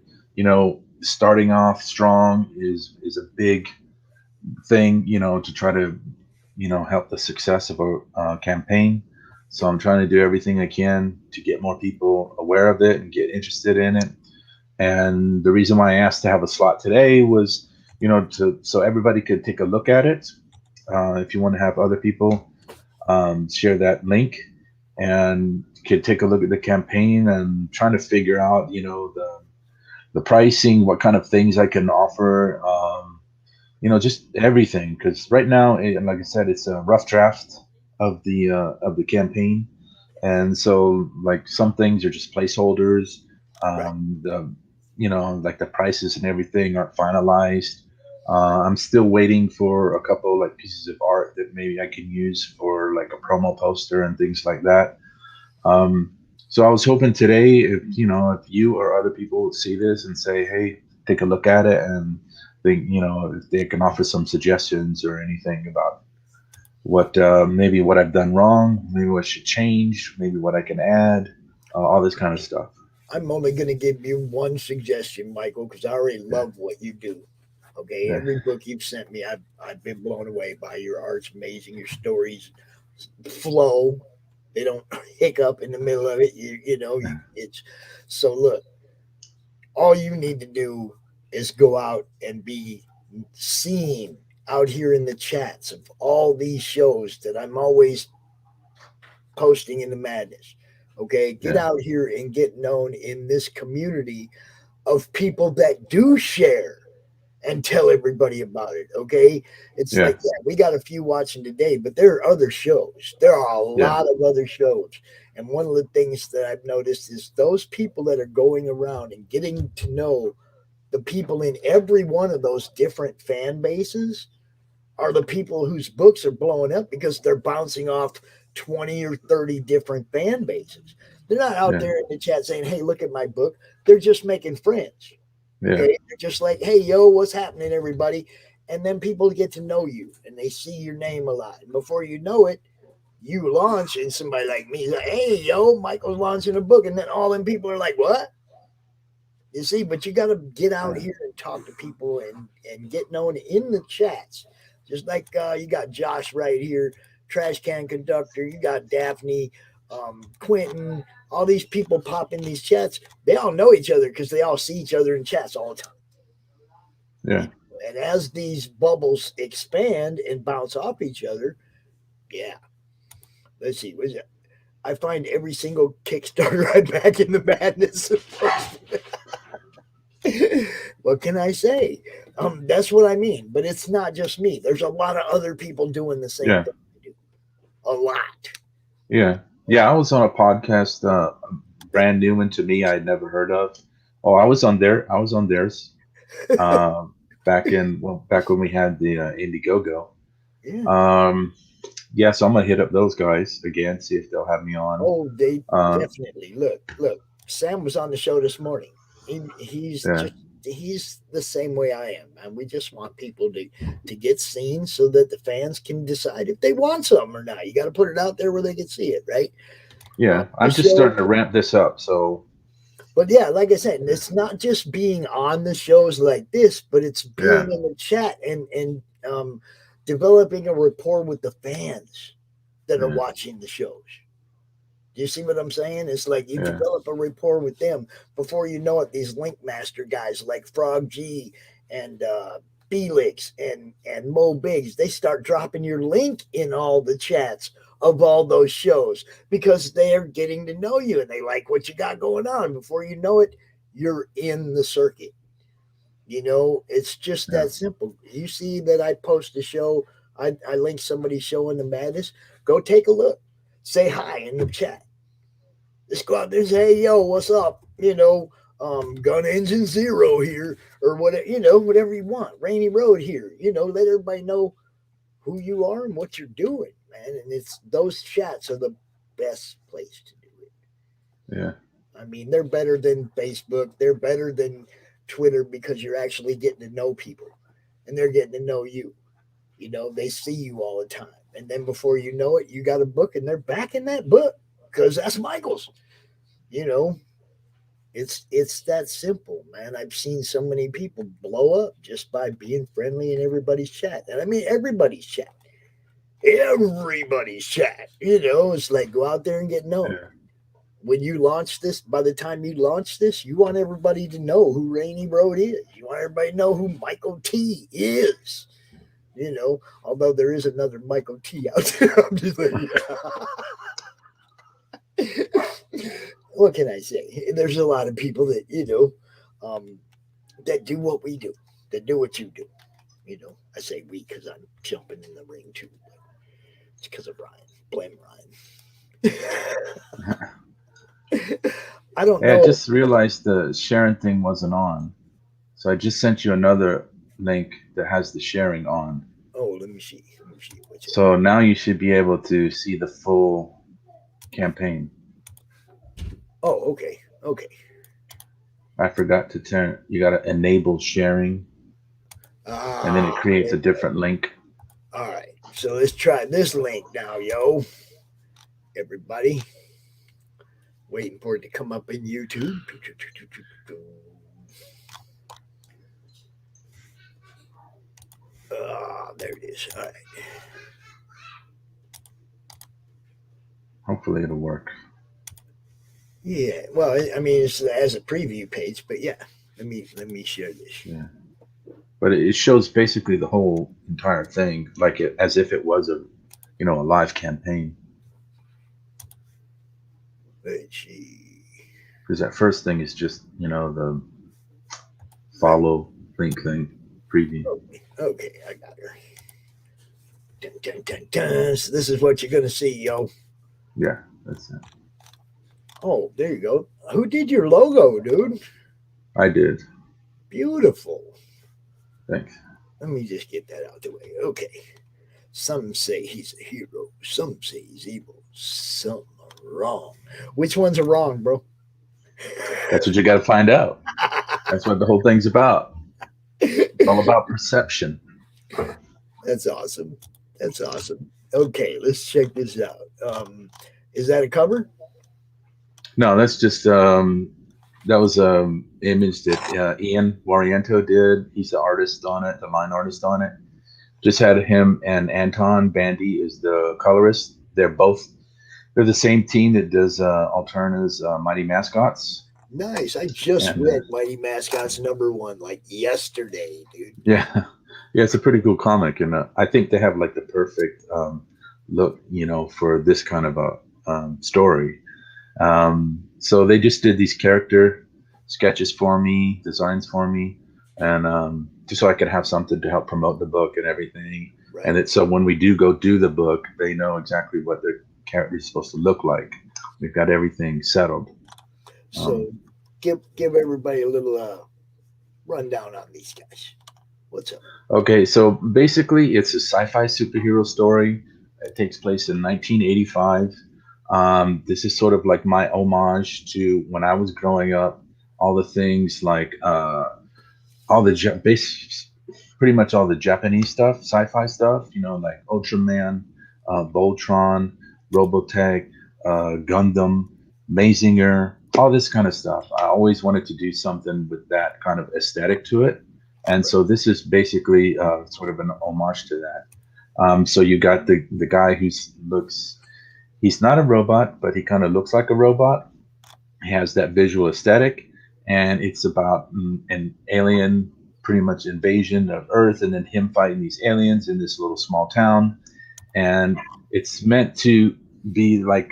starting off strong is a big thing, to try to help the success of a campaign. So I'm trying to do everything I can to get more people aware of it and get interested in it. And the reason why I asked to have a slot today was, so everybody could take a look at it. If you want to have other people share that link and could take a look at the campaign and trying to figure out, the pricing, what kind of things I can offer, just everything. Because right now, like I said, it's a rough draft of the campaign, and so like some things are just placeholders. Right. Like the prices and everything aren't finalized. I'm still waiting for a couple like pieces of art that maybe I can use for like a promo poster and things like that. So I was hoping today, if you or other people would see this and say, hey, take a look at it, and think, if they can offer some suggestions or anything about what maybe what I've done wrong, maybe what should change, maybe what I can add, all this kind of stuff. I'm only going to give you one suggestion, Michael, because I already love what you do. Okay, Yeah. every book you've sent me, I've been blown away by. Your art's amazing. Your stories flow; they don't hiccup in the middle of it. It's so. Look, all you need to do is go out and be seen out here in the chats of all these shows that I'm always posting in the madness. Okay, get out here and get known in this community of people that do share and tell everybody about it. Okay, it's like we got a few watching today, but there are other shows. There are a lot of other shows, and one of the things that I've noticed is those people that are going around and getting to know the people in every one of those different fan bases are the people whose books are blowing up because they're bouncing off 20 or 30 different fan bases. They're not out there in the chat saying, hey, look at my book. They're just making friends. Okay? They're just like, hey, yo, what's happening, everybody? And then people get to know you and they see your name a lot. And before you know it, you launch, and somebody like me is like, hey, yo, Michael's launching a book. And then all them people are like, what? You see, but you got to get out here and talk to people and get known in the chats. Just like you got Josh right here, Trash Can Conductor, you got Daphne, Quentin, all these people pop in these chats. They all know each other because they all see each other in chats all the time. Yeah. And as these bubbles expand and bounce off each other, let's see, what is it? I find every single Kickstarter I'm back in the madness. What can I say? That's what I mean. But it's not just me. There's a lot of other people doing the same thing I do. A lot. Yeah. I was on a podcast, brand new one to me. I'd never heard of. Oh, I was on theirs. Back when we had the Indiegogo. So I'm gonna hit up those guys again, see if they'll have me on. Oh, they definitely. Look. Sam was on the show this morning. He's the same way I am, and we just want people to get seen so that the fans can decide if they want something or not. You got to put it out there where they can see it, right? Yeah, I'm just starting to ramp this up. So, but yeah, like I said, it's not just being on the shows like this, but it's being in the chat and developing a rapport with the fans that are watching the shows. Do you see what I'm saying? It's like you develop a rapport with them before you know it. These link master guys like Frog G and Felix and Mo Biggs, they start dropping your link in all the chats of all those shows because they're getting to know you and they like what you got going on. Before you know it, you're in the circuit. It's just that simple. You see that I post a show, I link somebody's show in the madness. Go take a look. Say hi in the chat. Just go out there and say, hey, yo, what's up? Gun Engine Zero here, or whatever, whatever you want. Rainy Road here. Let everybody know who you are and what you're doing, man. And it's those chats are the best place to do it. Yeah. I mean, they're better than Facebook. They're better than Twitter because you're actually getting to know people and they're getting to know you. They see you all the time. And then before you know it, you got a book and they're back in that book because that's Michael's. It's that simple, man. I've seen so many people blow up just by being friendly in everybody's chat. And I mean, everybody's chat. Everybody's chat. It's like go out there and get known. Yeah. When you launch this, by the time you launch this, you want everybody to know who Rainy Road is. You want everybody to know who Michael T is. Although there is another Michael T out there. I'm just like, what can I say? There's a lot of people that, that do what we do, that do what you do. I say we because I'm jumping in the ring too. It's because of Ryan. Blame Ryan. I don't know. I just realized the Sharon thing wasn't on. So I just sent you another link that has the sharing on. Oh, let me see. So now you should be able to see the full campaign. Oh, okay. Okay. I forgot to turn. You got to enable sharing, and then it creates a different link. All right. So let's try this link now, yo. Everybody. Waiting for it to come up in YouTube. There it is. All right. Hopefully it'll work. Yeah. Well, I mean, it's as a preview page, but yeah. Let me share this. Yeah. But it shows basically the whole entire thing, like it as if it was a live campaign. Let's see. Because that first thing is just the follow link thing preview. Okay, I got her. Dun, dun, dun, dun. So this is what you're gonna see, yo. Yeah, that's it. Oh, there you go. Who did your logo, dude? I did. Beautiful. Thanks. Let me just get that out the way. Okay. Some say he's a hero. Some say he's evil. Some are wrong. Which ones are wrong, bro? That's what you got to find out. That's what the whole thing's about. It's all about perception. That's awesome. That's awesome. Okay, let's check this out. Is that a cover? No, that's just that was an image that Ian Warriento did. He's the artist on it, the line artist on it. Just had him and Anton Bandy is the colorist. They're the same team that does Alterna's Mighty Mascots. Nice. I just read Mighty Mascots #1 like yesterday, dude. Yeah. Yeah, it's a pretty cool comic, and I think they have like the perfect look, for this kind of a story. So they just did these character sketches for me, designs for me, and just so I could have something to help promote the book and everything. Right. And so when we do go do the book, they know exactly what the character is supposed to look like. We've got everything settled. So give everybody a little rundown on these guys. What's up? Okay, so basically it's a sci-fi superhero story. It takes place in 1985. This is sort of like my homage to when I was growing up. All the things like pretty much all the Japanese stuff, sci-fi stuff. Like Ultraman, Voltron, Robotech, Gundam, Mazinger, all this kind of stuff. I always wanted to do something with that kind of aesthetic to it. And so this is basically sort of an homage to that. So you got the guy he's not a robot, but he kind of looks like a robot. He has that visual aesthetic, and it's about an alien pretty much invasion of Earth, and then him fighting these aliens in this little small town. And it's meant to be like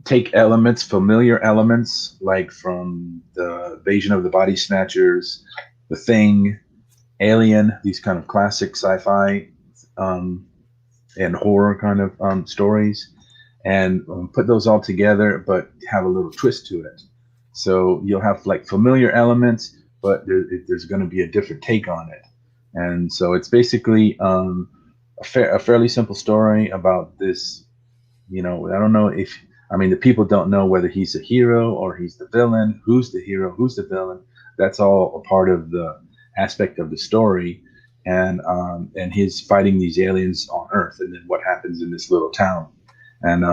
take familiar elements, like from the Invasion of the Body Snatchers, The Thing, Alien, these kind of classic sci-fi and horror kind of stories, and put those all together, but have a little twist to it. So you'll have like familiar elements, but there's going to be a different take on it. And so it's basically a fairly simple story about this. I don't know the people don't know whether he's a hero or he's the villain. Who's the hero? Who's the villain? That's all a part of the aspect of the story. And his fighting these aliens on Earth, and then what happens in this little town. And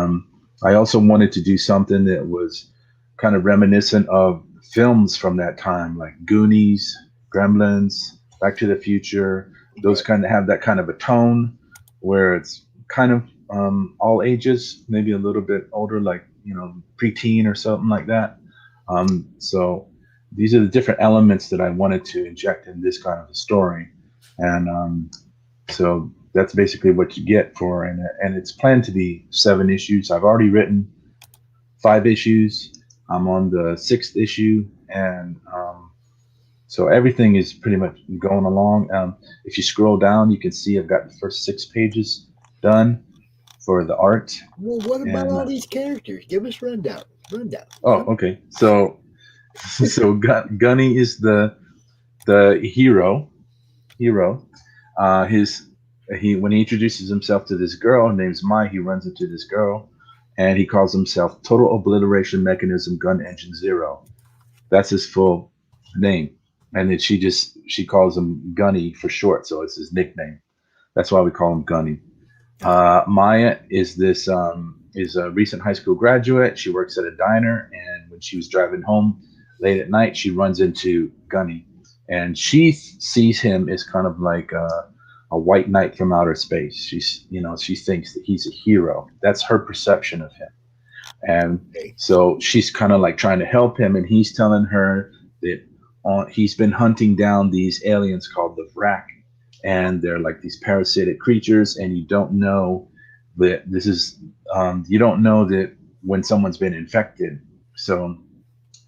I also wanted to do something that was kind of reminiscent of films from that time, like Goonies, Gremlins, Back to the Future. Those kind of have that kind of a tone where it's kind of all ages, maybe a little bit older, like preteen or something like that. So these are the different elements that I wanted to inject in this kind of a story. And so that's basically what you get for, and it's planned to be 7 issues. I've already written 5 issues. I'm on the 6th issue, and so everything is pretty much going along. If you scroll down, you can see I've got the first 6 pages done for the art. Well, what about all these characters? Give us rundown. Oh, okay. So Gunny is the hero. hero. When he introduces himself to this girl, her name's Mai, he runs into this girl, and he calls himself Total Obliteration Mechanism Gun Engine Zero. That's his full name, and then she calls him Gunny for short, so it's his nickname. That's why we call him Gunny. Maya is a recent high school graduate. She works at a diner, and when she was driving home late at night, she runs into Gunny, and she sees him as kind of like a white knight from outer space. She thinks that he's a hero. That's her perception of him. And so she's kind of like trying to help him, and he's telling her that he's been hunting down these aliens called the Vrak, and they're like these parasitic creatures, and you don't know that you don't know that when someone's been infected. So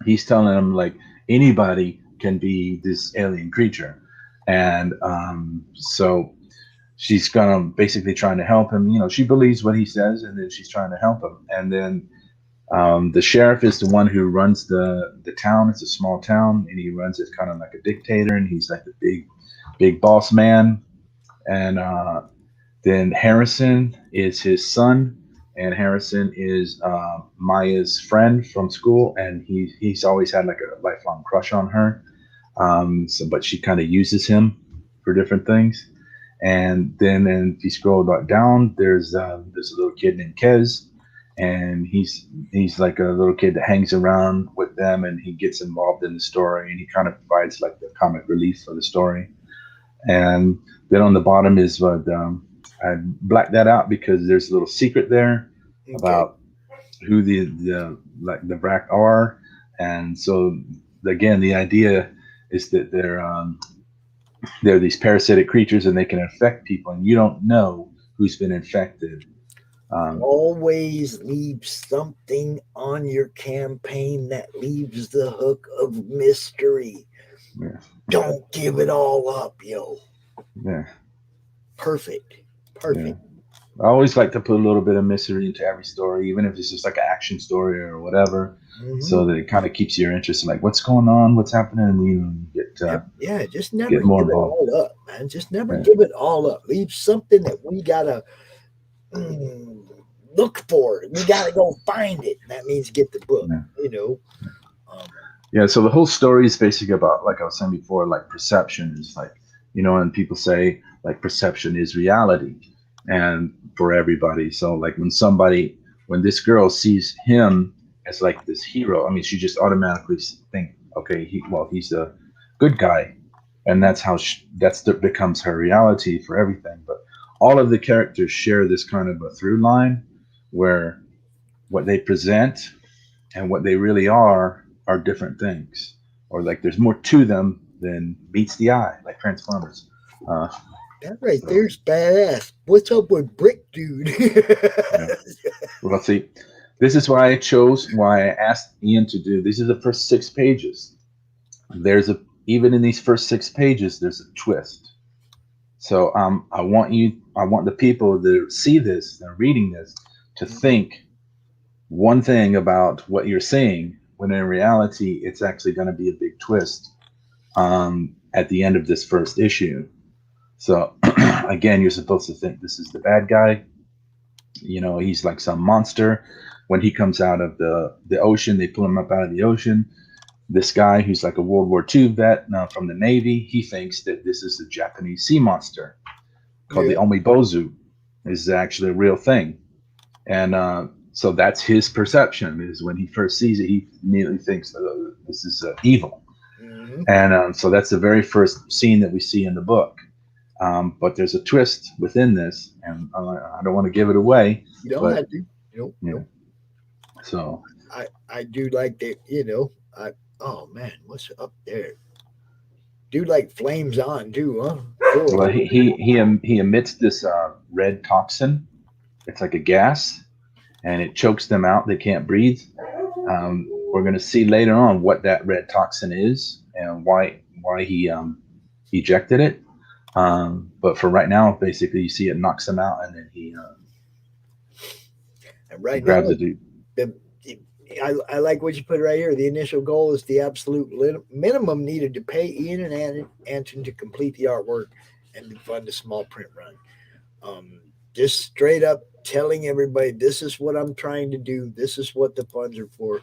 he's telling him like anybody can be this alien creature. And so she's gonna basically trying to help him. She believes what he says, and then she's trying to help him. And then the sheriff is the one who runs the town. It's a small town, and he runs it kind of like a dictator, and he's like the big boss man. And then Harrison is his son, and Harrison is Maya's friend from school, and he's always had like a lifelong crush on her. But she kind of uses him for different things. And then if you scroll down, there's a little kid named Kez, and he's like a little kid that hangs around with them, and he gets involved in the story, and he kind of provides like the comic relief for the story. And then on the bottom is what I blacked that out because there's a little secret there about who the Vrak are. And so again, the idea is that they're these parasitic creatures, and they can infect people, and you don't know who's been infected. Always leave something on your campaign that leaves the hook of mystery. Yeah. Don't give it all up, yo. Yeah. Perfect. Yeah. I always like to put a little bit of mystery into every story, even if it's just like an action story or whatever, so that it kind of keeps your interest in like what's going on, what's happening, and you get just never get give more it involved. all up, man. Just never give it all up. Leave something that we gotta look for. We gotta go find it. That means get the book. Yeah, so the whole story is basically about, like I was saying before, like perception is like, and people say like perception is reality, and for everybody. So like when this girl sees him as like this hero, I mean, she just automatically think, okay, he's a good guy, and that's how becomes her reality for everything. But all of the characters share this kind of a through line where what they present and what they really are different things, or like there's more to them than meets the eye, like Transformers. That right there's badass. What's up with Brick Dude? Well, see, this is why I asked Ian to do. These are the first 6 pages. Even in these first 6 pages, there's a twist. So I want the people that see this, that are reading this, to think one thing about what you're seeing, when in reality, it's actually going to be a big twist at the end of this first issue. So again, you're supposed to think this is the bad guy. He's like some monster. When he comes out of the ocean, they pull him up out of the ocean. This guy who's like a World War II vet from the Navy, he thinks that this is a Japanese sea monster called the Omibozu. This is actually a real thing. And so that's his perception, is when he first sees it, he immediately thinks this is evil. And so that's the very first scene that we see in the book. But there's a twist within this, and I don't want to give it away. You don't have to. Nope. So I do like that, oh man, what's up there? Dude like flames on too, huh? Cool. Well, he emits this red toxin. It's like a gas, and it chokes them out. They can't breathe. We're going to see later on what that red toxin is and why he ejected it. But for right now, basically, you see it knocks him out, and then he grabs the dude. I like what you put right here. The initial goal is the absolute minimum needed to pay Ian and Anton to complete the artwork and to fund a small print run. Just straight up telling everybody, this is what I'm trying to do. This is what the funds are for.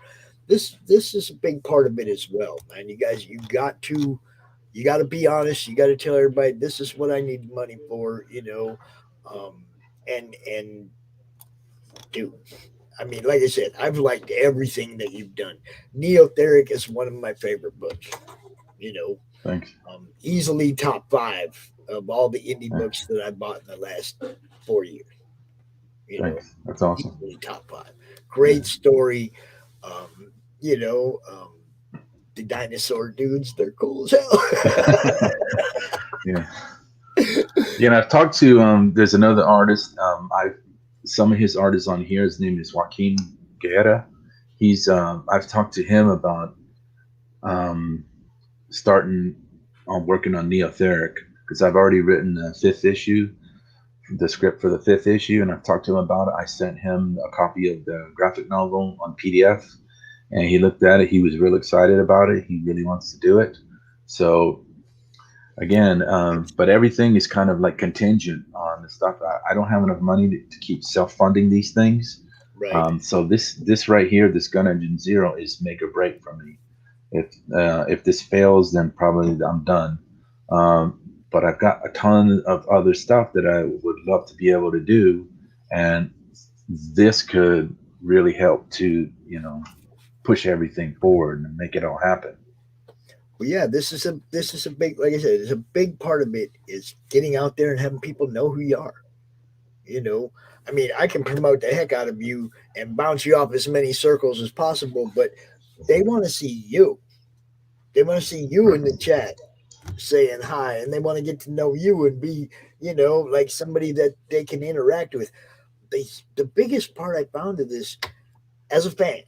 This is a big part of it as well, man. You guys, you got to be honest. You got to tell everybody, this is what I need money for, and do. I mean, like I said, I've liked everything that you've done. Neotheric is one of my favorite books. Thanks. Easily top 5 of all the indie books that I bought in the last 4 years. Thanks. That's awesome. Easily top 5. Great story. The dinosaur dudes, they're cool as hell. Yeah. And I've talked to there's another artist. Some of his art is on here. His name is Joaquin Guerra. He's I've talked to him about starting on working on Neotheric, because I've already written the 5th issue, the script for the 5th issue, and I've talked to him about it. I sent him a copy of the graphic novel on PDF, and he looked at it. He was real excited about it. He really wants to do it. So again, but everything is kind of like contingent on the stuff. I don't have enough money to keep self-funding these things. Right. So this right here, this Gun Engine Zero, is make or break for me. If this fails, then probably I'm done. But I've got a ton of other stuff that I would love to be able to do, and this could really help to push everything forward and make it all happen. Well, yeah, this is a big, like I said, it's a big part of it is getting out there and having people know who you are. I mean, I can promote the heck out of you and bounce you off as many circles as possible, but they want to see you. They want to see you in the chat saying hi, and they want to get to know you and be, like somebody that they can interact with. The biggest part I found of this as a fan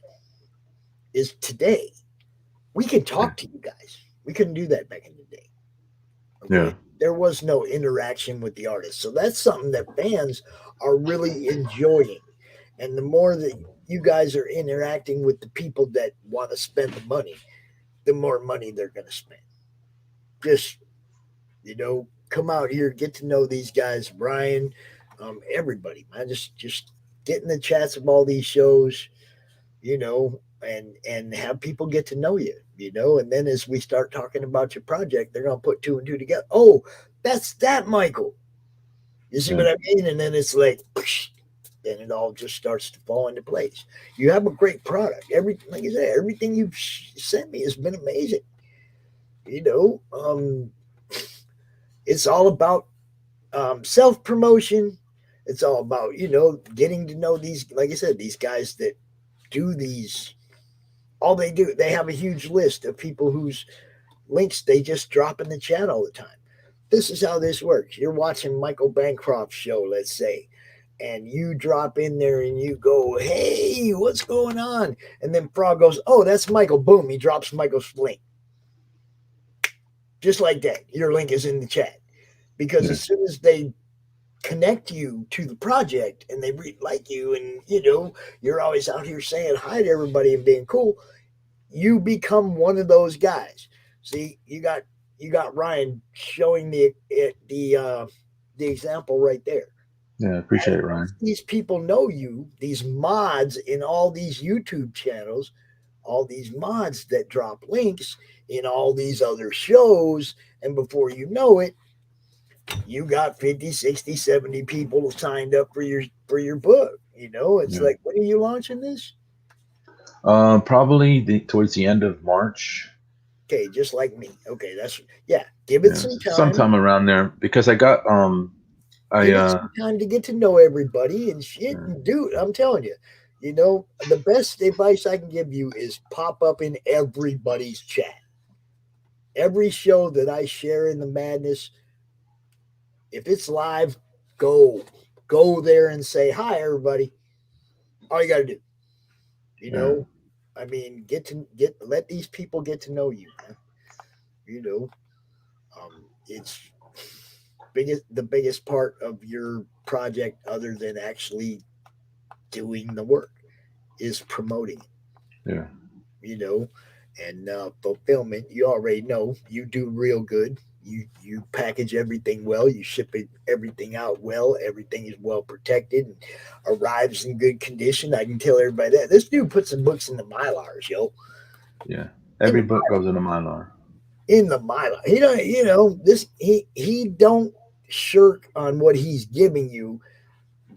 is today we can talk to you guys. We couldn't do that back in the day. Okay? Yeah. There was no interaction with the artist. So that's something that fans are really enjoying. And the more that you guys are interacting with the people that want to spend the money, the more money they're going to spend. Just, come out here, get to know these guys, Brian, everybody, man. Just get in the chats of all these shows, and have people get to know you, and then as we start talking about your project, they're going to put 2 and 2 together. Oh, that's that Michael. You see what I mean? And then it's like, then it all just starts to fall into place. You have a great product. Like I said, everything you've sent me has been amazing. It's all about self-promotion. It's all about, getting to know these, like I said, these guys that do these. All they do, they have a huge list of people whose links they just drop in the chat all the time. This is how this works. You're watching Michael Bancroft's show, let's say, and you drop in there and you go, hey, what's going on? And then Frog goes, oh, that's Michael. Boom, he drops Michael's link. Just like that, your link is in the chat. Because as soon as they connect you to the project and they like you, and you're always out here saying hi to everybody and being cool, you become one of those guys. See, you got Ryan showing the example right there. Yeah, I appreciate it, Ryan. These people know you, these mods in all these YouTube channels, all these mods that drop links in all these other shows, and before you know it, you got 50, 60, 70 people signed up for your book. It's like, when are you launching this? Probably towards the end of March. Okay, just like me. Okay, give it some time. Sometime around there, because I got give it some time to get to know everybody and shit. And dude, I'm telling you, the best advice I can give you is pop up in everybody's chat. Every show that I share in the madness, if it's live, go there and say hi, everybody. All you got to do, I mean, let these people get to know you, man. It's the biggest part of your project, other than actually doing the work, is promoting it. Yeah. You know, and fulfillment. You already know you do real good. You package everything well. You ship everything out well. Everything is well protected and arrives in good condition. I can tell everybody that this dude puts some books in the Mylars, yo. Yeah. Every book goes in a Mylar. In the Mylar, he don't. You know this. He don't shirk on what he's giving you.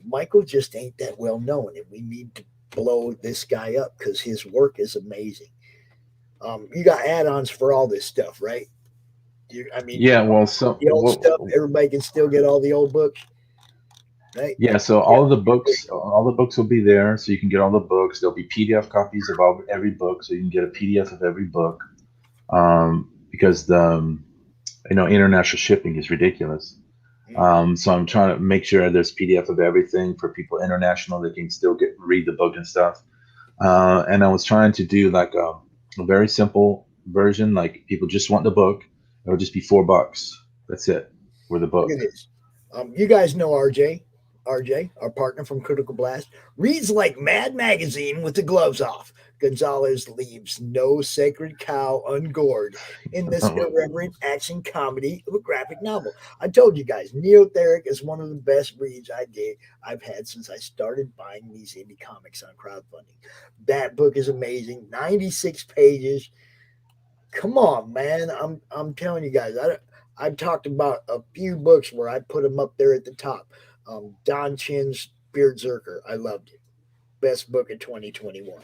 Michael just ain't that well known, and we need to blow this guy up because his work is amazing. You got add-ons for all this stuff, right? I mean, Yeah. Well, so the old stuff, everybody can still get all the old books, right? yeah. So all the books will be there, so you can get all the books. There'll be PDF copies of every book, so you can get a PDF of every book. Because the international shipping is ridiculous. So I'm trying to make sure there's PDF of everything for people international that can still read the book and stuff. And I was trying to do like a very simple version, like people just want the book. It'll just be $4. That's it for the book. Look at this. You guys know RJ, our partner from Critical Blast, reads like Mad Magazine with the gloves off. Gonzalez leaves no sacred cow ungored in this irreverent action comedy of a graphic novel. I told you guys, Neotheric is one of the best reads I've had since I started buying these indie comics on crowdfunding. That book is amazing. 96 pages. Come on, man. I'm telling you guys, I've talked about a few books where I put them up there at the top. Don Chin's Beardzerker. I loved it. Best book of 2021.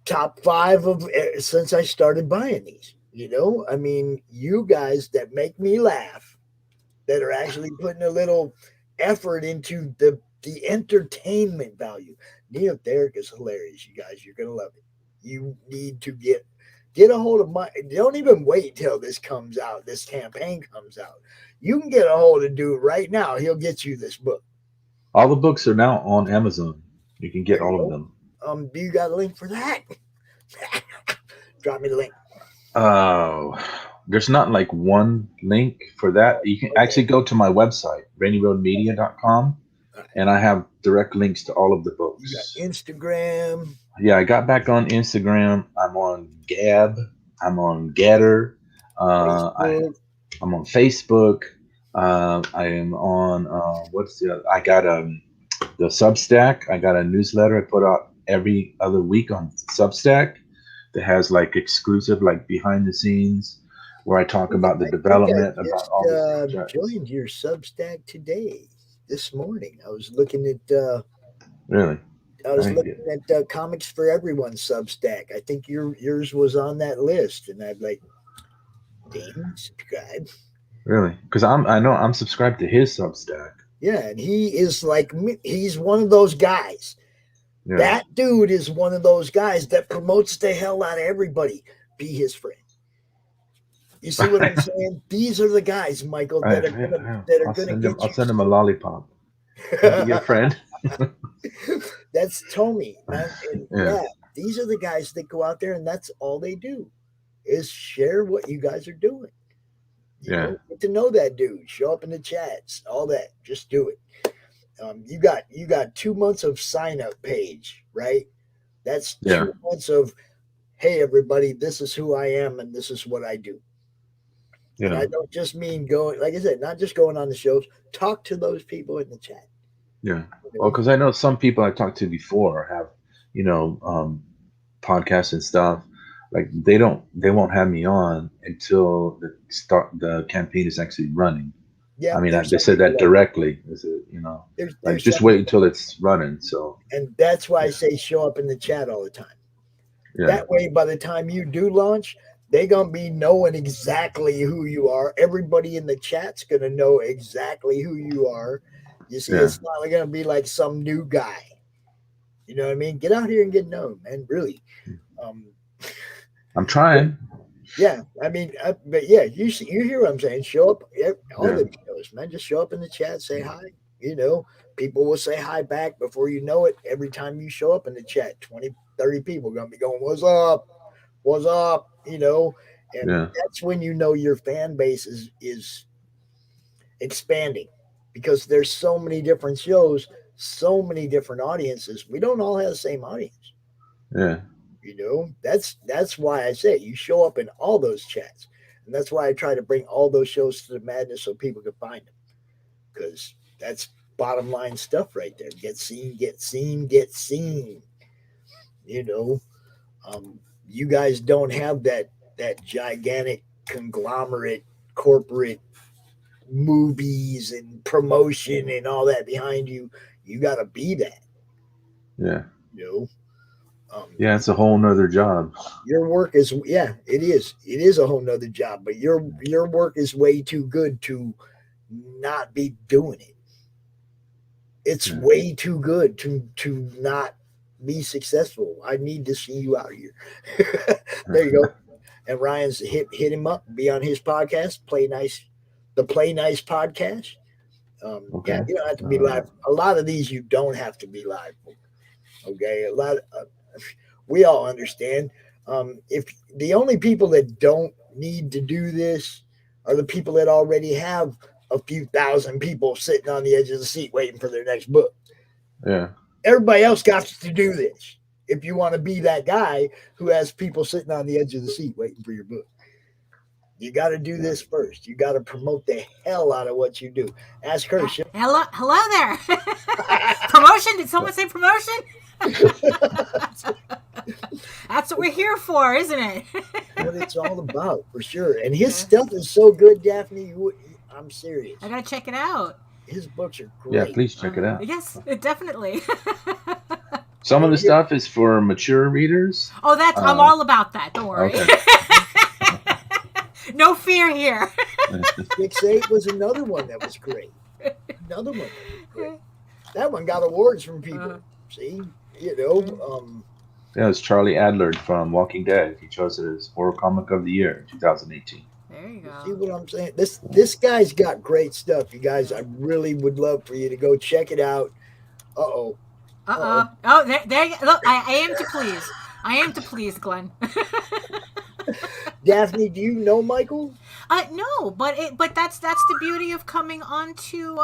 Top 5 of since I started buying these. You know, I mean, you guys that make me laugh, that are actually putting a little effort into the entertainment value. Neotheric is hilarious, you guys. You're gonna love it. You need to get a hold of don't even wait till this comes out, this campaign comes out. You can get a hold of dude right now. He'll get you this book. All the books are now on Amazon. You can get all of them. Do you got a link for that? Drop me the link. There's not like one link for that. You can actually go to my website, rainyroadmedia.com, and I have direct links to all of the books. You got Instagram. Yeah, I got back on Instagram. I'm on Gab. I'm on Getter. I'm on Facebook. I am on I got the Substack. I got a newsletter I put out every other week on Substack that has like exclusive, like behind the scenes, where I talk about the development, about all the projects. Joined your Substack this morning. I was looking at really. I was looking at Comics for Everyone Substack. I think yours was on that list, and I'd like, damn, subscribe. Really? Because I know I'm subscribed to his Substack. Yeah, and he is like me. He's one of those guys. Yeah. That dude is one of those guys that promotes the hell out of everybody. Be his friend. You see what I'm saying? These are the guys, Michael, that are gonna get I'll send him a lollipop. Be your friend. That's Tommy. Yeah, these are the guys that go out there, and that's all they do is share what you guys are doing. You know, get to know that dude. Show up in the chats. All that. Just do it. You got 2 months of sign up page, right? That's 2 months of, hey everybody, this is who I am and this is what I do. Yeah. And I don't just mean going, like I said, not just going on the shows. Talk to those people in the chat. Yeah. Well, because I know some people I talked to before have, podcasts and stuff. Like they won't have me on until the campaign is actually running. Yeah, I mean, they said that directly. Just wait until it's running. So, and that's why I say show up in the chat all the time. Yeah. That way, by the time you do launch, they're gonna be knowing exactly who you are. Everybody in the chat's gonna know exactly who you are. You see, it's not gonna be like some new guy. You know what I mean? Get out here and get known, man. Really. I'm trying. Yeah, I mean, but yeah, you hear what I'm saying. Show up all the shows, man. Just show up in the chat, say hi. People will say hi back before you know it. Every time you show up in the chat, 20, 30 people are gonna be going, "What's up? What's up?" And that's when you know your fan base is expanding, because there's so many different shows, so many different audiences. We don't all have the same audience. Yeah. You know, that's why I say you show up in all those chats, and that's why I try to bring all those shows to the madness so people can find them, because that's bottom line stuff right there. Get seen, get seen, get seen. You know, you guys don't have that gigantic conglomerate corporate movies and promotion and all that behind you. You got to be that. Yeah. You know, yeah, it's a whole nother job. your work is, yeah, it is a whole nother job, but your work is way too good to not be doing it. It's way too good to not be successful. I need to see you out here. There you go. And Ryan's hit him up, be on his podcast, the Play Nice podcast. Okay. Yeah, you don't have to be live. A lot of these you don't have to be live for. Okay, a lot of, we all understand. If the only people that don't need to do this are the people that already have a few thousand people sitting on the edge of the seat waiting for their next book. Yeah. Everybody else got to do this. If you want to be that guy who has people sitting on the edge of the seat waiting for your book, you got to do this first. You got to promote the hell out of what you do. Ask her. Hello there. Promotion? Did someone say promotion? That's what we're here for, isn't it? What it's all about, for sure. And his stuff is so good, Daphne. I'm serious. I gotta check it out. His books are great. Yeah, please check it out. Yes, definitely. Some of the stuff is for mature readers. Oh, I'm all about that. Don't worry. Okay. No fear here. 6-8 was another one that was great. Another one that was great. That one got awards from people. See, you know. Yeah, it's Charlie Adler from Walking Dead. He chose it as Horror Comic of the Year in 2018. There you go. See what I'm saying? This guy's got great stuff, you guys. I really would love for you to go check it out. Uh-oh. Oh, there you go. Look, I am to please. I am to please, Glenn. Daphne, do you know Michael? No, but that's the beauty of coming onto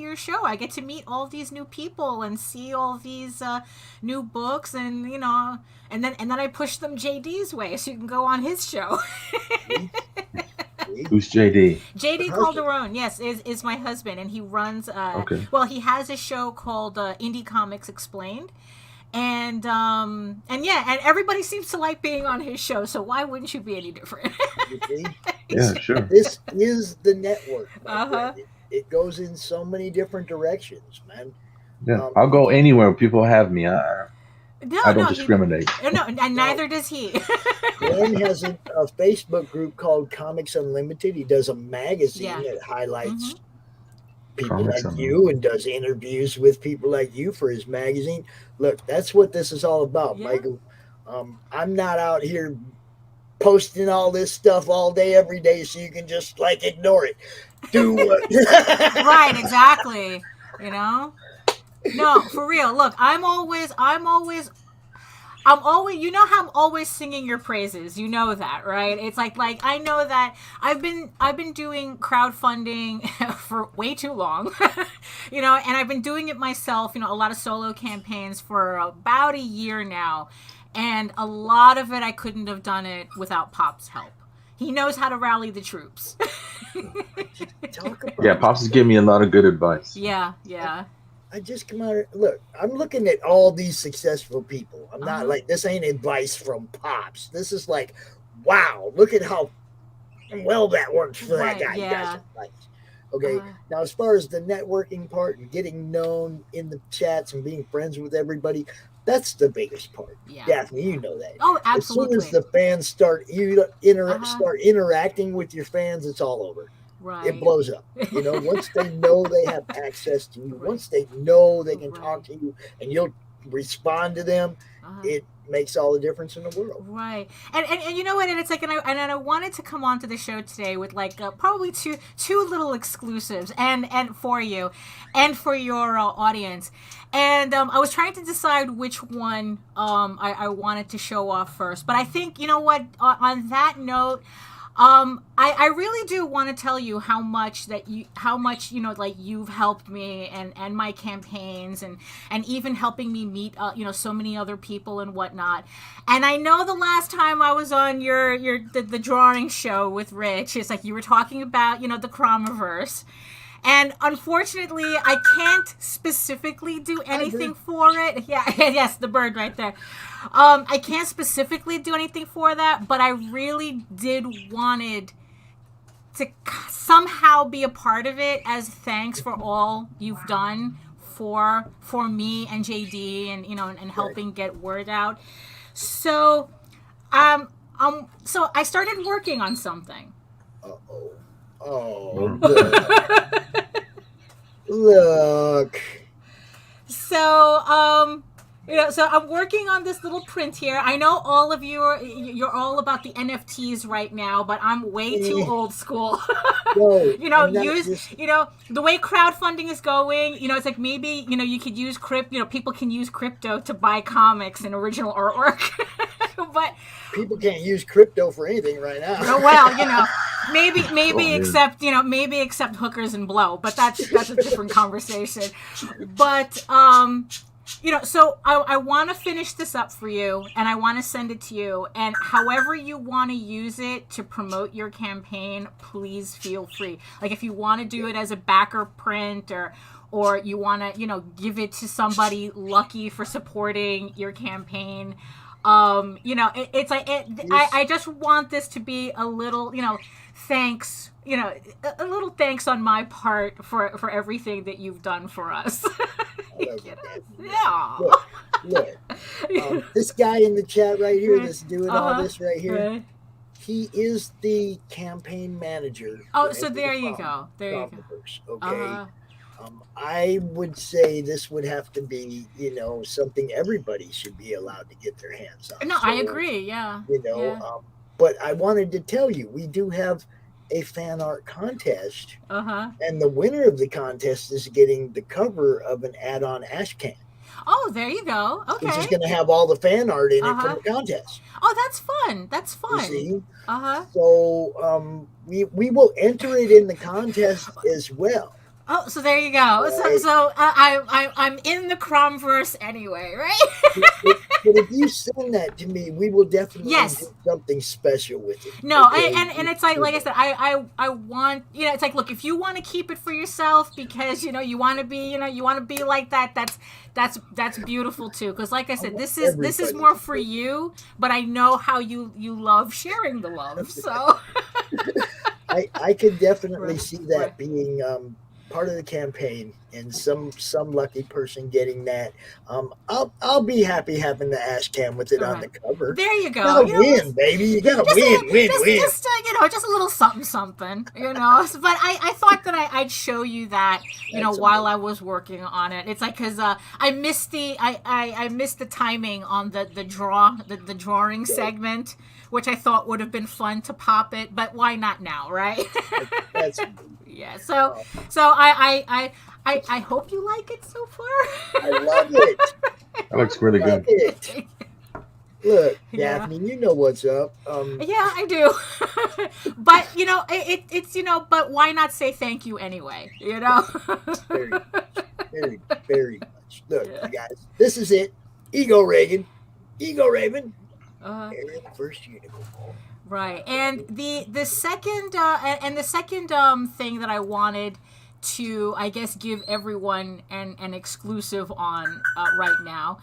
your show. I get to meet all these new people and see all these new books, and you know, and then I push them JD's way so you can go on his show. Who's JD? JD Calderon, yes, is my husband, and he runs. Okay. Well, he has a show called Indie Comics Explained. And everybody seems to like being on his show, so why wouldn't you be any different? Yeah, sure. This is the network. It goes in so many different directions, man. Yeah, I'll go anywhere people have me. I don't discriminate. No, and neither does he. Glenn has a Facebook group called Comics Unlimited. He does a magazine that highlights people Comics like you and does interviews with people like you for his magazine. Look, that's what this is all about, Michael. I'm not out here posting all this stuff all day, every day, so you can just like ignore it. Do what? Right, exactly. You know? No, for real. Look, I'm always, you know how I'm always singing your praises. You know that, right? It's like I know that I've been doing crowdfunding for way too long, you know, and I've been doing it myself, you know, a lot of solo campaigns for about a year now. And a lot of it, I couldn't have done it without Pop's help. He knows how to rally the troops. Yeah, Pops is giving me a lot of good advice. Yeah. I just come out. Look, I'm looking at all these successful people. I'm not like, this ain't advice from Pops. This is like, wow, look at how well that works for that guy. Yeah. Okay. Now, as far as the networking part and getting known in the chats and being friends with everybody, that's the biggest part. Yeah. Daphne, you know that. Oh, absolutely. As soon as the fans start interacting with your fans, it's all over. Right. It blows up. You know, once they know they have access to you, once they know they can talk to you and you'll respond to them, it makes all the difference in the world. Right. And you know what? And it's like, and I wanted to come onto the show today with like probably two little exclusives and for you and for your audience. And I was trying to decide which one I wanted to show off first. But I think, you know what, on that note, I really do want to tell you how much like you've helped me and my campaigns and even helping me meet so many other people and whatnot. And I know the last time I was on the drawing show with Rich, it's like you were talking about the CRoMiverse. And unfortunately, I can't specifically do anything for it. Yeah, yes, the bird right there. I can't specifically do anything for that, but I really wanted to somehow be a part of it as thanks for all you've done for me and JD and helping get word out. So, so I started working on something. Oh, look. So, so I'm working on this little print here. I know all of you're all about the NFTs right now, but I'm way too old school. No, the way crowdfunding is going, it's like maybe, you could use people can use crypto to buy comics and original artwork. But people can't use crypto for anything right now. Oh, well, maybe except hookers and blow, but that's a different conversation. But so I want to finish this up for you, and I want to send it to you, and however you want to use it to promote your campaign, please feel free. Like if you want to do it as a backer print or you want to give it to somebody lucky for supporting your campaign. It's like I just want this to be a little, thanks, a little thanks on my part for everything that you've done for us. Yeah. Look, this guy in the chat right here that's doing all this right here, he is the campaign manager. Oh, so there you go. There you go. Okay. I would say this would have to be, something everybody should be allowed to get their hands on. No, I agree. Yeah. But I wanted to tell you, we do have a fan art contest, and the winner of the contest is getting the cover of an add-on ash can. Oh, there you go. Okay. Which is going to have all the fan art in it from the contest. Oh, that's fun. That's fun. You see? So we will enter it in the contest as well. Oh, so there you go. So I'm in the CRoMiverse anyway, right? But if you send that to me, we will definitely do something special with it. No, okay? and it's like I said, I want it's like, look, if you want to keep it for yourself because you want to be like that, that's beautiful too. Because like I said, this is more for you, but I know how you love sharing the love. So I could definitely see that being part of the campaign and some lucky person getting that. I'll be happy having the ash can with it on the cover. There you go. You gotta win, baby. You gotta win. Just a little something. But I thought that I'd show you that while I was working on it. It's like because I missed the timing on the drawing segment, which I thought would have been fun to pop it, but why not now, right? That's yeah. So I hope you like it so far. I love it. That looks really good. Look, Daphne, you know what's up. Yeah, I do. But it's but why not say thank you anyway? Very, very, very much. Look, you guys, this is it. Ego Raven. Area the first unicorn. Right, and the second thing that I wanted to, I guess, give everyone an exclusive on right now,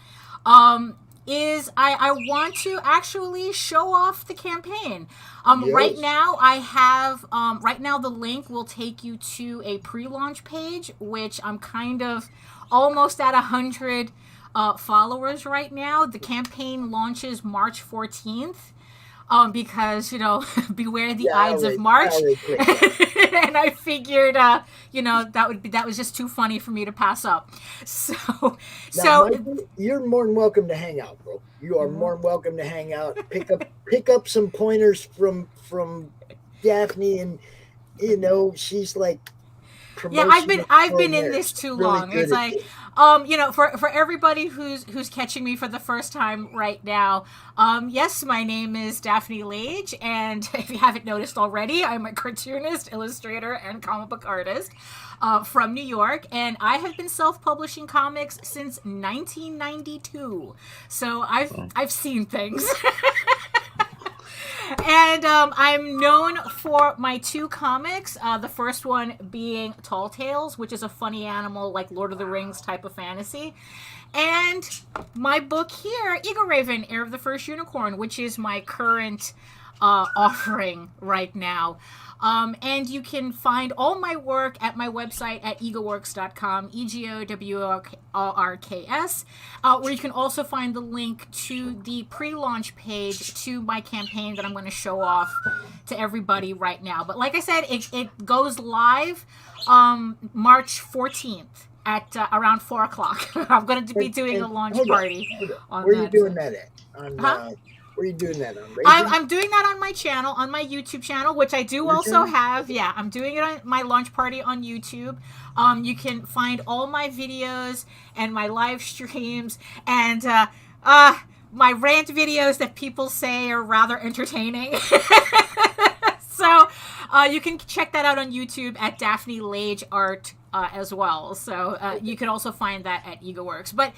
is I want to actually show off the campaign. Right now I have right now the link will take you to a pre-launch page, which I'm kind of almost at 100 followers right now. The campaign launches March 14th. Because beware the Ides of March, and I figured that was just too funny for me to pass up. So Michael, you're more than welcome to hang out, bro. You are more than welcome to hang out. Pick up some pointers from Daphne, and she's like. Yeah, I've been in this too long. It's like For everybody who's catching me for the first time right now, yes, my name is Daphne Lage, and if you haven't noticed already, I'm a cartoonist, illustrator, and comic book artist from New York, and I have been self-publishing comics since 1992. So I've seen things. And I'm known for my 2 comics. The first one being Tall Tales, which is a funny animal like Lord of the Rings type of fantasy. And my book here, Eagle Raven, Heir of the First Unicorn, which is my current offering right now. And you can find all my work at my website at egoworks.com, EGOWORKS, where you can also find the link to the pre-launch page to my campaign that I'm going to show off to everybody right now. But like I said, it goes live March 14th. At around 4 o'clock. I'm going to be doing a launch party. Where are you doing that at? Where are you doing that on? I'm doing that on my channel, on my YouTube channel, which I do also have. Yeah, I'm doing it on my launch party on YouTube. You can find all my videos and my live streams and my rant videos that people say are rather entertaining. So you can check that out on YouTube at Daphne Lage Art as well. So you can also find that at EgoWorks. But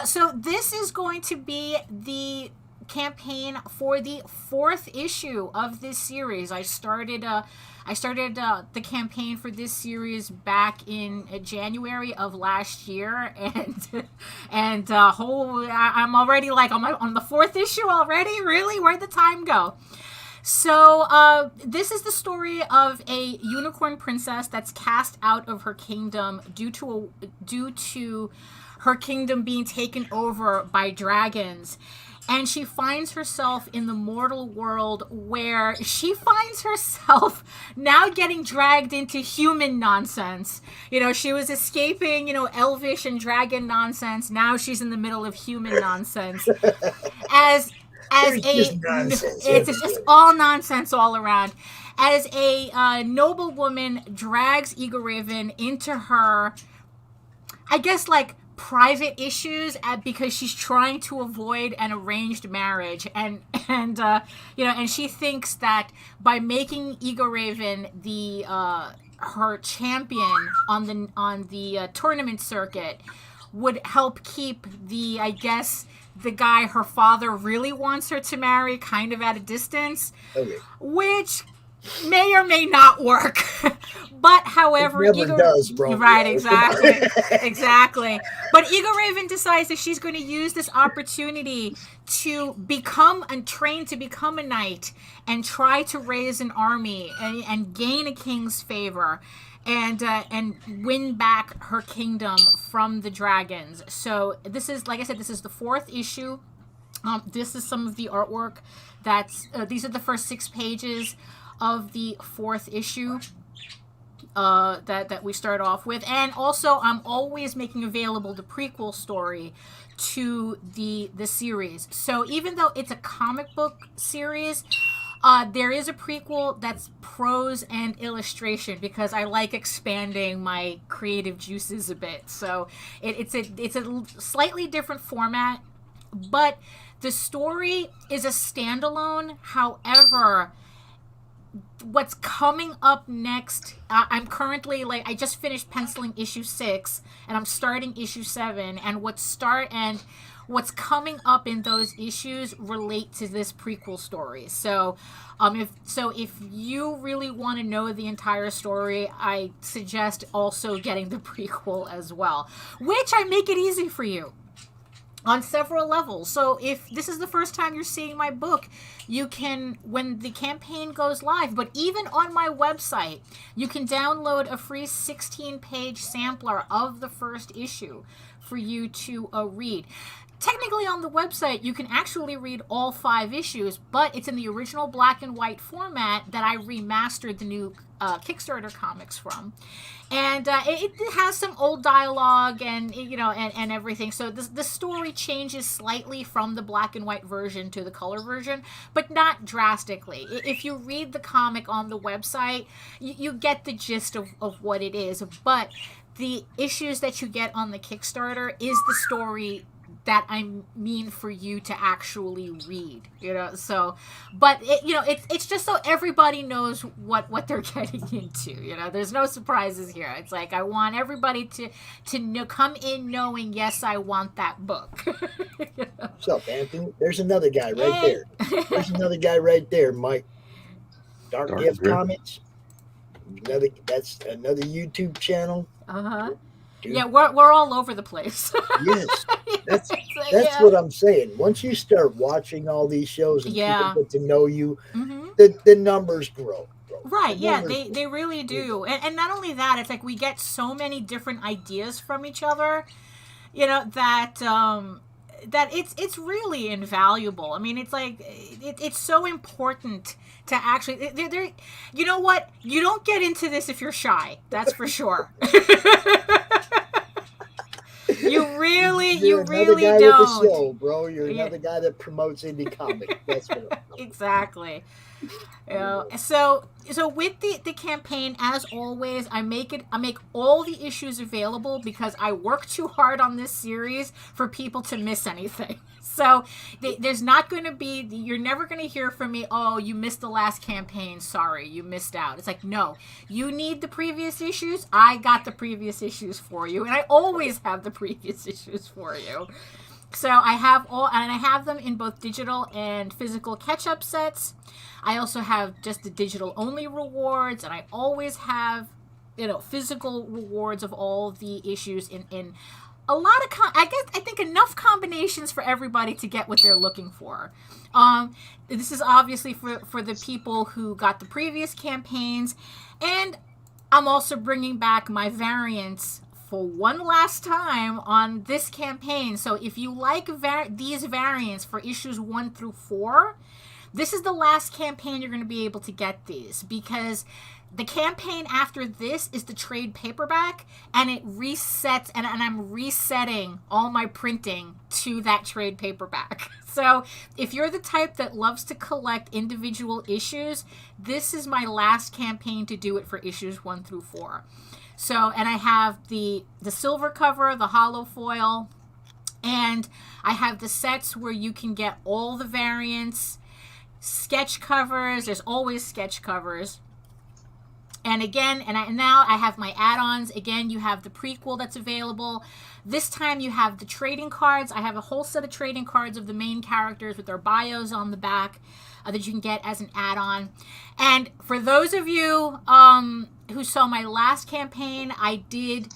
so this is going to be the campaign for the 4th issue of this series. I started the campaign for this series back in January of last year, and I'm already like on the 4th issue already. Really, where'd the time go? So this is the story of a unicorn princess that's cast out of her kingdom due to her kingdom being taken over by dragons. And she finds herself in the mortal world where she finds herself now getting dragged into human nonsense. She was escaping, elvish and dragon nonsense. Now she's in the middle of human nonsense. It's just all nonsense all around. As a noblewoman drags Eagle Raven into her, I guess, like, private issues because she's trying to avoid an arranged marriage, and she thinks that by making Eagle Raven the her champion on the tournament circuit would help keep the guy her father really wants her to marry kind of at a distance, which may or may not work. But however, Eagle does, bro. Right, exactly. But Eagle Raven decides that she's going to use this opportunity to become and train to become a knight and try to raise an army and gain a king's favor and win back her kingdom from the dragons. So this is, like I said, this is the 4th issue. This is some of the artwork these are the first 6 pages of the 4th issue that we start off with. And also, I'm always making available the prequel story to the series. So even though it's a comic book series, there is a prequel that's prose and illustration because I like expanding my creative juices a bit. So it's a slightly different format, but the story is a standalone. However, what's coming up next, I'm currently, I just finished penciling issue 6 and I'm starting issue 7, and what's coming up in those issues relate to this prequel story. So if you really want to know the entire story, I suggest also getting the prequel as well, which I make it easy for you on several levels. So if this is the first time you're seeing my book, you can, when the campaign goes live, but even on my website, you can download a free 16-page sampler of the first issue for you to read. Technically on the website, you can actually read all 5 issues, but it's in the original black and white format that I remastered the new Kickstarter comics from. And it has some old dialogue and and everything. So the story changes slightly from the black and white version to the color version, but not drastically. If you read the comic on the website, you get the gist of what it is. But the issues that you get on the Kickstarter is the story that I mean for you to actually read, you know. So, but it's just so everybody knows what they're getting into, you know. There's no surprises here. It's like I want everybody to come in knowing, yes, I want that book. You know? What's up, Anthony? There's another guy right there. There's another guy right there, Mike. Dark Gift Comics. That's another YouTube channel. Dude. Yeah, we're all over the place. Yes, that's what I'm saying. Once you start watching all these shows and people get to know you, the numbers grow. Right, they really do. And not only that, it's like we get so many different ideas from each other, you know, that it's really invaluable. I mean, it's like it's so important to actually you know what? You don't get into this if you're shy. That's for sure. You really don't. With the show, bro. You're another guy that promotes indie comics. That's what exactly. You know, so with the campaign, as always, I make all the issues available because I work too hard on this series for people to miss anything. So there's not going to be, you're never going to hear from me, oh, you missed the last campaign, sorry, you missed out. It's like, no, you need the previous issues, I got the previous issues for you, and I always have the previous issues for you. So I have them in both digital and physical catch-up sets. I also have just the digital only rewards, and I always have, you know, physical rewards of all the issues in a lot of I think enough combinations for everybody to get what they're looking for. This is obviously for the people who got the previous campaigns, and I'm also bringing back my variants for one last time on this campaign. So if you like these variants for issues 1 through 4, this is the last campaign you're going to be able to get these, because the campaign after this is the trade paperback, and it resets, and I'm resetting all my printing to that trade paperback. So if you're the type that loves to collect individual issues, this is my last campaign to do it for issues 1 through 4. So, and I have the silver cover, the hollow foil, and I have the sets where you can get all the variants, sketch covers. There's always sketch covers. And again, now I have my add-ons. Again, you have the prequel that's available. This time you have the trading cards. I have a whole set of trading cards of the main characters with their bios on the back that you can get as an add-on. And for those of you who saw my last campaign, I did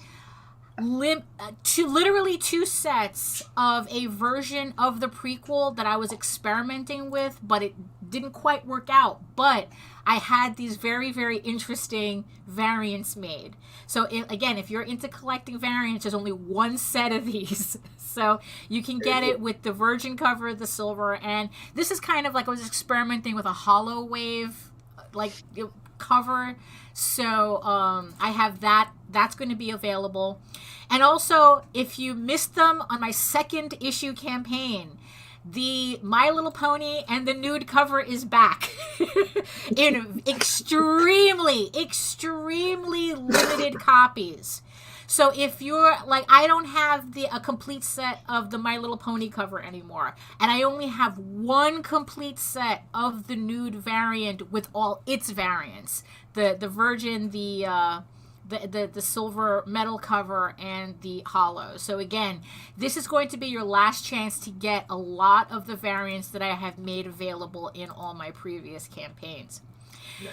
literally 2 sets of a version of the prequel that I was experimenting with, but it didn't quite work out. But I had these very, very interesting variants made. So again, if you're into collecting variants, there's only 1 set of these. So you can get it with the virgin cover, the silver, and this is kind of like I was experimenting with a hollow wave cover. So I have that. That's going to be available. And also, if you missed them on my 2nd issue campaign, the My Little Pony and the nude cover is back in extremely limited copies. So if you're like, I don't have a complete set of the My Little Pony cover anymore, and I only have 1 complete set of the nude variant with all its variants, the virgin, the silver metal cover, and the hollow. So again, this is going to be your last chance to get a lot of the variants that I have made available in all my previous campaigns. Nice.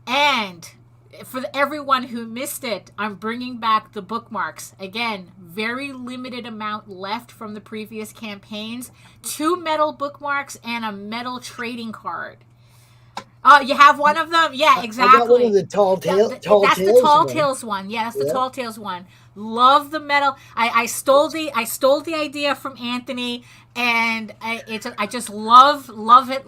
And for everyone who missed it, I'm bringing back the bookmarks. Again, very limited amount left from the previous campaigns. 2 metal bookmarks and a metal trading card. Oh, you have one of them? Yeah, exactly. I got one of the Tall Tales. That's the Tall Tales one. Yeah, that's the Tall Tales one. Love the metal. I stole the idea from Anthony, and I just love it.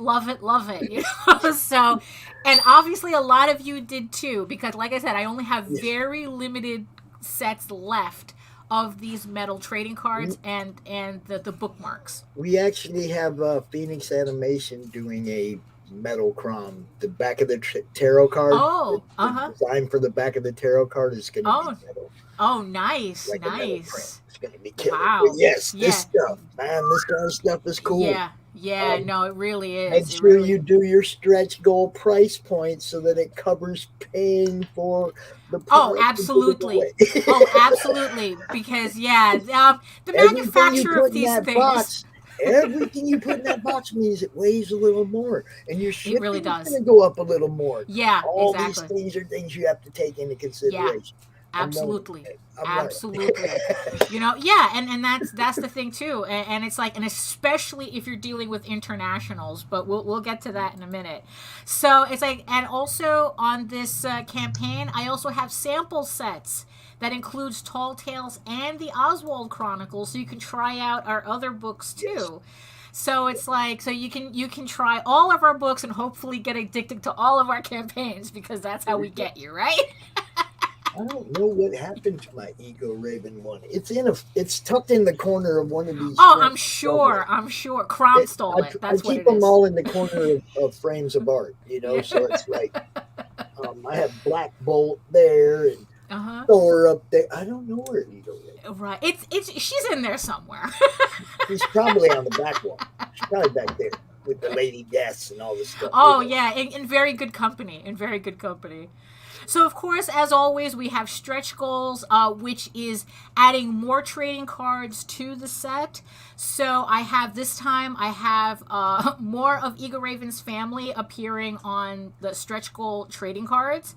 You know? So, and obviously a lot of you did too, because like I said, I only have very limited sets left of these metal trading cards and the bookmarks. We actually have Phoenix Animation doing a metal CRoM. The back of the tarot card. Oh, the design for the back of the tarot card is going to be metal. Oh, nice, like nice. It's going to be killer. Wow. But yes, this stuff, man, this kind of stuff is cool. Yeah, no, it really is. Make sure you do your stretch goal price point so that it covers paying for the product. Oh, absolutely. Absolutely. Because the manufacturer of these things. Everything you put in that box means it weighs a little more, and your shipping really does. is going to go up a little more. Yeah, all exactly. these things are things you have to take into consideration. Absolutely. Absolutely. And that's the thing too. And it's like, and especially if you're dealing with internationals, but we'll get to that in a minute. So it's like, and also on this campaign, I also have sample sets that includes Tall Tales and the Oswald Chronicles, so you can try out our other books too. So it's like, so you can try all of our books and hopefully get addicted to all of our campaigns, because that's how we get you, right? I don't know what happened to my Ego Raven one. It's tucked in the corner of one of these. Oh, I'm sure. CRoM stole it. That's what it is. I keep them all in the corner of frames of art, so it's like, I have Black Bolt there and Thor up there. I don't know where Ego is. Right. She's in there somewhere. She's probably on the back wall. She's probably back there with the Lady Deaths and all this stuff. Oh, yeah. In very good company. So, of course, as always, we have stretch goals, which is adding more trading cards to the set. So I have more of Ego Raven's family appearing on the stretch goal trading cards.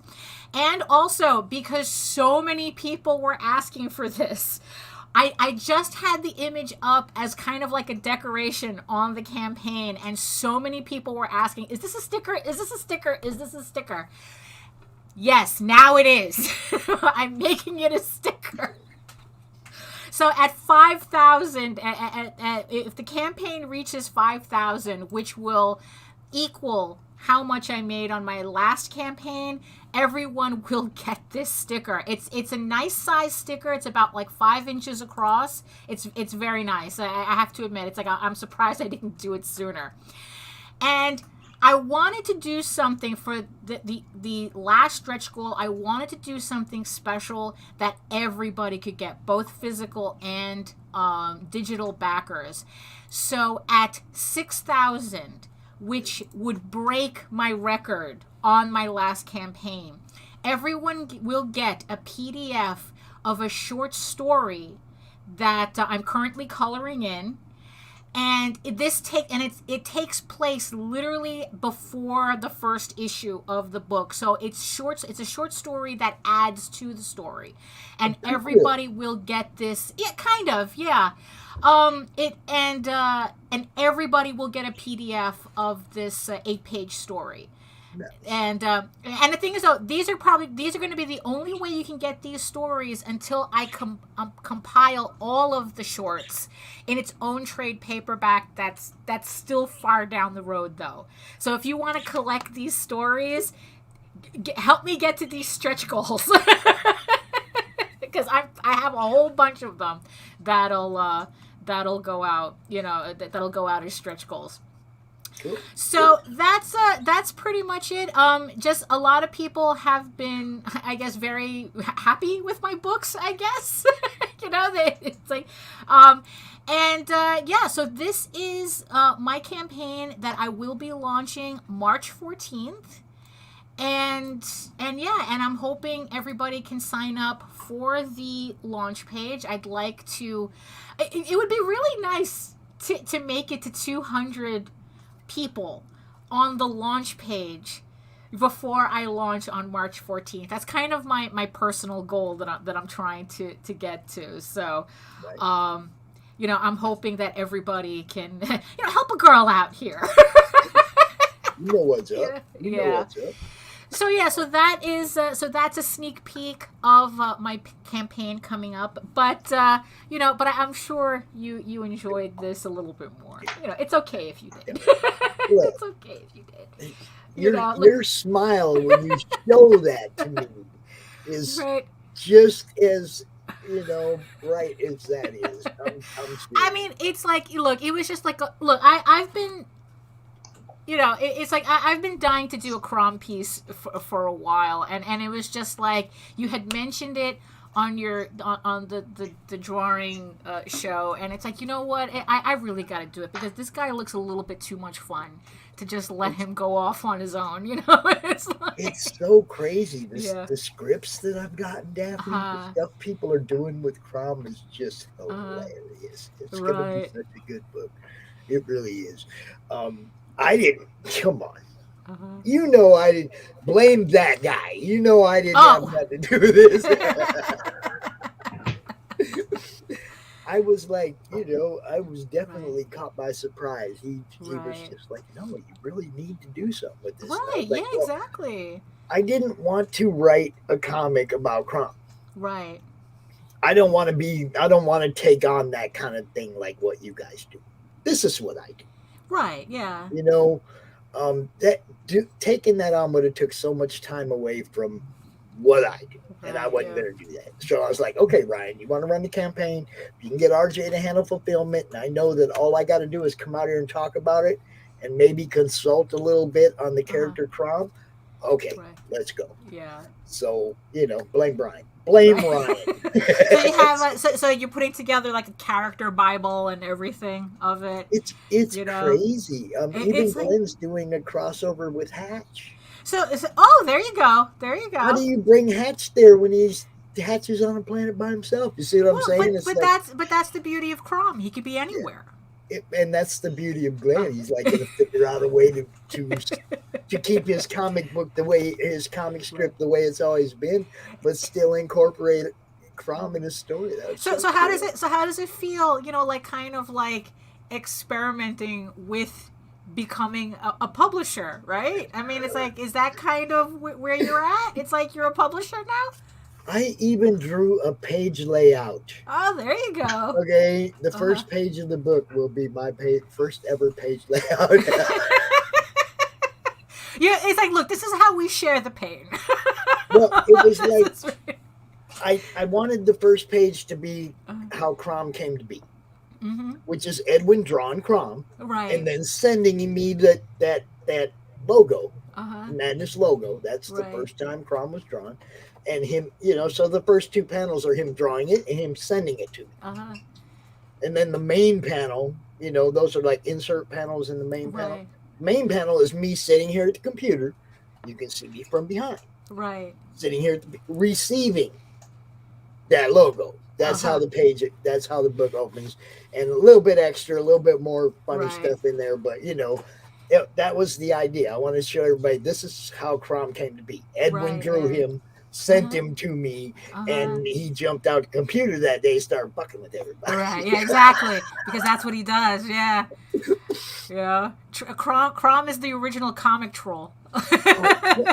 And also, because so many people were asking for this, I just had the image up as kind of like a decoration on the campaign. And so many people were asking, is this a sticker? Is this a sticker? Is this a sticker? Yes, now it is. I'm making it a sticker. So at 5,000, if the campaign reaches 5,000, which will equal how much I made on my last campaign, everyone will get this sticker. It's a nice size sticker. It's about like 5 inches across. It's very nice. I have to admit, it's like I'm surprised I didn't do it sooner. And I wanted to do something for the last stretch goal. I wanted to do something special that everybody could get, both physical and digital backers. So at 6,000, which would break my record on my last campaign, everyone will get a PDF of a short story that I'm currently coloring in. And it takes place literally before the first issue of the book. So it's a short story that adds to the story. And everybody will get this. Yeah, kind of, yeah. And everybody will get a PDF of this 8-page story. Nice. And the thing is, though, these are going to be the only way you can get these stories until I compile all of the shorts in its own trade paperback. That's still far down the road, though. So if you want to collect these stories, help me get to these stretch goals, because I have a whole bunch of them that'll go out. That'll go out as stretch goals. Cool. So that's pretty much it. Just a lot of people have been, I guess, very happy with my books, I guess. It's like, so this is my campaign that I will be launching March 14th. And I'm hoping everybody can sign up for the launch page. I'd like to, it would be really nice to make it to 200 people on the launch page before I launch on March 14th. That's kind of my personal goal that I'm trying to get to. So, right. I'm hoping that everybody can, help a girl out here. You know what's up. You know what's up. So that's a sneak peek of my campaign coming up. But but I'm sure you enjoyed this a little bit more. It's okay if you did. It's okay if you did. Your smile when you show that to me is right. Just as bright as that is. I mean, it's like, look, it was just like, I've been you know, it's like I've been dying to do a CRoM piece for a while, and it was just like you had mentioned it on your on the drawing show, and it's like, you know what, I really got to do it because this guy looks a little bit too much fun to just let him go off on his own, you know. It's so crazy. The scripts that I've gotten, Daphne, the stuff people are doing with CRoM is just hilarious. It's gonna be such a good book. It really is. I didn't. Come on. You know I didn't blame that guy. You know I didn't have nothing to do with this. I was like, you know, I was definitely caught by surprise. He was just like, no, you really need to do something with this. Right? Like, yeah, exactly. I didn't want to write a comic about CRoM. Right. I don't want to take on that kind of thing like what you guys do. This is what I do. Right. Yeah. You know, taking that on would have took so much time away from what I do, and I wasn't going to do that. So I was like, okay, Ryan, you want to run the campaign? You can get RJ to handle fulfillment, and I know that all I got to do is come out here and talk about it, and maybe consult a little bit on the character CRoM. Okay, let's go. Yeah. So, you know, blame Brian. Blame Ryan. So you have so you're putting together like a character Bible and everything of it. It's you know? crazy. Even Glenn's like, doing a crossover with Hatch. So there you go. There you go. How do you bring Hatch there when Hatch is on a planet by himself? You see what I'm saying? But that's the beauty of CRoM. He could be anywhere. And that's the beauty of Glenn. He's like going to figure out a way to keep his comic book his comic script the way it's always been, but still incorporate CRoM in his story. So how does it feel? You know, like kind of like experimenting with becoming a publisher, right? I mean, it's like, is that kind of where you're at? It's like you're a publisher now. I even drew a page layout. Oh, there you go. Okay, the first page of the book will be my first ever page layout. Yeah, it's like, look, this is how we share the pain. Well, it was like I wanted the first page to be how CRoM came to be, which is Edwin drawing CRoM, right, and then sending me that logo, Madness logo. That's the first time CRoM was drawn. And him, you know, so the first two panels are him drawing it and him sending it to me. And then the main panel, you know, those are like insert panels in the main panel. Main panel is me sitting here at the computer. You can see me from behind. Right. Sitting here receiving that logo. That's how that's how the book opens. And a little bit extra, a little bit more funny stuff in there. But, you know, that was the idea. I wanted to show everybody this is how CRoM came to be. Edwin drew him, sent him to me, and he jumped out the computer that day and started fucking with everybody. Right, yeah, exactly. Because that's what he does, yeah. Yeah. CRoM is the original comic troll.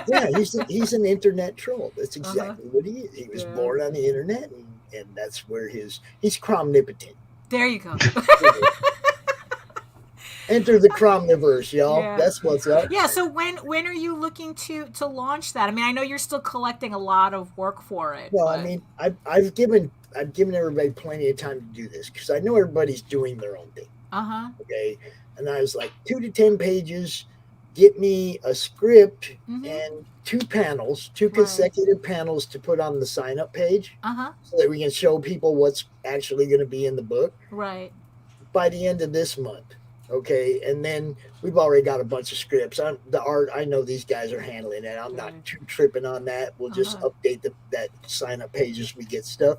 Yeah, he's an internet troll. That's exactly what he is. He was born on the internet, and that's where he's CRoMnipotent. There you go. Enter the CRoMniverse, y'all. Yeah. That's what's up. Yeah. So when are you looking to launch that? I mean, I know you're still collecting a lot of work for it. Well, I mean, I've given everybody plenty of time to do this because I know everybody's doing their own thing. Okay, and I was like 2 to 10 pages. Get me a script and 2 panels, 2 consecutive panels to put on the sign-up page, so that we can show people what's actually going to be in the book. Right. By the end of this month. Okay, and then we've already got a bunch of scripts. The art, I know these guys are handling it. I'm not too tripping on that. We'll just update that sign-up page as we get stuff.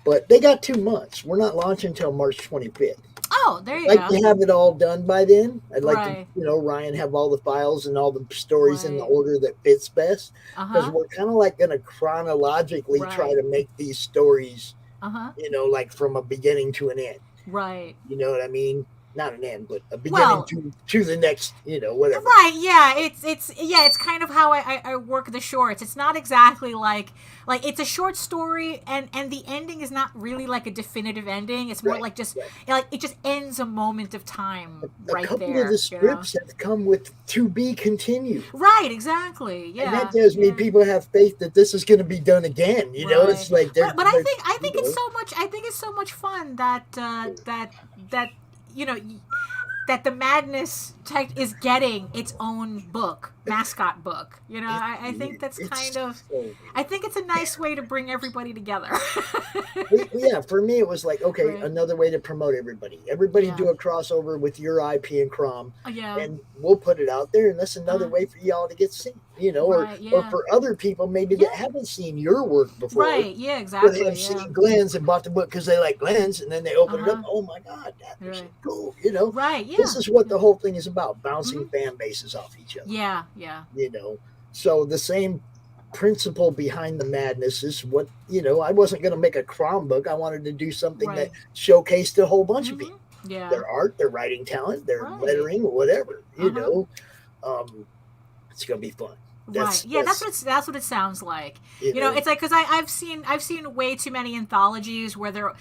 But they got 2 months. We're not launching until March 25th. Oh, there you go. I'd go. like to have it all done by then. I'd like to, Ryan have all the files and all the stories in the order that fits best. Because we're kind of like going to chronologically try to make these stories, like from a beginning to an end. Right. You know what I mean? Not an end, but a beginning to the next, whatever. Right, yeah. It's kind of how I work the shorts. It's not exactly like it's a short story and the ending is not really like a definitive ending. It's more like just like it just ends a moment of time right there. A couple of the scripts have come with to be continued. Right, exactly. Yeah. And that tells me people have faith that this is going to be done again. It's like but I think it's so much fun that that the Madness tech is getting its own book, mascot book. You know, I think that's kind of, I think it's a nice way to bring everybody together. Yeah, for me it was like, okay, another way to promote everybody. Everybody do a crossover with your IP and CRoM, and we'll put it out there, and that's another way for y'all to get seen, you know, or for other people maybe that haven't seen your work before. Right, yeah, exactly. They have seen Glenn's and bought the book because they like Glenn's, and then they open it up, oh my God, that's cool, you know. Right, yeah. This is what the whole thing is about, bouncing fan bases off each other. Yeah. You know, so the same principle behind the Madness is what, you know, I wasn't going to make a CRoM book. I wanted to do something that showcased a whole bunch of people. Yeah. Their art, their writing talent, their lettering, whatever, you know. It's going to be fun. That's what it sounds like. You know, it's like, because I've seen way too many anthologies where they're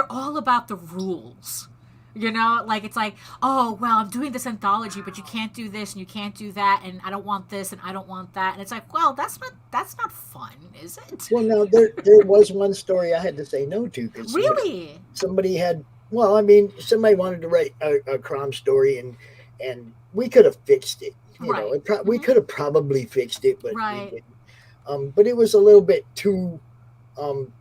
all about the rules. You know, like it's like, oh well, I'm doing this anthology, but you can't do this and you can't do that, and I don't want this and I don't want that, and it's like, well, that's not fun, is it? Well, no, there was one story I had to say no to because really somebody had. Well, I mean, somebody wanted to write a CRoM story, and we could have fixed it. You know, we could have probably fixed it, but we didn't. But it was a little bit too.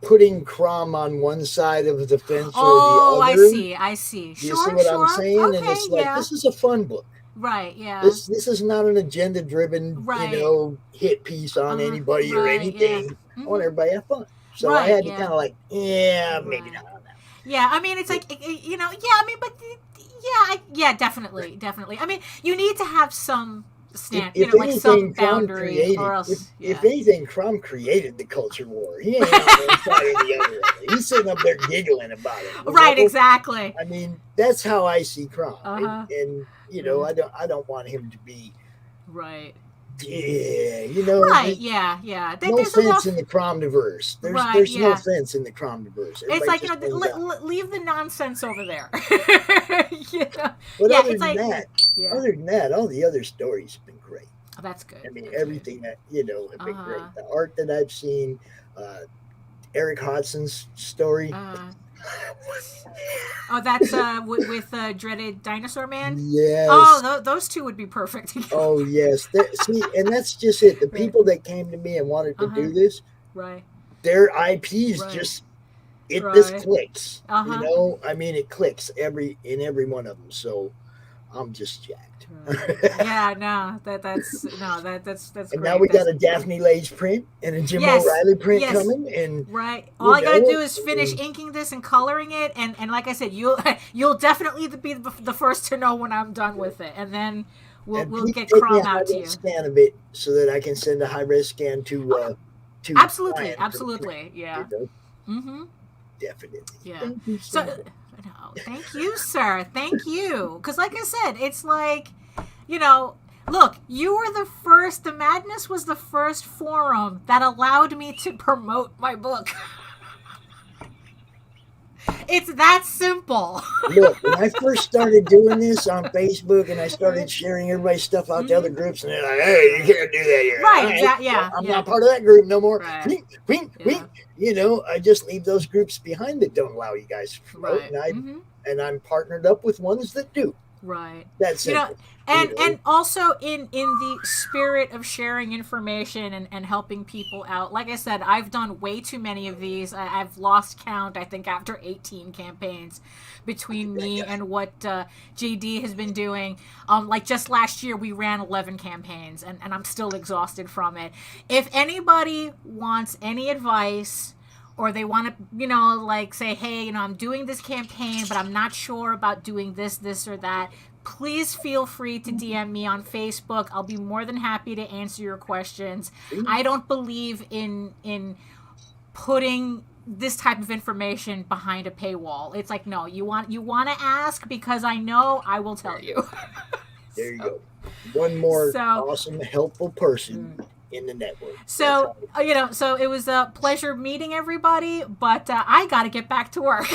Putting CRoM on one side of the fence or the other. I see. You see what I'm saying? Okay, and it's like, this is a fun book. Right, yeah. This is not an agenda-driven, you know, hit piece on anybody or anything. I want everybody to have fun. So I had to kind of like, maybe not on that. Yeah, I mean, it's like, you know, I mean, but definitely. I mean, you need to have some like some boundary, or else. If anything, CRoM created the culture war. He ain't on one side or the other. He's sitting up there giggling about it. Right, exactly. I mean, that's how I see CRoM, and you know, I don't want him to be Yeah, you know. Right, yeah. No offense in the CRoM-diverse. There's no offense in the CRoM-diverse. It's like, you know, leave the nonsense over there. But other than that, all the other stories have been great. Oh, that's good. I mean, everything that, you know, have been great. The art that I've seen, Eric Hodson's story. Oh, that's with Dreaded Dinosaur Man? Yes. Oh, those two would be perfect. Oh, yes. See, and that's just it. The people that came to me and wanted to do this, their IPs just, this clicks. You know, I mean, it clicks in every one of them. So I'm just jacked. Yeah, no, that's and great. now we got a Daphne Lage print and a Jim O'Reilly print coming, and all I gotta do is finish inking this and coloring it, and like I said, you'll definitely be the first to know when I'm done with it, and then we'll get CRoM out to you. Scan of it so that I can send a high res scan to absolutely, yeah. Definitely. Yeah. Thank you thank you, sir. Thank you. Because like I said, it's like, you know, look, you were the Madness was the first forum that allowed me to promote my book. It's that simple. Look, when I first started doing this on Facebook and I started sharing everybody's stuff out to other groups, and they're like, hey, you can't do that here. Right, I'm not part of that group no more. You know, I just leave those groups behind that don't allow you guys to promote, and I'm partnered up with ones that do. Right. That's you it. know, and also in the spirit of sharing information and helping people out, like I said, I've done way too many of these. I've lost count, I think, after 18 campaigns between me and what JD has been doing. Like just last year, we ran 11 campaigns, and I'm still exhausted from it. If anybody wants any advice, or they want to, you know, like say, hey, you know, I'm doing this campaign, but I'm not sure about doing this, or that, please feel free to DM me on Facebook. I'll be more than happy to answer your questions. I don't believe in putting this type of information behind a paywall. It's like, no, you want to ask, because I know I will tell you. There you go. One more awesome, helpful person in the network. So, you know, so it was a pleasure meeting everybody, but I got to get back to work.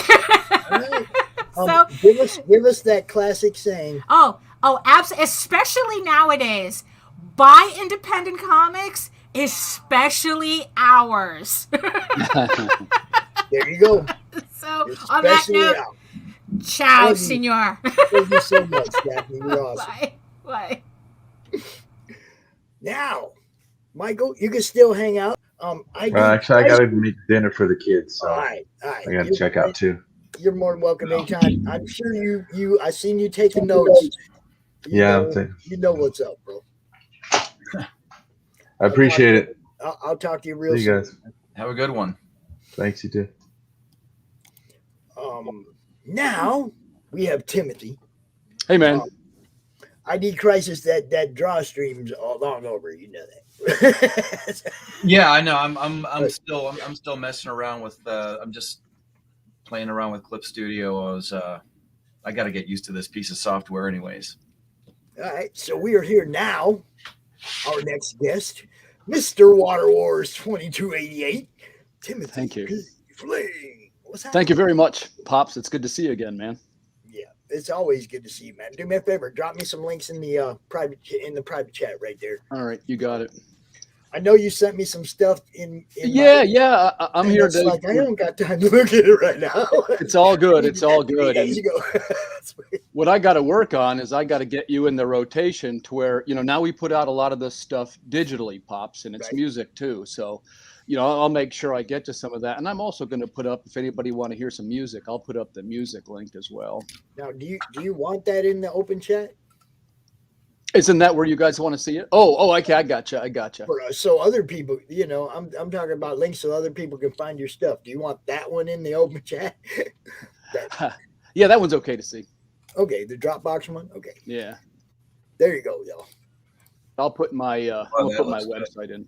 Right. So give us that classic saying. Oh, absolutely. Especially nowadays, buy independent comics, especially ours. There you go. So on that note, Ciao, senor. Thank you so much, Daphne. You're awesome. Bye. Now, Michael, you can still hang out. Actually, I got to make dinner for the kids, so all right. I got to check out too. You're more than welcome anytime. I'm sure you. I seen you taking notes. You know what's up, bro. I appreciate it. I'll talk to you real See soon. you guys. Have a good one. Thanks, you too. Now we have Timothy. Hey, man. ID Crisis. That DrawStream's all long over. You know that. Yeah, I know. I'm still messing around with. I'm just playing around with Clip Studio. I got to get used to this piece of software, anyways. All right, so we are here now. Our next guest, Mr. Water Wars 2288, Timothy. Thank you. Fling. What's happening? Thank you very much, Pops. It's good to see you again, man. Yeah, it's always good to see you, man. Do me a favor, drop me some links in the private chat right there. All right, you got it. I know you sent me some stuff in yeah. I'm here to. Like, I don't got time to look at it right now. It's all good. It's all good. You go. What I got to work on is I got to get you in the rotation to where, now we put out a lot of this stuff digitally, Pops, and it's music too. So, I'll make sure I get to some of that. And I'm also going to put up, if anybody want to hear some music, I'll put up the music link as well. Now, do you want that in the open chat? Isn't that where you guys want to see it? Oh, okay, I gotcha. So other people, I'm talking about links so other people can find your stuff. Do you want that one in the open chat? Yeah, that one's okay to see. Okay, the Dropbox one. Okay. Yeah. There you go, y'all. I'll put my website in.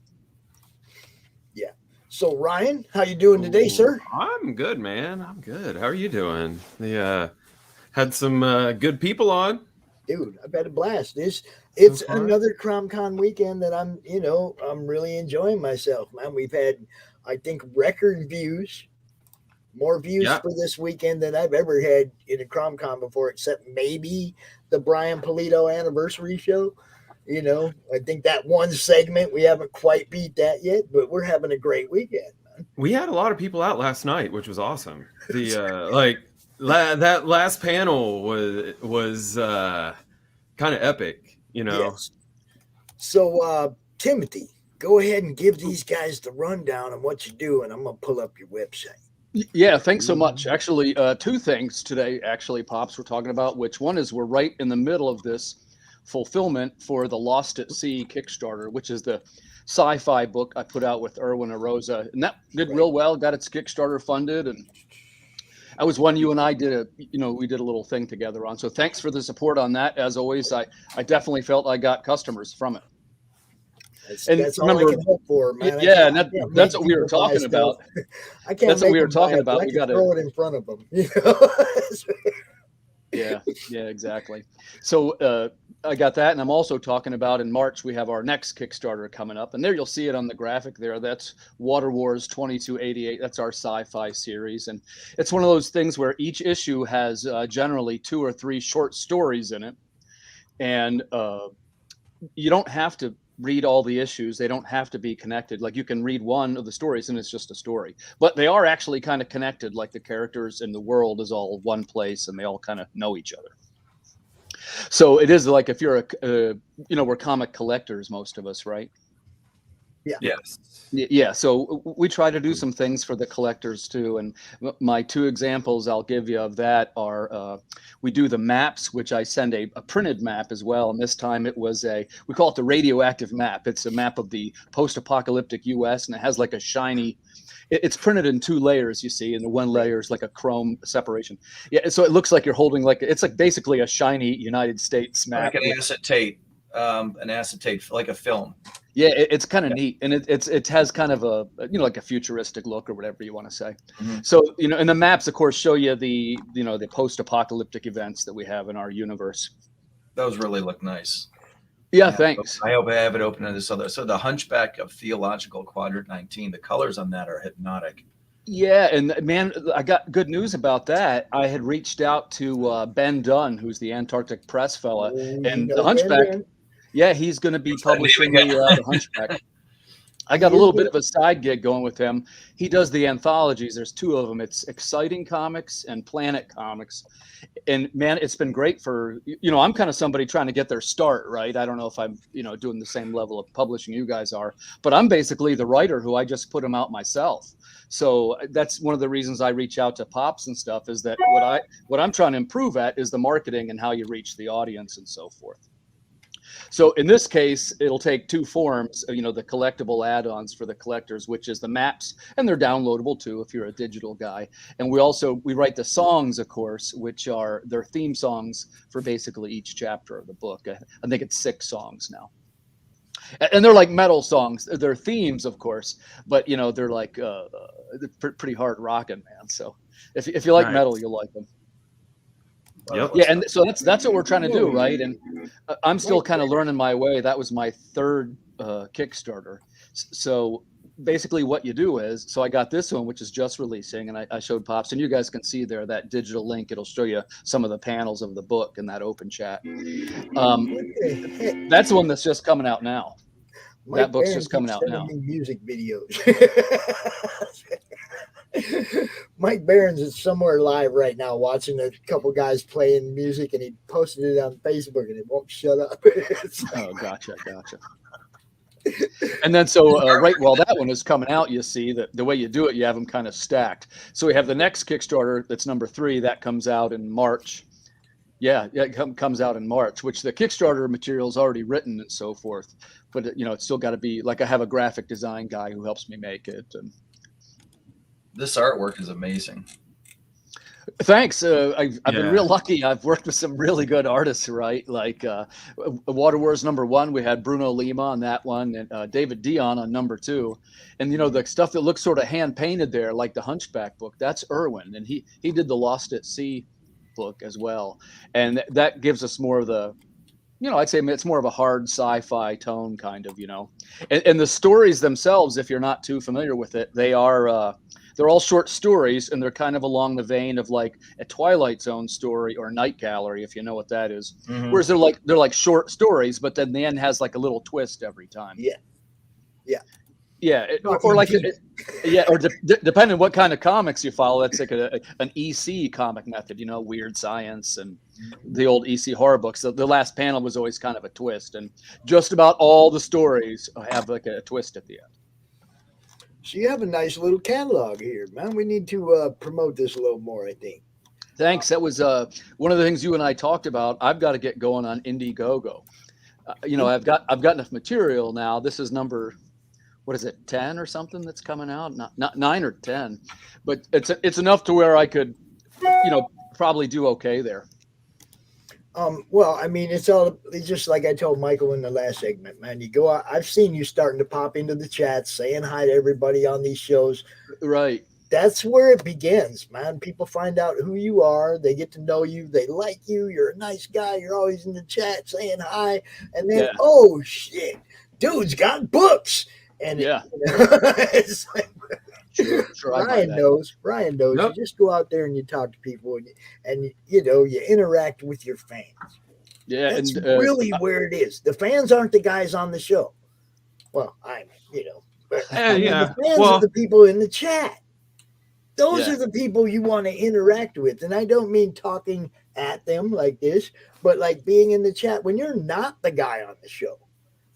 Yeah. So Ryan, how you doing today, sir? I'm good, man. I'm good. How are you doing? Had some good people on. Dude, I've had a blast. It's another CRoM CoN weekend that I'm really enjoying myself, man. We've had, I think, record views, more views for this weekend than I've ever had in a CRoM CoN before, except maybe the Brian Polito anniversary show. I think that one segment, we haven't quite beat that yet, but we're having a great weekend, man. We had a lot of people out last night, which was awesome. That last panel was kind of epic, Yes. So, Timothy, go ahead and give these guys the rundown on what you do, and I'm gonna pull up your website. Yeah, thanks so much. Actually, two things today, Pops, we're talking about, which one is we're right in the middle of this fulfillment for the Lost at Sea Kickstarter, which is the sci-fi book I put out with Erwin Arosa, and that did real well, got its Kickstarter funded, and that was one you and I did we did a little thing together on. So thanks for the support on that. As always, I definitely felt I got customers from it. That's all I can hope for, man. Yeah, and that's what we were talking about. I can't. That's what we were talking about. We got to throw it in front of them. Yeah, exactly. So I got that, and I'm also talking about in March we have our next Kickstarter coming up, and there you'll see it on the graphic there. That's Water Wars 2288. That's our sci-fi series, and it's one of those things where each issue has generally 2 or 3 short stories in it, and you don't have to read all the issues. They don't have to be connected. Like you can read one of the stories and it's just a story, but they are actually kind of connected. Like the characters in the world is all one place and they all kind of know each other. So it is like if you're we're comic collectors, most of us, right? Yeah. Yes. Yeah. So we try to do some things for the collectors too. And my 2 examples I'll give you of that are we do the maps, which I send a printed map as well. And this time it was we call it the radioactive map. It's a map of the post-apocalyptic US, and it has like a shiny, it's printed in 2 layers, you see, and the one layer is like a chrome separation. Yeah. So it looks like you're holding it's like basically a shiny United States map. Like an acetate, like a film. Yeah, it's kind of neat, and it has kind of a like a futuristic look or whatever you want to say. Mm-hmm. So and the maps, of course, show you the the post-apocalyptic events that we have in our universe. Those really look nice. Yeah, thanks. I hope I have it open to this other. So the Hunchback of Theological Quadrant 19. The colors on that are hypnotic. Yeah, and man, I got good news about that. I had reached out to Ben Dunn, who's the Antarctic Press fella, and the Hunchback. Yeah, he's going to be publishing the Hunchback. I got a little bit of a side gig going with him. He does the anthologies. There's 2 of them. It's Exciting Comics and Planet Comics. And man, it's been great for, I'm kind of somebody trying to get their start, right? I don't know if I'm, doing the same level of publishing you guys are, but I'm basically the writer who I just put them out myself. So that's one of the reasons I reach out to Pops and stuff, is that what I'm trying to improve at is the marketing and how you reach the audience and so forth. So in this case, it'll take 2 forms, the collectible add-ons for the collectors, which is the maps, and they're downloadable too if you're a digital guy. And we write the songs, of course, which are their theme songs for basically each chapter of the book. I think it's 6 songs now. And they're like metal songs. They're themes, of course, but they're like they're pretty hard rocking, man. So if you like metal, you'll like them. Yep. Yeah, and so that's what we're trying to do, right? And I'm still kind of learning my way. That was my 3rd Kickstarter. So basically what you do is, so I got this one, which is just releasing, and I showed Pops, and you guys can see there that digital link. It'll show you some of the panels of the book in that open chat. That's the one that's just coming out now. That book's just coming out now. Music videos. Mike Barron's is somewhere live right now watching a couple guys playing music, and he posted it on Facebook, and it won't shut up. Oh, gotcha. And then so right while that one is coming out, you see that the way you do it, you have them kind of stacked. So we have the next Kickstarter, that's number 3, that comes out in March. Yeah, it comes out in March, which the Kickstarter material is already written and so forth. But it's still got to be, like, I have a graphic design guy who helps me make it. And this artwork is amazing. Thanks. I've been real lucky. I've worked with some really good artists, right? Like Water Wars #1, we had Bruno Lima on that one, and David Dion on #2. And the stuff that looks sort of hand painted there, like the Hunchback book, that's Irwin, and he did the Lost at Sea book as well. And that gives us more of the, I'd say it's more of a hard sci-fi tone kind of, and the stories themselves, if you're not too familiar with it, they're all short stories, and they're kind of along the vein of like a Twilight Zone story or Night Gallery, if you know what that is. Mm-hmm. Whereas they're like short stories, but then the end has like a little twist every time. Depending on what kind of comics you follow, that's like an EC comic method, Weird Science and the old EC horror books. The last panel was always kind of a twist, and just about all the stories have like a twist at the end. So you have a nice little catalog here, man. We need to promote this a little more, I think. Thanks. That was one of the things you and I talked about. I've got to get going on Indiegogo. I've got enough material now. This is number, 10 or something that's coming out? Not 9 or 10, but it's enough to where I could, probably do okay there. Well, I mean, it's just like I told Michael in the last segment, man. You go out, I've seen you starting to pop into the chat, saying hi to everybody on these shows. Right. That's where it begins, man. People find out who you are. They get to know you. They like you. You're a nice guy. You're always in the chat saying hi. And then, oh, shit, dude's got books. And it's like, Brian knows. Yep. You just go out there and you talk to people, and you interact with your fans. Yeah, that's really where it is. The fans aren't the guys on the show. Well, the fans are the people in the chat. Those are the people you want to interact with, and I don't mean talking at them like this, but like being in the chat when you're not the guy on the show,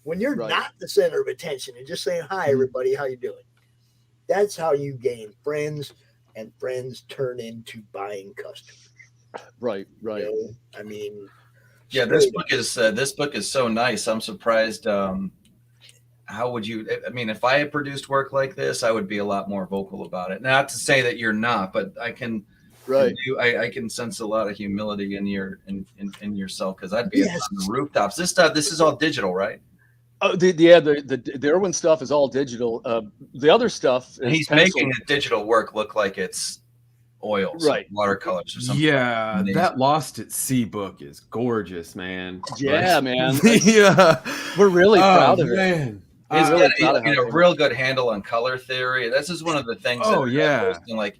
when you're not the center of attention, and just saying hi, everybody, how you doing? That's how you gain friends, and friends turn into buying customers. Right. I mean, this book is so nice. I'm surprised. How would you? I mean, if I had produced work like this, I would be a lot more vocal about it. Not to say that you're not, but I can. Right. I can sense a lot of humility in yourself, because I'd be on the rooftops. This is all digital, right? Oh, the Irwin stuff is all digital. The other stuff, he's making the digital work look like it's oils, right? Watercolors or something. Yeah, that Lost at Sea book is gorgeous, man. Yeah, man. Yeah, we're really proud of it. He's got a real good handle on color theory. This is one of the things. Like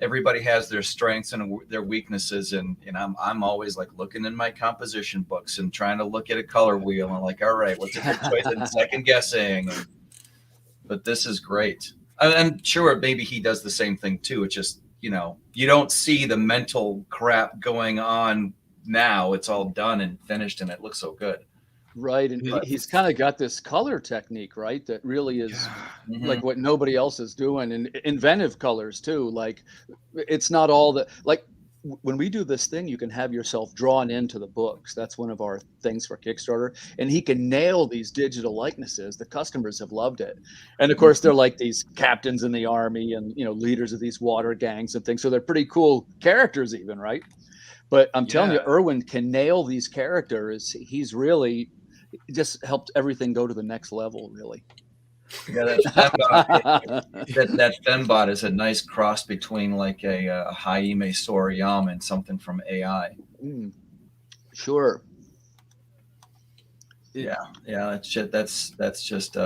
everybody has their strengths and their weaknesses, and I'm always like looking in my composition books and trying to look at a color wheel and like, all right, what's a good choice, and second guessing. but this is great. I'm sure maybe he does the same thing too. It's just, you know, you don't see the mental crap going on now. It's all done and finished, and it looks so good. Right, and he's kind of got this color technique, right? That really is like what nobody else is doing, and inventive colors too. Like, it's not all that. Like, when we do this thing, you can have yourself drawn into the books. That's one of our things for Kickstarter, and he can nail these digital likenesses. The customers have loved it, and of course, they're like these captains in the army, and you know, leaders of these water gangs and things. So they're pretty cool characters, even, right? But I'm telling you, Irwin can nail these characters. He's really just helped everything go to the next level, really. Yeah, that Fembot is a nice cross between like a Jaime Sorayama and something from AI. Sure. Yeah, that's just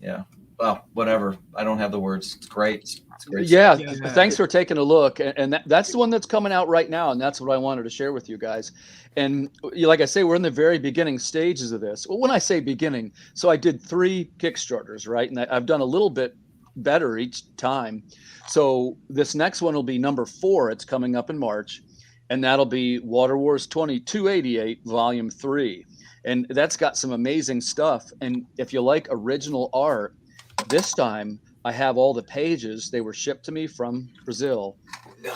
yeah. Well, whatever. I don't have the words. It's great. It's great. Yeah, thanks for taking a look. And that's the one that's coming out right now, and that's what I wanted to share with you guys. And like I say, we're in the very beginning stages of this. Well, when I say beginning, so I did 3 Kickstarters, right? And I've done a little bit better each time. So this next one will be number 4. It's coming up in March, and that'll be Water Wars 2288 Volume 3. And that's got some amazing stuff. And if you like original art, this time I have all the pages. They were shipped to me from Brazil.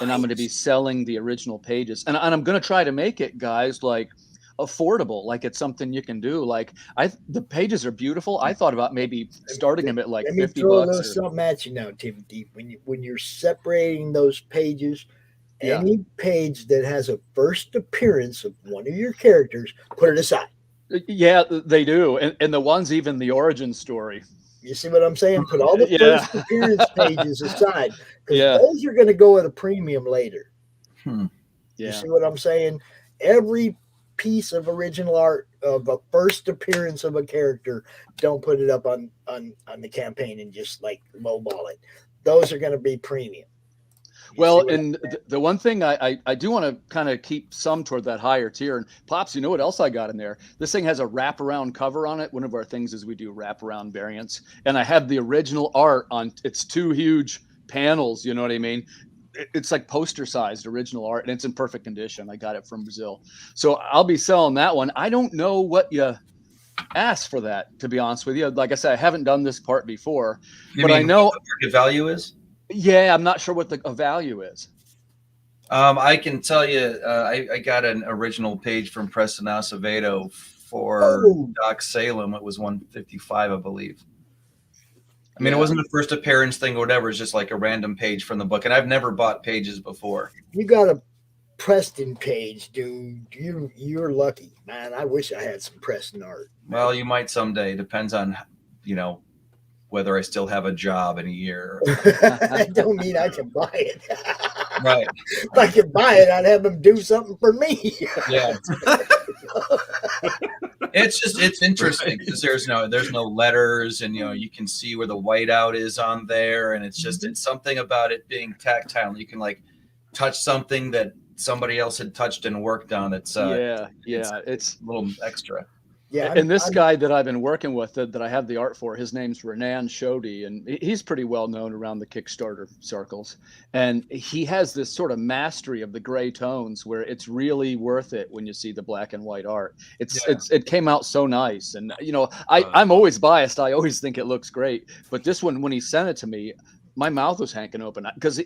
And I'm going to be selling the original pages. And I'm going to try to make it, guys, like affordable, like it's something you can do. Like the pages are beautiful. I thought about maybe starting them at like $50. Let me throw a little something at you now, Timothy. When you're separating those pages, any page that has a first appearance of one of your characters, put it aside. Yeah, they do. And the ones, even the origin story. You see what I'm saying? Put all the first appearance pages aside, because those are going to go at a premium later. You see what I'm saying? Every piece of original art of a first appearance of a character, don't put it up on the campaign and just like lowball it. Those are going to be premium. Well, and the one thing I do want to kind of keep some toward that higher tier. And Pops, you know what else I got in there? This thing has a wraparound cover on it. One of our things is we do wraparound variants. And I have the original art on it's 2 huge panels, you know what I mean? It's like poster sized original art, and it's in perfect condition. I got it from Brazil. So I'll be selling that one. I don't know what you asked for that, to be honest with you. Like I said, I haven't done this part before, but I know what the value is. Yeah, I'm not sure what the value is. I can tell you, I got an original page from Preston Acevedo for Doc Salem. It was $155, I believe. I mean, it wasn't a first appearance thing or whatever. It's just like a random page from the book. And I've never bought pages before. You got a Preston page, dude. You're lucky, man. I wish I had some Preston art. Well, you might someday. Depends on, you know, whether I still have a job in a year. I don't mean I can buy it. Right. If I could buy it, I'd have them do something for me. Yeah. It's interesting because there's no letters, and you know, you can see where the whiteout is on there, and it's something about it being tactile. You can like touch something that somebody else had touched and worked on. It's it's a little extra. Yeah, and this guy that I've been working with that I have the art for, his name's Renan Shodi, and he's pretty well known around the Kickstarter circles. And he has this sort of mastery of the gray tones where it's really worth it when you see the black and white art. It came out so nice, and you know, I'm always biased. I always think it looks great, but this one, when he sent it to me, my mouth was hanging open because he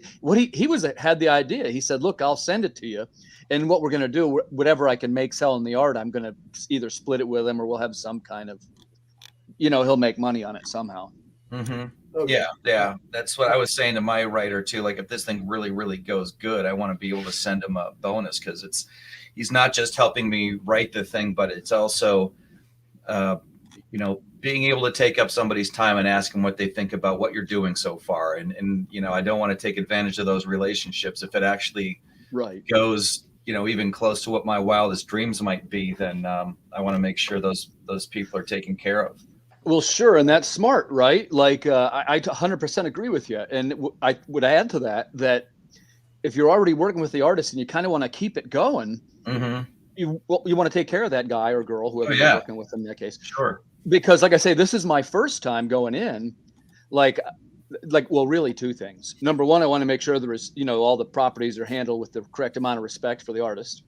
had the idea. He said, "Look, I'll send it to you, and what we're going to do, whatever I can make selling the art, I'm going to either split it with him or we'll have some kind of, you know, he'll make money on it somehow." Mm-hmm. Okay. Yeah. That's what I was saying to my writer too. Like, if this thing really, really goes good, I want to be able to send him a bonus because he's not just helping me write the thing, but it's also, you know, being able to take up somebody's time and ask them what they think about what you're doing so far. And you know, I don't want to take advantage of those relationships. If it actually goes, you know, even close to what my wildest dreams might be, then I want to make sure those people are taken care of. Well, sure. And that's smart, right? Like, I 100% agree with you. And I would add to that if you're already working with the artist and you kind of want to keep it going, you want to take care of that guy or girl, whoever you're working with in that case. Sure. Because like I say, this is my first time going in. like well, really two things. Number one, I want to make sure there is, all the properties are handled with the correct amount of respect for the artist.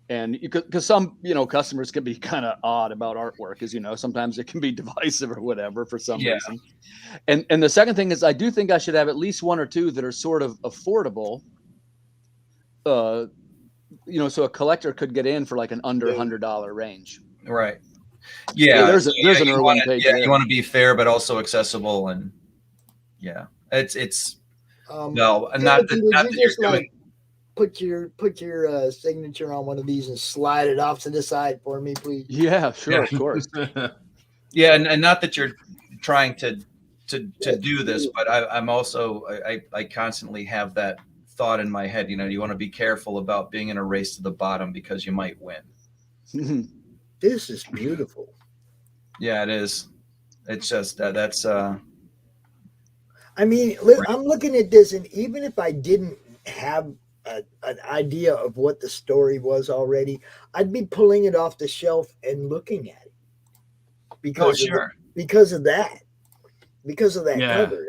And because some, customers can be kind of odd about artwork, as sometimes it can be divisive or whatever for some reason. And the second thing is, I do think I should have at least one or two that are sort of affordable. So a collector could get in for like an under $100 range. Right. Yeah. There's an Irwin page. Yeah, you want to be fair, but also accessible, and it's no, and not that you're doing. Put your signature on one of these and slide it off to the side for me, please. Yeah, sure, of course. Yeah, and not that you're trying to do this, but I'm also I constantly have that thought in my head. You want to be careful about being in a race to the bottom because you might win. This is beautiful. Yeah, it is. It's just that's. I mean, I'm looking at this, and even if I didn't have an idea of what the story was already, I'd be pulling it off the shelf and looking at it because of that cover.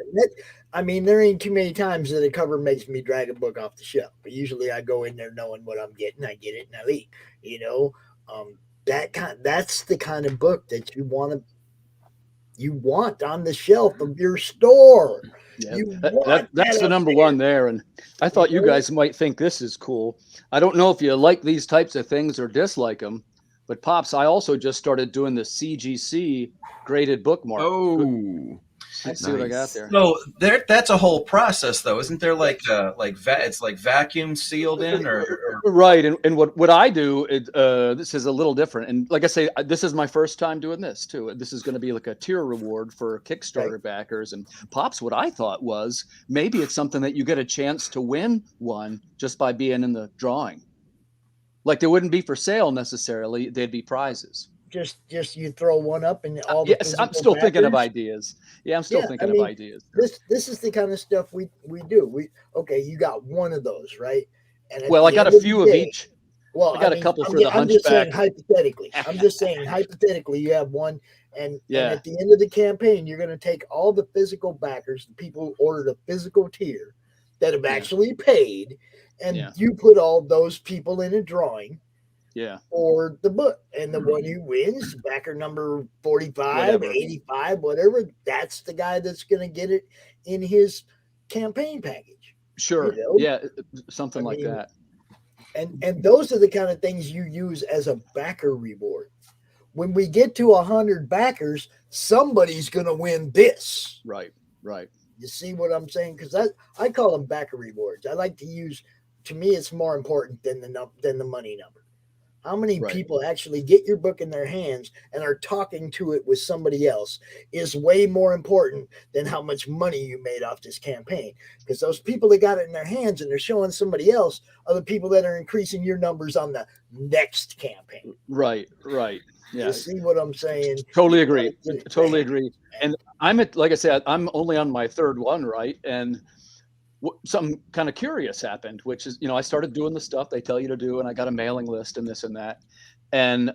And there ain't too many times that a cover makes me drag a book off the shelf, but usually I go in there knowing what I'm getting. I get it and I leave. That's the kind of book that you want on the shelf of your store. Yeah, that's the number one there. And I thought you guys might think this is cool. I don't know if you like these types of things or dislike them, but Pops, I also just started doing the CGC graded bookmark. Oh, let's see what I got there. So that's a whole process, though, isn't there? It's like vacuum sealed in, or right. And what I do, this is a little different. And like I say, this is my first time doing this too. This is going to be like a tier reward for Kickstarter backers. And Pops, what I thought was maybe it's something that you get a chance to win one just by being in the drawing. Like they wouldn't be for sale necessarily; they'd be prizes. Just you throw one up and all. Yes, I'm still thinking of ideas. Yeah, I'm still thinking of ideas. This is the kind of stuff we do. You got one of those, right? And I got a few of each. Well, I got a couple for the I'm just saying hunchback. hypothetically, you have one, and at the end of the campaign, you're going to take all the physical backers, the people who ordered a physical tier that have actually paid, and you put all those people in a drawing. Yeah. Or the book, and the one who wins, backer number 45, 85, whatever, that's the guy that's going to get it in his campaign package. Sure. Yeah, something like that. And those are the kind of things you use as a backer reward. When we get to 100 backers, somebody's going to win this. Right. You see what I'm saying? Because I call them backer rewards. I like to use. To me, it's more important than the money number. How many people actually get your book in their hands and are talking to it with somebody else is way more important than how much money you made off this campaign. Because those people that got it in their hands and they're showing somebody else are the people that are increasing your numbers on the next campaign. Right. Yeah. You see what I'm saying? Totally agree. And like I said, I'm only on my third one, right? And something kind of curious happened, which is, I started doing the stuff they tell you to do, and I got a mailing list and this and that. And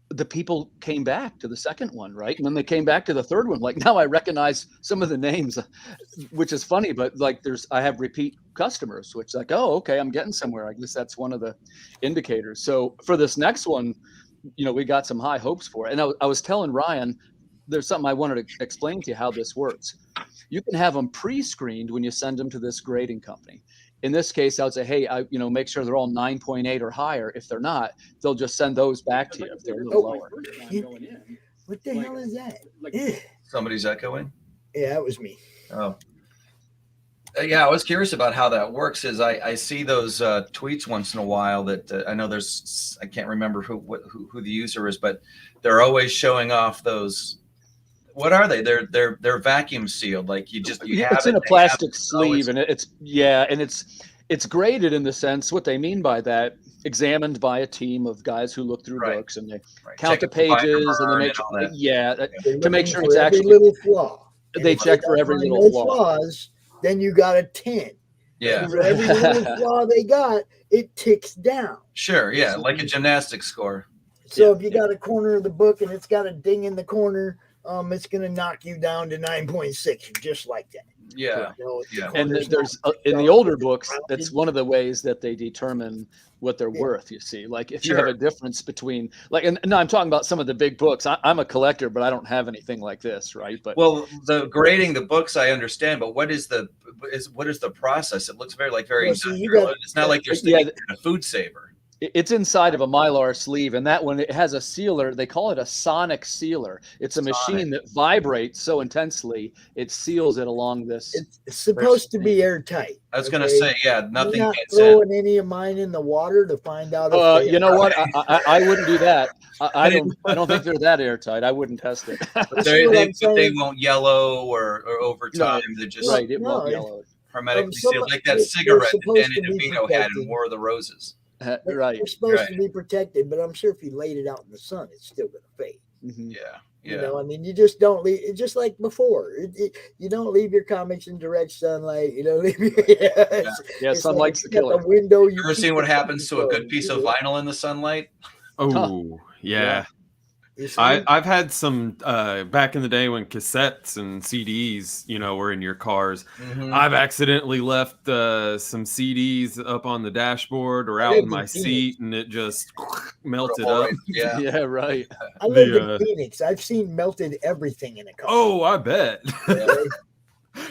the people came back to the second one, right? And then they came back to the third one. Like now I recognize some of the names, which is funny, but like I have repeat customers, which like, oh, okay, I'm getting somewhere. I guess that's one of the indicators. So for this next one, we got some high hopes for it. And I was telling Ryan, there's something I wanted to explain to you how this works. You can have them pre-screened when you send them to this grading company. In this case, I would say, hey, make sure they're all 9.8 or higher. If they're not, they'll just send those back to you if they're a little lower. What the hell is that? Somebody's echoing? Yeah, it was me. Oh. Yeah, I was curious about how that works. I see those tweets once in a while that I know I can't remember who the user is, but they're always showing off those. What are they? They're vacuum sealed. Like you have it's in a plastic sleeve, and it's graded in the sense what they mean by that. Examined by a team of guys who look through books and they count the pages and they make to make sure it's actually every little flaw. They check for every little flaw. Flaws, then you got a 10. Yeah. For every little flaw they got, it ticks down. Sure. Yeah, like a gymnastics score. So if you got a corner of the book and it's got a ding in the corner, it's going to knock you down to 9.6 just like that. Yeah. Yeah. And there's in the older books, that's one of the ways that they determine what they're worth. You see, like if you have a difference between and no, I'm talking about some of the big books. I'm a collector, but I don't have anything like this, right? But well, the grading the books I understand, but what is the process? It looks very industrial. It's not like you're sticking in a food saver. It's inside of a Mylar sleeve, and that one, it has a sealer. They call it a sonic sealer. It's a machine that vibrates so intensely it seals it along this. It's supposed to be airtight. I was going to say, nothing. I'm not throwing any of mine in the water to find out. You know what? I wouldn't do that. I don't think they're that airtight. I wouldn't test it. But they won't yellow or over time. They're just it won't yellow. Hermetically sealed, like that cigarette that Danny DeVito had in War of the Roses. Right. They're supposed to be protected, but I'm sure if you laid it out in the sun, it's still going to fade. Mm-hmm. Yeah. You know, I mean, you just don't leave it just like before. You don't leave your comics in direct sunlight. You don't leave. Sunlight's the killer. The window. You ever seen what happens to a good piece of vinyl in the sunlight? Oh, yeah. I've had some back in the day when cassettes and CDs, were in your cars. Mm-hmm. I've accidentally left some CDs up on the dashboard or out in my seat, and it just melted up. Yeah, yeah, right. I live in Phoenix. I've seen melted everything in a car. Oh, I bet.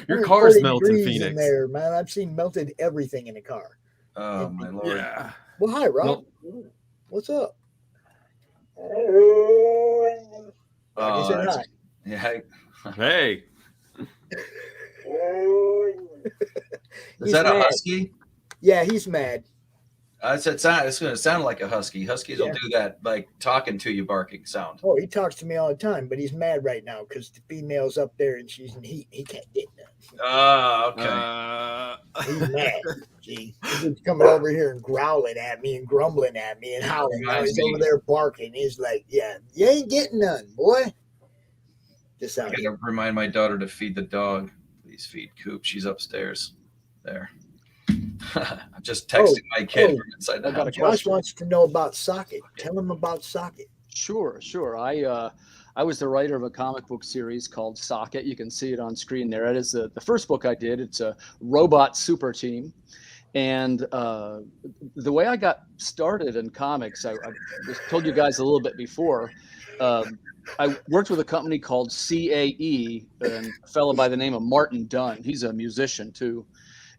Your car's melted, Phoenix. In there, man. I've seen melted everything in a car. Oh my lord. Yeah. Well, hi, Rob. What's up? Oh, yeah. Hey. Is that a husky? Yeah, he's mad. It's going to sound like a husky. Huskies will do that, like talking to you, barking sound. Oh, he talks to me all the time, but he's mad right now because the female's up there and she's in heat. He can't get none. Oh, okay. He's mad. Gee, he's coming over here and growling at me and grumbling at me and howling. Now he's over there barking. He's like, "Yeah, you ain't getting none, boy." Just I gotta remind my daughter to feed the dog. Please feed Koepp. She's upstairs. There. I'm just texting my kid from inside the house. Josh wants to know about Socket. Tell him about Socket. Sure. I was the writer of a comic book series called Socket. You can see it on screen there. It is the first book I did. It's a robot super team. And the way I got started in comics, I just told you guys a little bit before. I worked with a company called CAE, and a fellow by the name of Martin Dunn. He's a musician too.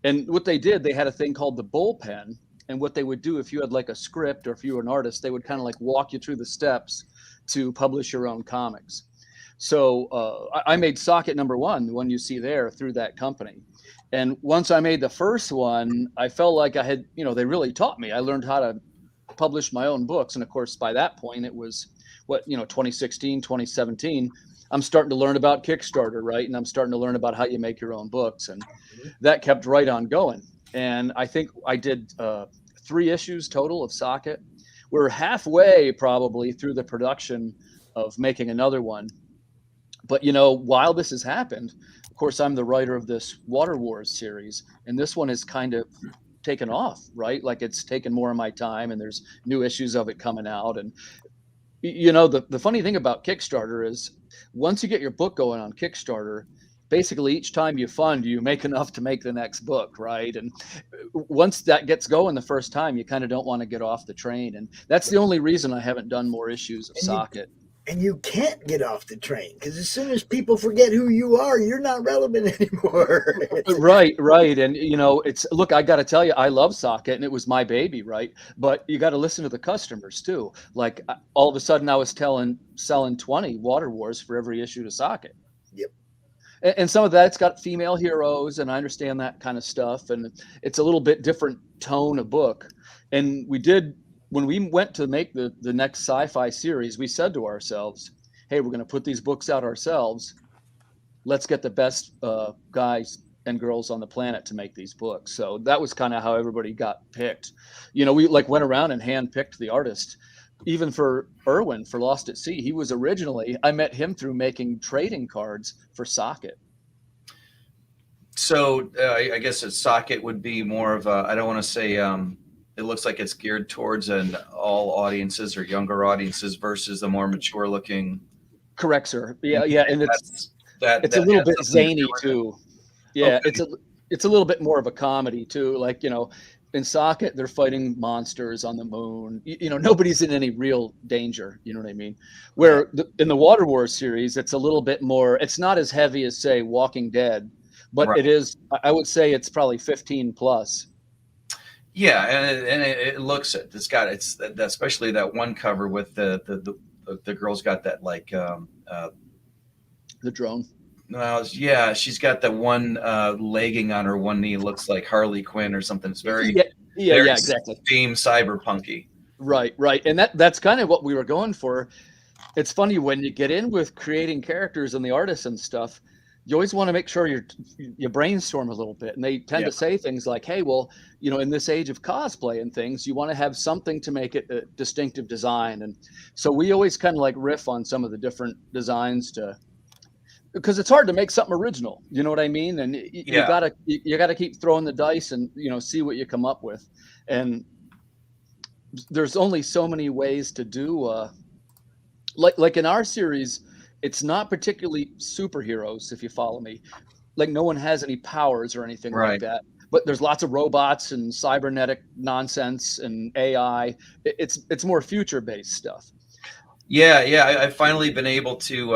And what they did, they had a thing called the bullpen. And what they would do if you had like a script or if you were an artist, they would kind of like walk you through the steps to publish your own comics. So I made Socket #1, the one you see there, through that company. And once I made the first one, I felt like I had, they really taught me. I learned how to publish my own books. And of course, by that point, it was 2016, 2017. I'm starting to learn about Kickstarter, right? And I'm starting to learn about how you make your own books. And that kept right on going. And I think I did 3 issues total of Socket. We're halfway probably through the production of making another one. But, while this has happened, of course, I'm the writer of this Water Wars series. And this one has kind of taken off, right? Like it's taken more of my time and there's new issues of it coming out. And, the funny thing about Kickstarter is once you get your book going on Kickstarter, basically each time you fund, you make enough to make the next book, right? And once that gets going the first time, you kind of don't want to get off the train. And that's the only reason I haven't done more issues of Socket. And you can't get off the train because as soon as people forget who you are, you're not relevant anymore. Right. And, I got to tell you, I love Socket and it was my baby, right? But you got to listen to the customers too. Like all of a sudden I was selling 20 Water Wars for every issue to Socket. Yep. And some of that's got female heroes, and I understand that kind of stuff. And it's a little bit different tone of book. And when we went to make the next sci-fi series, we said to ourselves, hey, we're going to put these books out ourselves. Let's get the best guys and girls on the planet to make these books. So that was kind of how everybody got picked. We went around and handpicked the artist. Even for Irwin, for Lost at Sea, he was originally, I met him through making trading cards for Socket. So I guess a Socket would be more of I don't want to say, it looks like it's geared towards all audiences or younger audiences versus the more mature looking Correct, sir. Yeah, and it's that a little has bit something to zany do with it. too. Yeah, Okay. it's a little bit more of a comedy too. Like, in Socket, they're fighting monsters on the moon. Nobody's in any real danger. You know what I mean? Where in the Water Wars series, it's a little bit more. It's not as heavy as, say, Walking Dead, but Right. it is. I would say it's probably 15 plus. Yeah, and it looks it. It's got especially that one cover with the girl's got that like the drone. Well, yeah, she's got that one legging on her one knee, looks like Harley Quinn or something. It's very yeah, exactly. Steam cyberpunky. Right, and that's kind of what we were going for. It's funny when you get in with creating characters and the artists and stuff, you always want to make sure you brainstorm a little bit, and they tend to say things like, hey, well, in this age of cosplay and things, you want to have something to make it a distinctive design. And so we always kind of like riff on some of the different designs because it's hard to make something original, you know what I mean? And you gotta keep throwing the dice and see what you come up with. And there's only so many ways to do like in our series, it's not particularly superheroes, if you follow me. Like, no one has any powers or anything like that. But there's lots of robots and cybernetic nonsense and AI. It's more future-based stuff. Yeah. I've finally been able to.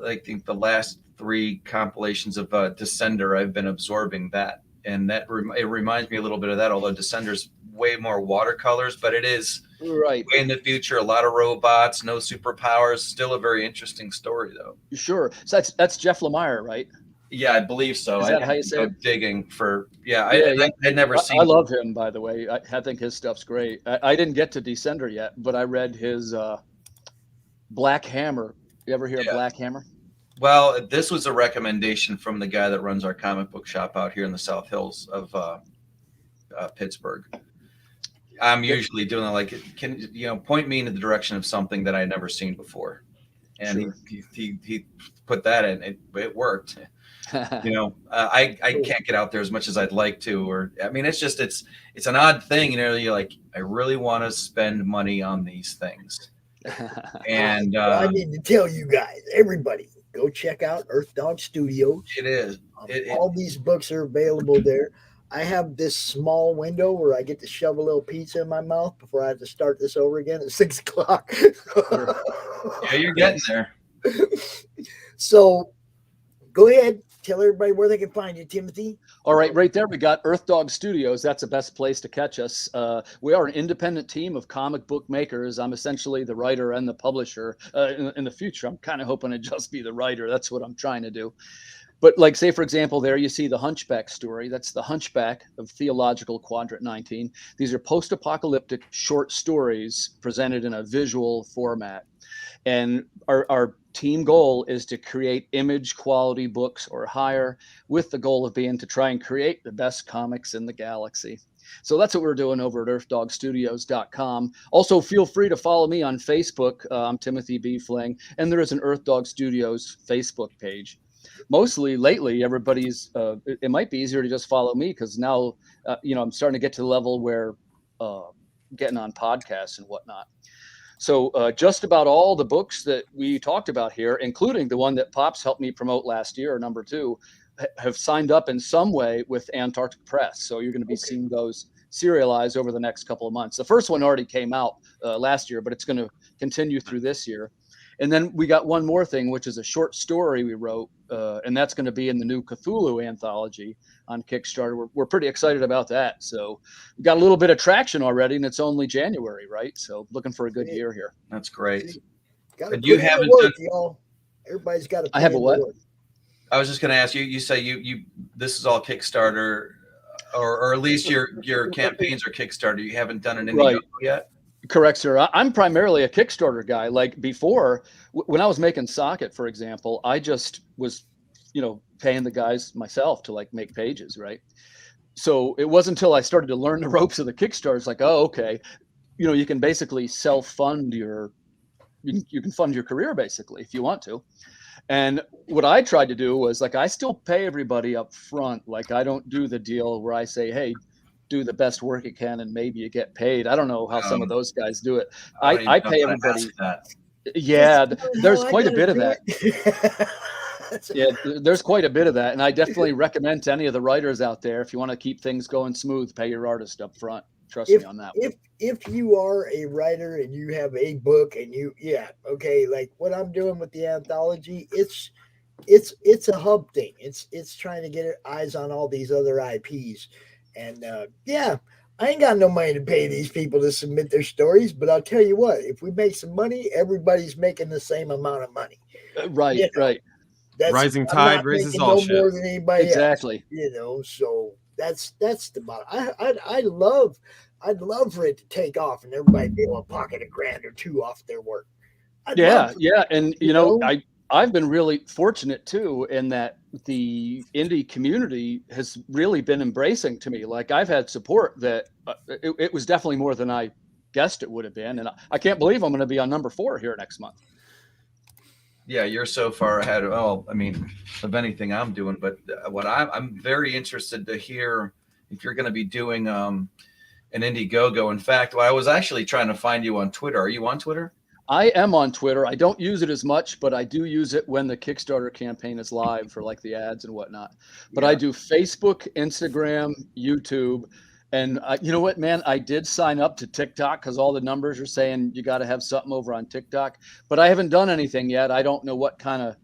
I think the last 3 compilations of Descender, I've been absorbing that, and that it reminds me a little bit of that. Although Descender's way more watercolors, but it is way in the future. A lot of robots, no superpowers. Still a very interesting story, though. Sure. So that's Jeff Lemire, right? Yeah, I believe so. Is that how you say it? Digging for I'd never seen. I love him, by the way. I think his stuff's great. I didn't get to Descender yet, but I read his Black Hammer. You ever hear of Black Hammer? Well, this was a recommendation from the guy that runs our comic book shop out here in the South Hills of Pittsburgh. I'm usually doing like, can point me in the direction of something that I had never seen before, and he put that in. It worked. I can't get out there as much as I'd like to, or I mean, it's an odd thing. You're like, I really want to spend money on these things, and I need to tell you guys, everybody, go check out Earth Dog Studios. It is. All these books are available there. I have this small window where I get to shove a little pizza in my mouth before I have to start this over again at 6 o'clock. Yeah, you're getting there. So go ahead. Tell everybody where they can find you, Timothy. All right, right there we got Earth Dog Studios. That's the best place to catch us. We are an independent team of comic book makers. I'm essentially the writer and the publisher. In the future, I'm kind of hoping to just be the writer. That's what I'm trying to do. But like, say, for example, there you see the Hunchback story. That's the Hunchback of Theological Quadrant 19. These are post-apocalyptic short stories presented in a visual format. And our team goal is to create image quality books or higher, with the goal of being to try and create the best comics in the galaxy. So that's what we're doing over at earthdogstudios.com. Also, feel free to follow me on Facebook. I'm Timothy B. Fling, and there is an Earth Dog Studios Facebook page. Mostly lately, everybody's, it might be easier to just follow me, because now, I'm starting to get to the level where getting on podcasts and whatnot. So just about all the books that we talked about here, including the one that Pops helped me promote last year, number 2, have signed up in some way with Antarctic Press. So you're going to be seeing those serialized over the next couple of months. The first one already came out last year, but it's going to continue through this year. And then we got one more thing, which is a short story we wrote, and that's going to be in the new Cthulhu anthology on Kickstarter. We're pretty excited about that. So we got a little bit of traction already, and it's only January, right? So looking for a good year here. That's great. But you haven't done, y'all. Everybody's got to. I have a what? I was just going to ask you. You say you this is all Kickstarter, or at least your campaigns are Kickstarter. You haven't done an Indiegogo yet. Correct, sir. I'm primarily a Kickstarter guy. Like before, when I was making Socket, for example, I just was, paying the guys myself to like make pages, right? So it wasn't until I started to learn the ropes of the Kickstarter, it's like, oh, okay, you can basically self-fund you can fund your career basically if you want to. And what I tried to do was like, I still pay everybody up front. Like, I don't do the deal where I say, hey, do the best work you can and maybe you get paid. I don't know how some of those guys do it. I pay everybody. Yeah, That's there's how I quite a gotta bit of do that. it. Yeah, there's quite a bit of that, and I definitely recommend to any of the writers out there, if you want to keep things going smooth, pay your artist up front. Trust me on that one. If you are a writer and you have a book and like what I'm doing with the anthology, it's a hub thing. It's trying to get eyes on all these other IPs, and I ain't got no money to pay these people to submit their stories, but I'll tell you what, if we make some money, everybody's making the same amount of money. Right, right. Rising tide raises all shit. More than anybody Exactly. else, so that's the bottom. I'd love for it to take off and everybody be able to pocket $1,000 or $2,000 off their work. Yeah, and I've been really fortunate too in that the indie community has really been embracing to me. Like I've had support that it was definitely more than I guessed it would have been, and I can't believe I'm going to be on number 4 here next month. Yeah, you're so far ahead of anything I'm doing. But what I'm very interested to hear if you're going to be doing an Indiegogo. In fact, I was actually trying to find you on Twitter. Are you on Twitter? I am on Twitter. I don't use it as much, but I do use it when the Kickstarter campaign is live for like the ads and whatnot. But I do Facebook, Instagram, YouTube. And you know what, man? I did sign up to TikTok because all the numbers are saying you got to have something over on TikTok. But I haven't done anything yet. I don't know what kind of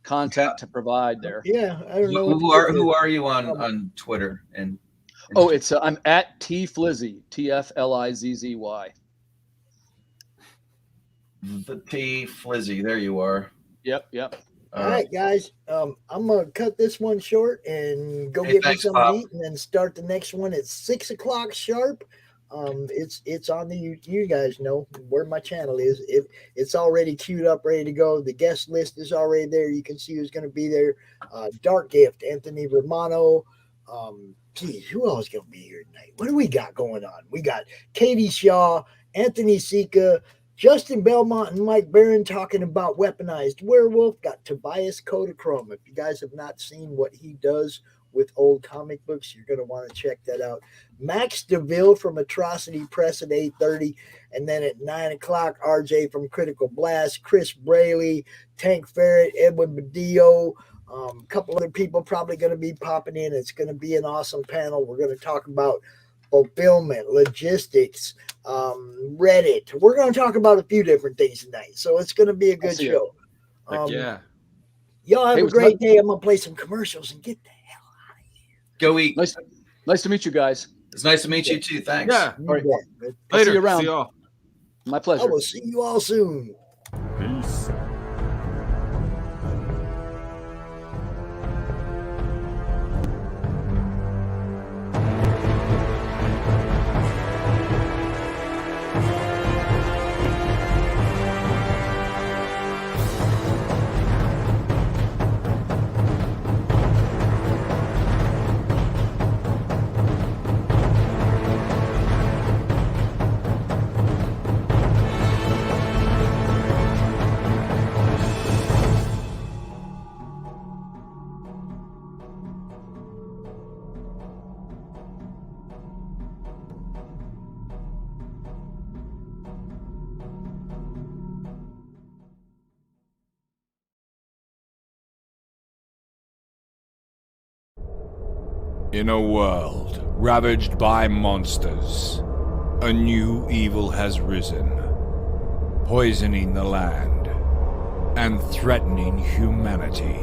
content to provide there. Yeah, I don't know. Who are you on Twitter? And it's I'm at TFlizzy, TFLIZZY. The T Flizzy, there you are. Yep. All right, guys. I'm gonna cut this one short and go get me something to eat, and then start the next one at 6 o'clock sharp. It's on the you guys know where my channel is. It's already queued up, ready to go. The guest list is already there. You can see who's gonna be there. Dark Gift, Anthony Romano. Who else gonna be here tonight? What do we got going on? We got Katie Shaw, Anthony Sika, Justin Belmont, and Mike Barron talking about Weaponized Werewolf. Got Tobias Kodachrome. If you guys have not seen what he does with old comic books, you're going to want to check that out. Max DeVille from Atrocity Press at 8:30. And then at 9 o'clock, RJ from Critical Blast, Chris Braley, Tank Ferret, Edwin Badillo. A couple other people probably going to be popping in. It's going to be an awesome panel. We're going to talk about fulfillment, logistics, Reddit. We're going to talk about a few different things tonight, so it's going to be a good show. Y'all have a great day. I'm going to play some commercials and get the hell out of here. Go eat. Nice to meet you guys. It's nice to meet you too. Thanks. Yeah. All right. Later. See you around. See y'all. My pleasure. I will see you all soon. Peace. In a world ravaged by monsters, a new evil has risen, poisoning the land and threatening humanity.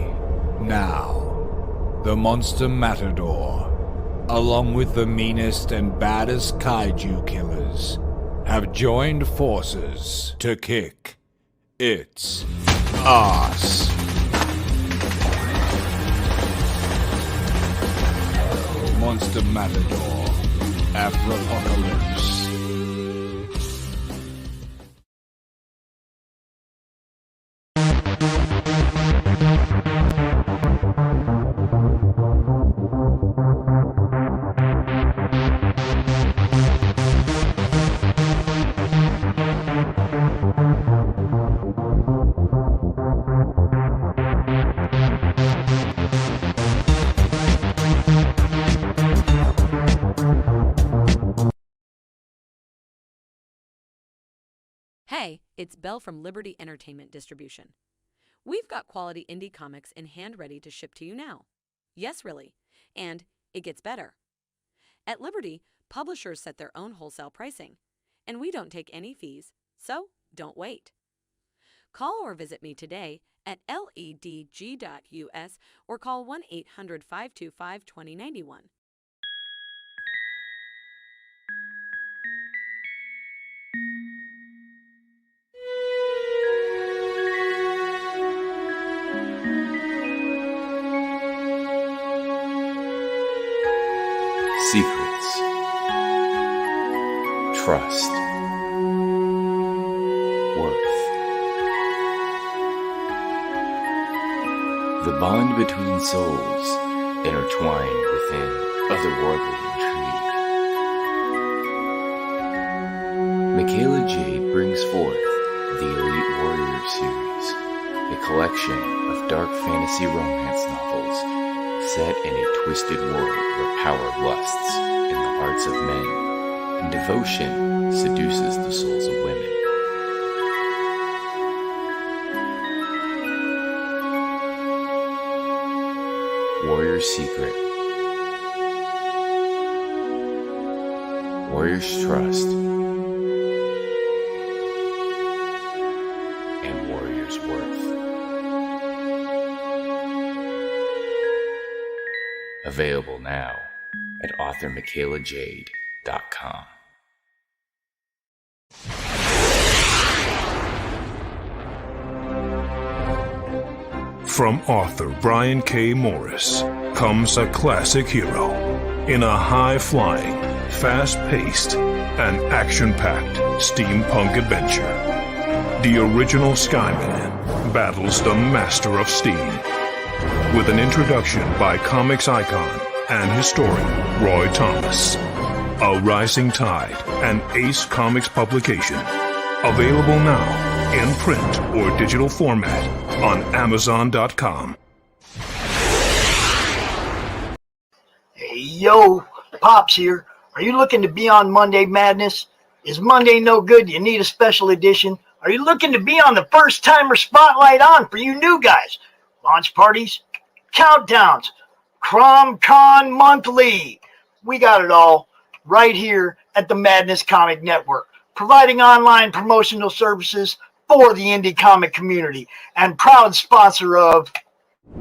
Now, the Monster Matador, along with the meanest and baddest kaiju killers, have joined forces to kick its ass. Monster Matador, Afropocalypse. It's Belle from Liberty Entertainment Distribution. We've got quality indie comics in hand ready to ship to you now. Yes, really. And it gets better. At Liberty, publishers set their own wholesale pricing, and we don't take any fees, so don't wait. Call or visit me today at ledg.us or call 1-800-525-2091. Secrets, trust, worth. The bond between souls intertwined within otherworldly intrigue. Michaela Jade brings forth the Elite Warrior series, a collection of dark fantasy romance novels set in a twisted world where power lusts in the hearts of men and devotion seduces the souls of women. Warrior's Secret, Warrior's Trust, and Warrior's Worth. Available now at authormichaelajade.com. From author Brian K. Morris comes a classic hero in a high-flying, fast-paced, and action-packed steampunk adventure. The original Skyman battles the Master of Steam. With an introduction by comics icon and historian Roy Thomas. A Rising Tide, an Ace Comics publication. Available now in print or digital format on Amazon.com. Hey, yo, Pops here. Are you looking to be on Monday Madness? Is Monday no good? You need a special edition? Are you looking to be on the first timer spotlight on for you new guys? Launch parties? Countdowns, CRoM CoN monthly. We got it all right here at the Madness Comic Network, providing online promotional services for the indie comic community and proud sponsor of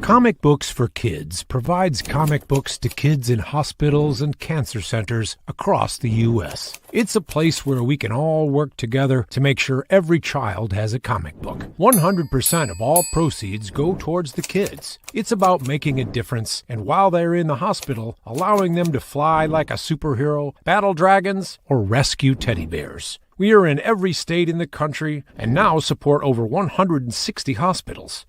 Comic Books for Kids provides comic books to kids in hospitals and cancer centers across the U.S. It's a place where we can all work together to make sure every child has a comic book. 100% of all proceeds go towards the kids. It's about making a difference, and while they're in the hospital, allowing them to fly like a superhero, battle dragons, or rescue teddy bears. We are in every state in the country and now support over 160 hospitals.